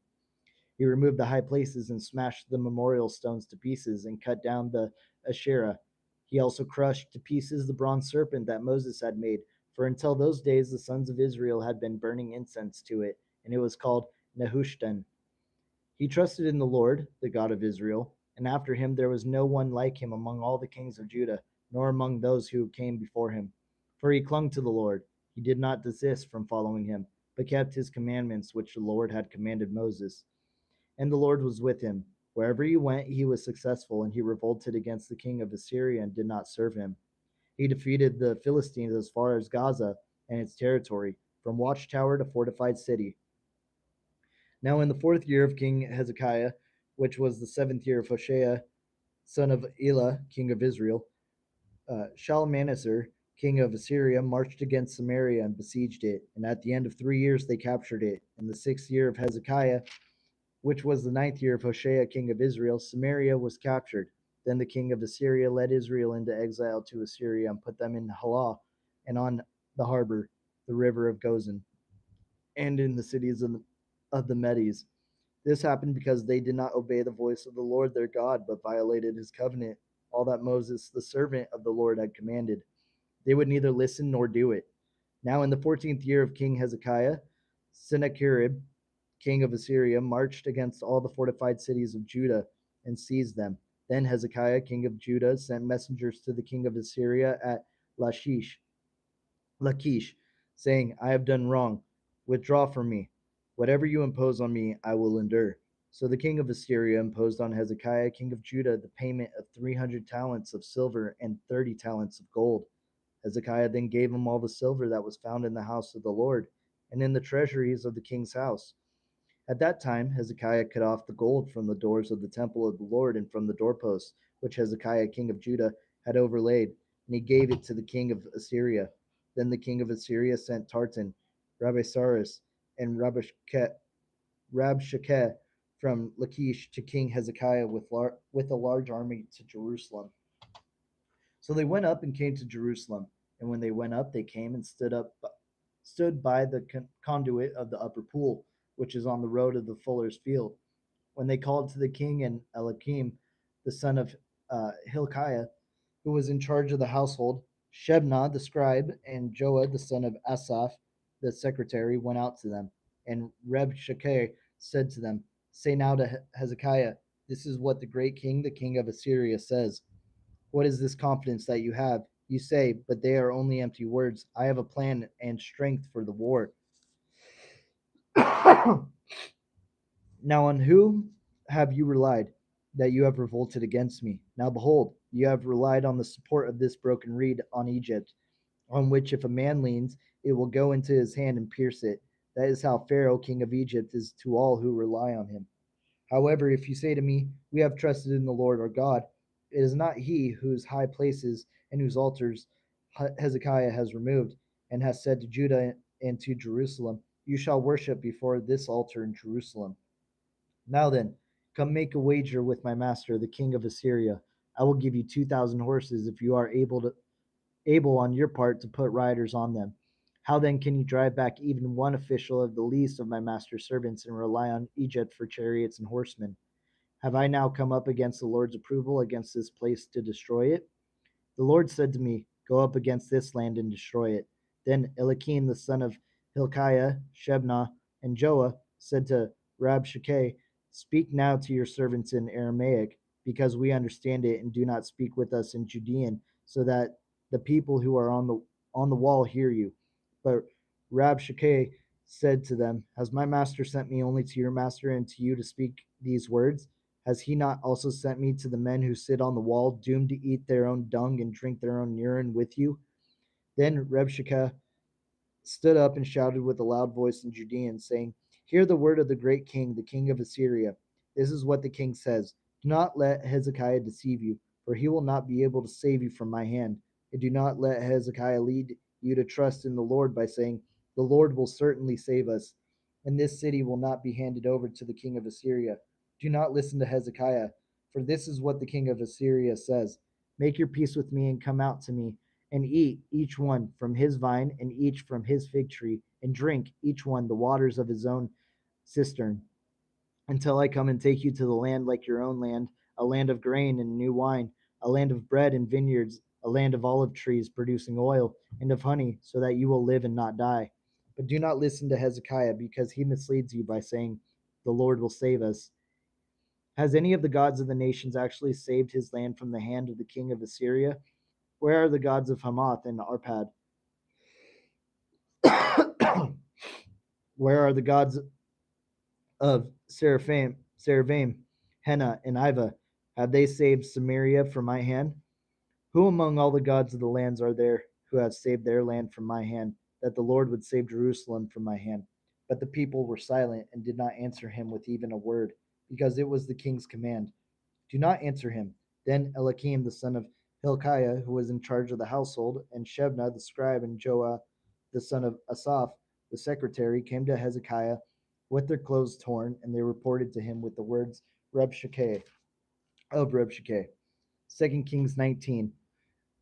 Speaker 4: He removed the high places and smashed the memorial stones to pieces and cut down the Asherah. He also crushed to pieces the bronze serpent that Moses had made, for until those days the sons of Israel had been burning incense to it, and it was called Nehushtan. He trusted in the Lord, the God of Israel, and after him there was no one like him among all the kings of Judah, nor among those who came before him. For he clung to the Lord. He did not desist from following him, but kept his commandments which the Lord had commanded Moses. And the Lord was with him. Wherever he went, he was successful, and he revolted against the king of Assyria and did not serve him. He defeated the Philistines as far as Gaza and its territory, from watchtower to fortified city. Now in the 4th year of King Hezekiah, which was the 7th year of Hoshea, son of Elah, king of Israel, Shalmaneser, king of Assyria, marched against Samaria and besieged it. And at the end of 3 years they captured it. In the 6th year of Hezekiah, which was the 9th year of Hoshea, king of Israel, Samaria was captured. Then the king of Assyria led Israel into exile to Assyria and put them in Halah and on the harbor, the river of Gozan, and in the cities of the Medes. This happened because they did not obey the voice of the Lord their God, but violated his covenant, all that Moses, the servant of the Lord, had commanded. They would neither listen nor do it. Now in the 14th year of King Hezekiah, Sennacherib, king of Assyria, marched against all the fortified cities of Judah and seized them. Then Hezekiah, king of Judah, sent messengers to the king of Assyria at Lachish, saying, I have done wrong. Withdraw from me. Whatever you impose on me, I will endure. So the king of Assyria imposed on Hezekiah, king of Judah, the payment of 300 talents of silver and 30 talents of gold. Hezekiah then gave him all the silver that was found in the house of the Lord and in the treasuries of the king's house. At that time, Hezekiah cut off the gold from the doors of the temple of the Lord and from the doorposts, which Hezekiah, king of Judah, had overlaid, and he gave it to the king of Assyria. Then the king of Assyria sent Tartan, Rabsaris, and Rabshakeh from Lachish to King Hezekiah with a large army to Jerusalem. So they went up and came to Jerusalem, and when they went up, they came and stood by the conduit of the upper pool, which is on the road of the fuller's field. When they called to the king and Eliakim, the son of Hilkiah, who was in charge of the household, Shebna the scribe, and Joah the son of Asaph the secretary went out to them. And Reb Shakeh said to them, Say now to Hezekiah, this is what the great king, the king of Assyria, says. What is this confidence that you have? You say, but they are only empty words. I have a plan and strength for the war. Now on whom have you relied, that you have revolted against me? Now behold, you have relied on the support of this broken reed on Egypt, on which if a man leans, it will go into his hand and pierce it. That is how Pharaoh, king of Egypt, is to all who rely on him. However, if you say to me, we have trusted in the Lord our God, it is not he whose high places and whose altars Hezekiah has removed, and has said to Judah and to Jerusalem, you shall worship before this altar in Jerusalem. Now then, come make a wager with my master, the king of Assyria. I will give you 2,000 horses if you are able on your part to put riders on them. How then can you drive back even one official of the least of my master's servants and rely on Egypt for chariots and horsemen? Have I now come up against the Lord's approval against this place to destroy it? The Lord said to me, go up against this land and destroy it. Then Eliakim the son of Hilkiah, Shebna, and Joah said to Rabshakeh, speak now to your servants in Aramaic, because we understand it, and do not speak with us in Judean, so that the people who are on the wall hear you. But Rabshakeh said to them, has my master sent me only to your master and to you to speak these words? Has he not also sent me to the men who sit on the wall, doomed to eat their own dung and drink their own urine with you? Then Rebshakeh stood up and shouted with a loud voice in Judean, saying, hear the word of the great king, the king of Assyria. This is what the king says. Do not let Hezekiah deceive you, for he will not be able to save you from my hand. And do not let Hezekiah lead you to trust in the Lord by saying, the Lord will certainly save us, and this city will not be handed over to the king of Assyria. Do not listen to Hezekiah, for this is what the king of Assyria says. Make your peace with me and come out to me, and eat each one from his vine and each from his fig tree, and drink each one the waters of his own cistern, until I come and take you to the land like your own land, a land of grain and new wine, a land of bread and vineyards, a land of olive trees producing oil, and of honey, so that you will live and not die. But do not listen to Hezekiah, because he misleads you by saying, the Lord will save us. Has any of the gods of the nations actually saved his land from the hand of the king of Assyria? Where are the gods of Hamath and Arpad? Where are the gods of Seraphim, Henna, and Iva? Have they saved Samaria from my hand? Who among all the gods of the lands are there who have saved their land from my hand, that the Lord would save Jerusalem from my hand? But the people were silent and did not answer him with even a word, because it was the king's command. Do not answer him. Then Eliakim the son of Hilkiah, who was in charge of the household, and Shebna the scribe, and Joah the son of Asaph the secretary, came to Hezekiah with their clothes torn, and they reported to him with the words of Rabshakeh. 2 Kings 19.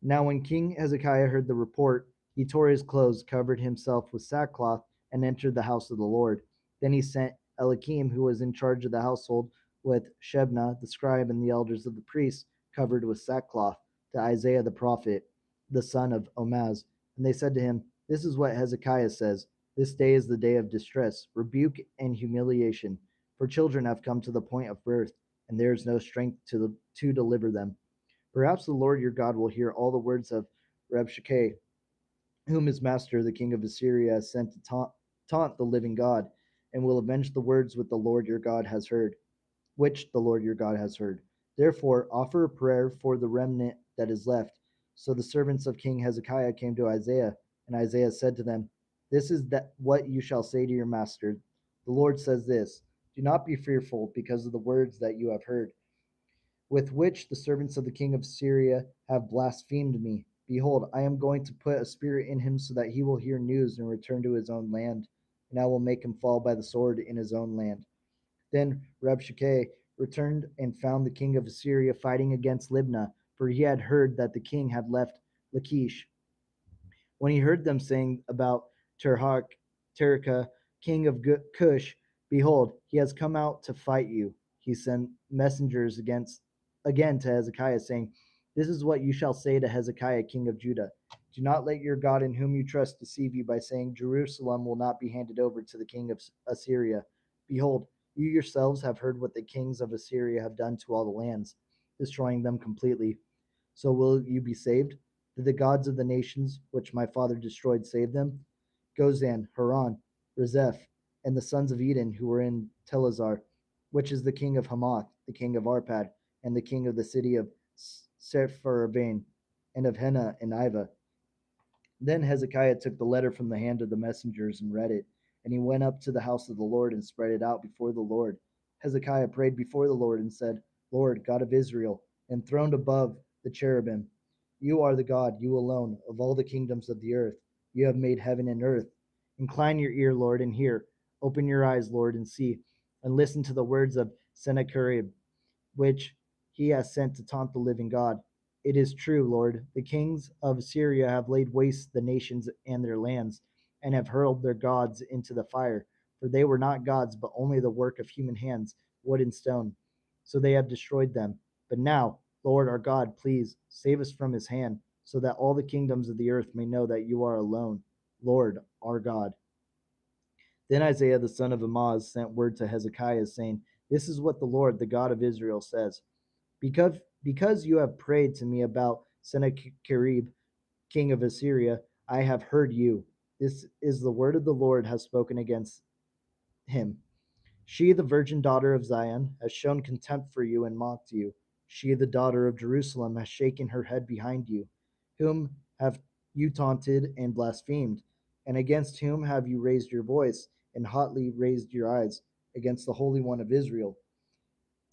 Speaker 4: Now when King Hezekiah heard the report, he tore his clothes, covered himself with sackcloth, and entered the house of the Lord. Then he sent Eliakim, who was in charge of the household, with Shebna the scribe and the elders of the priests, covered with sackcloth, to Isaiah the prophet, the son of Omaz. And they said to him, this is what Hezekiah says. This day is the day of distress, rebuke, and humiliation, for children have come to the point of birth, and there is no strength to deliver them. Perhaps the Lord your God will hear all the words of Rabshakeh, whom his master, the king of Assyria, has sent to taunt the living God, and will avenge the words which the Lord your God has heard. Therefore, offer a prayer for the remnant that is left. So the servants of King Hezekiah came to Isaiah, and Isaiah said to them, this is what you shall say to your master. The Lord says this, do not be fearful because of the words that you have heard, with which the servants of the king of Syria have blasphemed me. Behold, I am going to put a spirit in him so that he will hear news and return to his own land, and I will make him fall by the sword in his own land. Then Rabshakeh returned and found the king of Assyria fighting against Libnah, for he had heard that the king had left Lachish. When he heard them saying about Tirhakah, king of Cush, behold, he has come out to fight you. He sent messengers again to Hezekiah, saying, this is what you shall say to Hezekiah, king of Judah. Do not let your God in whom you trust deceive you by saying, Jerusalem will not be handed over to the king of Assyria. Behold, You yourselves have heard what the kings of Assyria have done to all the lands, destroying them completely. So will you be saved? Did the gods of the nations which my father destroyed save them? Gozan, Haran, Rezeph, and the sons of Eden who were in Telazar, which is the king of Hamath, the king of Arpad, and the king of the city of Sepharvaim, and of Hena and Iva. Then Hezekiah took the letter from the hand of the messengers and read it, and he went up to the house of the Lord and spread it out before the Lord. Hezekiah prayed before the Lord and said, Lord, God of Israel, enthroned above the cherubim, you are the God, you alone, of all the kingdoms of the earth. You have made heaven and earth. Incline your ear, Lord, and hear. Open your eyes, Lord, and see, and listen to the words of Sennacherib, which he has sent to taunt the living God. It is true, Lord, the kings of Syria have laid waste the nations and their lands, and have hurled their gods into the fire. For they were not gods, but only the work of human hands, wood and stone. So they have destroyed them. But now, Lord our God, please save us from his hand, so that all the kingdoms of the earth may know that you are alone, Lord our God. Then Isaiah the son of Amoz sent word to Hezekiah, saying, This is what the Lord, the God of Israel, says. Because you have prayed to me about Sennacherib, king of Assyria, I have heard you. This is the word of the Lord has spoken against him. She, the virgin daughter of Zion, has shown contempt for you and mocked you. She, the daughter of Jerusalem, has shaken her head behind you. Whom have you taunted and blasphemed? And against whom have you raised your voice and hotly raised your eyes? Against the Holy One of Israel.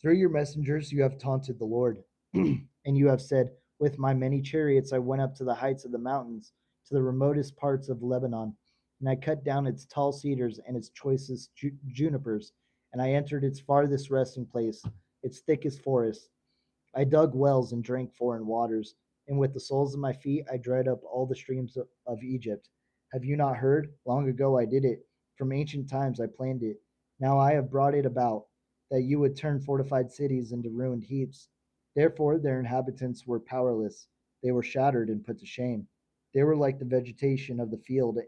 Speaker 4: Through your messengers you have taunted the Lord. And you have said, With my many chariots I went up to the heights of the mountains, to the remotest parts of Lebanon, and I cut down its tall cedars and its choicest junipers, and I entered its farthest resting place, its thickest forest. I dug wells and drank foreign waters, and with the soles of my feet I dried up all the streams of Egypt. Have you not heard? Long ago I did it. From ancient times I planned it. Now I have brought it about, that you would turn fortified cities into ruined heaps. Therefore their inhabitants were powerless. They were shattered and put to shame. They were like the vegetation of the field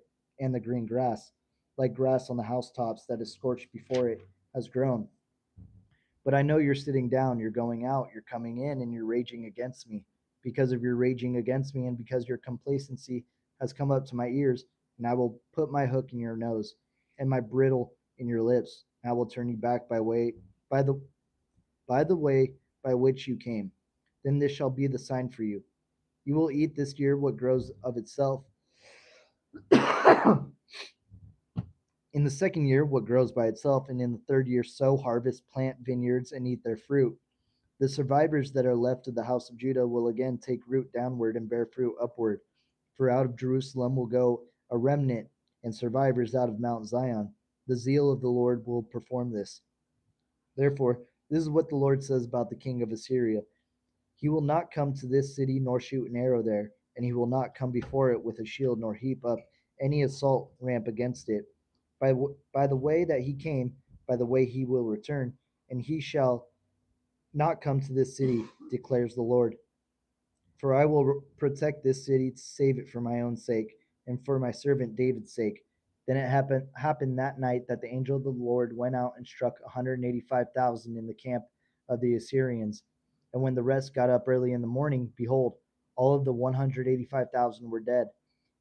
Speaker 4: and the green grass, like grass on the housetops that is scorched before it has grown. But I know you're sitting down, you're going out, you're coming in, and you're raging against me. Because of your raging against me, and because your complacency has come up to my ears, and I will put my hook in your nose, and my bridle in your lips, and I will turn you back by the by the way by which you came. Then this shall be the sign for you. You will eat this year what grows of itself. In the second year, what grows by itself, and in the third year, sow, harvest, plant vineyards, and eat their fruit. The survivors that are left of the house of Judah will again take root downward and bear fruit upward. For out of Jerusalem will go a remnant, and survivors out of Mount Zion. The zeal of the Lord will perform this. Therefore, this is what the Lord says about the king of Assyria. He will not come to this city nor shoot an arrow there, and he will not come before it with a shield nor heap up any assault ramp against it. By the way that he came, by the way he will return, and he shall not come to this city, declares the Lord. For I will protect this city to save it for my own sake, and for my servant David's sake. Then it happened that night that the angel of the Lord went out and struck 185,000 in the camp of the Assyrians. And when the rest got up early in the morning, behold, all of the 185,000 were dead.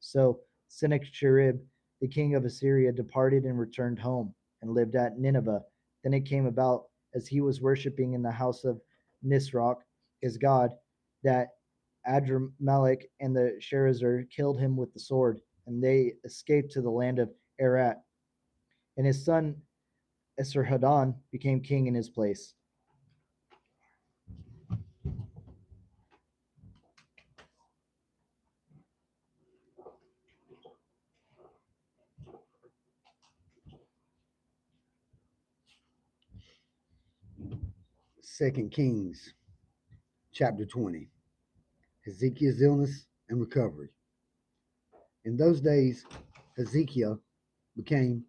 Speaker 4: So Sennacherib, the king of Assyria, departed and returned home, and lived at Nineveh. Then it came about, as he was worshipping in the house of Nisroch, his god, that Adrammelech and the Sherezer killed him with the sword, and they escaped to the land of Erat. And his son Esarhaddon became king in his place.
Speaker 5: Second Kings chapter 20. Hezekiah's illness and recovery. In those days, Hezekiah became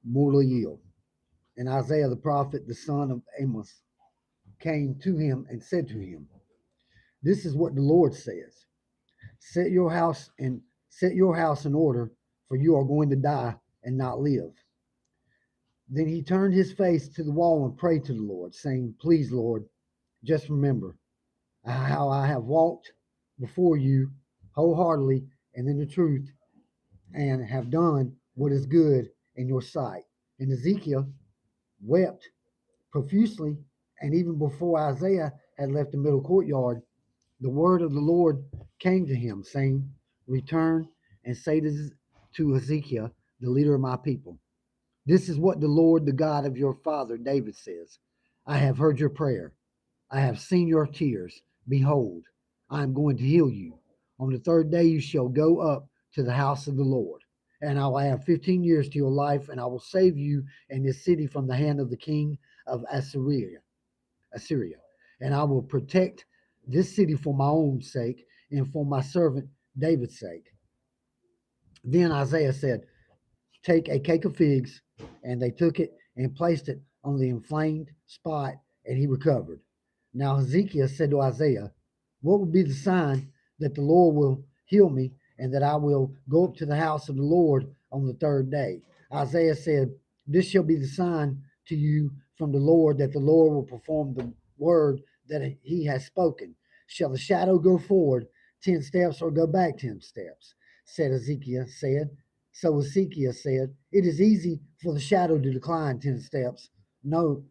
Speaker 5: mortally ill, and Isaiah the prophet, the son of Amos, came to him and said to him, This is what the Lord says. Set your house in order, for you are going to die and not live. Then he turned his face to the wall and prayed to the Lord, saying, Please, Lord, just remember how I have walked before you wholeheartedly and in the truth, and have done what is good in your sight. And Ezekiel wept profusely, and even before Isaiah had left the middle courtyard, the word of the Lord came to him, saying, Return and say to Ezekiel, the leader of my people, this is what the Lord, the God of your father David says. I have heard your prayer. I have seen your tears. Behold, I am going to heal you. On the third day you shall go up to the house of the Lord, and I will add 15 years to your life, and I will save you and this city from the hand of the king of Assyria. And I will protect this city for my own sake and for my servant David's sake. Then Isaiah said, Take a cake of figs. And they took it and placed it on the inflamed spot, and he recovered. Now Ezekiel said to Isaiah, What will be the sign that the Lord will heal me, and that I will go up to the house of the Lord on the third day? Isaiah said, This shall be the sign to you from the Lord, that the Lord will perform the word that he has spoken. Shall the shadow go forward 10 steps or go back 10 steps? Said Ezekiel said. So Ezekiel said, It is easy for the shadow to decline 10 steps. No,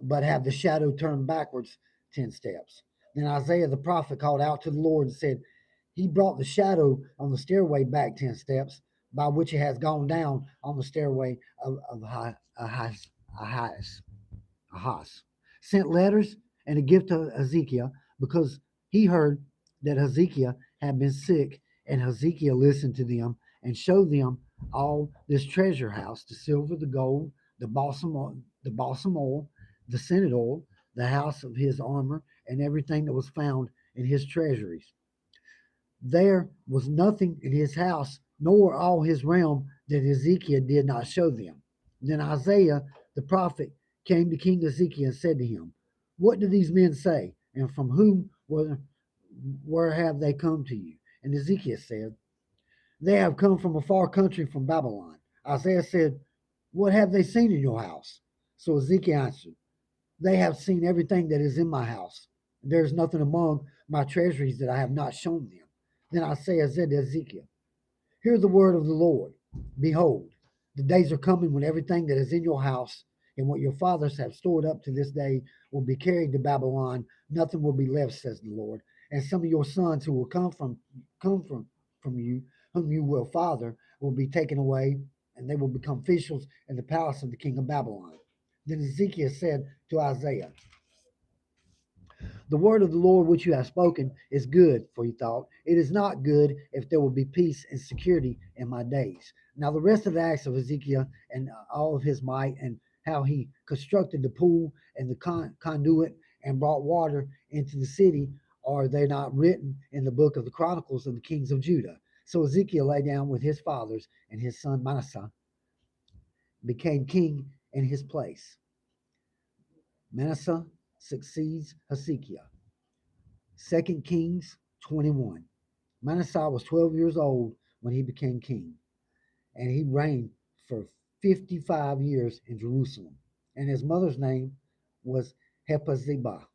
Speaker 5: but have the shadow turn backwards 10 steps. Then Isaiah the prophet called out to the Lord and said, He brought the shadow on the stairway back 10 steps, by which it has gone down on the stairway of Ahaz. Sent letters and a gift to Hezekiah, because he heard that Hezekiah had been sick, and Hezekiah listened to them and showed them all this treasure house, the silver, the gold, the balsam oil, the scented oil, the house of his armor, and everything that was found in his treasuries. There was nothing in his house, nor all his realm, that Ezekiel did not show them. Then Isaiah the prophet came to King Ezekiel and said to him, What do these men say? And from whom where have they come to you? And Ezekiel said, They have come from a far country, from Babylon. Isaiah said, What have they seen in your house? So Ezekiel answered, They have seen everything that is in my house. There is nothing among my treasuries that I have not shown them. Then Isaiah said to Ezekiel, Hear the word of the Lord. Behold, the days are coming when everything that is in your house and what your fathers have stored up to this day will be carried to Babylon. Nothing will be left, says the Lord. And some of your sons who will come from you, whom you will father, will be taken away, and they will become officials in the palace of the king of Babylon. Then Ezekiel said to Isaiah, The word of the Lord which you have spoken is good, for he thought, It is not good if there will be peace and security in my days. Now, the rest of the acts of Ezekiel and all of his might, and how he constructed the pool and the conduit and brought water into the city, are they not written in the book of the Chronicles of the kings of Judah? So Ezekiel lay down with his fathers, and his son Manasseh became king in his place. Manasseh succeeds Hezekiah. 2 Kings 21. Manasseh was 12 years old when he became king, and he reigned for 55 years in Jerusalem. And his mother's name was Hephzibah.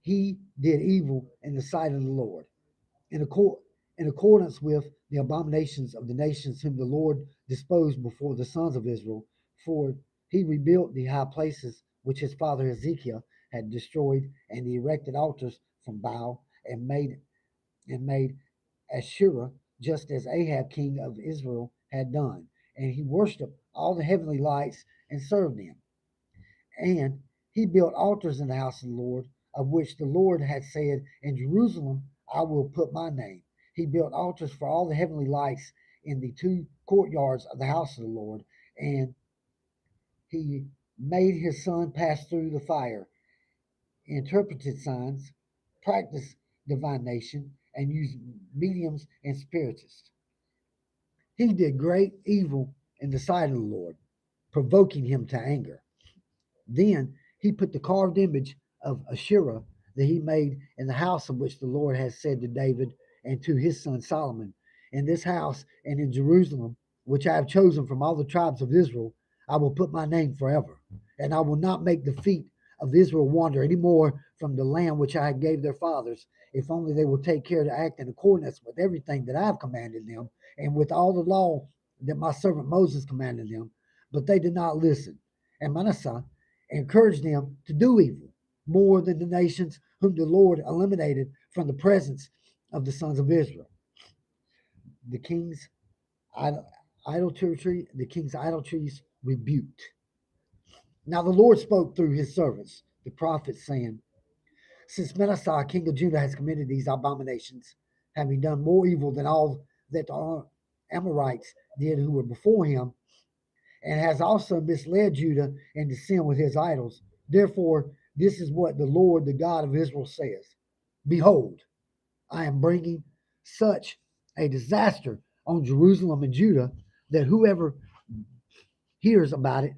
Speaker 5: He did evil in the sight of the Lord, in, in accordance with the abominations of the nations whom the Lord disposed before the sons of Israel, for he rebuilt the high places which his father Ezekiel had destroyed, and he erected altars from Baal, and made Asherah, just as Ahab king of Israel had done. And he worshipped all the heavenly lights and served them. And he built altars in the house of the Lord, of which the Lord had said, In Jerusalem I will put my name. He built altars for all the heavenly lights in the two courtyards of the house of the Lord. And he made his son pass through the fire, interpreted signs, practiced divination, and used mediums and spiritists. He did great evil in the sight of the Lord, provoking him to anger. Then he put the carved image of Asherah that he made in the house of which the Lord has said to David and to his son Solomon, In this house and in Jerusalem, which I have chosen from all the tribes of Israel, I will put my name forever, and I will not make the feet of Israel wander any more from the land which I gave their fathers, if only they will take care to act in accordance with everything that I have commanded them, and with all the law that my servant Moses commanded them. But they did not listen. And Manasseh encouraged them to do evil more than the nations whom the Lord eliminated from the presence of the sons of Israel. The king's idolatries rebuked. Now the Lord spoke through his servants, the prophets, saying, since Manasseh, king of Judah, has committed these abominations, having done more evil than all that the Amorites did who were before him, and has also misled Judah into sin with his idols. Therefore, this is what the Lord, the God of Israel, says: Behold, I am bringing such a disaster on Jerusalem and Judah that whoever hears about it,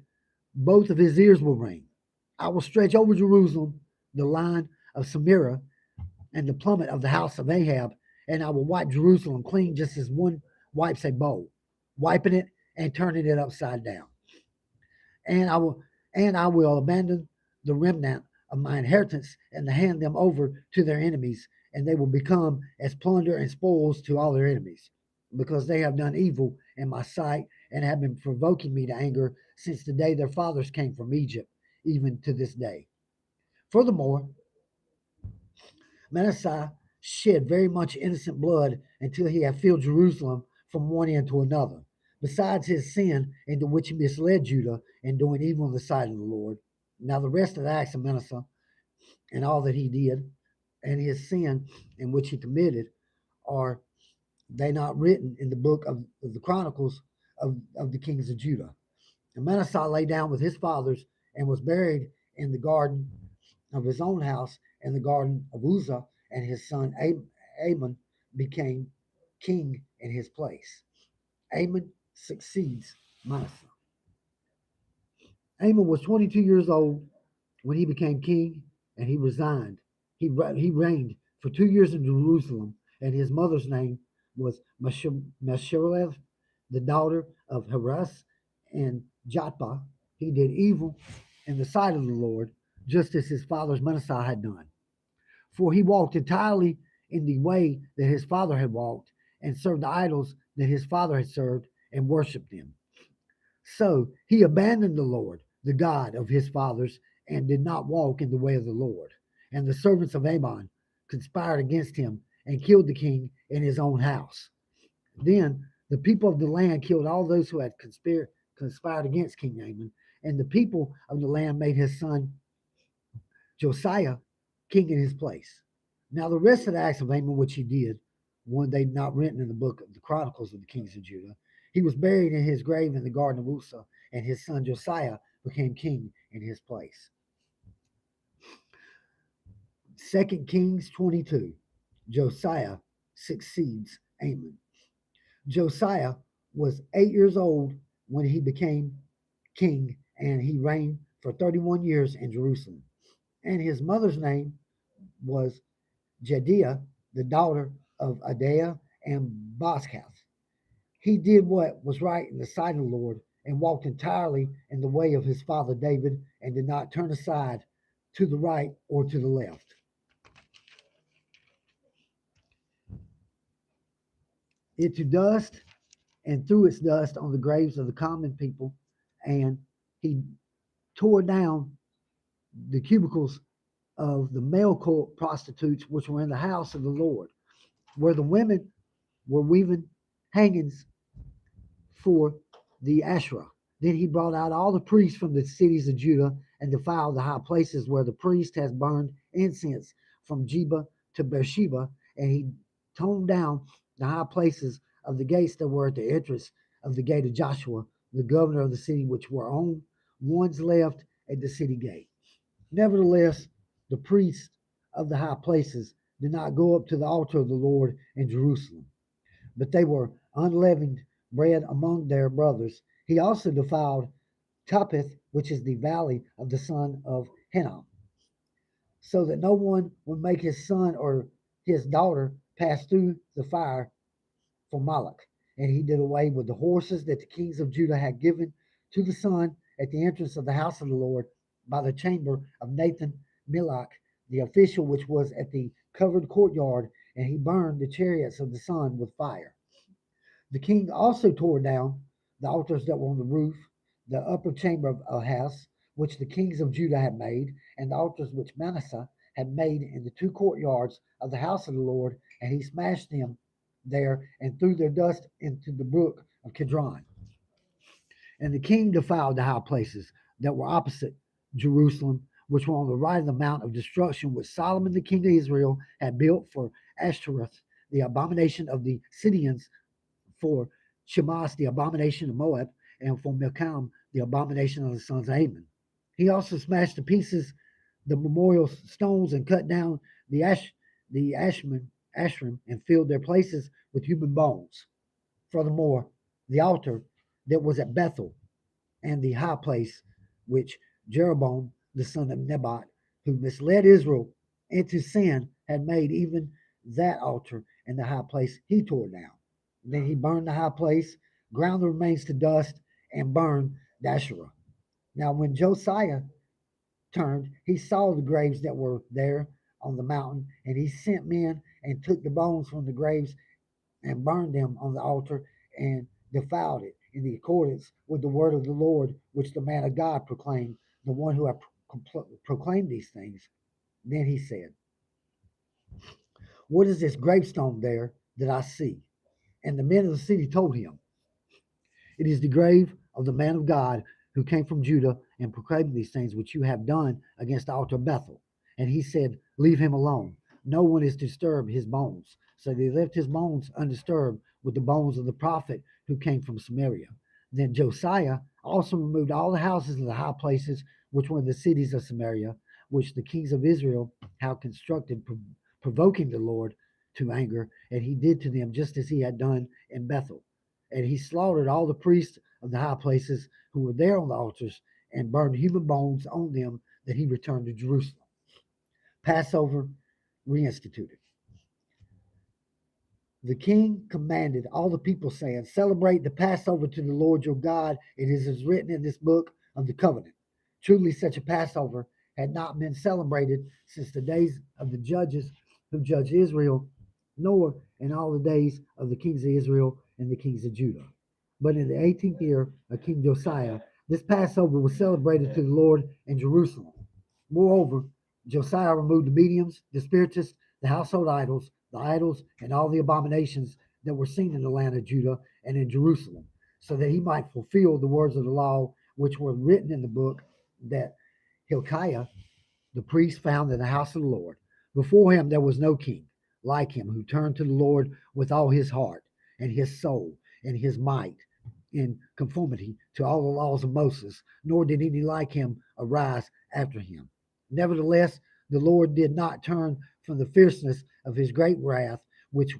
Speaker 5: both of his ears will ring. I will stretch over Jerusalem the line of Samaria and the plummet of the house of Ahab, and I will wipe Jerusalem clean just as one wipes a bowl, wiping it and turning it upside down. And I will abandon the remnant of my inheritance and hand them over to their enemies, and they will become as plunder and spoils to all their enemies, because they have done evil in my sight and have been provoking me to anger since the day their fathers came from Egypt, even to this day. Furthermore, Manasseh shed very much innocent blood until he had filled Jerusalem from one end to another, besides his sin into which he misled Judah in doing evil in the sight of the Lord. Now the rest of the acts of Manasseh and all that he did, and his sin in which he committed, are they not written in the book of the Chronicles of the kings of Judah? And Manasseh lay down with his fathers and was buried in the garden of his own house in the garden of Uzzah, and his son Amon became king in his place. Amon succeeds Manasseh. Amon was 22 years old when he became king, and he resigned. He reigned for 2 years in Jerusalem, and his mother's name was Meshuleth, the daughter of Haras and Jotbah. He did evil in the sight of the Lord, just as his father's Manasseh had done. For he walked entirely in the way that his father had walked, and served the idols that his father had served, and worshipped them. So he abandoned the Lord, the God of his fathers, and did not walk in the way of the Lord. And the servants of Amon conspired against him and killed the king in his own house. Then the people of the land killed all those who had conspired against King Amon, and the people of the land made his son Josiah king in his place. Now the rest of the acts of Amon which he did, one they not written in the book of the Chronicles of the kings of Judah. He was buried in his grave in the garden of Uzzah, and his son Josiah became king in his place. 2 Kings 22. Josiah succeeds Amon. Josiah was 8 years old when he became king, and he reigned for 31 years in Jerusalem. And his mother's name was Jediah, the daughter of Adaiah and Boskath. He did what was right in the sight of the Lord, and walked entirely in the way of his father David, and did not turn aside to the right or to the left. It to dust, and threw its dust on the graves of the common people, and he tore down the cubicles of the male prostitutes which were in the house of the Lord, where the women were weaving hangings for the Asherah. Then he brought out all the priests from the cities of Judah and defiled the high places where the priest has burned incense from Jeba to Beersheba, and he toned down the high places of the gates that were at the entrance of the gate of Joshua, the governor of the city, which were on one's left at the city gate. Nevertheless, the priests of the high places did not go up to the altar of the Lord in Jerusalem, but they were unleavened bread among their brothers. He also defiled Topheth, which is the valley of the son of Hinnom, so that no one would make his son or his daughter pass through the fire for Moloch. And he did away with the horses that the kings of Judah had given to the sun at the entrance of the house of the Lord by the chamber of Nathan Milach, the official which was at the covered courtyard, and he burned the chariots of the sun with fire. The king also tore down the altars that were on the roof, the upper chamber of a house, which the kings of Judah had made, and the altars which Manasseh had made in the two courtyards of the house of the Lord, and he smashed them there and threw their dust into the brook of Kidron. And the king defiled the high places that were opposite Jerusalem, which were on the right of the mount of destruction, which Solomon the king of Israel had built for Ashtoreth, the abomination of the Sidonians, for Shemash, the abomination of Moab, and for Milcom, the abomination of the sons of Ammon. He also smashed to pieces the memorial stones and cut down the Ashram and filled their places with human bones. Furthermore, the altar that was at Bethel and the high place which Jeroboam the son of Nebat, who misled Israel into sin, had made, even that altar and the high place he tore down. Then he burned the high place, ground the remains to dust, and burned the Asherah. Now, when Josiah turned, he saw the graves that were there on the mountain, and he sent men and took the bones from the graves and burned them on the altar and defiled it in the accordance with the word of the Lord, which the man of God proclaimed, the one who had proclaimed these things. Then he said, "What is this gravestone there that I see?" And the men of the city told him, "It is the grave of the man of God who came from Judah and proclaimed these things which you have done against the altar of Bethel." And he said, "Leave him alone. No one is to disturb his bones." So they left his bones undisturbed with the bones of the prophet who came from Samaria. Then Josiah also removed all the houses of the high places which were in the cities of Samaria, which the kings of Israel had constructed, provoking the Lord to anger, and he did to them just as he had done in Bethel. And he slaughtered all the priests of the high places who were there on the altars and burned human bones on them, that he returned to Jerusalem. Passover reinstituted. The king commanded all the people, saying, "Celebrate the Passover to the Lord your God. It is as written in this book of the covenant." Truly, such a Passover had not been celebrated since the days of the judges who judged Israel, nor in all the days of the kings of Israel and the kings of Judah. But in the 18th year of King Josiah, this Passover was celebrated to the Lord in Jerusalem. Moreover, Josiah removed the mediums, the spiritists, the household idols, and all the abominations that were seen in the land of Judah and in Jerusalem, so that he might fulfill the words of the law which were written in the book that Hilkiah the priest found in the house of the Lord. Before him there was no king like him, who turned to the Lord with all his heart and his soul and his might, in conformity to all the laws of Moses, nor did any like him arise after him. Nevertheless, the Lord did not turn from the fierceness of his great wrath, with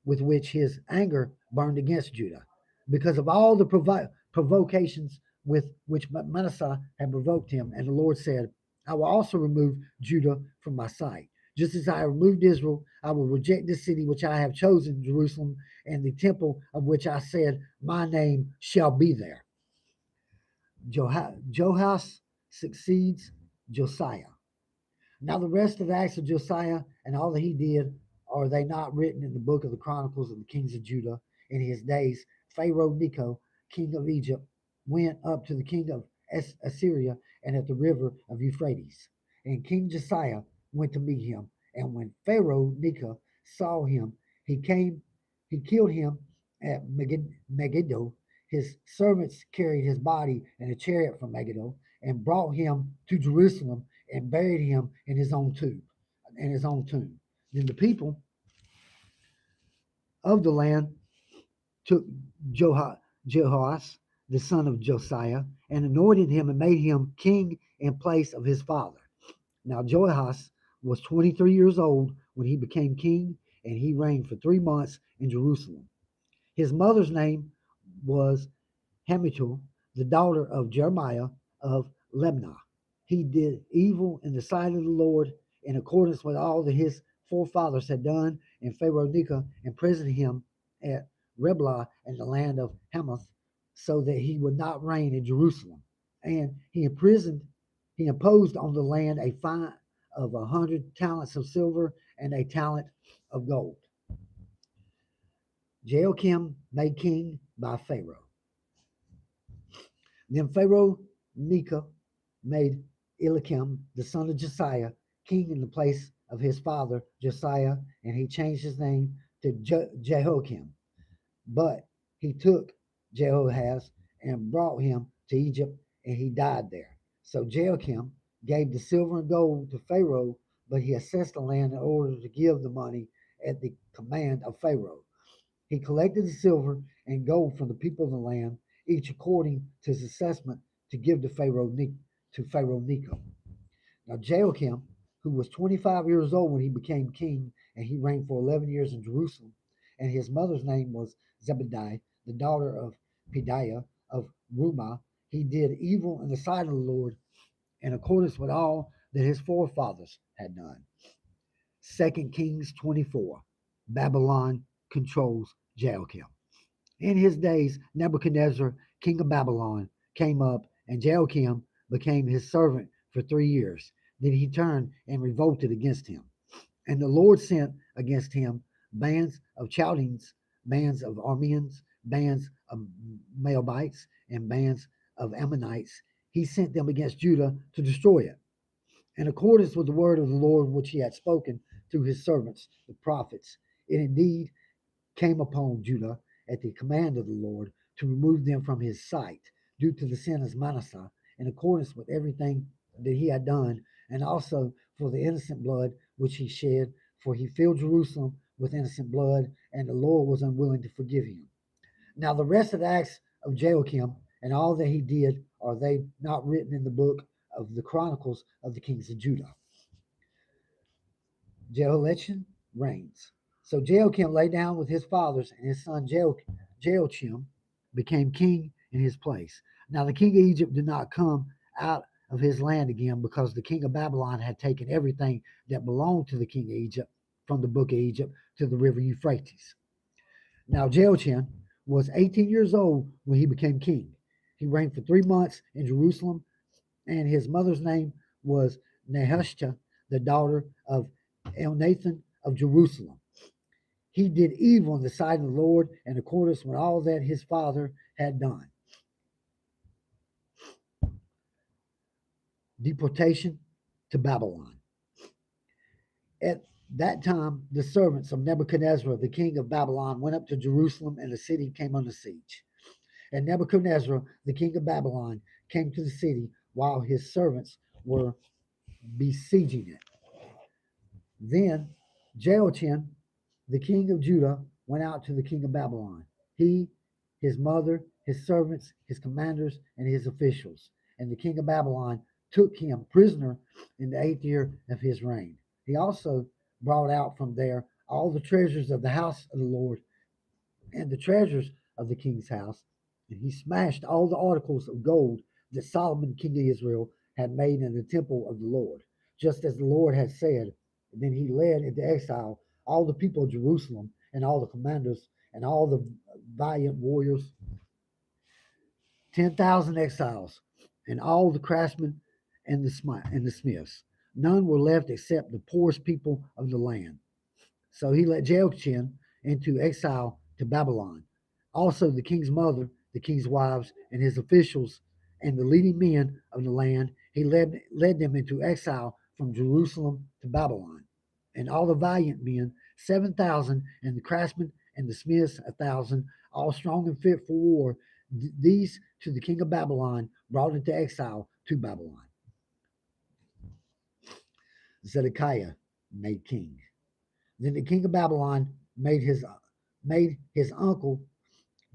Speaker 5: which his anger burned against Judah, because of all the provocations with which Manasseh had provoked him. And the Lord said, "I will also remove Judah from my sight. Just as I removed Israel, I will reject this city which I have chosen, Jerusalem, and the temple of which I said, my name shall be there." Joash succeeds Josiah. Now the rest of the acts of Josiah and all that he did, are they not written in the book of the Chronicles of the kings of Judah? In his days, Pharaoh Necho, king of Egypt, went up to the king of Assyria and at the river of Euphrates. And King Josiah went to meet him. And when Pharaoh Necho saw him, he killed him at Megiddo. His servants carried his body in a chariot from Megiddo and brought him to Jerusalem and buried him in his own tomb. Then the people of the land took Jehoash, the son of Josiah, and anointed him and made him king in place of his father. Now Joash was 23 years old when he became king, and he reigned for 3 months in Jerusalem. His mother's name was Hamutal, the daughter of Jeremiah of Libnah. He did evil in the sight of the Lord, in accordance with all that his forefathers had done, and Pharaoh Necho imprisoned him at Riblah in the land of Hamath, so that he would not reign in Jerusalem. and he imposed on the land a fine of 100 talents of silver and a talent of gold. Jehoiakim made king by Pharaoh. Then Pharaoh Necho made Eliakim, the son of Josiah, king in the place of his father Josiah, and he changed his name to Jehoiakim. But he took Jehoahaz and brought him to Egypt, and he died there. So Jehoiakim gave the silver and gold to Pharaoh, but he assessed the land in order to give the money at the command of Pharaoh. He collected the silver and gold from the people of the land, each according to his assessment, to give to Pharaoh Necho. Now Jehoiakim, who was 25 years old when he became king, and he reigned for 11 years in Jerusalem, and his mother's name was Zebediah, the daughter of Pedaiah of Rumah. He did evil in the sight of the Lord in accordance with all that his forefathers had done. 2 Kings 24. Babylon controls Jehoiakim. In his days, Nebuchadnezzar, king of Babylon, came up, and Jehoiakim became his servant for 3 years. Then he turned and revolted against him. And the Lord sent against him bands of Chaldeans, bands of Arameans, bands of Moabites, and bands of Ammonites. He sent them against Judah to destroy it. In accordance with the word of the Lord which he had spoken through his servants, the prophets, it indeed came upon Judah at the command of the Lord to remove them from his sight due to the sin of Manasseh, in accordance with everything that he had done, and also for the innocent blood which he shed, for he filled Jerusalem with innocent blood, and the Lord was unwilling to forgive him. Now the rest of the acts of Jehoiakim and all that he did, are they not written in the book of the Chronicles of the kings of Judah? Jehoiachin reigns. So Jehoiakim lay down with his fathers, and his son Jehoiachin became king in his place. Now the king of Egypt did not come out of his land again, because the king of Babylon had taken everything that belonged to the king of Egypt from the book of Egypt to the river Euphrates. Now Jehoiachin was 18 years old when he became king. He reigned for 3 months in Jerusalem, and his mother's name was Nehushta, the daughter of Elnathan of Jerusalem. He did evil in the sight of the Lord in accordance with all that his father had done. Deportation to Babylon. At that time, the servants of Nebuchadnezzar, the king of Babylon, went up to Jerusalem, and the city came under siege. And Nebuchadnezzar, the king of Babylon, came to the city while his servants were besieging it. Then Jehoiachin, the king of Judah, went out to the king of Babylon, he, his mother, his servants, his commanders, and his officials. And the king of Babylon took him prisoner in the 8th year of his reign. He also brought out from there all the treasures of the house of the Lord and the treasures of the king's house. And he smashed all the articles of gold that Solomon, king of Israel, had made in the temple of the Lord, just as the Lord had said. And then he led into exile all the people of Jerusalem, and all the commanders, and all the valiant warriors, 10,000 exiles, and all the craftsmen and the smiths. None were left except the poorest people of the land. So he let Jehoiachin into exile to Babylon. Also the king's mother, the king's wives, and his officials, and the leading men of the land, he led them into exile from Jerusalem to Babylon. And all the valiant men, 7,000, and the craftsmen and the smiths, 1,000, all strong and fit for war, these to the king of Babylon brought into exile to Babylon. Zedekiah made king. Then the king of Babylon made his uncle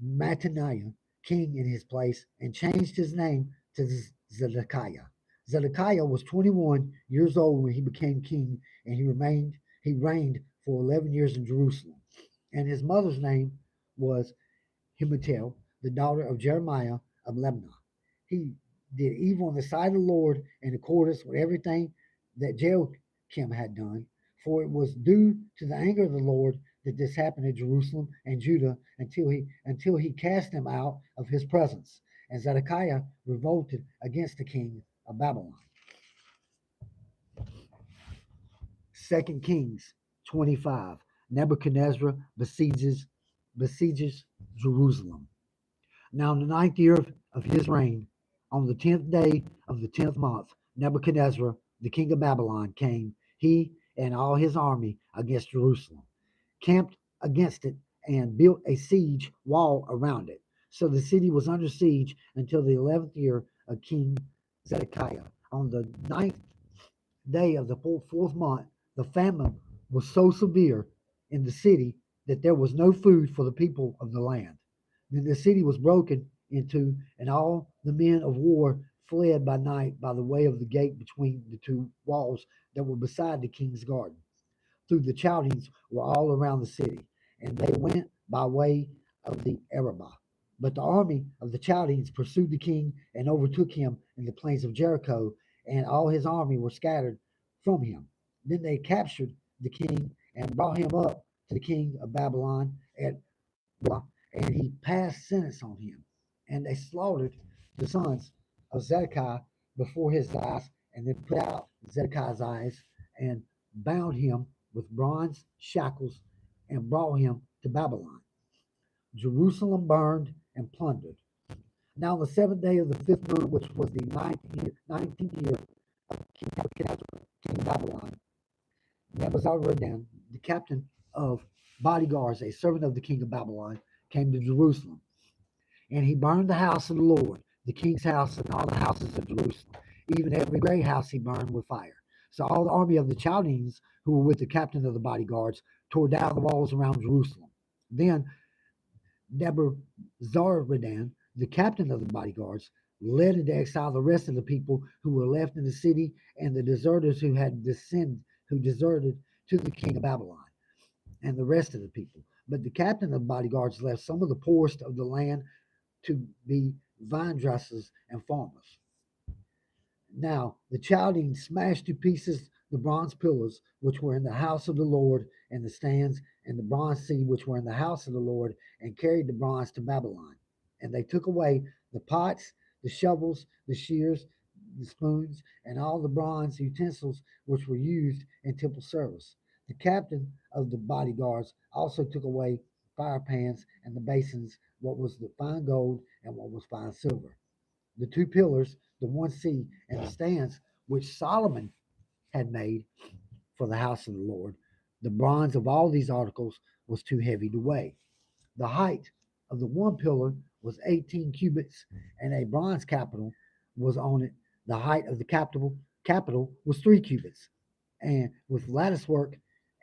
Speaker 5: Mattaniah king in his place, and changed his name to Zedekiah. Zedekiah was 21 years old when he became king, and he reigned for 11 years in Jerusalem. And his mother's name was Himetel, the daughter of Jeremiah of Libnah. He did evil in the sight of the Lord in accordance with everything that Jehoiakim had done, for it was due to the anger of the Lord that this happened in Jerusalem and Judah until he cast them out of his presence. and Zedekiah revolted against the king of Babylon. 2 Kings 25. Nebuchadnezzar besieges Jerusalem. Now in the ninth year of his reign, on the 10th day of the 10th month, Nebuchadnezzar, the king of Babylon, came, he and all his army, against Jerusalem, camped against it, and built a siege wall around it. So the city was under siege until the 11th year of King Zedekiah. On the ninth day of the fourth month, the famine was so severe in the city that there was no food for the people of the land. Then the city was broken into, and all the men of war fled by night by the way of the gate between the two walls that were beside the king's garden. Through the Chaldeans were all around the city, and they went by way of the Arabah. But the army of the Chaldeans pursued the king and overtook him in the plains of Jericho, and all his army were scattered from him. Then they captured the king and brought him up to the king of Babylon at Riblah, and he passed sentence on him. And they slaughtered the sons of Zedekiah before his eyes, and then put out Zedekiah's eyes and bound him with bronze shackles and brought him to Babylon. Jerusalem burned and plundered. Now, on the seventh day of the fifth moon, which was the 19th year of King Nebuchadnezzar, king of Babylon, Nebuzaradan, the captain of bodyguards, a servant of the king of Babylon, came to Jerusalem. And he burned the house of the Lord, the king's house, and all the houses of Jerusalem. Even every great house he burned with fire. So all the army of the Chaldeans, who were with the captain of the bodyguards, tore down the walls around Jerusalem. Then Nebuzaradan, the captain of the bodyguards, led into exile the rest of the people who were left in the city, and the deserters who deserted to the king of Babylon, and the rest of the people. But the captain of the bodyguards left some of the poorest of the land to be vine dressers and farmers. Now the Chaldeans smashed to pieces the bronze pillars which were in the house of the Lord, and the stands and the bronze sea which were in the house of the Lord, and carried the bronze to Babylon. And they took away the pots, the shovels, the shears, the spoons, and all the bronze utensils which were used in temple service. The captain of the bodyguards also took away fire pans and the basins, what was the fine gold and what was fine silver. The two pillars, the one sea, and the stands which Solomon had made for the house of the Lord, the bronze of all these articles was too heavy to weigh. The height of the one pillar was 18 cubits, and a bronze capital was on it. The height of the capital was 3 cubits, and with lattice work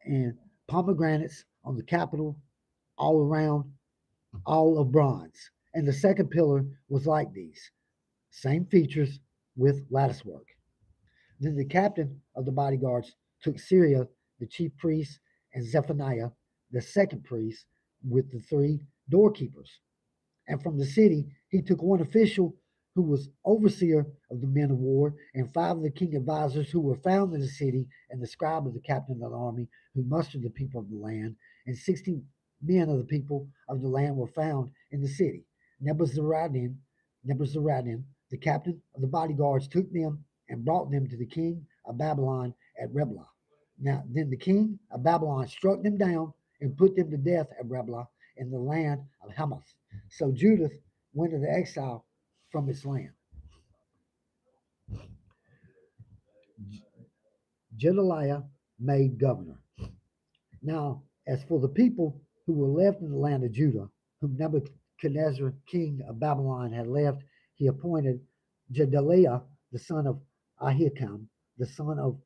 Speaker 5: and pomegranates on the capital all around, all of bronze. And the second pillar was like these, same features with lattice work. Then the captain of the bodyguards took Syria, the chief priest, and Zephaniah, the second priest, with the three doorkeepers. And from the city he took one official who was overseer of the men of war, and 5 of the king advisors who were found in the city, and the scribe of the captain of the army who mustered the people of the land, and 60 men of the people of the land were found in the city. Nebuzaradan, the captain of the bodyguards, took them and brought them to the king of Babylon at Riblah. Now then the king of Babylon struck them down and put them to death at Riblah in the land of Hamath. So Judah went into exile from its land. Gedaliah made governor. Now, as for the people who were left in the land of Judah, whom Nebuchadnezzar, king of Babylon, had left, he appointed Gedaliah, the son of Ahikam, the son of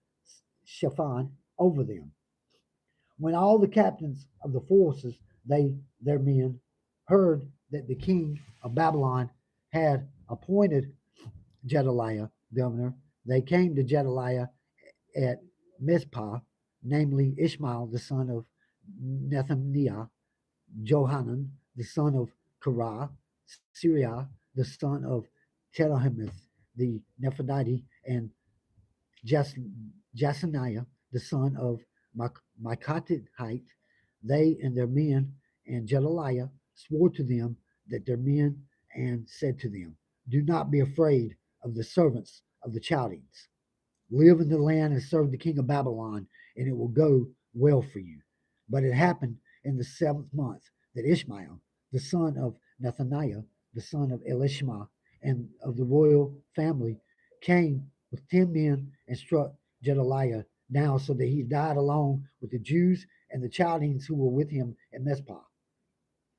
Speaker 5: Shaphan, over them. When all the captains of the forces, their men, heard that the king of Babylon had appointed Gedaliah governor, they came to Gedaliah at Mizpah, namely Ishmael the son of Nethaniah, Johanan the son of Korah, Syria the son of Telahimith the Nephadite, and Jasaniah the son of Micatite. They and their men, and Gedaliah swore to them that their men, and said to them, Do not be afraid of the servants of the Chaldeans. Live in the land and serve the king of Babylon, and it will go well for you. But it happened in the 7th month that Ishmael, the son of Nethaniah, the son of Elishma, and of the royal family, came with 10 men and struck Gedaliah down so that he died along with the Jews and the Chaldeans who were with him at Mizpah.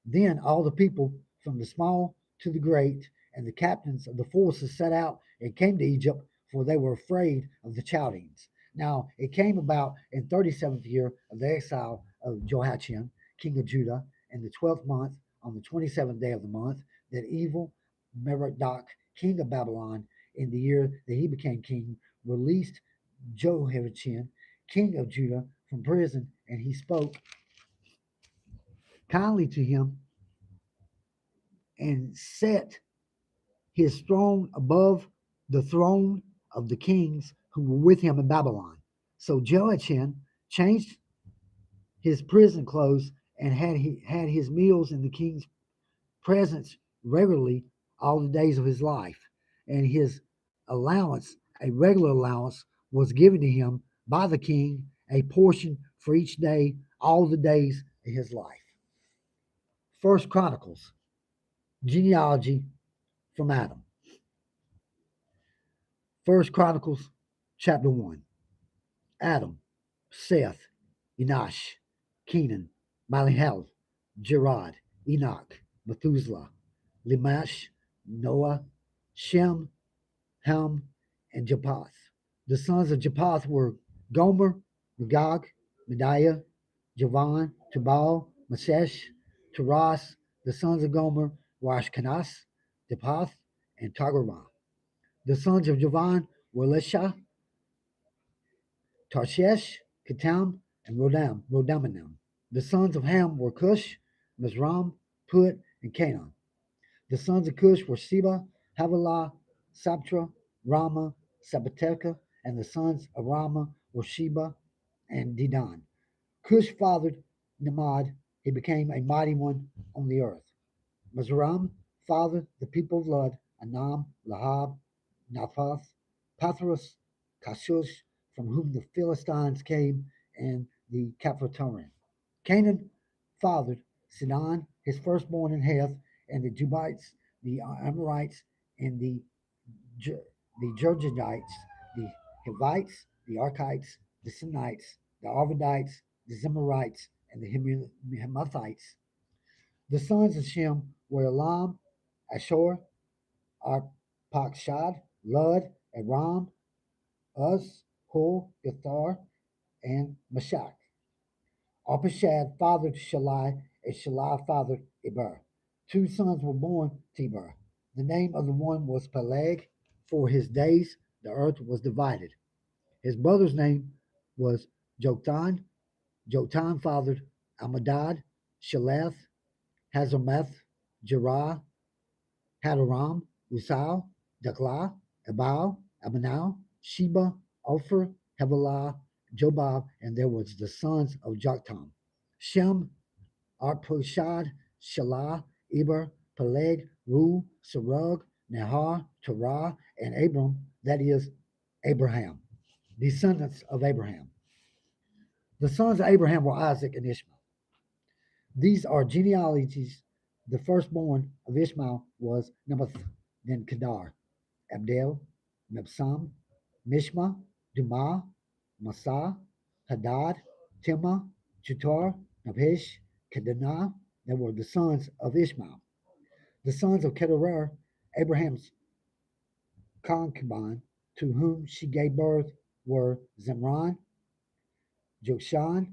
Speaker 5: Then all the people, from the small to the great, and the captains of the forces set out and came to Egypt, for they were afraid of the Chaldeans. Now it came about in 37th year of the exile of Jehoiachin, king of Judah, in the 12th month, on the 27th day of the month, that evil Merodach, king of Babylon, in the year that he became king, released Jehoiachin, king of Judah, from prison, and he spoke kindly to him and set his throne above the throne of the kings who were with him in Babylon. So Jehoiachin changed his prison clothes and had his meals in the king's presence regularly all the days of his life. And his allowance, a regular allowance, was given to him by the king, a portion for each day, all the days of his life. First Chronicles, genealogy from Adam. First Chronicles, chapter 1. Adam, Seth, Enosh, Kenan, Malihel, Jerad, Enoch, Methuselah, Lamech, Noah, Shem, Ham, and Japheth. The sons of Japheth were Gomer, Magog, Mediah, Javan, Tubal, Masesh, Taras. The sons of Gomer were Ashkenaz, Japheth, and Togarmah. The sons of Javan were Elisha, Tarshish, Kitam, and Rodamanim. The sons of Ham were Cush, Mizram, Put, and Canaan. The sons of Cush were Seba, Havilah, Sabtra, Rama, Sabateka, and the sons of Rama were Sheba and Dedan. Cush fathered Nimrod. He became a mighty one on the earth. Mizram fathered the people of Lud, Anam, Lahab, Naphath, Pathros, Kashush, from whom the Philistines came, and the Caphatorian. Canaan fathered Sidon, his firstborn in Heth, and the Jubites, the Amorites, and the Jerjehites, the Hivites, the Archites, the Sinites, the Arvadites, the Zemarites, and the Hamathites. The sons of Shem were Elam, Ashur, Arpachshad, Lud, Aram, Uz, Hul, Ithar, and Meshach. Arpachshad fathered Shalai, and Shalai fathered Eber. Two sons were born to Eber. The name of the one was Peleg. For his days the earth was divided. His brother's name was Joktan. Joktan fathered Amadad, Shaleth, Hazarmeth, Jerah, Hadaram, Usal, Dakla, Ebal, Abinau, Sheba, Ophir, Havilah, Jobab, and there was the sons of Joktan: Shem, Arpachshad, Shelah, Eber, Peleg, Ru, Serug, Nahar, Terah, and Abram, that is, Abraham, descendants of Abraham. The sons of Abraham were Isaac and Ishmael. These are genealogies. The firstborn of Ishmael was Nebath, then Kedar, Abdel, Mibsam, Mishma, Dumah, Masa, Hadad, Timah, Jutar, Nabish, Kedanah. They were the sons of Ishmael. The sons of Kedarah, Abraham's concubine, to whom she gave birth, were Zimran, Jokshan,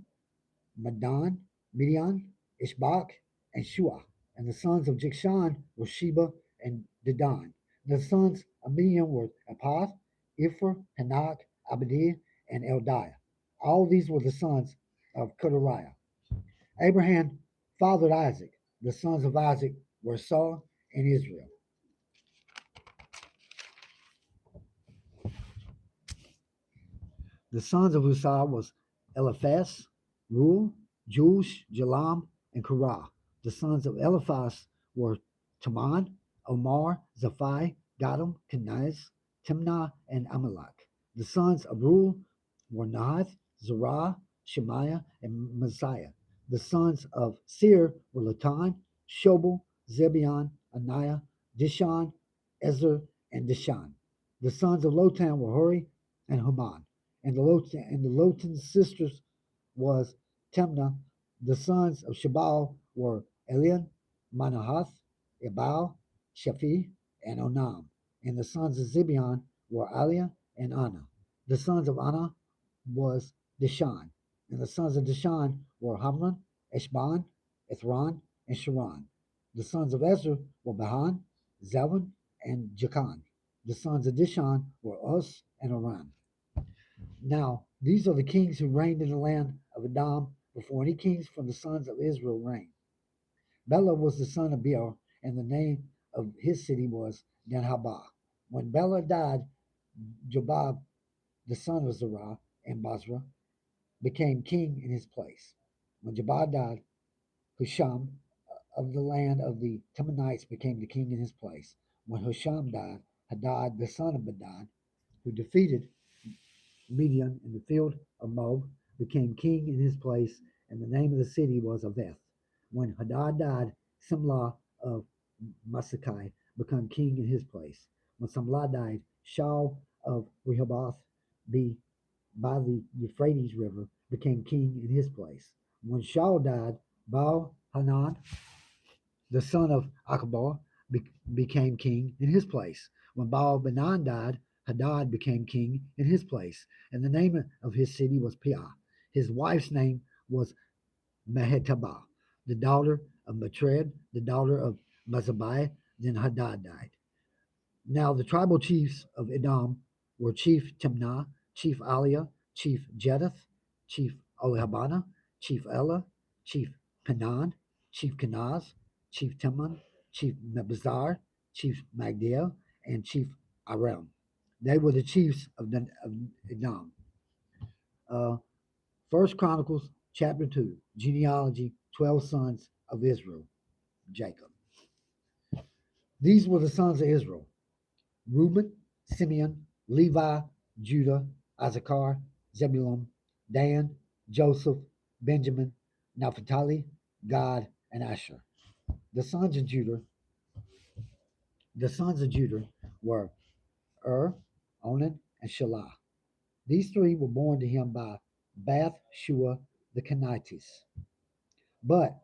Speaker 5: Madan, Midian, Ishbak, and Shua. And the sons of Jokshan were Sheba and Dedan. The sons of Midian were Apath, Ipher, Hanak, Abdi, and Eldiah. All these were the sons of Kedariah. Abraham fathered Isaac. The sons of Isaac were Esau and Israel. The sons of Esau was Eliphaz, Reuel, Jush, Jalam, and Korah. The sons of Eliphaz were Taman, Omar, Zaphi, Gadam, Kenaz, Timnah, and Amalek. The sons of Reuel were Nahath, Zerah, Shemaiah, and Messiah. The sons of Seir were Latan, Shobal, Zebion, Anaiah, Dishon, Ezer, and Dishan. The sons of Lotan were Hori and Haman. And the Lotan's sisters was Temnah. The sons of Shabal were Elian, Manahath, Ebal, Shaphi, and Onam. And the sons of Zibeon were Alia and Anna. The sons of Anna was Dishan. And the sons of Dishan were Hamran, Eshban, Ithran, and Sharon. The sons of Ezer were Bahan, Zelvan, and Jachan. The sons of Dishan were Us and Aran. Now, these are the kings who reigned in the land of Edom before any kings from the sons of Israel reigned. Bela was the son of Beor, and the name of his city was Dinhabah. When Bela died, Jobab, the son of Zerah and Basra, became king in his place. When Jobab died, Husham of the land of the Temanites became the king in his place. When Husham died, Hadad, the son of Bedad, who defeated Midian in the field of Moab, became king in his place, and the name of the city was Aveth. When Hadad died, Simlah of Masakai became king in his place. When Simlah died, Shaul of Rehoboth by the Euphrates River became king in his place. When Shaul died, Baal Hanan, the son of Akbar, became king in his place. When Baal Benan died, Hadad became king in his place, and the name of his city was Piah. His wife's name was Mehetabah, the daughter of Matred, the daughter of Mazabai. Then Hadad died. Now the tribal chiefs of Edom were Chief Timnah, Chief Aliah, Chief Jeduth, Chief Olihabana, Chief Ella, Chief Penan, Chief Kenaz, Chief Timon, Chief Mebazar, Chief Magdiel, and Chief Aram. They were the chiefs of Edom. Uh, First Chronicles chapter 2, genealogy, 12 sons of Israel, Jacob. These were the sons of Israel: Reuben, Simeon, Levi, Judah, Issachar, Zebulun, Dan, Joseph, Benjamin, Naphtali, Gad, and Asher. The sons of Judah, the sons of Judah were Onan, and Shelah. These three were born to him by Bath Shua the Kenite. But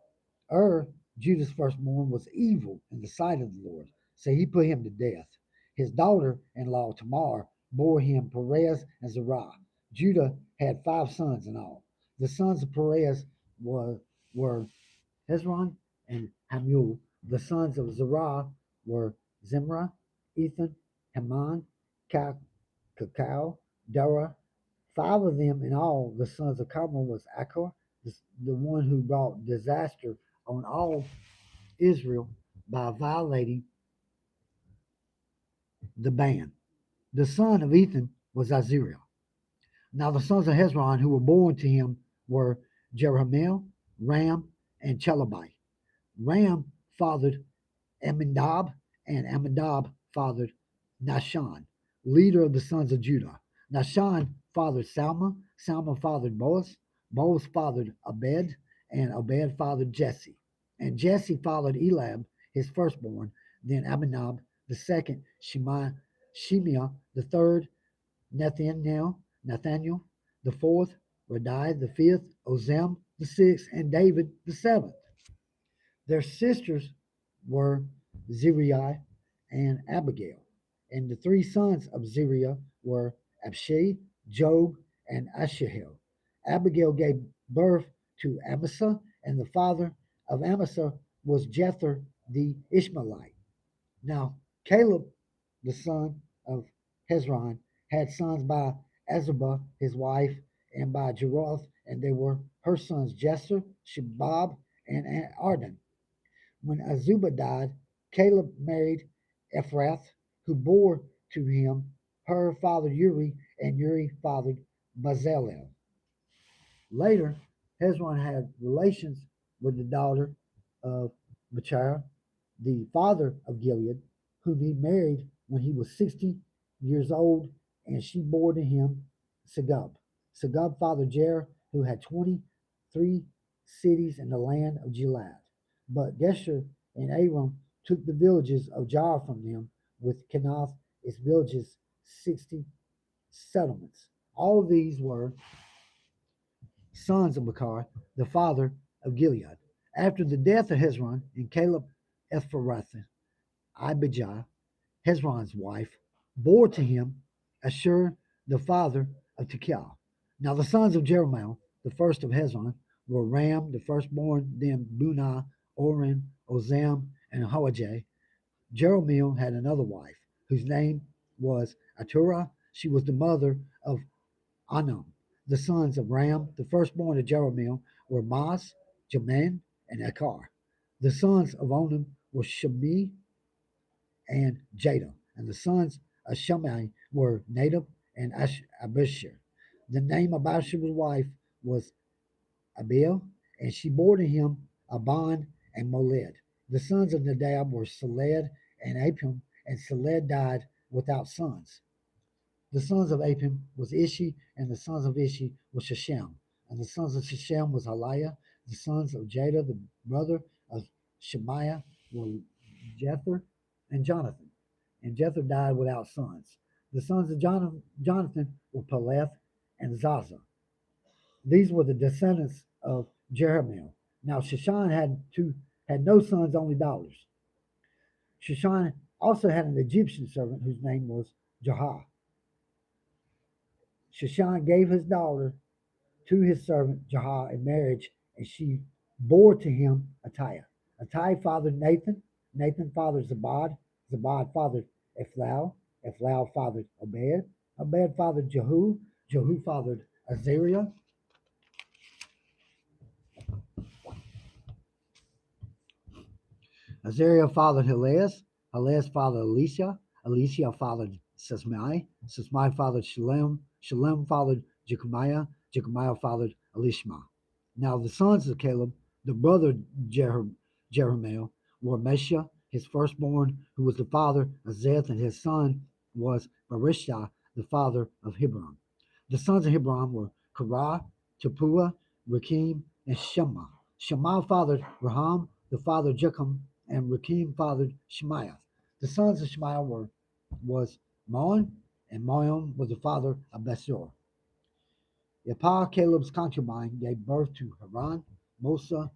Speaker 5: Judah's firstborn, was evil in the sight of the Lord, so he put him to death. His daughter-in-law Tamar bore him Perez and Zerah. Judah had 5 sons in all. The sons of Perez were Hezron and Hamul. The sons of Zerah were Zimra, Ethan, Heman, Cacao, Dara. 5 of them in all. The sons of Carmel was Achor, the one who brought disaster on all Israel by violating the ban. The son of Ethan was Azariah. Now the sons of Hezron who were born to him were Jerahmeel, Ram, and Chelabai. Ram fathered Amminadab, and Amminadab fathered Nahshon, leader of the sons of Judah. Nahshon fathered Salma, Salma fathered Boaz, Boaz fathered Abed, and Abed fathered Jesse. And Jesse fathered Elab, his firstborn, then Abinab, the second, Shemiah, the third, Nathaniel, the fourth, Radai, the fifth, Ozem, the sixth, and David, the seventh. Their sisters were Zeriah and Abigail. And the 3 sons of Zeriah were Abshai, Job, and Ashahel. Abigail gave birth to Amasa, and the father of Amasa was Jether the Ishmaelite. Now, Caleb, the son of Hezron, had sons by Azubah, his wife, and by Jeroth, and they were her sons Jesser, Shabab, and Arden. When Azubah died, Caleb married Ephrath, who bore to him her father Uri, and Uri fathered Bezalel. Later, Hezron had relations with the daughter of Machir, the father of Gilead, whom he married when he was 60 years old, and she bore to him Segub. Segub fathered Jer, who had 23 cities in the land of Gilead. But Gesher and Aram took the villages of Jar from them, with Kenath, its villages, 60 settlements. All of these were sons of Machir, the father of Gilead. After the death of Hezron and Caleb Ephrathah, Abijah, Hezron's wife, bore to him Ashur, the father of Tekiah. Now the sons of Jeremiah, the first of Hezron, were Ram, the firstborn, then Bunah, Oren, Ozam, and Hawajah. Jeremiah had another wife, whose name was Aturah. She was the mother of Anam. The sons of Ram, the firstborn of Jeremiah, were Mas, Jamin, and Akar. The sons of Onam were Shemi and Jada. And the sons of Shimei were Nadab and Abishur. The name of Abishur's wife was Abiel, and she bore to him Aban and Moled. The sons of Nadab were Seled and Apim, and Seled died without sons. The sons of Apim was Ishi, and the sons of Ishi was Sheshem. And the sons of Sheshem was Haliah. The sons of Jada, the brother of Shemaiah, were Jether and Jonathan. And Jether died without sons. The sons of Jonathan were Peleth and Zaza. These were the descendants of Jeremiah. Now Sheshan had no sons, only daughters. Sheshan also had an Egyptian servant whose name was Jah. Sheshan gave his daughter to his servant Jah in marriage, and she bore to him Attiah. Attiah fathered Nathan. Nathan fathered Zabad. Zabad fathered Ephlal. Ephlal fathered Obed. Obed fathered Jehu. Jehu fathered Azariah. Azariah fathered Helez. Helez fathered Elisha. Elisha fathered Sesmai. Sesmai fathered Shalem. Shalem fathered Jechemiah. Jechemiah fathered Elishma. Now the sons of Caleb, the brother of Jeremiah, were Meshah, his firstborn, who was the father of Zeth, and his son was Barishah, the father of Hebron. The sons of Hebron were Korah, Tapua, Rakim, and Shema. Shema fathered Raham, the father of Jecham, and Rakim fathered Shemaiah. The sons of Shemaiah was Maon, and Maon was the father of Besor. Yapah, Caleb's concubine, gave birth to Haran, Mosa,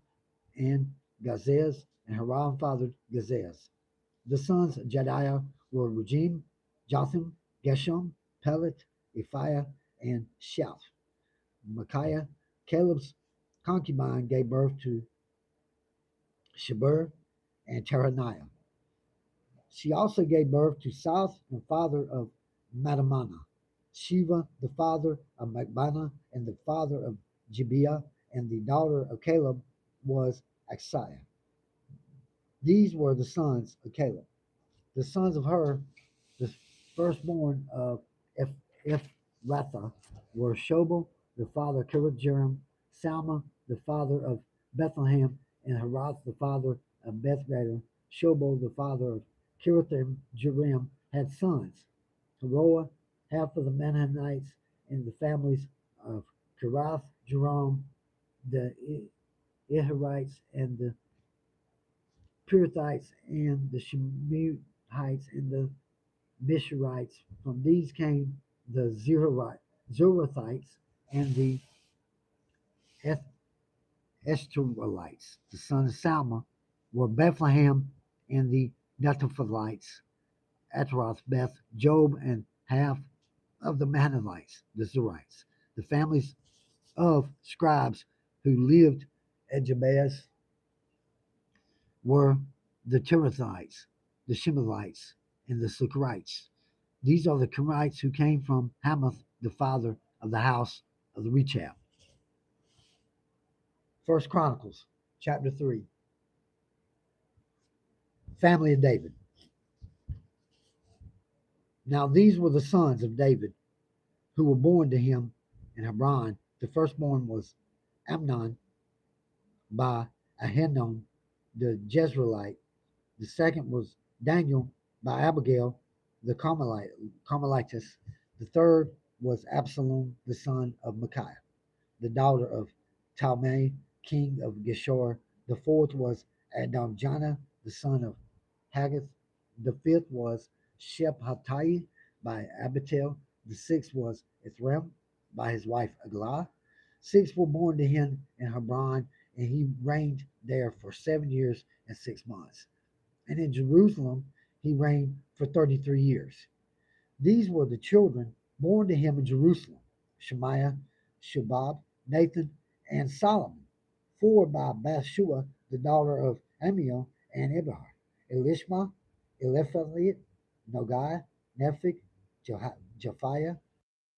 Speaker 5: and Gazez, and Haran fathered Gazez. The sons of Jediah were Regim, Jotham, Geshem, Pelet, Ephiah, and Shaph. Micaiah, Caleb's concubine, gave birth to Sheber and Teraniah. She also gave birth to South, the father of Madamana, Shiva, the father of Macbana, and the father of Gibeah, and the daughter of Caleb was Axiah. These were the sons of Caleb. The sons of Hur, the firstborn of Ephrathah, were Shobal, the father of Kiriath-jearim, Salma, the father of Bethlehem, and Herath, the father of Bethgader. Shobal, the father of Kiriath-jearim, had sons. Heroah, half of the Manahites, and the families of Kiriath-jearim, the Iharites, and the Pirathites, and the Shemaites, and the Bisharites. From these came the Zorathites and the Eshtaolites. The sons of Salma were Bethlehem and the Netophilites, Atroth, Beth, Job, and half of the Manahites, the Zurites. The families of scribes who lived at Jabez were the Tirathites, the Shemalites, and the Sukkarites. These are the Kenites who came from Hamath, the father of the house of the Rechab. First Chronicles, chapter 3. Family of David. Now these were the sons of David who were born to him in Hebron. The firstborn was Amnon by Ahinom the Jezreelite. The second was Daniel by Abigail, the Carmelites. The third was Absalom, the son of Micaiah, the daughter of Talmai, king of Geshur. The fourth was Adonijah, the son of Haggith. The fifth was Shephatai by Abital. The sixth was Ithram by his wife Aglah. Six were born to him in Hebron, and he reigned there for 7 years and 6 months. And in Jerusalem he reigned for 33 years. These were the children born to him in Jerusalem: Shemaiah, Shobab, Nathan, and Solomon. Four by Bathshua, the daughter of Amiel, and Ibhar: Elishma, Eliphalet, Nogai, Nephic, Japhiah,